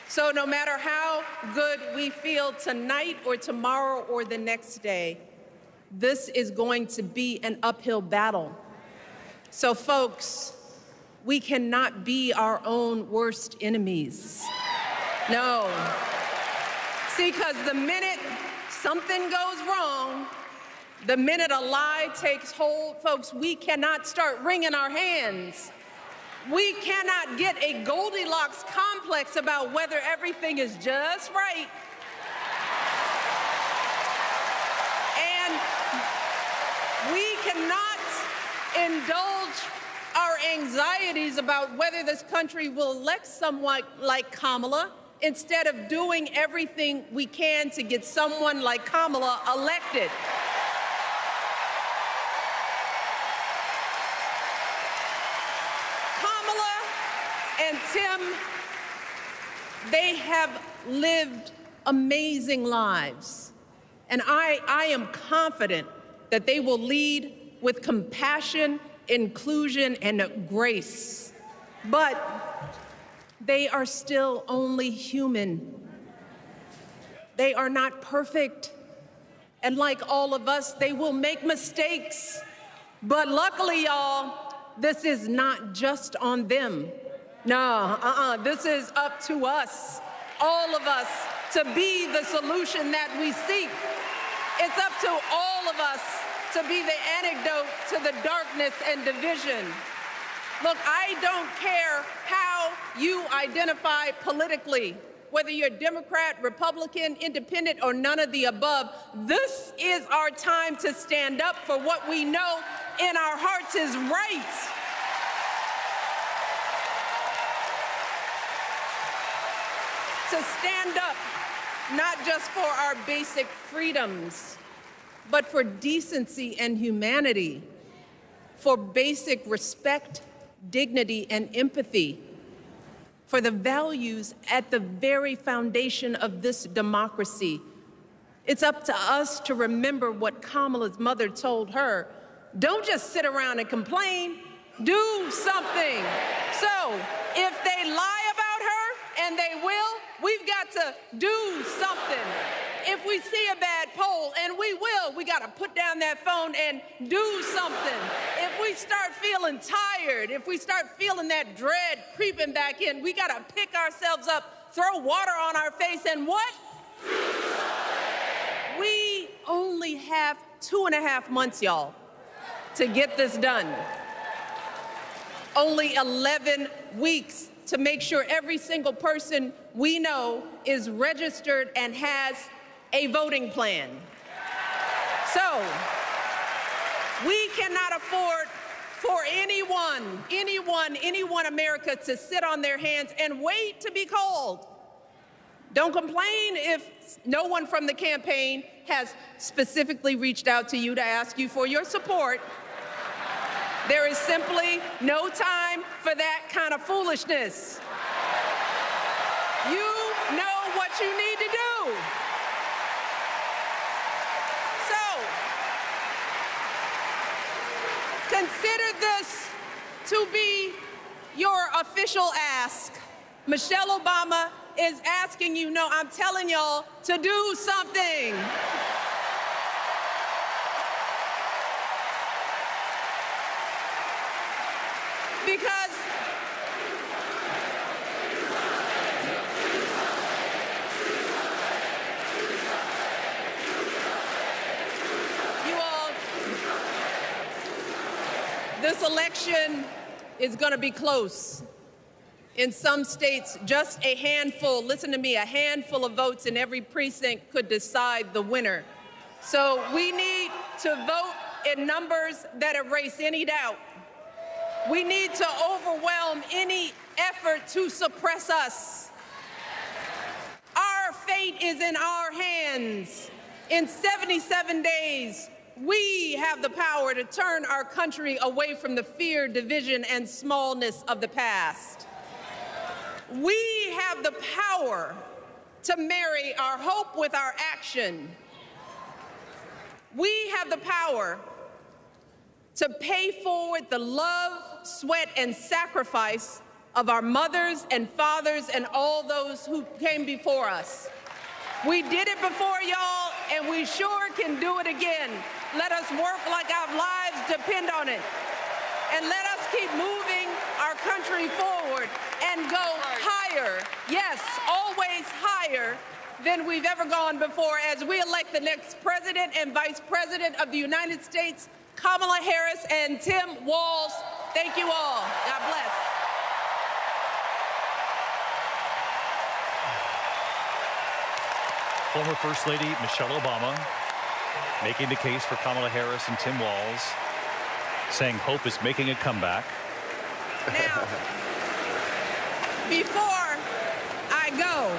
So no matter how good we feel tonight or tomorrow or the next day, this is going to be an uphill battle. So folks, we cannot be our own worst enemies. No. See, because the minute something goes wrong, the minute a lie takes hold, folks, we cannot start wringing our hands. We cannot get a Goldilocks complex about whether everything is just right. And we cannot indulge our anxieties about whether this country will elect someone like Kamala instead of doing everything we can to get someone like Kamala elected. And Tim, they have lived amazing lives. And I am confident that they will lead with compassion, inclusion, and grace. But they are still only human. They are not perfect. And like all of us, they will make mistakes. But luckily, y'all, this is not just on them. No, this is up to us, all of us, to be the solution that we seek. It's up to all of us to be the antidote to the darkness and division. Look, I don't care how you identify politically, whether you're Democrat, Republican, Independent, or none of the above. This is our time to stand up for what we know in our hearts is right. To stand up, not just for our basic freedoms, but for decency and humanity, for basic respect, dignity, and empathy, for the values at the very foundation of this democracy. It's up to us to remember what Kamala's mother told her. Don't just sit around and complain, do something. So if they lie about her, and they will, we've got to do something. If we see a bad poll, and we will, we got to put down that phone and do something. If we start feeling tired, if we start feeling that dread creeping back in, we got to pick ourselves up, throw water on our face, and what? We only have 2.5 months, y'all, to get this done. Only 11 weeks to make sure every single person we know is registered and has a voting plan. So we cannot afford for anyone America to sit on their hands and wait to be called. Don't complain if no one from the campaign has specifically reached out to you to ask you for your support. There is simply no time for that kind of foolishness. You know what you need to do. So, consider this to be your official ask. Michelle Obama is asking you, no, I'm telling y'all to do something. Because you all, this election is going to be close. In some states, just a handful, listen to me, a handful of votes in every precinct could decide the winner. So we need to vote in numbers that erase any doubt. We need to overwhelm any effort to suppress us. Our fate is in our hands. In 77 days, we have the power to turn our country away from the fear, division, and smallness of the past. We have the power to marry our hope with our action. We have the power to pay forward the love, sweat, and sacrifice of our mothers and fathers and all those who came before us. We did it before, y'all, and we sure can do it again. Let us work like our lives depend on it. And let us keep moving our country forward and go higher, yes, always higher than we've ever gone before as we elect the next president and vice president of the United States, Kamala Harris and Tim Walz. Thank you all. God bless. Former First Lady Michelle Obama making the case for Kamala Harris and Tim Walz, saying hope is making a comeback. Now, before I go,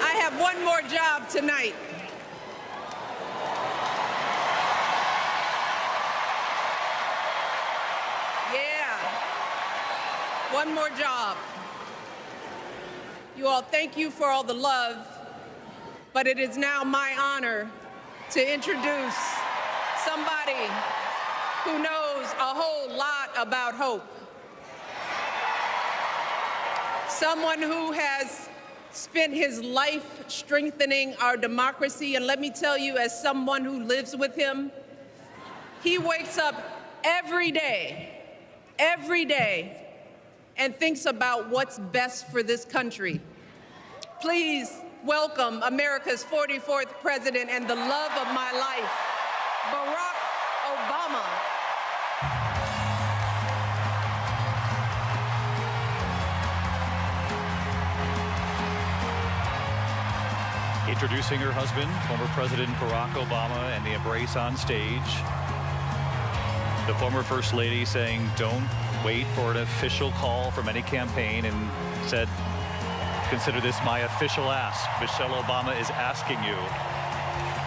I have one more job tonight. Yeah, one more job. You all, thank you for all the love, but it is now my honor to introduce somebody who knows a whole lot about hope. Someone who has spent his life strengthening our democracy, and let me tell you, as someone who lives with him, he wakes up every day, and thinks about what's best for this country. Please welcome America's 44th president and the love of my life, Barack Obama. Introducing her husband, former President Barack Obama, and the embrace on stage. The former First Lady saying, don't wait for an official call from any campaign, and said, consider this my official ask. Michelle Obama is asking you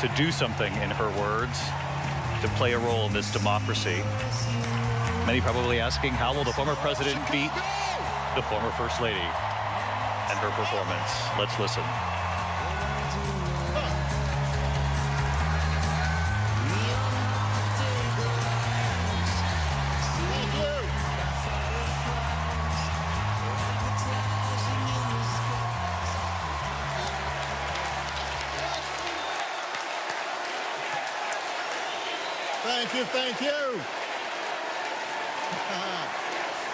to do something, in her words, to play a role in this democracy. Many probably asking, how will the former president beat the former First Lady and her performance? Let's listen. Thank you.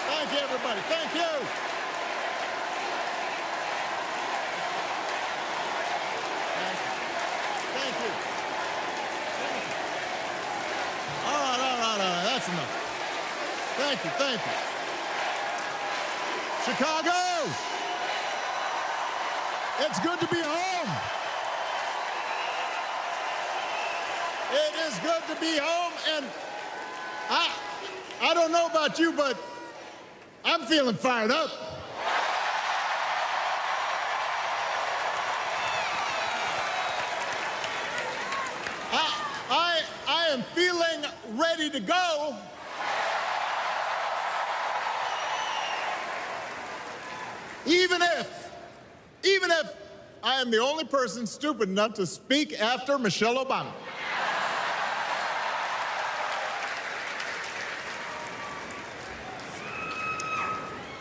Thank you, everybody. Thank you. Thank you. All right. That's enough. Thank you. Chicago, it's good to be home. It is good to be home, and I don't know about you, but I'm feeling fired up. I am feeling ready to go. Even if I am the only person stupid enough to speak after Michelle Obama.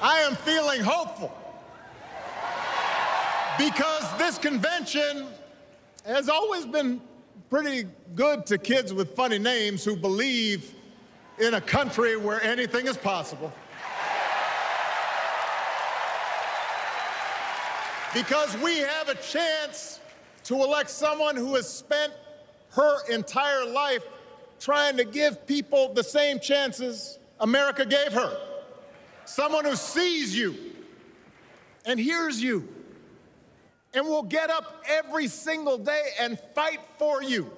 I am feeling hopeful because this convention has always been pretty good to kids with funny names who believe in a country where anything is possible. Because we have a chance to elect someone who has spent her entire life trying to give people the same chances America gave her. Someone who sees you and hears you and will get up every single day and fight for you.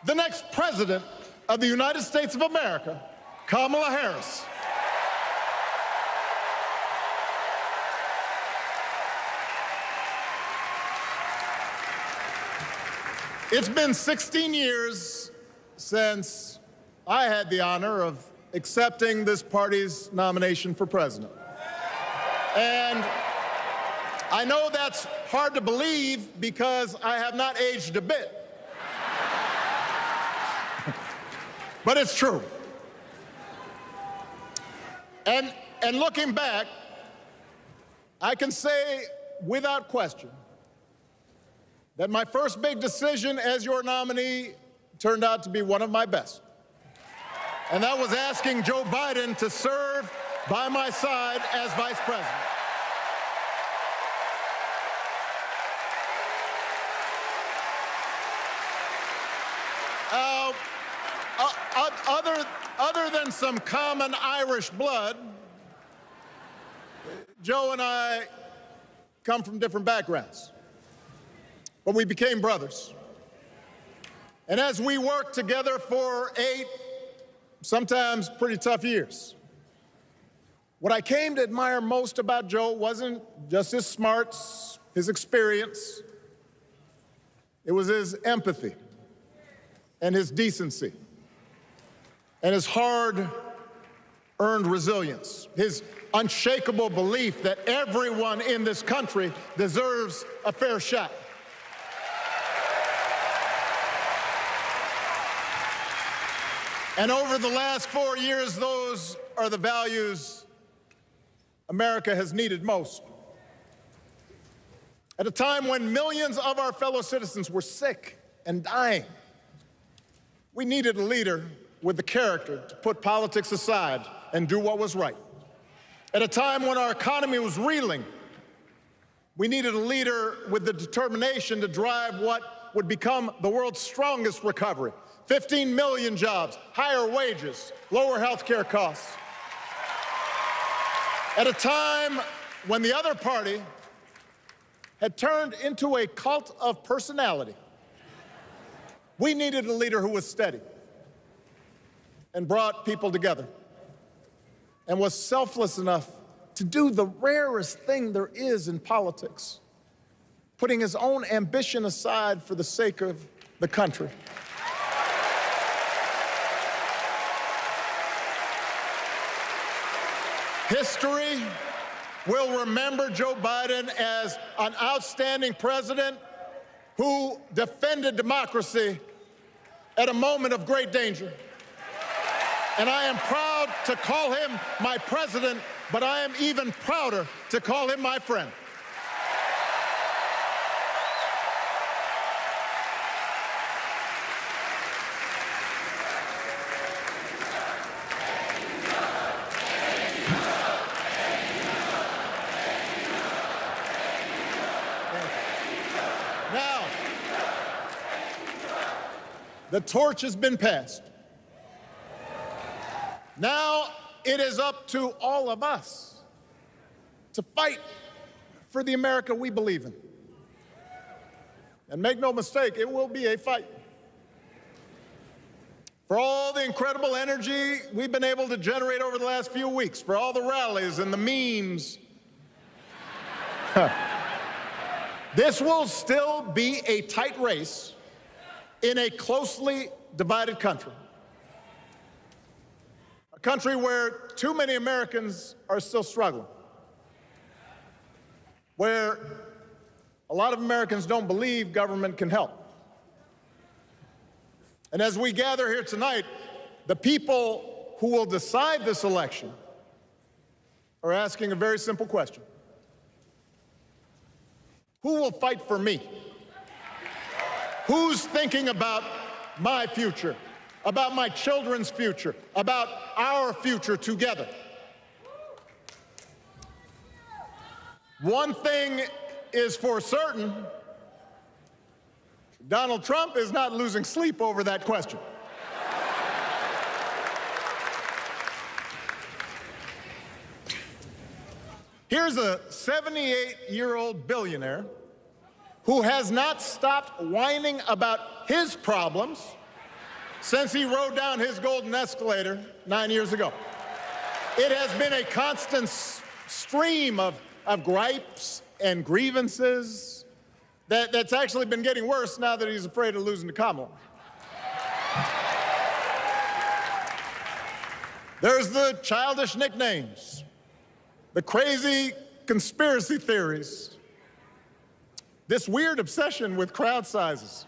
The next president of the United States of America, Kamala Harris. It's been 16 years since I had the honor of accepting this party's nomination for president. And I know that's hard to believe because I have not aged a bit. But it's true. And looking back, I can say without question that my first big decision as your nominee turned out to be one of my best. And that was asking Joe Biden to serve by my side as vice president. Other than some common Irish blood, Joe and I come from different backgrounds, but we became brothers. And as we worked together for 8, sometimes pretty tough years, what I came to admire most about Joe wasn't just his smarts, his experience. It was his empathy and his decency and his hard-earned resilience, his unshakable belief that everyone in this country deserves a fair shot. And over the last 4 years, those are the values America has needed most. At a time when millions of our fellow citizens were sick and dying, we needed a leader with the character to put politics aside and do what was right. At a time when our economy was reeling, we needed a leader with the determination to drive what would become the world's strongest recovery. 15 million jobs, higher wages, lower health care costs. At a time when the other party had turned into a cult of personality, we needed a leader who was steady and brought people together and was selfless enough to do the rarest thing there is in politics, putting his own ambition aside for the sake of the country. History will remember Joe Biden as an outstanding president who defended democracy at a moment of great danger. And I am proud to call him my president, but I am even prouder to call him my friend. Now, the torch has been passed. Now it is up to all of us to fight for the America we believe in. And make no mistake, it will be a fight. For all the incredible energy we've been able to generate over the last few weeks, for all the rallies and the memes, this will still be a tight race in a closely divided country. A country where too many Americans are still struggling, where a lot of Americans don't believe government can help. And as we gather here tonight, the people who will decide this election are asking a very simple question. Who will fight for me? Who's thinking about my future? About my children's future, about our future together? One thing is for certain, Donald Trump is not losing sleep over that question. Here's a 78-year-old billionaire who has not stopped whining about his problems since he rode down his golden escalator 9 years ago. It has been a constant stream of gripes and grievances that's actually been getting worse now that he's afraid of losing to Kamala. There's the childish nicknames, the crazy conspiracy theories, this weird obsession with crowd sizes.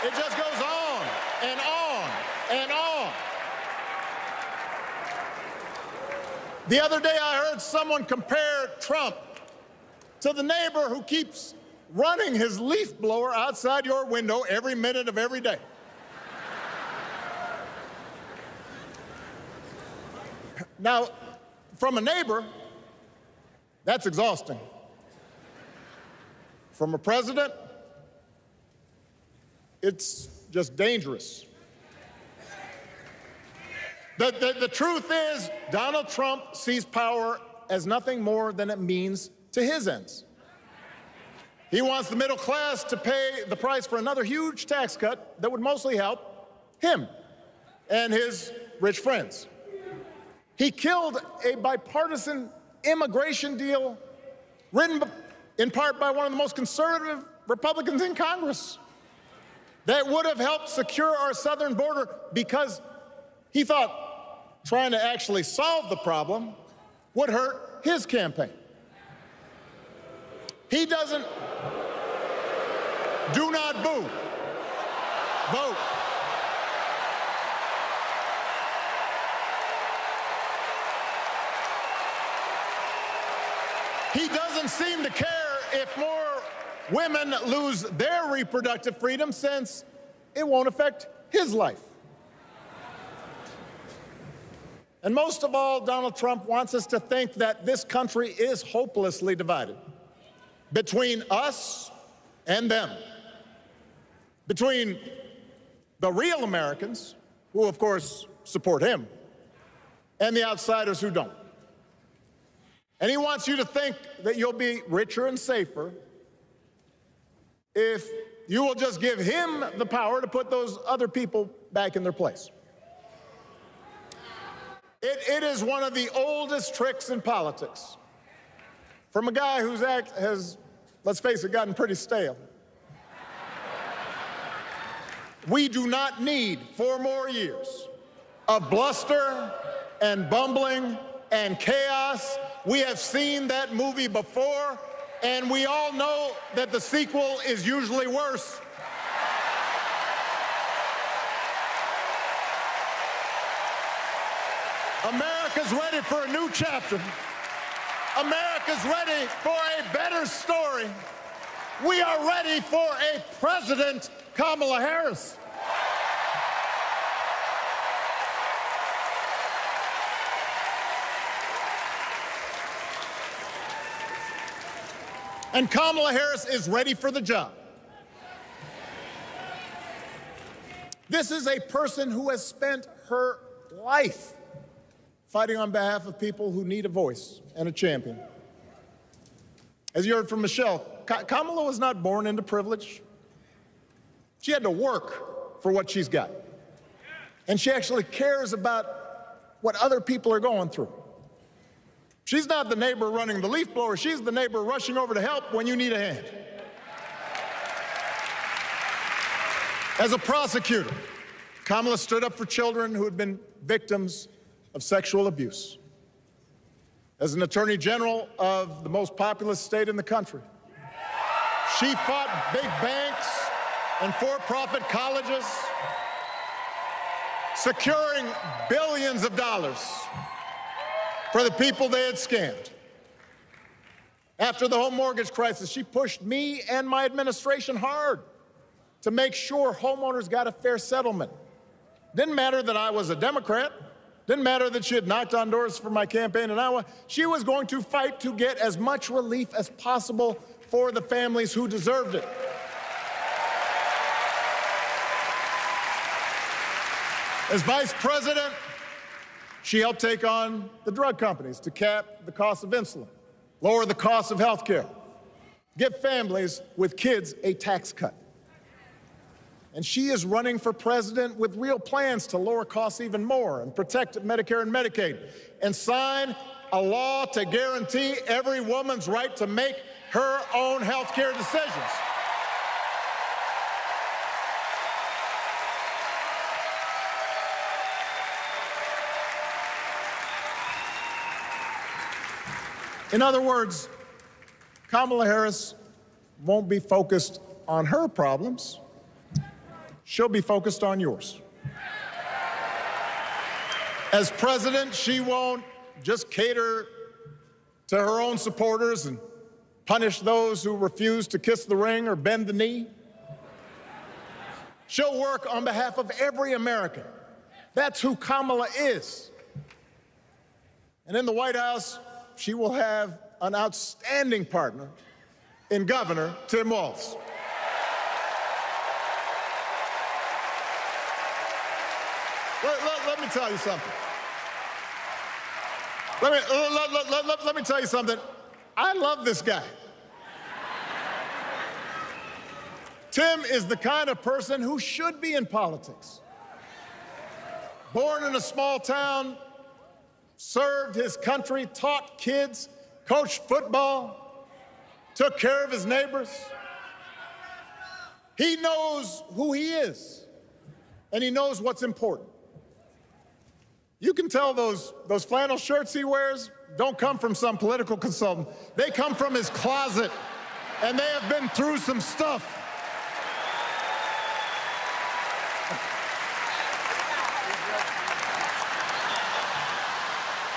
It just goes on and on and on. The other day I heard someone compare Trump to the neighbor who keeps running his leaf blower outside your window every minute of every day. Now, from a neighbor, that's exhausting. From a president, it's just dangerous. The truth is, Donald Trump sees power as nothing more than it means to his ends. He wants the middle class to pay the price for another huge tax cut that would mostly help him and his rich friends. He killed a bipartisan immigration deal written in part by one of the most conservative Republicans in Congress that would have helped secure our southern border because he thought trying to actually solve the problem would hurt his campaign. He doesn't. Do not boo. Vote. He doesn't seem to care if more women lose their reproductive freedom since it won't affect his life. And most of all, Donald Trump wants us to think that this country is hopelessly divided between us and them, between the real Americans, who of course support him, and the outsiders who don't. And he wants you to think that you'll be richer and safer if you will just give him the power to put those other people back in their place. It is one of the oldest tricks in politics from a guy whose act has, let's face it, gotten pretty stale. We do not need 4 more years of bluster and bumbling and chaos. We have seen that movie before, and we all know that the sequel is usually worse. America's ready for a new chapter. America's ready for a better story. We are ready for a President Kamala Harris. And Kamala Harris is ready for the job. This is a person who has spent her life fighting on behalf of people who need a voice and a champion. As you heard from Michelle, Kamala was not born into privilege. She had to work for what she's got. And she actually cares about what other people are going through. She's not the neighbor running the leaf blower. She's the neighbor rushing over to help when you need a hand. As a prosecutor, Kamala stood up for children who had been victims of sexual abuse. As an attorney general of the most populous state in the country, she fought big banks and for-profit colleges, securing billions of dollars for the people they had scammed. After the home mortgage crisis, she pushed me and my administration hard to make sure homeowners got a fair settlement. Didn't matter that I was a Democrat. Didn't matter that she had knocked on doors for my campaign in Iowa. She was going to fight to get as much relief as possible for the families who deserved it. As vice president, she helped take on the drug companies to cap the cost of insulin, lower the cost of health care, give families with kids a tax cut. And she is running for president with real plans to lower costs even more and protect Medicare and Medicaid and sign a law to guarantee every woman's right to make her own health care decisions. In other words, Kamala Harris won't be focused on her problems. she'll be focused on yours. As president, she won't just cater to her own supporters and punish those who refuse to kiss the ring or bend the knee. She'll work on behalf of every American. That's who Kamala is. And in the White House, she will have an outstanding partner in Governor Tim Walz. Let me tell you something. Let me tell you something. I love this guy. Tim is the kind of person who should be in politics. Born in a small town, served his country, taught kids, coached football, took care of his neighbors. He knows who he is, and he knows what's important. You can tell those flannel shirts he wears don't come from some political consultant. They come from his closet, and they have been through some stuff.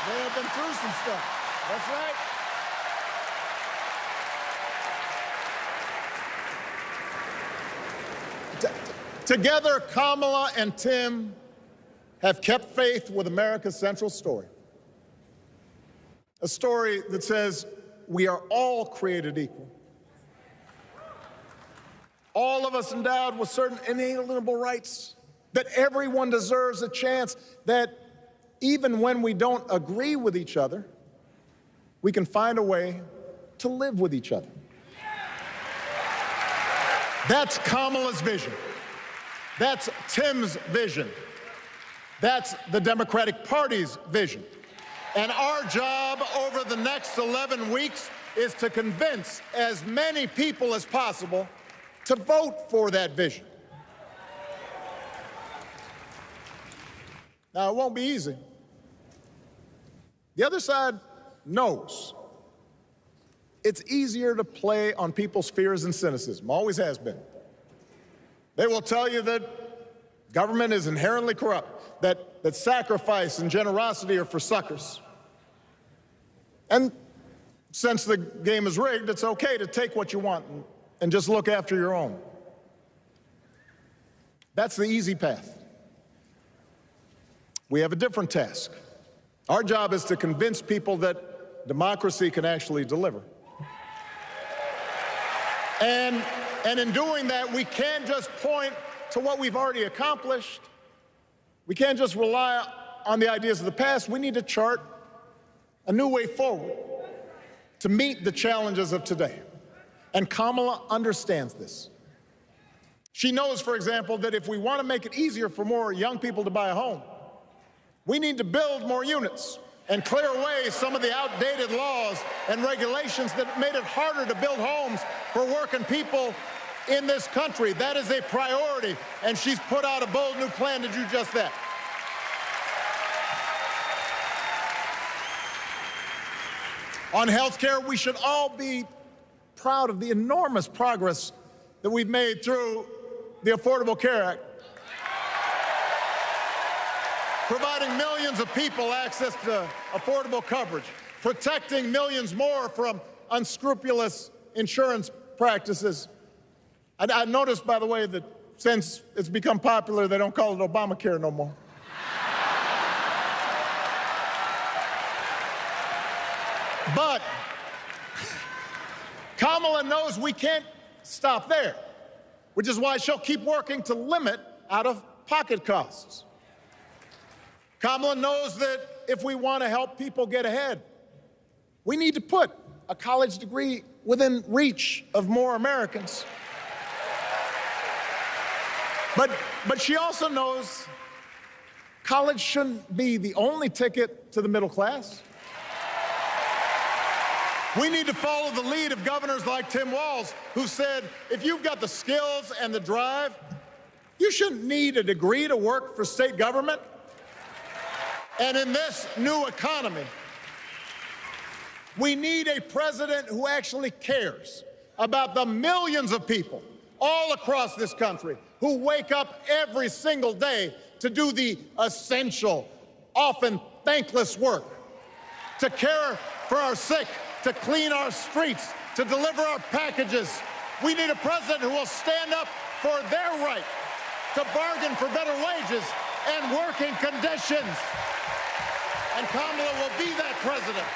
They have been through some stuff. That's right. Together, Kamala and Tim have kept faith with America's central story. A story that says we are all created equal. All of us endowed with certain inalienable rights, that everyone deserves a chance, that even when we don't agree with each other, we can find a way to live with each other. That's Kamala's vision. That's Tim's vision. That's the Democratic Party's vision. And our job over the next 11 weeks is to convince as many people as possible to vote for that vision. Now, it won't be easy. The other side knows it's easier to play on people's fears and cynicism, always has been. They will tell you that government is inherently corrupt, that sacrifice and generosity are for suckers. And since the game is rigged, it's okay to take what you want and just look after your own. That's the easy path. We have a different task. Our job is to convince people that democracy can actually deliver. And in doing that, we can't just point to what we've already accomplished. We can't just rely on the ideas of the past. We need to chart a new way forward to meet the challenges of today. And Kamala understands this. She knows, for example, that if we want to make it easier for more young people to buy a home, we need to build more units and clear away some of the outdated laws and regulations that made it harder to build homes for working people in this country. That is a priority, and she's put out a bold new plan to do just that. On health care, we should all be proud of the enormous progress that we've made through the Affordable Care Act, providing millions of people access to affordable coverage, protecting millions more from unscrupulous insurance practices. I noticed, by the way, that since it's become popular, they don't call it Obamacare no more. But Kamala knows we can't stop there, which is why she'll keep working to limit out-of-pocket costs. Kamala knows that if we want to help people get ahead, we need to put a college degree within reach of more Americans. But she also knows college shouldn't be the only ticket to the middle class. We need to follow the lead of governors like Tim Walz, who said, if you've got the skills and the drive, you shouldn't need a degree to work for state government. And in this new economy, we need a president who actually cares about the millions of people all across this country who wake up every single day to do the essential, often thankless work, to care for our sick, to clean our streets, to deliver our packages. We need a president who will stand up for their right to bargain for better wages and working conditions. And Kamala will be that president.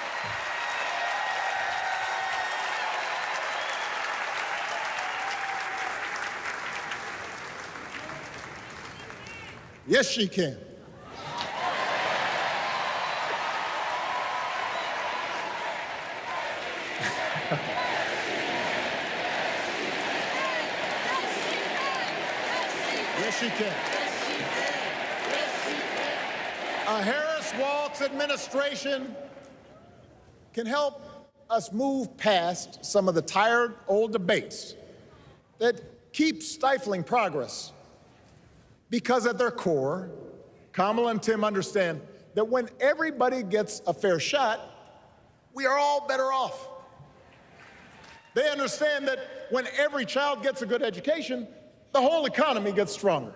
Yes, she can. Yes, she can. A Harris-Walz administration can help us move past some of the tired old debates that keep stifling progress. Because at their core, Kamala and Tim understand that when everybody gets a fair shot, we are all better off. They understand that when every child gets a good education, the whole economy gets stronger.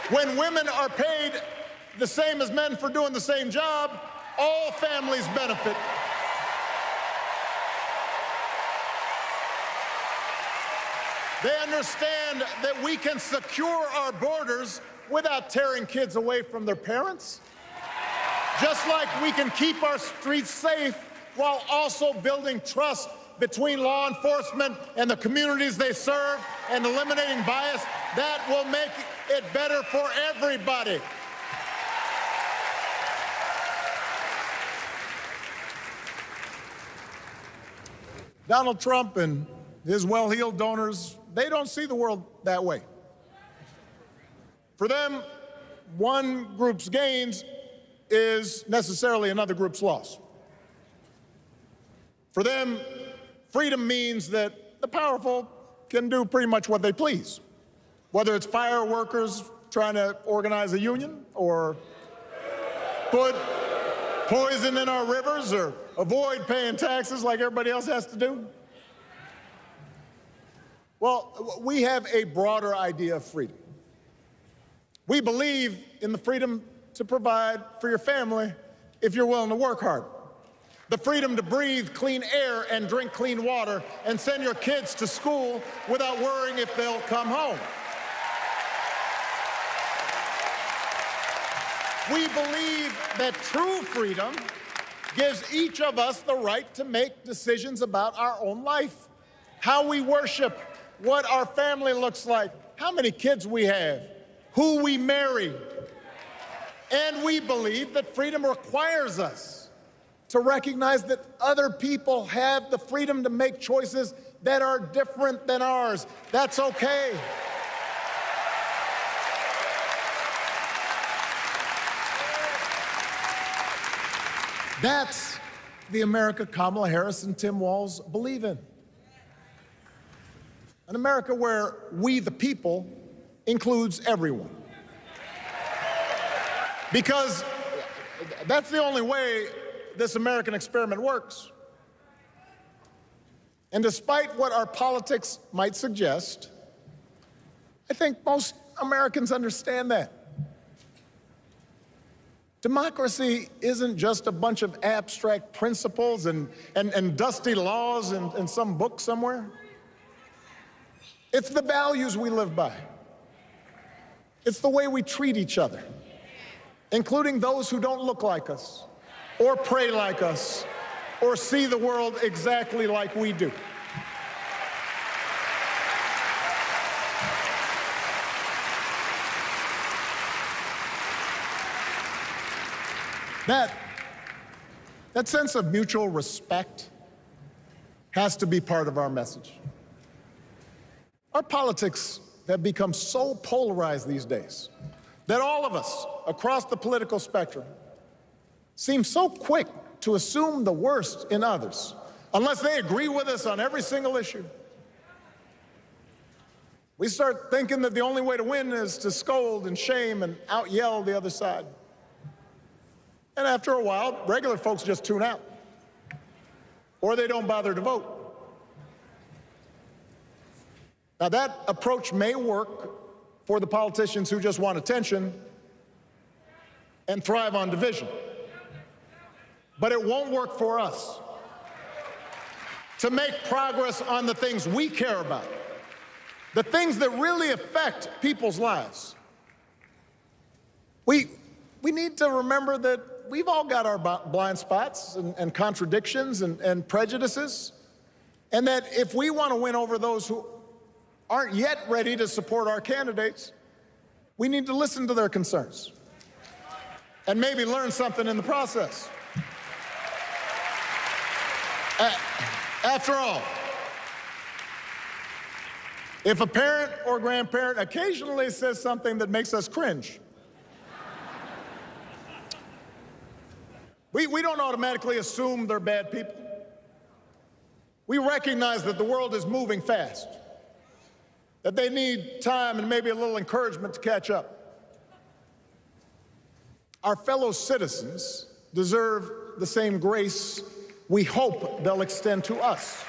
When women are paid the same as men for doing the same job, all families benefit. They understand that we can secure our borders without tearing kids away from their parents. Just like we can keep our streets safe while also building trust between law enforcement and the communities they serve and eliminating bias. That will make it better for everybody. Donald Trump and his well-heeled donors, they don't see the world that way. For them, one group's gains is necessarily another group's loss. For them, freedom means that the powerful can do pretty much what they please, whether it's fire workers trying to organize a union or put poison in our rivers or avoid paying taxes like everybody else has to do. Well, we have a broader idea of freedom. We believe in the freedom to provide for your family if you're willing to work hard. The freedom to breathe clean air and drink clean water and send your kids to school without worrying if they'll come home. We believe that true freedom gives each of us the right to make decisions about our own life, how we worship, what our family looks like, how many kids we have, who we marry. And we believe that freedom requires us to recognize that other people have the freedom to make choices that are different than ours. That's okay. That's the America Kamala Harris and Tim Walz believe in. An America where we, the people, includes everyone. Because that's the only way this American experiment works. And despite what our politics might suggest, I think most Americans understand that. Democracy isn't just a bunch of abstract principles and dusty laws in some book somewhere. It's the values we live by. It's the way we treat each other, including those who don't look like us, or pray like us, or see the world exactly like we do. That sense of mutual respect has to be part of our message. Our politics have become so polarized these days that all of us across the political spectrum seem so quick to assume the worst in others, unless they agree with us on every single issue. We start thinking that the only way to win is to scold and shame and out-yell the other side. And after a while, regular folks just tune out, or they don't bother to vote. Now, that approach may work for the politicians who just want attention and thrive on division, but it won't work for us. To make progress on the things we care about, the things that really affect people's lives, we need to remember that we've all got our blind spots and contradictions and prejudices, and that if we want to win over those who aren't yet ready to support our candidates, we need to listen to their concerns and maybe learn something in the process. After all, if a parent or grandparent occasionally says something that makes us cringe, we don't automatically assume they're bad people. We recognize that the world is moving fast, that they need time and maybe a little encouragement to catch up. Our fellow citizens deserve the same grace we hope they'll extend to us.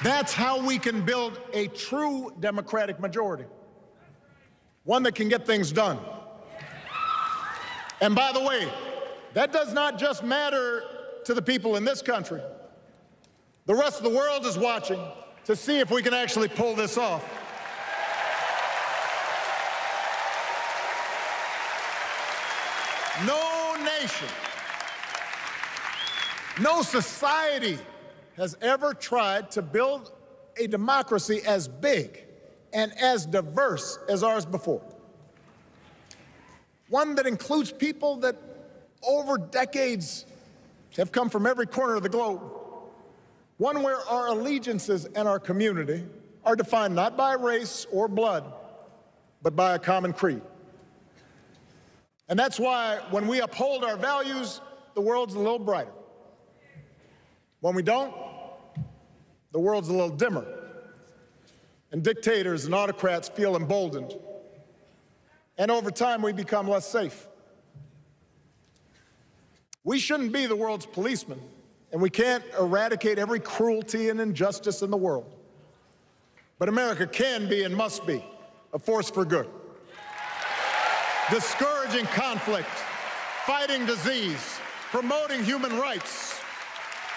That's how we can build a true Democratic majority, one that can get things done. And by the way, that does not just matter to the people in this country. The rest of the world is watching to see if we can actually pull this off. No nation, no society has ever tried to build a democracy as big and as diverse as ours before. One that includes people that over decades have come from every corner of the globe. One where our allegiances and our community are defined not by race or blood, but by a common creed. And that's why when we uphold our values, the world's a little brighter. When we don't, the world's a little dimmer. And dictators and autocrats feel emboldened. And over time, we become less safe. We shouldn't be the world's policemen, and we can't eradicate every cruelty and injustice in the world. But America can be and must be a force for good. Discouraging conflict, fighting disease, promoting human rights,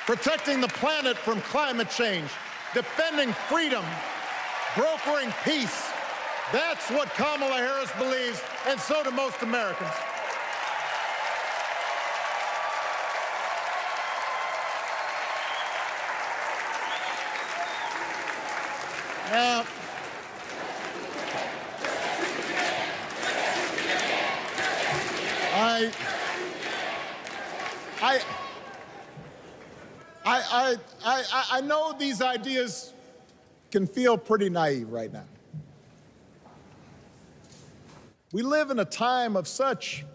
protecting the planet from climate change, defending freedom, brokering peace. That's what Kamala Harris believes, and so do most Americans. Now, I know these ideas can feel pretty naive right now. We live in a time of such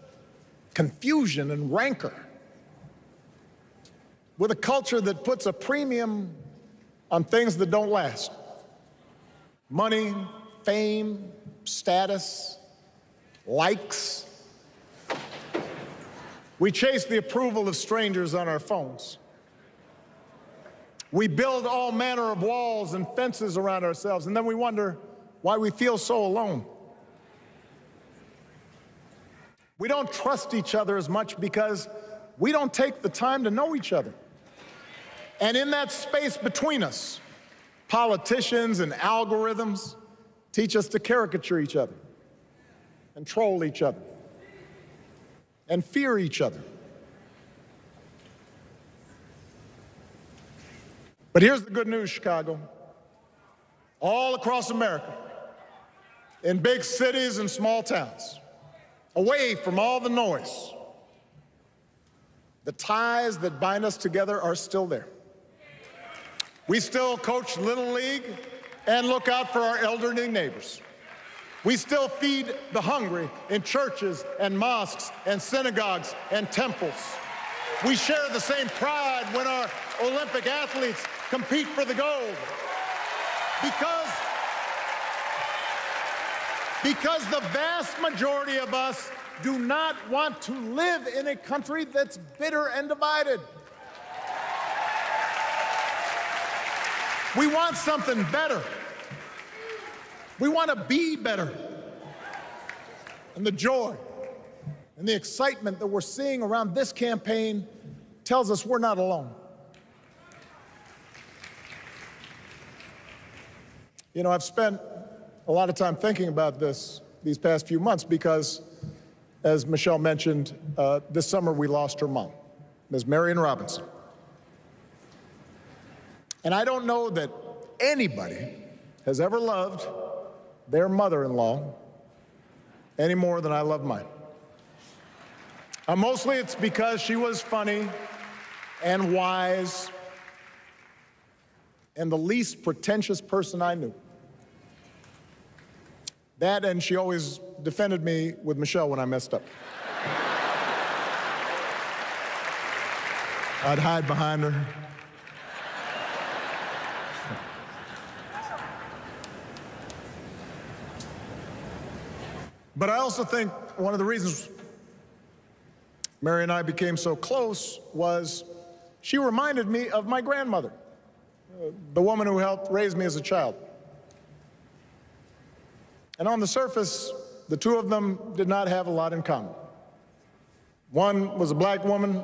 confusion and rancor, with a culture that puts a premium on things that don't last. Money, fame, status, likes. We chase the approval of strangers on our phones. We build all manner of walls and fences around ourselves, and then we wonder why we feel so alone. We don't trust each other as much because we don't take the time to know each other. And in that space between us, politicians and algorithms teach us to caricature each other and troll each other and fear each other. But here's the good news, Chicago. All across America, in big cities and small towns, away from all the noise, the ties that bind us together are still there. We still coach Little League and look out for our elderly neighbors. We still feed the hungry in churches and mosques and synagogues and temples. We share the same pride when our Olympic athletes compete for the gold. Because the vast majority of us do not want to live in a country that's bitter and divided. We want something better. We want to be better. And the joy and the excitement that we're seeing around this campaign tells us we're not alone. You know, I've spent a lot of time thinking about these past few months because, as Michelle mentioned, this summer we lost her mom, Ms. Marion Robinson. And I don't know that anybody has ever loved their mother-in-law any more than I love mine. Mostly it's because she was funny and wise and the least pretentious person I knew. That, and she always defended me with Michelle when I messed up. I'd hide behind her. But I also think one of the reasons Mary and I became so close was she reminded me of my grandmother, the woman who helped raise me as a child. And on the surface, the two of them did not have a lot in common. One was a black woman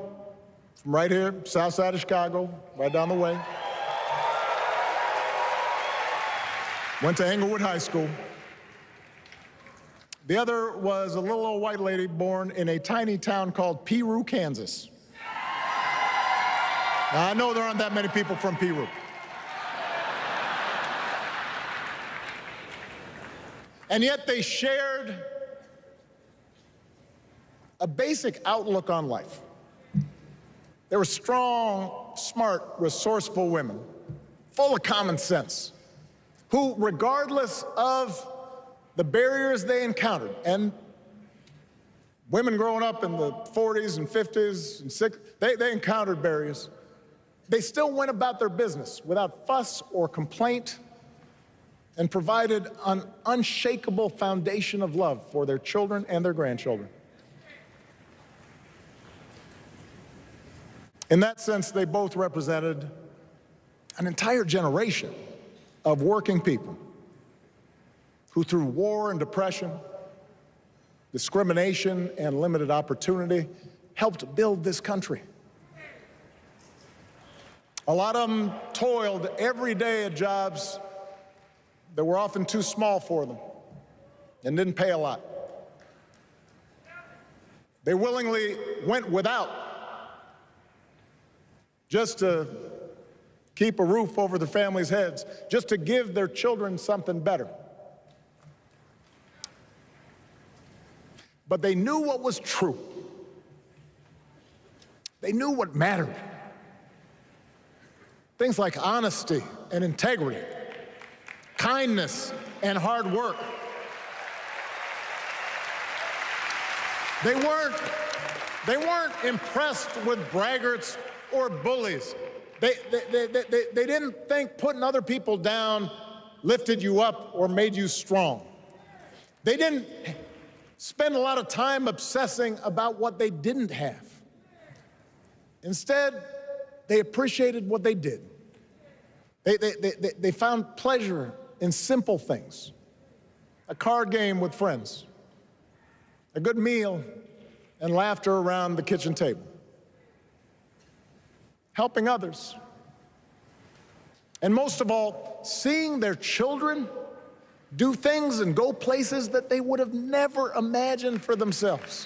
from right here, south side of Chicago, right down the way. Went to Englewood High School. The other was a little old white lady born in a tiny town called Peru, Kansas. Now, I know there aren't that many people from Peru. And yet they shared a basic outlook on life. They were strong, smart, resourceful women, full of common sense, who, regardless of the barriers they encountered, and women growing up in the 40s and 50s and 60s, they encountered barriers. They still went about their business without fuss or complaint and provided an unshakable foundation of love for their children and their grandchildren. In that sense, they both represented an entire generation of working people who, through war and depression, discrimination and limited opportunity, helped build this country. A lot of them toiled every day at jobs that were often too small for them and didn't pay a lot. They willingly went without just to keep a roof over their families' heads, just to give their children something better. But they knew what was true. They knew what mattered. Things like honesty and integrity, kindness and hard work. They weren't impressed with braggarts or bullies. They didn't think putting other people down lifted you up or made you strong. They didn't spend a lot of time obsessing about what they didn't have. Instead, they appreciated what they did. They found pleasure in simple things. A card game with friends, a good meal, and laughter around the kitchen table. Helping others. And most of all, seeing their children do things and go places that they would have never imagined for themselves.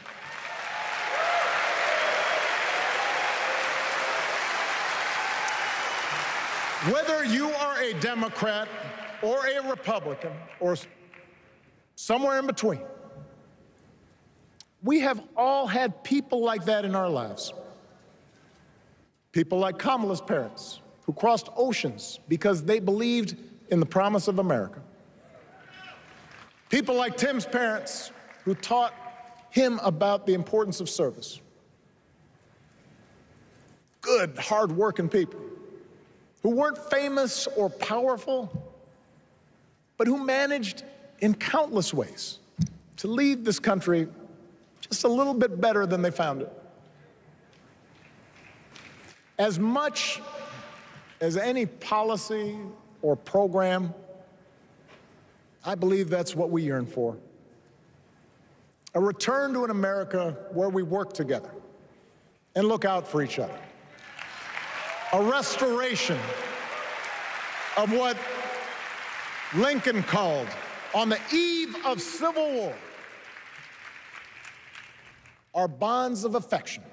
Whether you are a Democrat or a Republican or somewhere in between, we have all had people like that in our lives. People like Kamala's parents, who crossed oceans because they believed in the promise of America. People like Tim's parents, who taught him about the importance of service. Good, hard-working people who weren't famous or powerful, but who managed in countless ways to leave this country just a little bit better than they found it. As much as any policy or program, I believe that's what we yearn for. A return to an America where we work together and look out for each other. A restoration of what Lincoln called, on the eve of Civil War, our bonds of affection.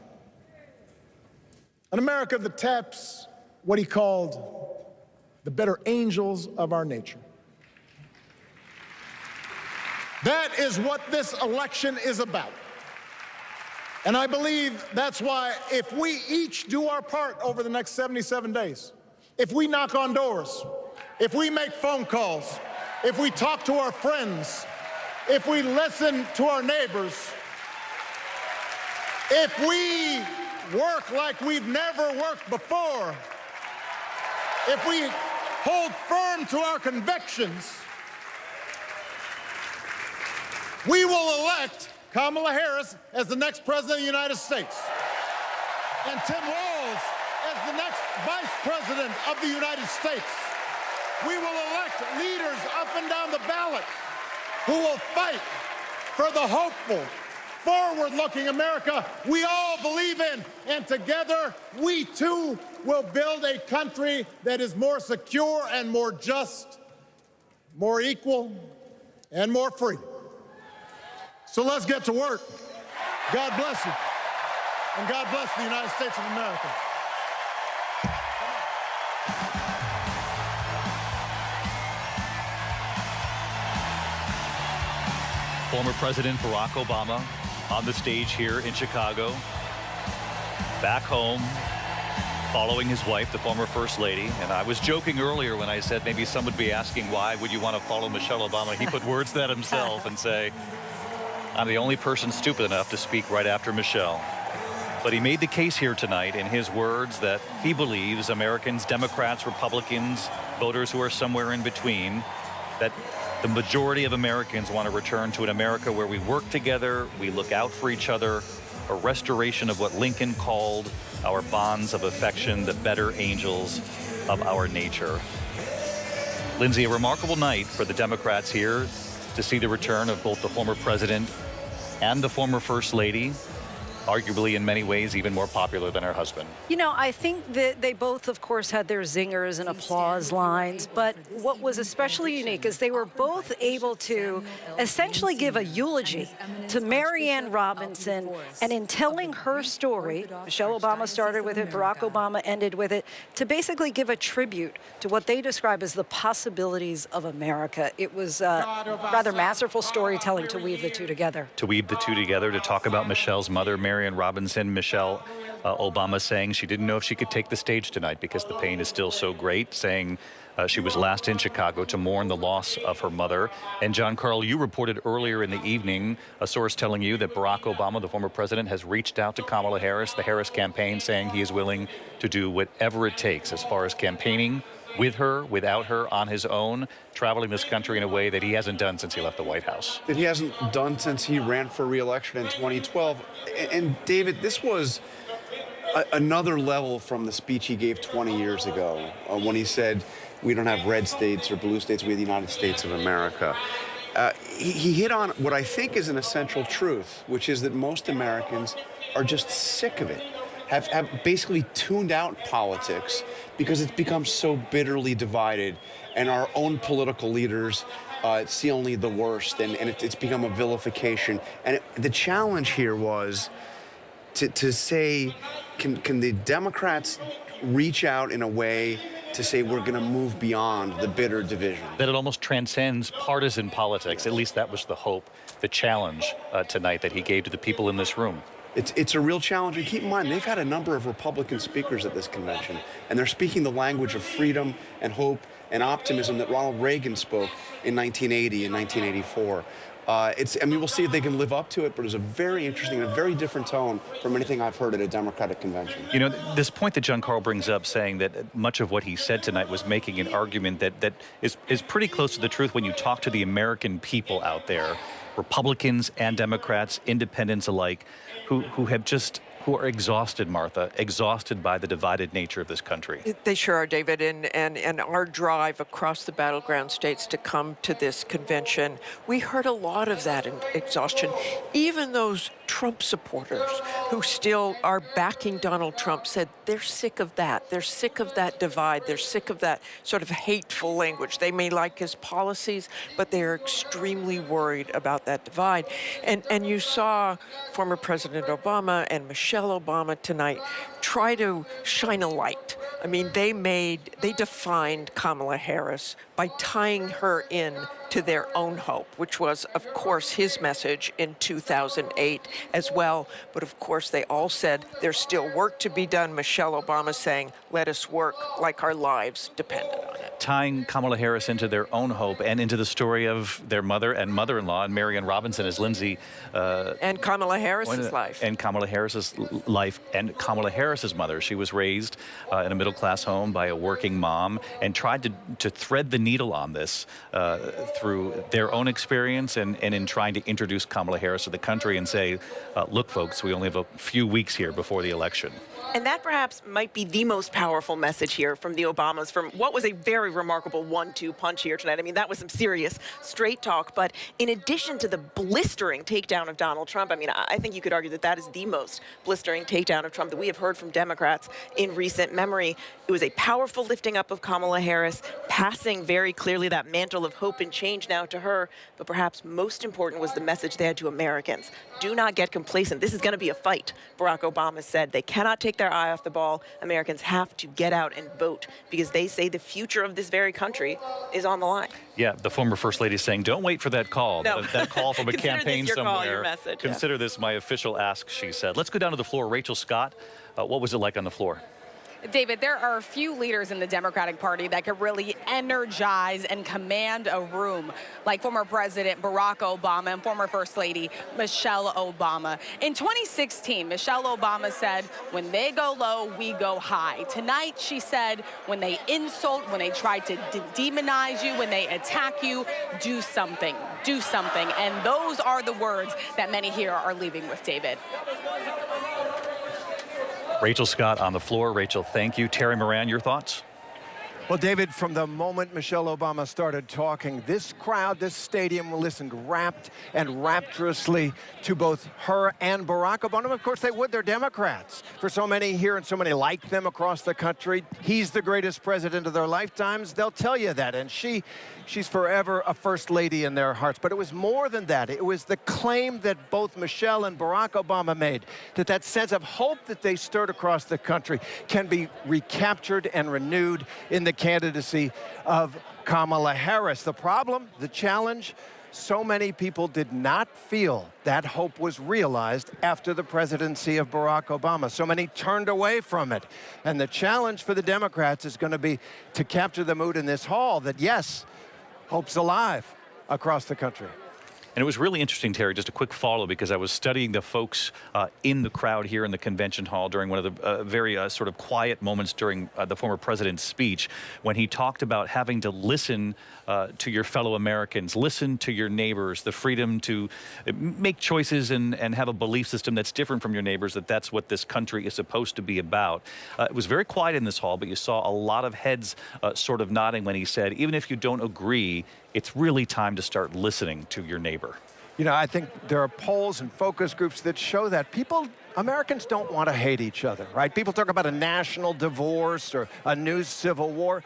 An America that taps what he called the better angels of our nature. That is what this election is about. And I believe that's why if we each do our part over the next 77 days, if we knock on doors, if we make phone calls, if we talk to our friends, if we listen to our neighbors, if we work like we've never worked before, if we hold firm to our convictions, we will elect Kamala Harris as the next president of the United States and Tim Walz as the next vice president of the United States. We will elect leaders up and down the ballot who will fight for the hopeful, forward-looking America we all believe in. And together, we too will build a country that is more secure and more just, more equal, and more free. So let's get to work. God bless you. And God bless the United States of America. Former President Barack Obama on the stage here in Chicago, back home, following his wife, the former First Lady. And I was joking earlier when I said maybe some would be asking why would you want to follow Michelle Obama. He put words to that himself and say, I'm the only person stupid enough to speak right after Michelle. But he made the case here tonight in his words that he believes Americans, Democrats, Republicans, voters who are somewhere in between, that the majority of Americans want to return to an America where we work together, we look out for each other, a restoration of what Lincoln called our bonds of affection, the better angels of our nature. Linsey, a remarkable night for the Democrats here to see the return of both the former president and the former First Lady, arguably in many ways even more popular than her husband. You know, I think that they both, of course, had their zingers and applause lines, but what was especially unique is they were both able to essentially give a eulogy to Marianne Robinson, and in telling her story, Michelle Obama started with it, Barack Obama ended with it, to basically give a tribute to what they describe as the possibilities of America. It was rather masterful storytelling to weave the two together. To weave the two together, to talk about Michelle's mother, Marianne Robinson, Michelle Obama saying she didn't know if she could take the stage tonight because the pain is still so great, saying she was last in Chicago to mourn the loss of her mother. And John Carl, you reported earlier in the evening, a source telling you that Barack Obama, the former president, has reached out to Kamala Harris, the Harris campaign, saying he is willing to do whatever it takes as far as campaigning with her, without her, on his own, traveling this country in a way that he hasn't done since he left the White House. That he hasn't done since he ran for re-election in 2012. And David, this was another level from the speech he gave 20 years ago when he said, we don't have red states or blue states, we have the United States of America. He hit on what I think is an essential truth, which is that most Americans are just sick of it, have basically tuned out politics because it's become so bitterly divided, and our own political leaders see only the worst, and it's become a vilification. And the challenge here was to say, can the Democrats reach out in a way to say we're going to move beyond the bitter division? That it almost transcends partisan politics. At least that was the hope, the challenge tonight that he gave to the people in this room. It's a real challenge. And keep in mind, they've had a number of Republican speakers at this convention, and they're speaking the language of freedom and hope and optimism that Ronald Reagan spoke in 1980 and 1984. I mean, we'll see if they can live up to it, but it's a very interesting and a very different tone from anything I've heard at a Democratic convention. You know, this point that John Carl brings up, saying that much of what he said tonight was making an argument that is pretty close to the truth when you talk to the American people out there. Republicans and Democrats, independents alike, who are exhausted, Martha, exhausted by the divided nature of this country. They sure are, David, and our drive across the battleground states to come to this convention, we heard a lot of that in exhaustion. Even those Trump supporters who still are backing Donald Trump said they're sick of that. They're sick of that divide. They're sick of that sort of hateful language. They may like his policies, but they are extremely worried about that divide. And you saw former President Obama and Michelle Obama tonight try to shine a light. I mean, they defined Kamala Harris by tying her in to their own hope, which was, of course, his message in 2008 as well. But of course, they all said there's still work to be done. Michelle Obama saying, let us work like our lives depended on it. Tying Kamala Harris into their own hope and into the story of their mother and mother-in-law, and Marianne Robinson as Linsey. And Kamala Harris's life. And Kamala Harris's life and Kamala Harris's mother. She was raised in a middle-class home by a working mom and tried to thread the needle on this through their own experience and in trying to introduce Kamala Harris to the country and say, look, folks, we only have a few weeks here before the election. And that perhaps might be the most powerful message here from the Obamas, from what was a very remarkable 1-2 punch here tonight. I mean, that was some serious straight talk. But in addition to the blistering takedown of Donald Trump, I mean, I think you could argue that that is the most blistering takedown of Trump that we have heard from Democrats in recent memory. It was a powerful lifting up of Kamala Harris, passing very clearly that mantle of hope and change now to her. But perhaps most important was the message they had to Americans. Do not get complacent. This is going to be a fight, Barack Obama said. They cannot take their eye off the ball. Americans have to get out and vote because they say the future of this very country is on the line. Yeah, the former First Lady saying, don't wait for that call. No. That call from a campaign this your somewhere. Call, your message, Consider this my official ask, she said. Let's go down to the floor. Rachel Scott, what was it like on the floor? David, there are a few leaders in the Democratic Party that could really energize and command a room, like former President Barack Obama and former First Lady Michelle Obama. In 2016, Michelle Obama said, when they go low, we go high. Tonight, she said, when they insult, when they try to demonize you, when they attack you, do something. Do something. And those are the words that many here are leaving with, David. Rachel Scott on the floor. Rachel, thank you. Terry Moran, your thoughts? Well, David, from the moment Michelle Obama started talking, this crowd, this stadium listened rapt and rapturously to both her and Barack Obama. Of course, they would. They're Democrats. For so many here and so many like them across the country, he's the greatest president of their lifetimes. They'll tell you that. And she's forever a first lady in their hearts. But it was more than that. It was the claim that both Michelle and Barack Obama made, that sense of hope that they stirred across the country can be recaptured and renewed in the candidacy of Kamala Harris. The problem, the challenge, so many people did not feel that hope was realized after the presidency of Barack Obama. So many turned away from it. And the challenge for the Democrats is going to be to capture the mood in this hall that, yes, hope's alive across the country. And it was really interesting, Terry, just a quick follow, because I was studying the folks in the crowd here in the convention hall during one of the very sort of quiet moments during the former president's speech, when he talked about having to listen to your fellow Americans, listen to your neighbors, the freedom to make choices and have a belief system that's different from your neighbors, that's what this country is supposed to be about. It was very quiet in this hall, but you saw a lot of heads sort of nodding when he said, even if you don't agree, it's really time to start listening to your neighbor. You know, I think there are polls and focus groups that show that Americans don't want to hate each other, right? People talk about a national divorce or a new civil war.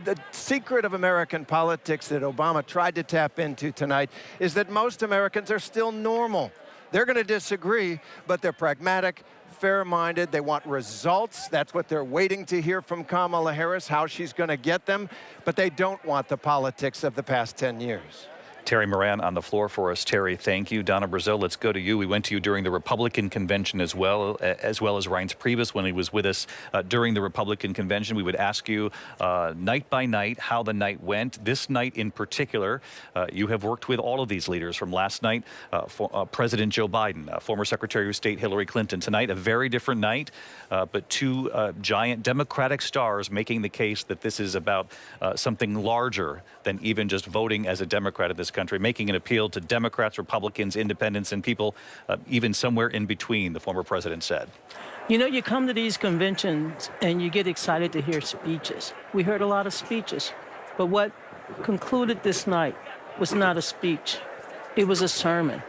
The secret of American politics that Obama tried to tap into tonight is that most Americans are still normal. They're going to disagree, but they're pragmatic, fair-minded. They want results. That's what they're waiting to hear from Kamala Harris, how she's going to get them. But they don't want the politics of the past 10 years. Terry Moran on the floor for us. Terry, thank you. Donna Brazil, let's go to you. We went to you during the Republican convention as well as Reince Priebus when he was with us during the Republican convention. We would ask you night by night how the night went. This night in particular, you have worked with all of these leaders from last night, President Joe Biden, former Secretary of State Hillary Clinton. Tonight, a very different night, but two giant Democratic stars making the case that this is about something larger than even just voting as a Democrat at this country, making an appeal to Democrats, Republicans, independents, and people even somewhere in between, the former president said. You know, you come to these conventions and you get excited to hear speeches. We heard a lot of speeches, but what concluded this night was not a speech. It was a sermon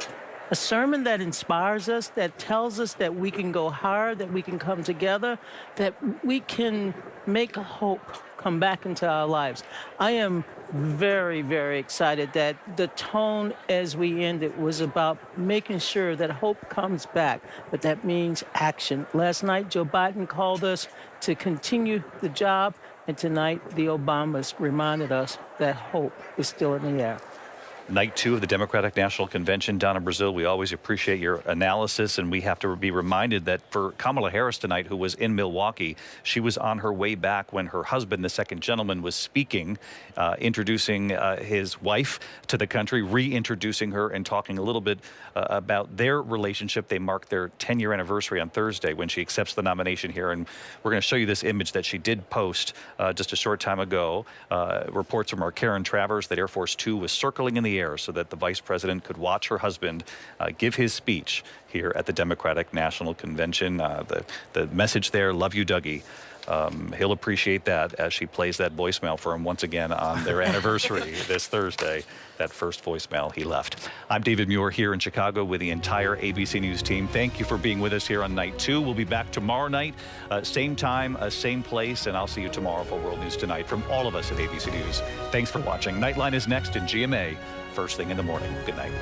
that inspires us, that tells us that we can go higher, that we can come together, that we can make hope come back into our lives. I am very, very excited that the tone as we ended was about making sure that hope comes back, but that means action. Last night, Joe Biden called us to continue the job, and tonight, the Obamas reminded us that hope is still in the air. Night 2 of the Democratic National Convention down in Brazil. We always appreciate your analysis, and we have to be reminded that for Kamala Harris tonight, who was in Milwaukee, she was on her way back when her husband, the second gentleman, was speaking, introducing his wife to the country, reintroducing her and talking a little bit about their relationship. They marked their 10-year anniversary on Thursday when she accepts the nomination here, and we're going to show you this image that she did post just a short time ago. Reports from our Karen Travers that Air Force 2 was circling in the air so that the vice president could watch her husband give his speech here at the Democratic National Convention. The message there, love you, Dougie. He'll appreciate that as she plays that voicemail for him once again on their anniversary this Thursday, that first voicemail he left. I'm David Muir here in Chicago with the entire ABC News team. Thank you for being with us here on Night 2. We'll be back tomorrow night, same time, same place, and I'll see you tomorrow for World News Tonight from all of us at ABC News. Thanks for watching. Nightline is next in GMA, first thing in the morning. Good night.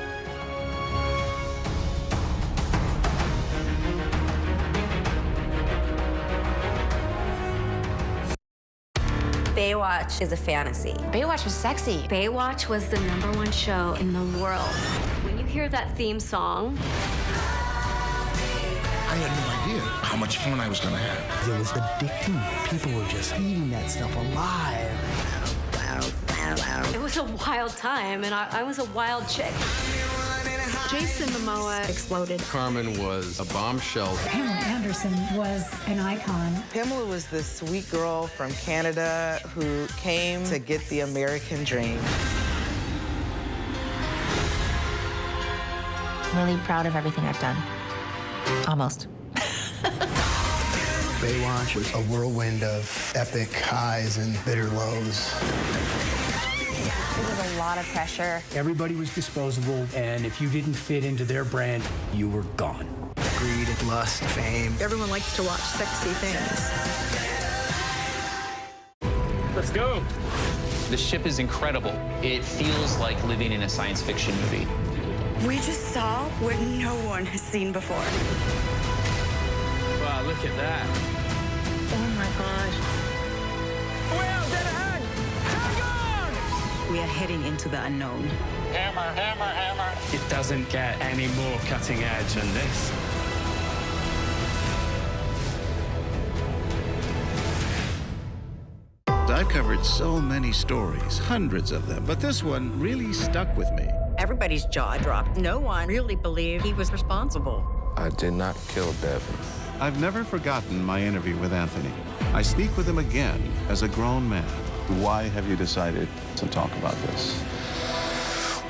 Baywatch is a fantasy. Baywatch was sexy. Baywatch was the #1 show in the world. When you hear that theme song, I had no idea how much fun I was going to have. It was addicting. People were just eating that stuff alive. it was a wild time, and I was a wild chick. Jason Momoa exploded. Carmen was a bombshell. Pamela Anderson was an icon. Pamela was the sweet girl from Canada who came to get the American dream. I'm really proud of everything I've done. Almost. Baywatch was a whirlwind of epic highs and bitter lows. It was a lot of pressure. Everybody was disposable, and if you didn't fit into their brand, you were gone. Greed, lust, fame. Everyone likes to watch sexy things. Let's go. The ship is incredible. It feels like living in a science fiction movie. We just saw what no one has seen before. Wow, look at that. Oh my gosh. Well, dead ahead. We are heading into the unknown. Hammer, hammer, hammer. It doesn't get any more cutting edge than this. I've covered so many stories, hundreds of them, but this one really stuck with me. Everybody's jaw dropped. No one really believed he was responsible. I did not kill Devin. I've never forgotten my interview with Anthony. I speak with him again as a grown man. Why have you decided to talk about this?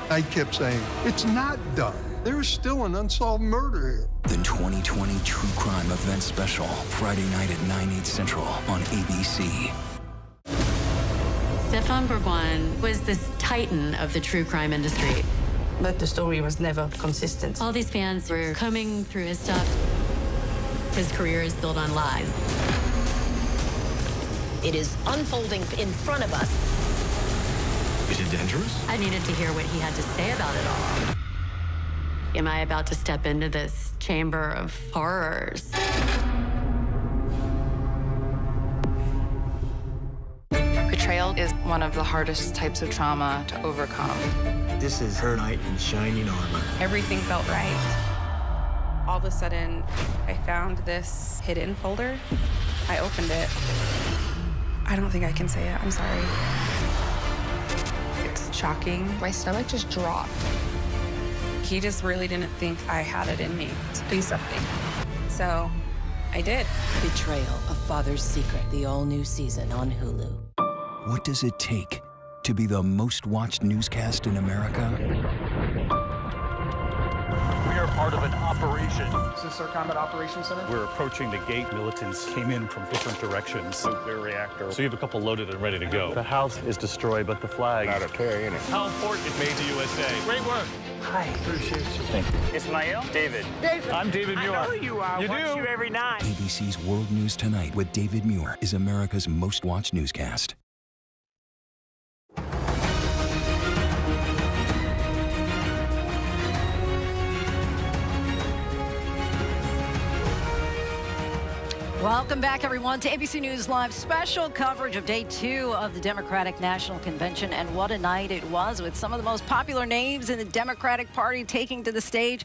I kept saying, it's not done. There is still an unsolved murder here. The 2020 True Crime Event Special, Friday night at 9/8 Central on ABC. Stefan Bourgoin was this titan of the true crime industry. But the story was never consistent. All these fans were combing through his stuff. His career is built on lies. It is unfolding in front of us. Is it dangerous? I needed to hear what he had to say about it all. Am I about to step into this chamber of horrors? Betrayal is one of the hardest types of trauma to overcome. This is her knight in shining armor. Everything felt right. All of a sudden, I found this hidden folder. I opened it. I don't think I can say it. I'm sorry. It's shocking. My stomach just dropped. He just really didn't think I had it in me to do something. So I did. Betrayal, A Father's Secret, the all-new season on Hulu. What does it take to be the most watched newscast in America? We are part of an operation. Is this our combat operations center? We're approaching the gate. Militants came in from different directions. Nuclear reactor. So you have a couple loaded and ready to go. The house is destroyed, but the flag... Not a tear in it. How important it made to USA. Great work. Hi. Appreciate you. Thank you. Ismael? David. I'm David Muir. I know who you are. You Watch do? you every night. ABC's World News Tonight with David Muir is America's most watched newscast. Welcome back, everyone, to ABC News Live special coverage of day 2 of the Democratic National Convention. And what a night it was, with some of the most popular names in the Democratic Party taking to the stage.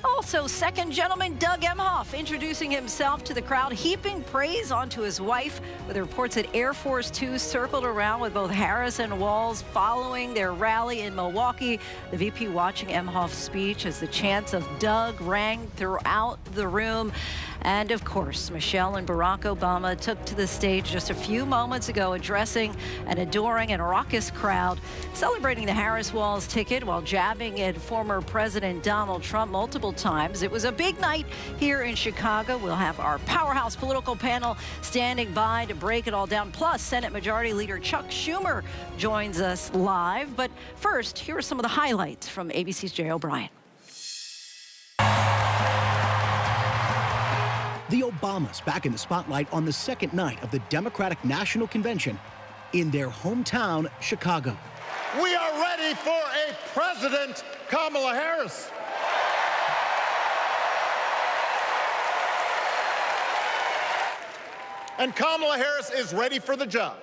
Also, second gentleman Doug Emhoff introducing himself to the crowd, heaping praise onto his wife, with reports that Air Force Two circled around with both Harris and Walz following their rally in Milwaukee. The VP watching Emhoff's speech as the chants of Doug rang throughout the room. And of course, Michelle and Barack Obama took to the stage just a few moments ago, addressing an adoring and raucous crowd, celebrating the Harris-Walz ticket while jabbing at former President Donald Trump multiple times. It was a big night here in Chicago. We'll have our powerhouse political panel standing by to break it all down. Plus, Senate Majority Leader Chuck Schumer joins us live. But first, here are some of the highlights from ABC's Jay O'Brien. The Obamas back in the spotlight on the second night of the Democratic National Convention in their hometown, Chicago. We are ready for a President Kamala Harris. And Kamala Harris is ready for the job.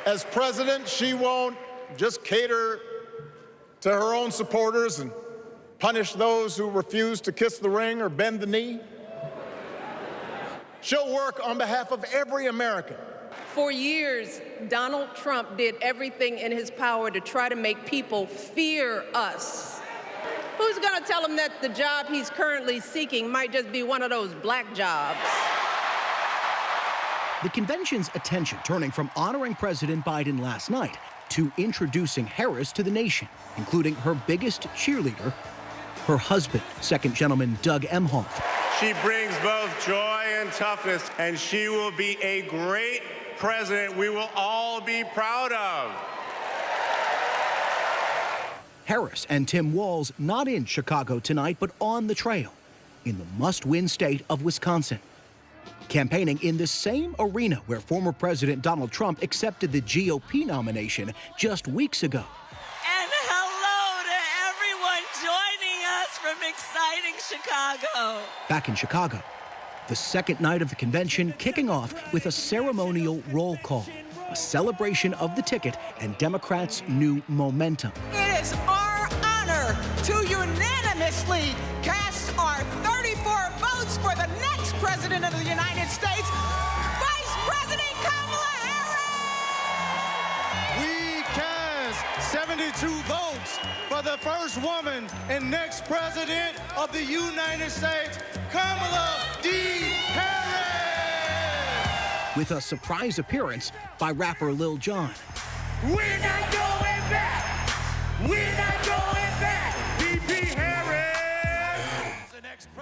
As president, she won't just cater to her own supporters and punish those who refuse to kiss the ring or bend the knee. She'll work on behalf of every American. For years, Donald Trump did everything in his power to try to make people fear us. Who's going to tell him that the job he's currently seeking might just be one of those black jobs? The convention's attention turning from honoring President Biden last night to introducing Harris to the nation, including her biggest cheerleader, her husband, second gentleman Doug Emhoff. She brings both joy and toughness, and she will be a great president we will all be proud of. Harris and Tim Walz not in Chicago tonight, but on the trail in the must-win state of Wisconsin, campaigning in the same arena where former President Donald Trump accepted the GOP nomination just weeks ago. And hello to everyone joining us from exciting Chicago. Back in Chicago, the second night of the convention kicking off with a ceremonial roll call, a celebration of the ticket and Democrats' new momentum. It is our honor to unanimously cast our 34 votes for the next president of the United States, Vice President Kamala Harris! We cast 72 votes for the first woman and next president of the United States, Kamala D. Harris! With a surprise appearance by rapper Lil Jon. We're not going back! We're not going back! VP Harris!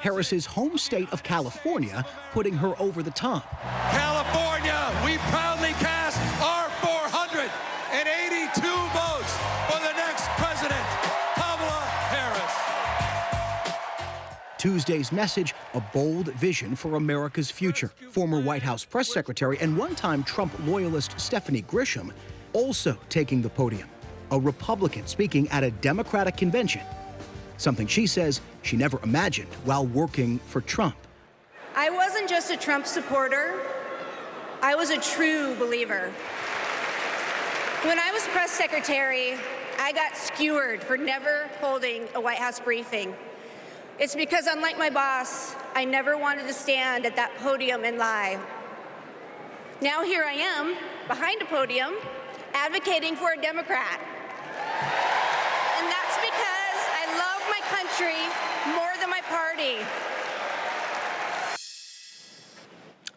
Harris's home state of California putting her over the top. California, we proudly cast our 482 votes for the next president, Kamala Harris. Tuesday's message, a bold vision for America's future. Former White House press secretary and one-time Trump loyalist Stephanie Grisham also taking the podium. A Republican speaking at a Democratic convention. Something she says she never imagined while working for Trump. I wasn't just a Trump supporter, I was a true believer. When I was press secretary, I got skewered for never holding a White House briefing. It's because, unlike my boss, I never wanted to stand at that podium and lie. Now here I am, behind a podium, advocating for a Democrat. And that's because I love my country more than my party.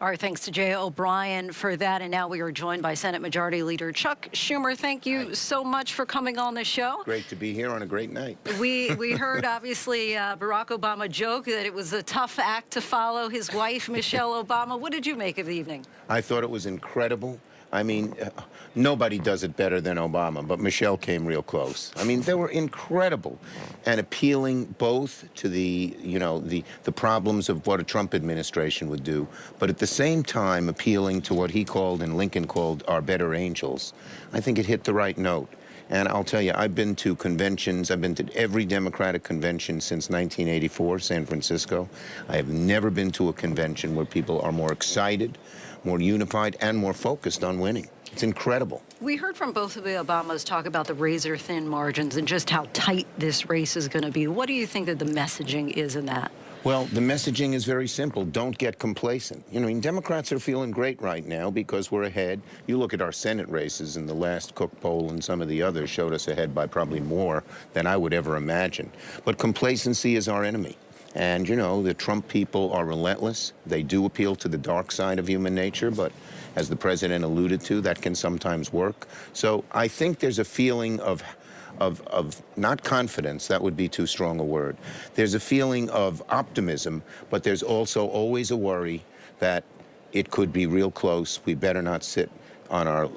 Our thanks to Jay O'Brien for that. And now we are joined by Senate Majority Leader Chuck Schumer. Thank you so much for coming on the show. Great to be here on a great night. We heard, obviously, Barack Obama joke that it was a tough act to follow his wife, Michelle Obama. What did you make of the evening? I thought it was incredible. I mean, nobody does it better than Obama, but Michelle came real close. I mean, they were incredible and appealing both to the, the problems of what a Trump administration would do, but at the same time appealing to what he called and Lincoln called our better angels. I think it hit the right note. And I'll tell you, I've been to conventions. I've been to every Democratic convention since 1984, San Francisco. I have never been to a convention where people are more excited, more unified, and more focused on winning. It's incredible. We heard from both of the Obamas talk about the razor-thin margins and just how tight this race is going to be. What do you think that the messaging is in that? Well, the messaging is very simple. Don't get complacent. Democrats are feeling great right now because we're ahead. You look at our Senate races, and the last Cook poll and some of the others showed us ahead by probably more than I would ever imagine. But complacency is our enemy. And, the Trump people are relentless. They do appeal to the dark side of human nature, but as the president alluded to, that can sometimes work. So I think there's a feeling of not confidence, that would be too strong a word. There's a feeling of optimism, but there's also always a worry that it could be real close. We better not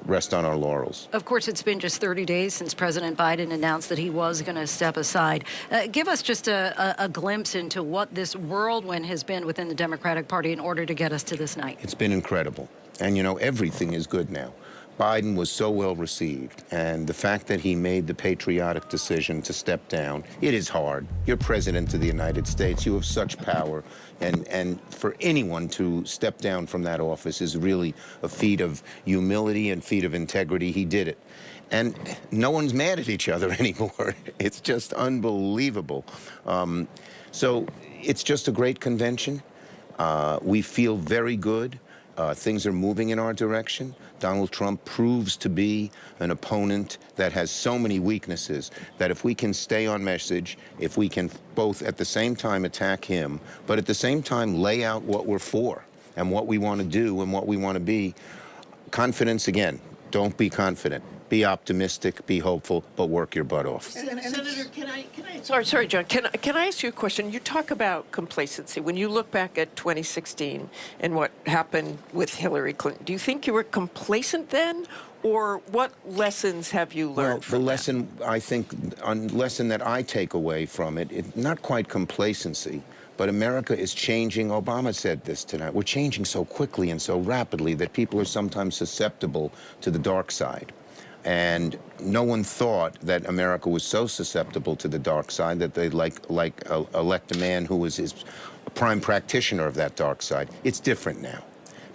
rest on our laurels. Of course, it's been just 30 days since President Biden announced that he was going to step aside. Give us just a glimpse into what this whirlwind has been within the Democratic Party in order to get us to this night. It's been incredible. And, everything is good now. Biden was so well received, and the fact that he made the patriotic decision to step down, it is hard. You're president of the United States. You have such power, and for anyone to step down from that office is really a feat of humility and feat of integrity. He did it. And no one's mad at each other anymore. It's just unbelievable. So it's just a great convention. We feel very good. Things are moving in our direction. Donald Trump proves to be an opponent that has so many weaknesses that if we can stay on message, if we can both at the same time attack him, but at the same time lay out what we're for and what we want to do and what we want to be, confidence again. Don't be confident. Be optimistic, be hopeful, but work your butt off. Senator, sorry, John. Can I ask you a question? You talk about complacency. When you look back at 2016 and what happened with Hillary Clinton, do you think you were complacent then, or what lessons have you learned from that? Lesson that I take away from it, not quite complacency, but America is changing. Obama said this tonight. We're changing so quickly and so rapidly that people are sometimes susceptible to the dark side. And no one thought that America was so susceptible to the dark side that they'd elect a man who was his prime practitioner of that dark side. It's different now.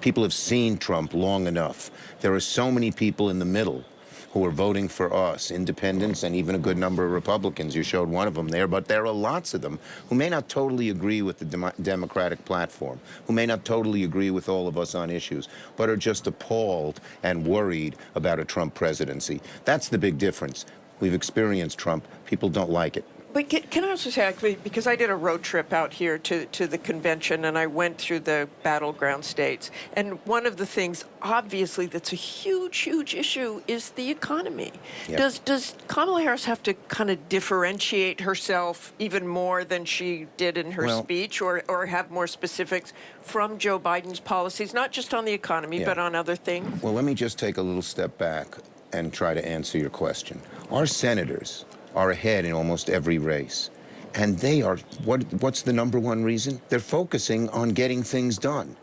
People have seen Trump long enough. There are so many people in the middle who are voting for us, independents and even a good number of Republicans. You showed one of them there, but there are lots of them who may not totally agree with the Democratic platform, who may not totally agree with all of us on issues, but are just appalled and worried about a Trump presidency. That's the big difference. We've experienced Trump. People don't like it. But can I also say, because I did a road trip out here to the convention, and I went through the battleground states, and one of the things, obviously, that's a huge, huge issue is the economy. Yep. Does Kamala Harris have to kind of differentiate herself even more than she did in her speech, or have more specifics from Joe Biden's policies, not just on the economy, but on other things? Well, let me just take a little step back and try to answer your question. Our senators are ahead in almost every race. And they are, what's the number one reason? They're focusing on getting things done.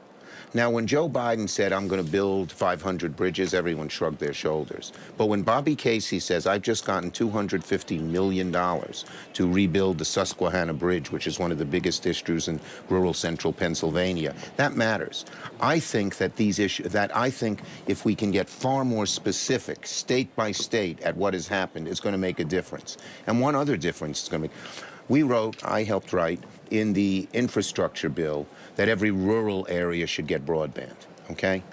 Now, when Joe Biden said, I'm going to build 500 bridges, everyone shrugged their shoulders. But when Bobby Casey says, I've just gotten $250 million to rebuild the Susquehanna Bridge, which is one of the biggest issues in rural central Pennsylvania, that matters. I think that if we can get far more specific, state by state, at what has happened, it's going to make a difference. And one other difference is going to make, I helped write in the infrastructure bill that every rural area should get broadband, okay?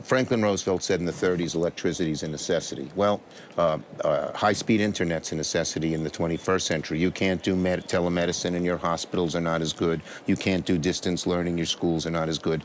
Franklin Roosevelt said in the 30s, electricity is a necessity. Well, high-speed internet's a necessity in the 21st century. You can't do telemedicine, and your hospitals are not as good. You can't do distance learning. Your schools are not as good.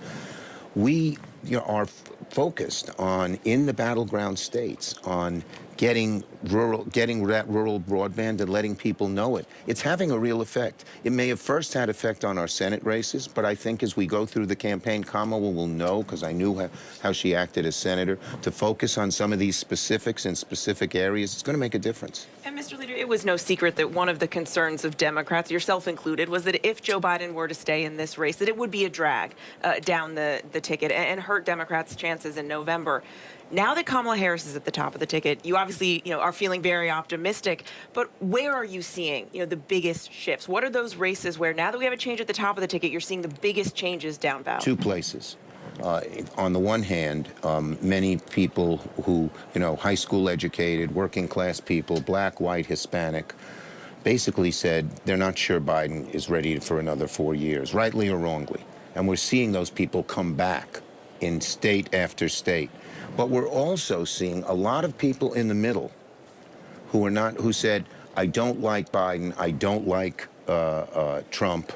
we are focused on, in the battleground states, on getting that rural broadband and letting people know it. It's having a real effect. It may have first had effect on our Senate races, but I think as we go through the campaign, Kamala will know, because I knew how she acted as senator, to focus on some of these specifics in specific areas. It's going to make a difference. And Mr. Leader, it was no secret that one of the concerns of Democrats, yourself included, was that if Joe Biden were to stay in this race, that it would be a drag down the ticket and hurt Democrats' chances in November. Now that Kamala Harris is at the top of the ticket, you obviously, are feeling very optimistic. But where are you seeing, the biggest shifts? What are those races where now that we have a change at the top of the ticket, you're seeing the biggest changes down ballot? Two places. On the one hand, many people who, high school educated, working class people, black, white, Hispanic, basically said they're not sure Biden is ready for another 4 years, rightly or wrongly. And we're seeing those people come back in state after state. But we're also seeing a lot of people in the middle who said, I don't like Biden, I don't like Trump.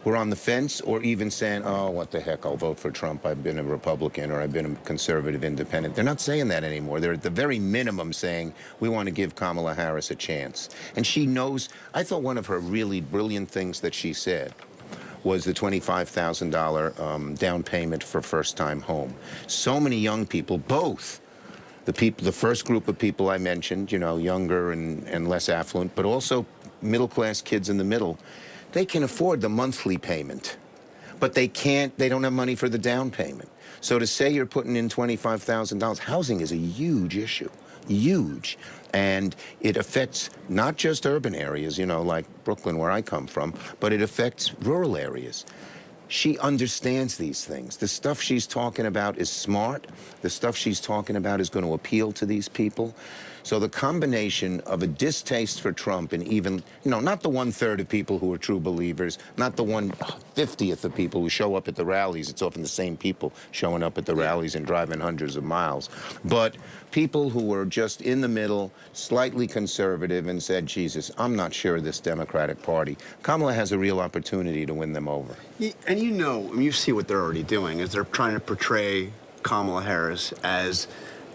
We're on the fence, or even saying, oh, what the heck, I'll vote for Trump. I've been a Republican, or I've been a conservative independent. They're not saying that anymore. They're at the very minimum saying, we want to give Kamala Harris a chance. And she knows, I thought one of her really brilliant things that she said was the $25,000 down payment for first-time home. So many young people, both the first group of people I mentioned, younger and less affluent, but also middle-class kids in the middle, they can afford the monthly payment, but they don't have money for the down payment. So to say you're putting in $25,000, housing is a huge issue, huge. And it affects not just urban areas, like Brooklyn, where I come from, but it affects rural areas. She understands these things. The stuff she's talking about is smart. The stuff she's talking about is going to appeal to these people. So the combination of a distaste for Trump and even, not the 1/3 of people who are true believers, not the 1/50th of people who show up at the rallies. It's often the same people showing up at the rallies and driving hundreds of miles. But people who were just in the middle, slightly conservative, and said, Jesus, I'm not sure of this Democratic Party. Kamala has a real opportunity to win them over. And you see what they're already doing, is they're trying to portray Kamala Harris as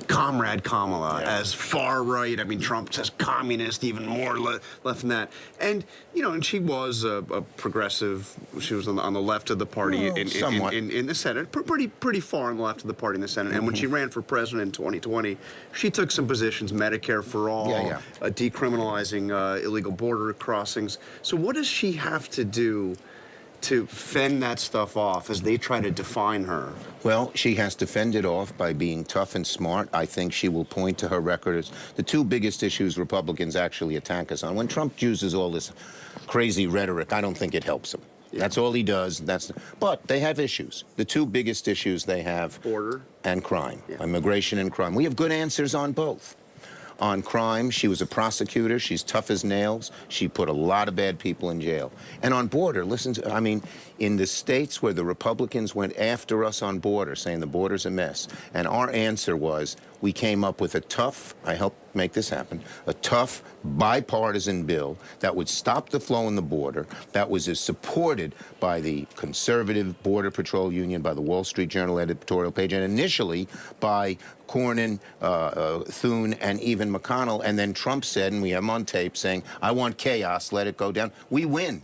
Comrade Kamala, as far right. I mean, Trump says communist, even more left than that. And, and she was a progressive. She was on the left of the party in the Senate, pretty far on the left of the party in the Senate. And when she ran for president in 2020, she took some positions, Medicare for all, decriminalizing illegal border crossings. So what does she have to do to fend that stuff off as they try to define her? Well, she has to fend it off by being tough and smart. I think she will point to her record as the two biggest issues Republicans actually attack us on. When Trump uses all this crazy rhetoric, I don't think it helps him. That's all he does. But they have issues. The two biggest issues they have: border and crime, immigration and crime. We have good answers on both. On crime, she was a prosecutor. She's tough as nails. She put a lot of bad people in jail. And on border, in the states where the Republicans went after us on border, saying the border's a mess, and our answer was, we came up with a tough, I helped make this happen, a tough bipartisan bill that would stop the flow in the border, that was supported by the conservative Border Patrol Union, by the Wall Street Journal editorial page, and initially by Cornyn, Thune, and even McConnell. And then Trump said, and we have him on tape saying, I want chaos, let it go down. We win.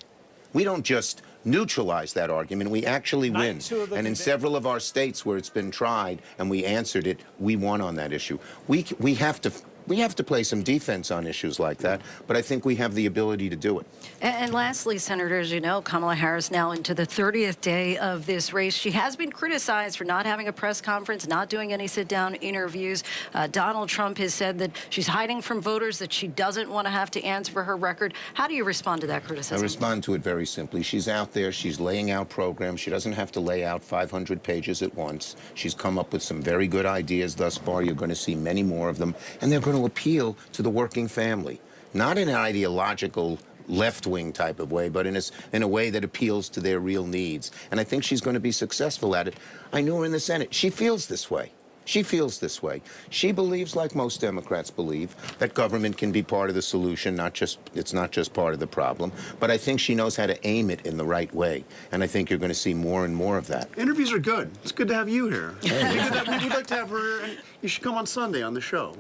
We don't just neutralize that argument, we actually win. And in several of our states where it's been tried and we answered it, we won on that issue. We have to play some defense on issues like that, but I think we have the ability to do it. And lastly, Senators, Kamala Harris now into the 30th day of this race. She has been criticized for not having a press conference, not doing any sit-down interviews. Donald Trump has said that she's hiding from voters, that she doesn't want to have to answer for her record. How do you respond to that criticism? I respond to it very simply. She's out there. She's laying out programs. She doesn't have to lay out 500 pages at once. She's come up with some very good ideas thus far. You're going to see many more of them. And they're going to appeal to the working family, not in an ideological left-wing type of way, but in a way that appeals to their real needs. And I think she's going to be successful at it. I knew her in the Senate. She feels this way. She feels this way. She believes, like most Democrats believe, that government can be part of the solution, it's not just part of the problem. But I think she knows how to aim it in the right way. And I think you're going to see more and more of that. Interviews are good. It's good to have you here. We'd like to have her. You should come on Sunday on the show.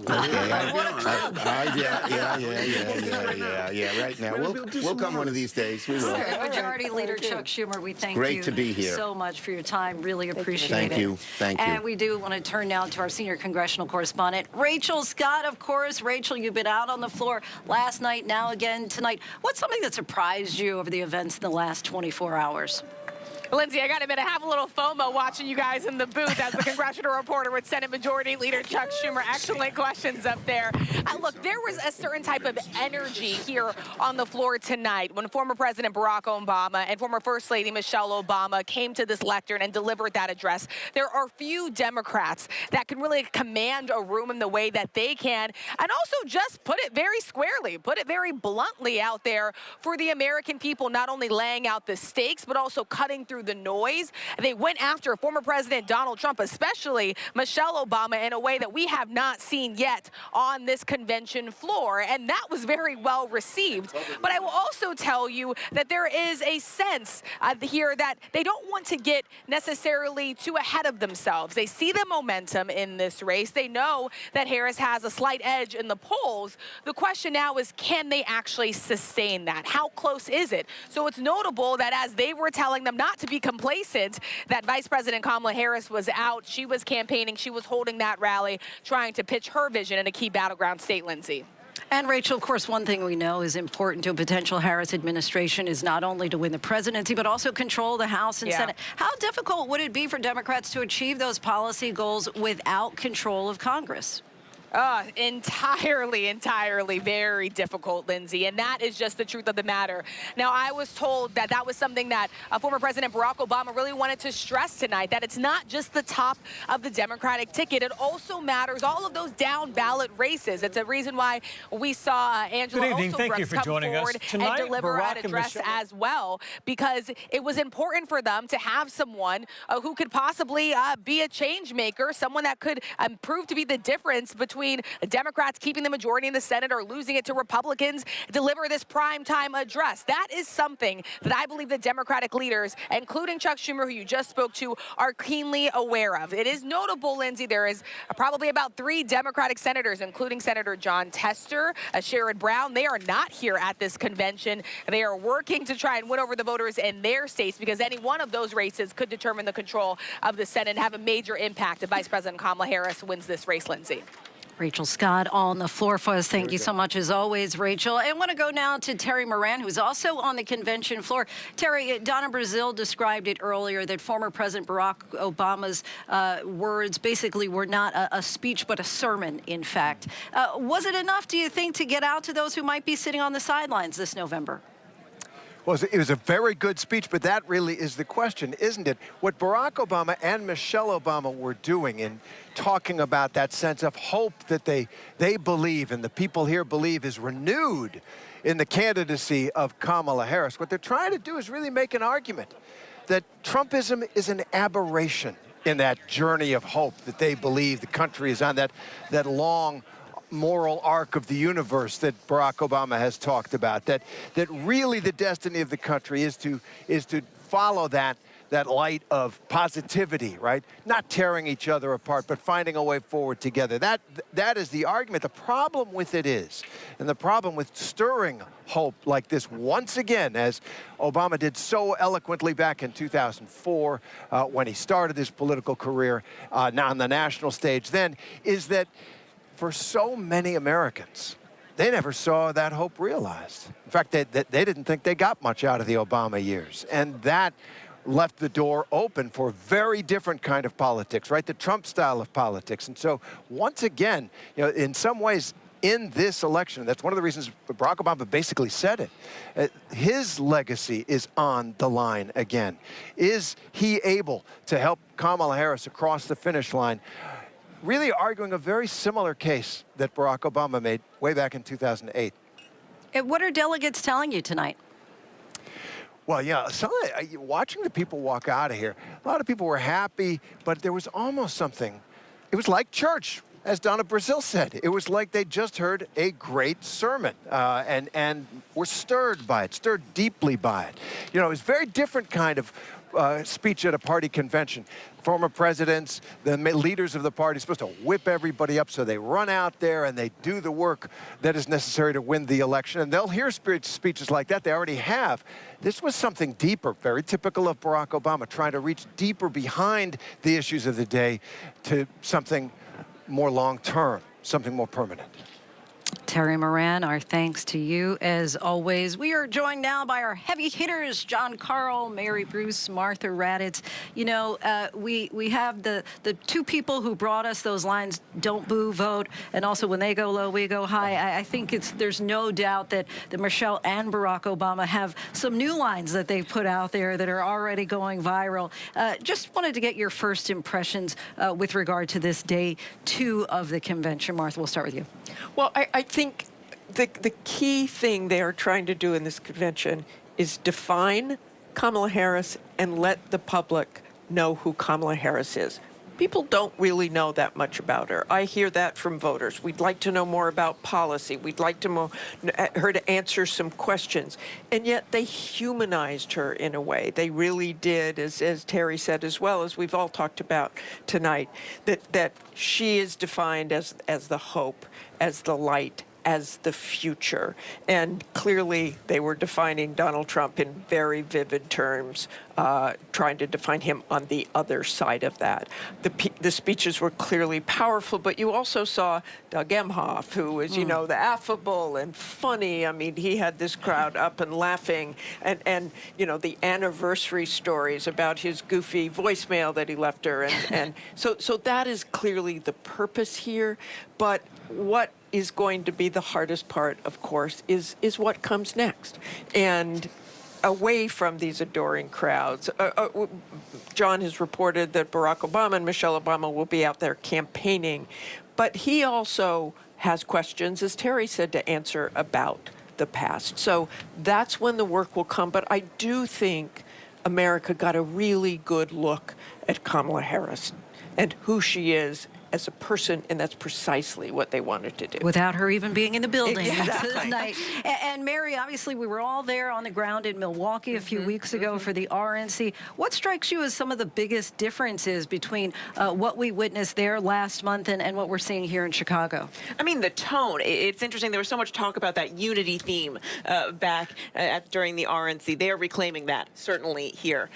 Yeah. Right now, we'll come one of these days. We will. Majority Leader Chuck Schumer, we thank Great you to be here. so much for your time. Really appreciate it. Thank you. Thank you. And we do want to turn now to our senior congressional correspondent, Rachel Scott, of course. Rachel, you've been out on the floor last night, now again tonight. What's something that surprised you over the events in the last 24 hours? Lindsay, I got to admit, I have a little FOMO watching you guys in the booth as the congressional reporter with Senate Majority Leader Chuck Schumer. Excellent questions up there. Look, there was a certain type of energy here on the floor tonight when former President Barack Obama and former First Lady Michelle Obama came to this lectern and delivered that address. There are few Democrats that can really command a room in the way that they can, and also just put it very squarely, put it very bluntly out there for the American people, not only laying out the stakes, but also cutting through the noise. They went after former President Donald Trump, especially Michelle Obama, in a way that we have not seen yet on this convention floor, and that was very well received. But I will also tell you that there is a sense here that they don't want to get necessarily too ahead of themselves. They see the momentum in this race. They know that Harris has a slight edge in the polls. The question now is, can they actually sustain that? How close is it? So it's notable that as they were telling them not to be complacent, that Vice President Kamala Harris was out. She was campaigning. She was holding that rally, trying to pitch her vision in a key battleground state, Lindsay. And Rachel, of course, one thing we know is important to a potential Harris administration is not only to win the presidency, but also control the House and Senate. How difficult would it be for Democrats to achieve those policy goals without control of Congress? Entirely very difficult, Lindsay, and that is just the truth of the matter. Now, I was told that that was something that former President Barack Obama really wanted to stress tonight, that it's not just the top of the Democratic ticket. It also matters all of those down-ballot races. It's a reason why we saw Angela Olsen come forward and deliver an address as well, because it was important for them to have someone who could possibly be a change maker, someone that could prove to be the difference between Democrats keeping the majority in the Senate or losing it to Republicans, deliver this primetime address. That is something that I believe the Democratic leaders, including Chuck Schumer, who you just spoke to, are keenly aware of. It is notable, Lindsay, there is probably about 3 Democratic senators, including Senator John Tester, Sherrod Brown. They are not here at this convention. They are working to try and win over the voters in their states, because any one of those races could determine the control of the Senate and have a major impact if Vice President Kamala Harris wins this race, Lindsay. Rachel Scott on the floor for us. Thank you so much, as always, Rachel. I want to go now to Terry Moran, who's also on the convention floor. Terry, Donna Brazile described it earlier that former President Barack Obama's words basically were not a speech, but a sermon, in fact. Was it enough, do you think, to get out to those who might be sitting on the sidelines this November? Well, it was a very good speech, but that really is the question, isn't it? What Barack Obama and Michelle Obama were doing in talking about that sense of hope that they believe and the people here believe is renewed in the candidacy of Kamala Harris. What they're trying to do is really make an argument that Trumpism is an aberration in that journey of hope that they believe the country is on, that long moral arc of the universe that Barack Obama has talked about, that really the destiny of the country is to follow that light of positivity, right? Not tearing each other apart, but finding a way forward together. That is the argument. The problem with it is, and the problem with stirring hope like this once again, as Obama did so eloquently back in 2004 when he started his political career now on the national stage then, is that for so many Americans, they never saw that hope realized. In fact, they didn't think they got much out of the Obama years. And that left the door open for a very different kind of politics, right? The Trump style of politics. And so once again, in some ways, in this election, that's one of the reasons Barack Obama basically said it. His legacy is on the line again. Is he able to help Kamala Harris across the finish line? Really arguing a very similar case that Barack Obama made way back in 2008. And what are delegates telling you tonight? Well, watching the people walk out of here, a lot of people were happy, but there was almost something it was like church. As Donna Brazil said, it was like they just heard a great sermon and were stirred by it, stirred deeply by it. You know, it's a very different kind of speech at a party convention. Former presidents, the leaders of the party are supposed to whip everybody up, so they run out there and they do the work that is necessary to win the election. And they'll hear speeches like that. They already have. This was something deeper, very typical of Barack Obama, trying to reach deeper behind the issues of the day to something more long-term, something more permanent. Terry Moran, our thanks to you as always. We are joined now by our heavy hitters, John Carl, Mary Bruce, Martha Raddatz. You know, we have the two people who brought us those lines, don't boo, vote, and also when they go low, we go high. I think there's no doubt that Michelle and Barack Obama have some new lines that they've put out there that are already going viral. Just wanted to get your first impressions with regard to this day 2 of the convention. Martha, we'll start with you. Well, I think the key thing they are trying to do in this convention is define Kamala Harris and let the public know who Kamala Harris is. People don't really know that much about her. I hear that from voters. We'd like to know more about policy. We'd like to her to answer some questions. And yet they humanized her in a way. They really did, as Terry said, as well as we've all talked about tonight, that she is defined as the hope, as the light, as the future. And clearly they were defining Donald Trump in very vivid terms, trying to define him on the other side of that. The speeches were clearly powerful, but you also saw Doug Emhoff, who was, you know, the affable and funny. I mean, he had this crowd up and laughing, and you know, the anniversary stories about his goofy voicemail that he left her. And so that is clearly the purpose here. But what is going to be the hardest part, of course, is what comes next. And away from these adoring crowds, John has reported that Barack Obama and Michelle Obama will be out there campaigning, but he also has questions, as Terry said, to answer about the past. So that's when the work will come. But I do think America got a really good look at Kamala Harris and who she is as a person, and that's precisely what they wanted to do. Without her even being in the building Exactly. tonight. And Mary, obviously, we were all there on the ground in Milwaukee a few weeks ago for the RNC. What strikes you as some of the biggest differences between what we witnessed there last month and what we're seeing here in Chicago? I mean, the tone. It's interesting. There was so much talk about that unity theme back during the RNC. They are reclaiming that, certainly here.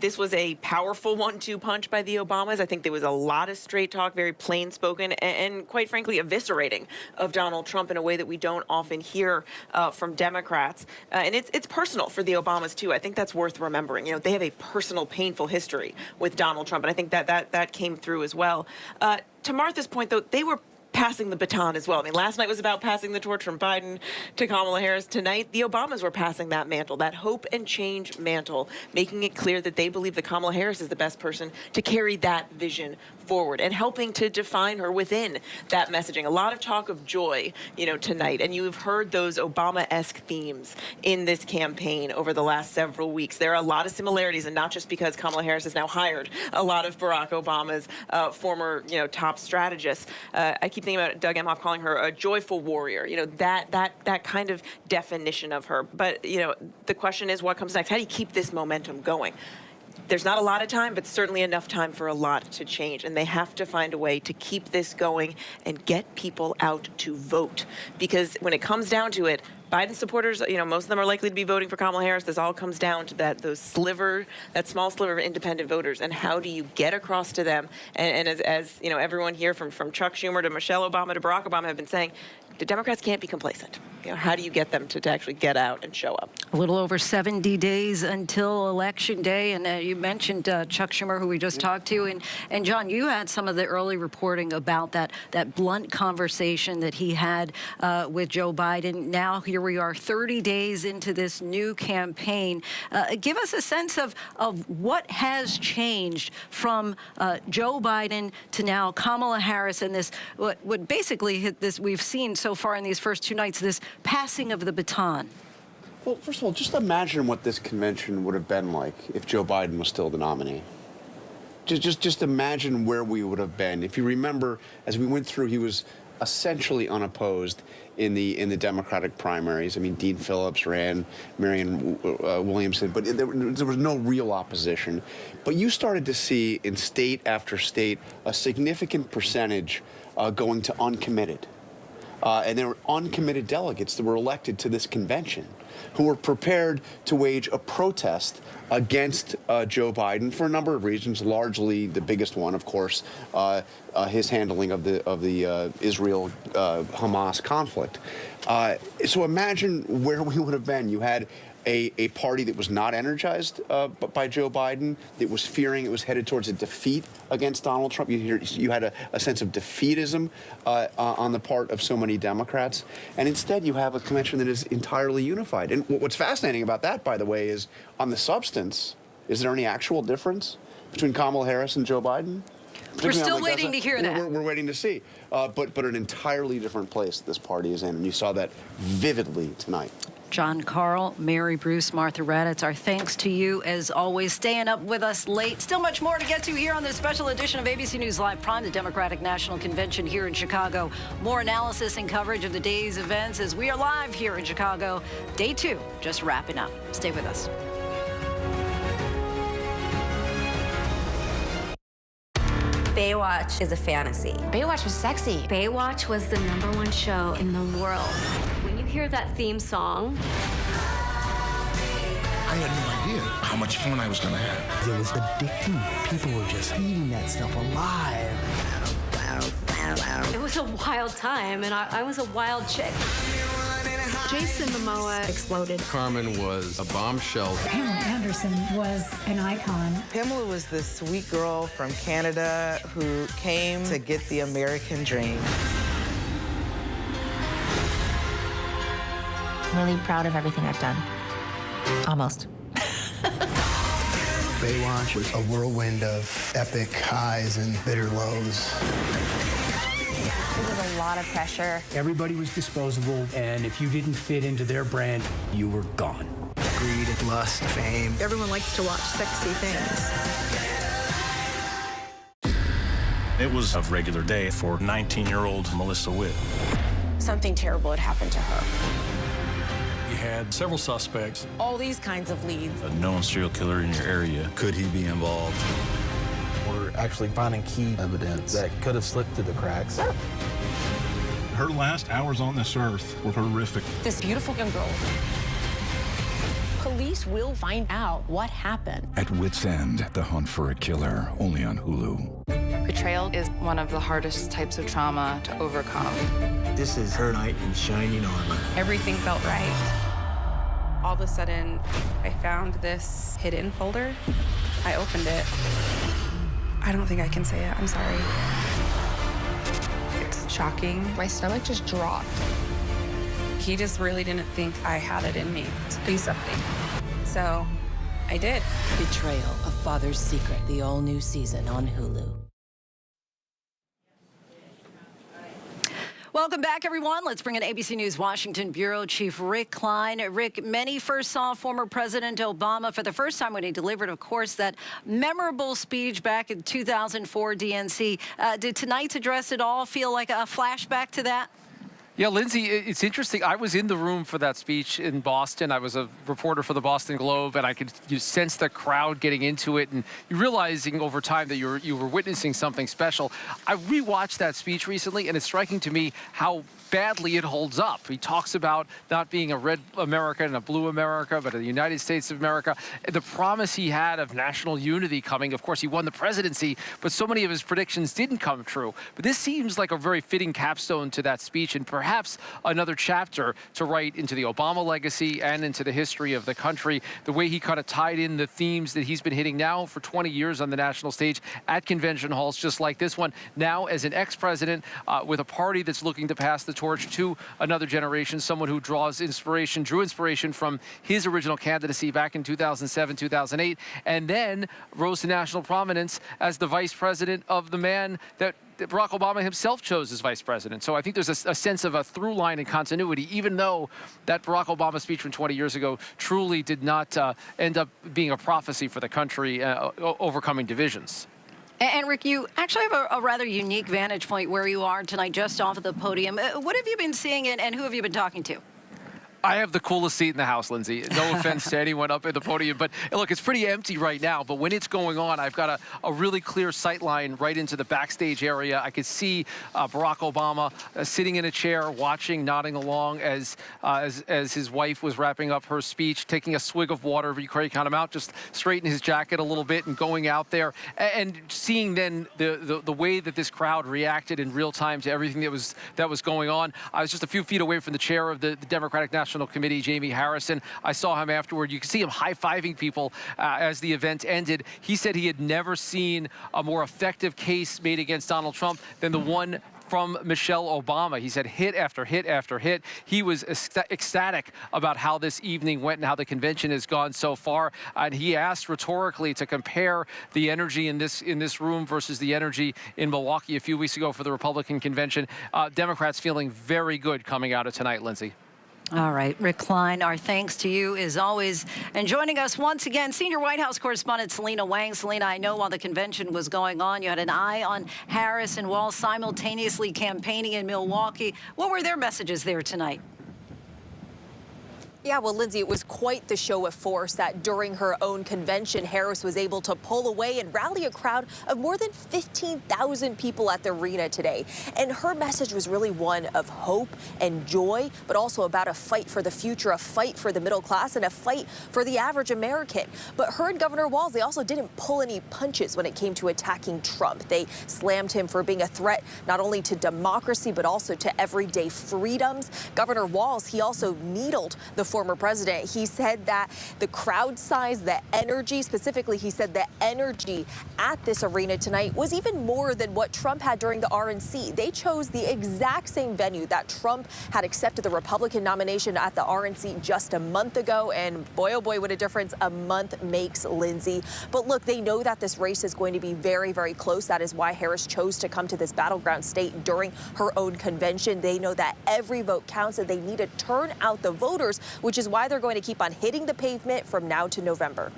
This was a powerful 1-2 punch by the Obamas. I think there was a lot of straight talk, very plain-spoken, and quite frankly, eviscerating of Donald Trump in a way that we don't often hear from Democrats. And it's personal for the Obamas, too. I think that's worth remembering. You know, they have a personal, painful history with Donald Trump, and I think that came through as well. To Martha's point, though, they were passing the baton as well. I mean, last night was about passing the torch from Biden to Kamala Harris. Tonight, the Obamas were passing that mantle, that hope and change mantle, making it clear that they believe that Kamala Harris is the best person to carry that vision forward and helping to define her within that messaging. A lot of talk of joy, you know, tonight, and you've heard those Obama-esque themes in this campaign over the last several weeks. There are a lot of similarities, and not just because Kamala Harris has now hired a lot of Barack Obama's former, you know, top strategists. I keep thinking about Doug Emhoff calling her a joyful warrior. You know, that kind of definition of her. But, you know, the question is what comes next? How do you keep this momentum going? There's not a lot of time, but certainly enough time for a lot to change. And they have to find a way to keep this going and get people out to vote. Because when it comes down to it, Biden supporters, you know, most of them are likely to be voting for Kamala Harris. This all comes down to that small sliver of independent voters. And how do you get across to them? And as you know, everyone here from Chuck Schumer to Michelle Obama to Barack Obama have been saying, the Democrats can't be complacent. You know, how do you get them to actually get out and show up? A little over 70 days until Election Day, and you mentioned Chuck Schumer, who we just talked to, and John, you had some of the early reporting about that blunt conversation that he had with Joe Biden. Now here we are, 30 days into this new campaign. Give us a sense of what has changed from Joe Biden to now Kamala Harris, and this what basically we've seen so far in these first 2 nights, this passing of the baton. Well, first of all, just imagine what this convention would have been like if Joe Biden was still the nominee. Just imagine where we would have been. If you remember, as we went through, he was essentially unopposed in the Democratic primaries. I mean, Dean Phillips ran, Marianne Williamson, but there was no real opposition. But you started to see in state after state a significant percentage going to uncommitted. And there were uncommitted delegates that were elected to this convention who were prepared to wage a protest against Joe Biden for a number of reasons, largely the biggest one, of course, his handling of the Israel-Hamas conflict. So imagine where we would have been. You had a party that was not energized by Joe Biden, that was fearing it was headed towards a defeat against Donald Trump. You had a sense of defeatism on the part of so many Democrats. And instead, you have a convention that is entirely unified. And what's fascinating about that, by the way, is on the substance, is there any actual difference between Kamala Harris and Joe Biden? We're still waiting to hear that. We're waiting to see. But an entirely different place this party is in. And you saw that vividly tonight. John Carl, Mary Bruce, Martha Raddatz, our thanks to you as always, staying up with us late. Still much more to get to here on this special edition of ABC News Live Prime, the Democratic National Convention here in Chicago. More analysis and coverage of the day's events as we are live here in Chicago. Day 2 just wrapping up. Stay with us. Baywatch is a fantasy. Baywatch was sexy. Baywatch was the #1 show in the world. When you hear that theme song, I had no idea how much fun I was going to have. It was addicting. People were just eating that stuff alive. it was a wild time, and I was a wild chick. Jason Momoa exploded. Carmen was a bombshell. Pamela Anderson was an icon. Pamela was this sweet girl from Canada who came to get the American dream. I'm really proud of everything I've done. Almost. Baywatch was a whirlwind of epic highs and bitter lows. It was a lot of pressure. Everybody was disposable, and if you didn't fit into their brand, you were gone. Greed, lust, fame. Everyone likes to watch sexy things. It was a regular day for 19-year-old Melissa Witt. Something terrible had happened to her. You had several suspects. All these kinds of leads. A known serial killer in your area. Could he be involved? We're actually finding key evidence that could have slipped through the cracks. Her last hours on this earth were horrific. This beautiful young girl. Police will find out what happened. At Wit's End, the hunt for a killer, only on Hulu. Betrayal is one of the hardest types of trauma to overcome. This is her knight in shining armor. Everything felt right. All of a sudden, I found this hidden folder. I opened it. I don't think I can say it. I'm sorry. It's shocking. My stomach just dropped. He just really didn't think I had it in me to do something. So I did. Betrayal, A Father's Secret, the all-new season on Hulu. Welcome back, everyone. Let's bring in ABC News Washington Bureau Chief Rick Klein. Rick, many first saw former President Obama for the first time when he delivered, of course, that memorable speech back in 2004 DNC. Did tonight's address at all feel like a flashback to that? Yeah, Lindsay, it's interesting. I was in the room for that speech in Boston. I was a reporter for the Boston Globe, and I could sense the crowd getting into it, and you realizing over time that you were witnessing something special. I rewatched that speech recently, and it's striking to me how badly it holds up. He talks about not being a red America and a blue America, but a United States of America. The promise he had of national unity coming. Of course, he won the presidency, but so many of his predictions didn't come true. But this seems like a very fitting capstone to that speech, and perhaps another chapter to write into the Obama legacy and into the history of the country. The way he kind of tied in the themes that he's been hitting now for 20 years on the national stage at convention halls, just like this one. Now, as an ex-president with a party that's looking to pass the torch to another generation, someone who drew inspiration from his original candidacy back in 2007, 2008, and then rose to national prominence as the vice president of the man that Barack Obama himself chose as vice president. So I think there's a sense of a through line and continuity, even though that Barack Obama speech from 20 years ago truly did not end up being a prophecy for the country overcoming divisions. And Rick, you actually have a rather unique vantage point where you are tonight, just off of the podium. What have you been seeing, and who have you been talking to? I have the coolest seat in the house, Lindsay. No offense to anyone up at the podium, but look, it's pretty empty right now. But when it's going on, I've got a really clear sight line right into the backstage area. I could see Barack Obama sitting in a chair, watching, nodding along as his wife was wrapping up her speech, taking a swig of water. You count him out, just straighten his jacket a little bit and going out there, and seeing then the way that this crowd reacted in real time to everything that was going on. I was just a few feet away from the chair of the Democratic National Committee, Jamie Harrison. I saw him afterward. You can see him high-fiving people as the event ended. He said he had never seen a more effective case made against Donald Trump than the one from Michelle Obama. He said hit after hit after hit. He was ecstatic about how this evening went and how the convention has gone so far. And he asked rhetorically to compare the energy in this room versus the energy in Milwaukee a few weeks ago for the Republican convention. Democrats feeling very good coming out of tonight, Lindsay. All right, Rick Klein, our thanks to you as always. And joining us once again, senior White House correspondent Selena Wang. Selena, I know while the convention was going on, you had an eye on Harris and Walz simultaneously campaigning in Milwaukee. What were their messages there tonight? Yeah, well, Lindsay, it was quite the show of force that during her own convention, Harris was able to pull away and rally a crowd of more than 15,000 people at the arena today. And her message was really one of hope and joy, but also about a fight for the future, a fight for the middle class, and a fight for the average American. But her and Governor Walz, they also didn't pull any punches when it came to attacking Trump. They slammed him for being a threat not only to democracy, but also to everyday freedoms. Governor Walz, he also needled the former president. He said that the crowd size, the energy, specifically he said the energy at this arena tonight was even more than what Trump had during the RNC. They chose the exact same venue that Trump had accepted the Republican nomination at the RNC just a month ago, and boy oh boy, what a difference a month makes, Lindsay. But look, they know that this race is going to be very, very close. That is why Harris chose to come to this battleground state during her own convention. They know that every vote counts and they need to turn out the voters, which is why they're going to keep on hitting the pavement from now to November.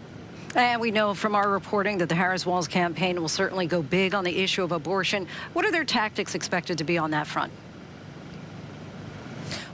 And we know from our reporting that the Harris-Walz campaign will certainly go big on the issue of abortion. What are their tactics expected to be on that front?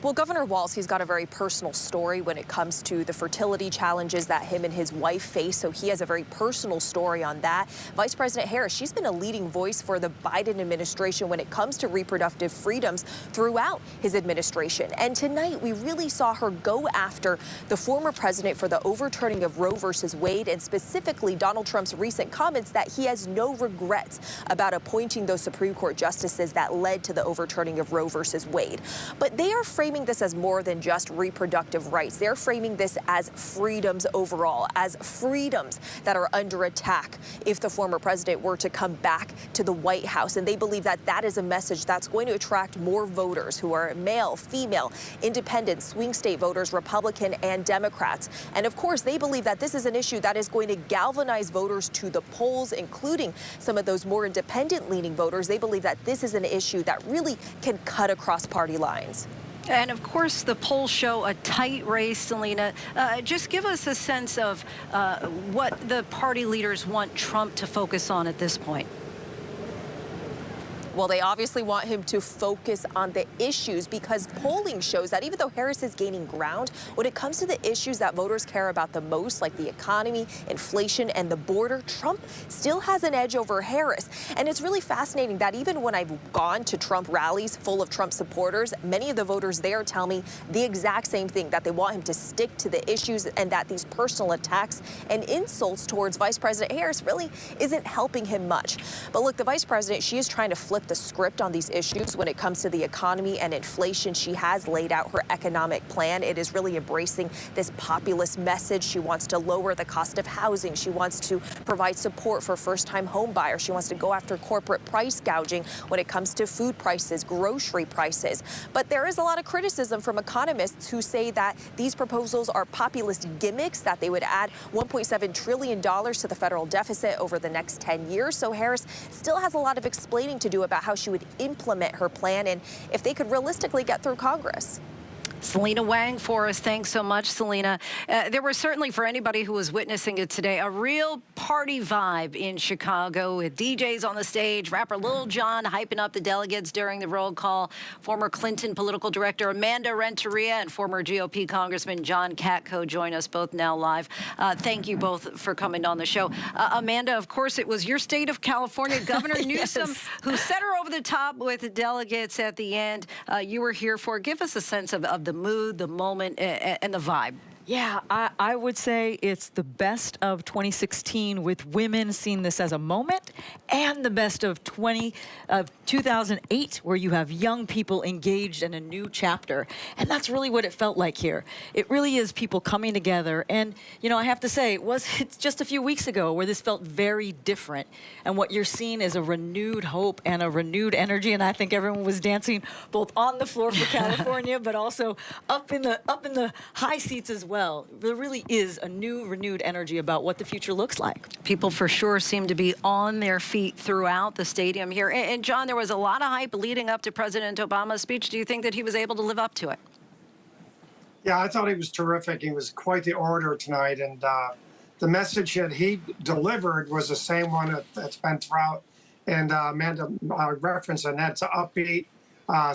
Well, Governor Walz, he's got a very personal story when it comes to the fertility challenges that him and his wife face. So he has a very personal story on that. Vice President Harris, she's been a leading voice for the Biden administration when it comes to reproductive freedoms throughout his administration. And tonight, we really saw her go after the former president for the overturning of Roe versus Wade, and specifically Donald Trump's recent comments that he has no regrets about appointing those Supreme Court justices that led to the overturning of Roe versus Wade. But they are framing this as more than just reproductive rights. They're framing this as freedoms overall, as freedoms that are under attack if the former president were to come back to the White House. And they believe that that is a message that's going to attract more voters who are male, female, independent, swing state voters, Republican and Democrats. And of course, they believe that this is an issue that is going to galvanize voters to the polls, including some of those more independent leaning voters. They believe that this is an issue that really can cut across party lines. And of course, the polls show a tight race, Selena. Just give us a sense of what the party leaders want Trump to focus on at this point. Well, they obviously want him to focus on the issues, because polling shows that even though Harris is gaining ground, when it comes to the issues that voters care about the most, like the economy, inflation, and the border, Trump still has an edge over Harris. And it's really fascinating that even when I've gone to Trump rallies full of Trump supporters, many of the voters there tell me the exact same thing, that they want him to stick to the issues and that these personal attacks and insults towards Vice President Harris really isn't helping him much. But look, the Vice President, she is trying to flip the script on these issues when it comes to the economy and inflation. She has laid out her economic plan. It is really embracing this populist message. She wants to lower the cost of housing. She wants to provide support for first-time home buyers. She wants to go after corporate price gouging when it comes to food prices, grocery prices. But there is a lot of criticism from economists who say that these proposals are populist gimmicks, that they would add $1.7 trillion to the federal deficit over the next 10 years. So Harris still has a lot of explaining to do about how she would implement her plan and if they could realistically get through Congress. Selena Wang for us. Thanks so much, Selena. There was certainly, for anybody who was witnessing it today, a real party vibe in Chicago with DJs on the stage, rapper Lil Jon hyping up the delegates during the roll call, former Clinton political director Amanda Renteria and former GOP Congressman John Katko join us both now live. Thank you both for coming on the show. Amanda, of course, it was your state of California, Governor Newsom, who set her over the top with the delegates at the end. You were here for. Give us a sense of the mood, the moment, and the vibe. Yeah, I would say it's the best of 2016 with women seeing this as a moment, and the best of 2008 where you have young people engaged in a new chapter. And that's really what it felt like here. It really is people coming together. And, you know, I have to say, it's just a few weeks ago where this felt very different. And what you're seeing is a renewed hope and a renewed energy. And I think everyone was dancing both on the floor for California, but also up in the high seats as well. There really is a new, renewed energy about what the future looks like. People for sure seem to be on their feet throughout the stadium here. And John, there was a lot of hype leading up to President Obama's speech. Do you think that he was able to live up to it? Yeah, I thought he was terrific. He was quite the orator tonight. And the message that he delivered was the same one that's been throughout. And Amanda referenced, and that's upbeat.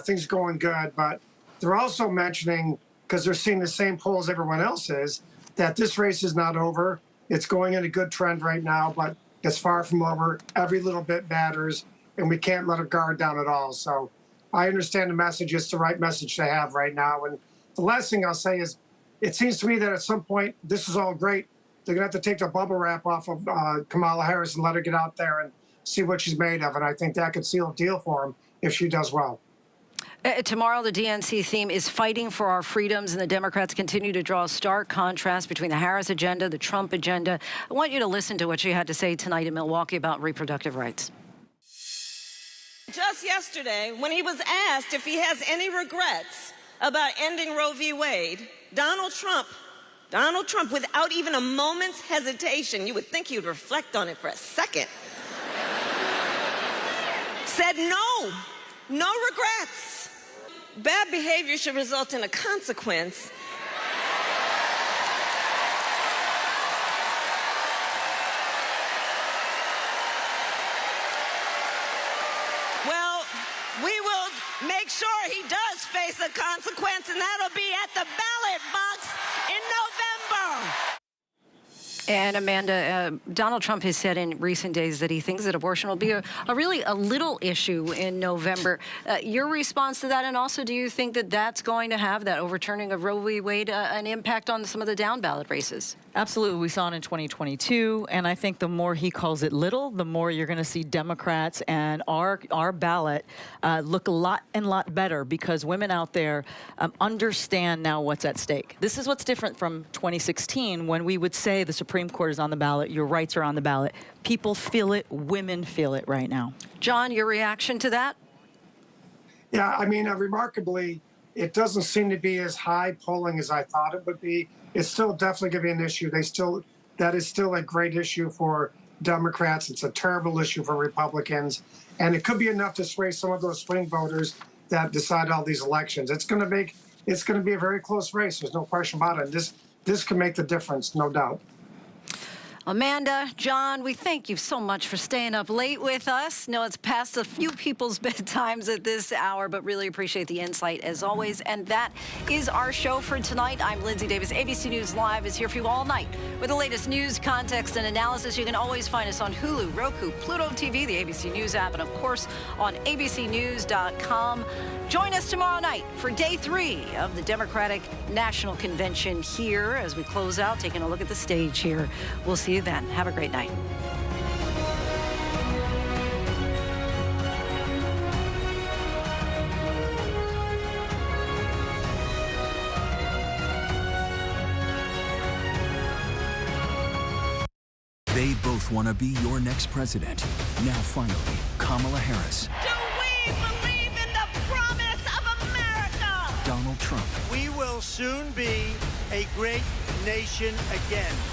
Things going good. But they're also mentioning, because they're seeing the same polls everyone else is, that this race is not over. It's going in a good trend right now, but it's far from over. Every little bit matters, and we can't let our guard down at all. So I understand the message. It's the right message to have right now. And the last thing I'll say is, it seems to me that at some point, this is all great. They're going to have to take the bubble wrap off of Kamala Harris and let her get out there and see what she's made of. And I think that could seal a deal for him if she does well. Tomorrow, the DNC theme is fighting for our freedoms, and the Democrats continue to draw a stark contrast between the Harris agenda, the Trump agenda. I want you to listen to what she had to say tonight in Milwaukee about reproductive rights. Just yesterday, when he was asked if he has any regrets about ending Roe v. Wade, Donald Trump, without even a moment's hesitation, you would think he would reflect on it for a second, said no regrets. Bad behavior should result in a consequence. Well, we will make sure he does face a consequence, and that'll be at the ballot box in November. And Amanda, Donald Trump has said in recent days that he thinks that abortion will be a little issue in November. Your response to that, and also do you think that that's going to have, that overturning of Roe v. Wade, an impact on some of the down ballot races? Absolutely. We saw it in 2022, and I think the more he calls it little, the more you're going to see Democrats and our ballot look a lot better, because women out there understand now what's at stake. This is what's different from 2016, when we would say the Supreme Court is on the ballot, your rights are on the ballot. People feel it, women feel it right now. John, your reaction to that? Yeah, I mean, remarkably, it doesn't seem to be as high polling as I thought it would be. It's still definitely going to be an issue. That is still a great issue for Democrats. It's a terrible issue for Republicans. And it could be enough to sway some of those swing voters that decide all these elections. It's going to be a very close race. There's no question about it. This can make the difference, no doubt. Amanda, John, we thank you so much for staying up late with us. No, it's past a few people's bedtimes at this hour, but really appreciate the insight as always. And that is our show for tonight. I'm Linsey Davis. ABC News Live is here for you all night with the latest news, context, and analysis. You can always find us on Hulu, Roku, Pluto TV, the ABC News app, and of course on abcnews.com. Join us tomorrow night for day 3 of the Democratic National Convention here as we close out, taking a look at the stage here. We'll see you then. Have a great night. They both want to be your next president. Now finally, Kamala Harris. Do we believe in the promise of America? Donald Trump. We will soon be a great nation again.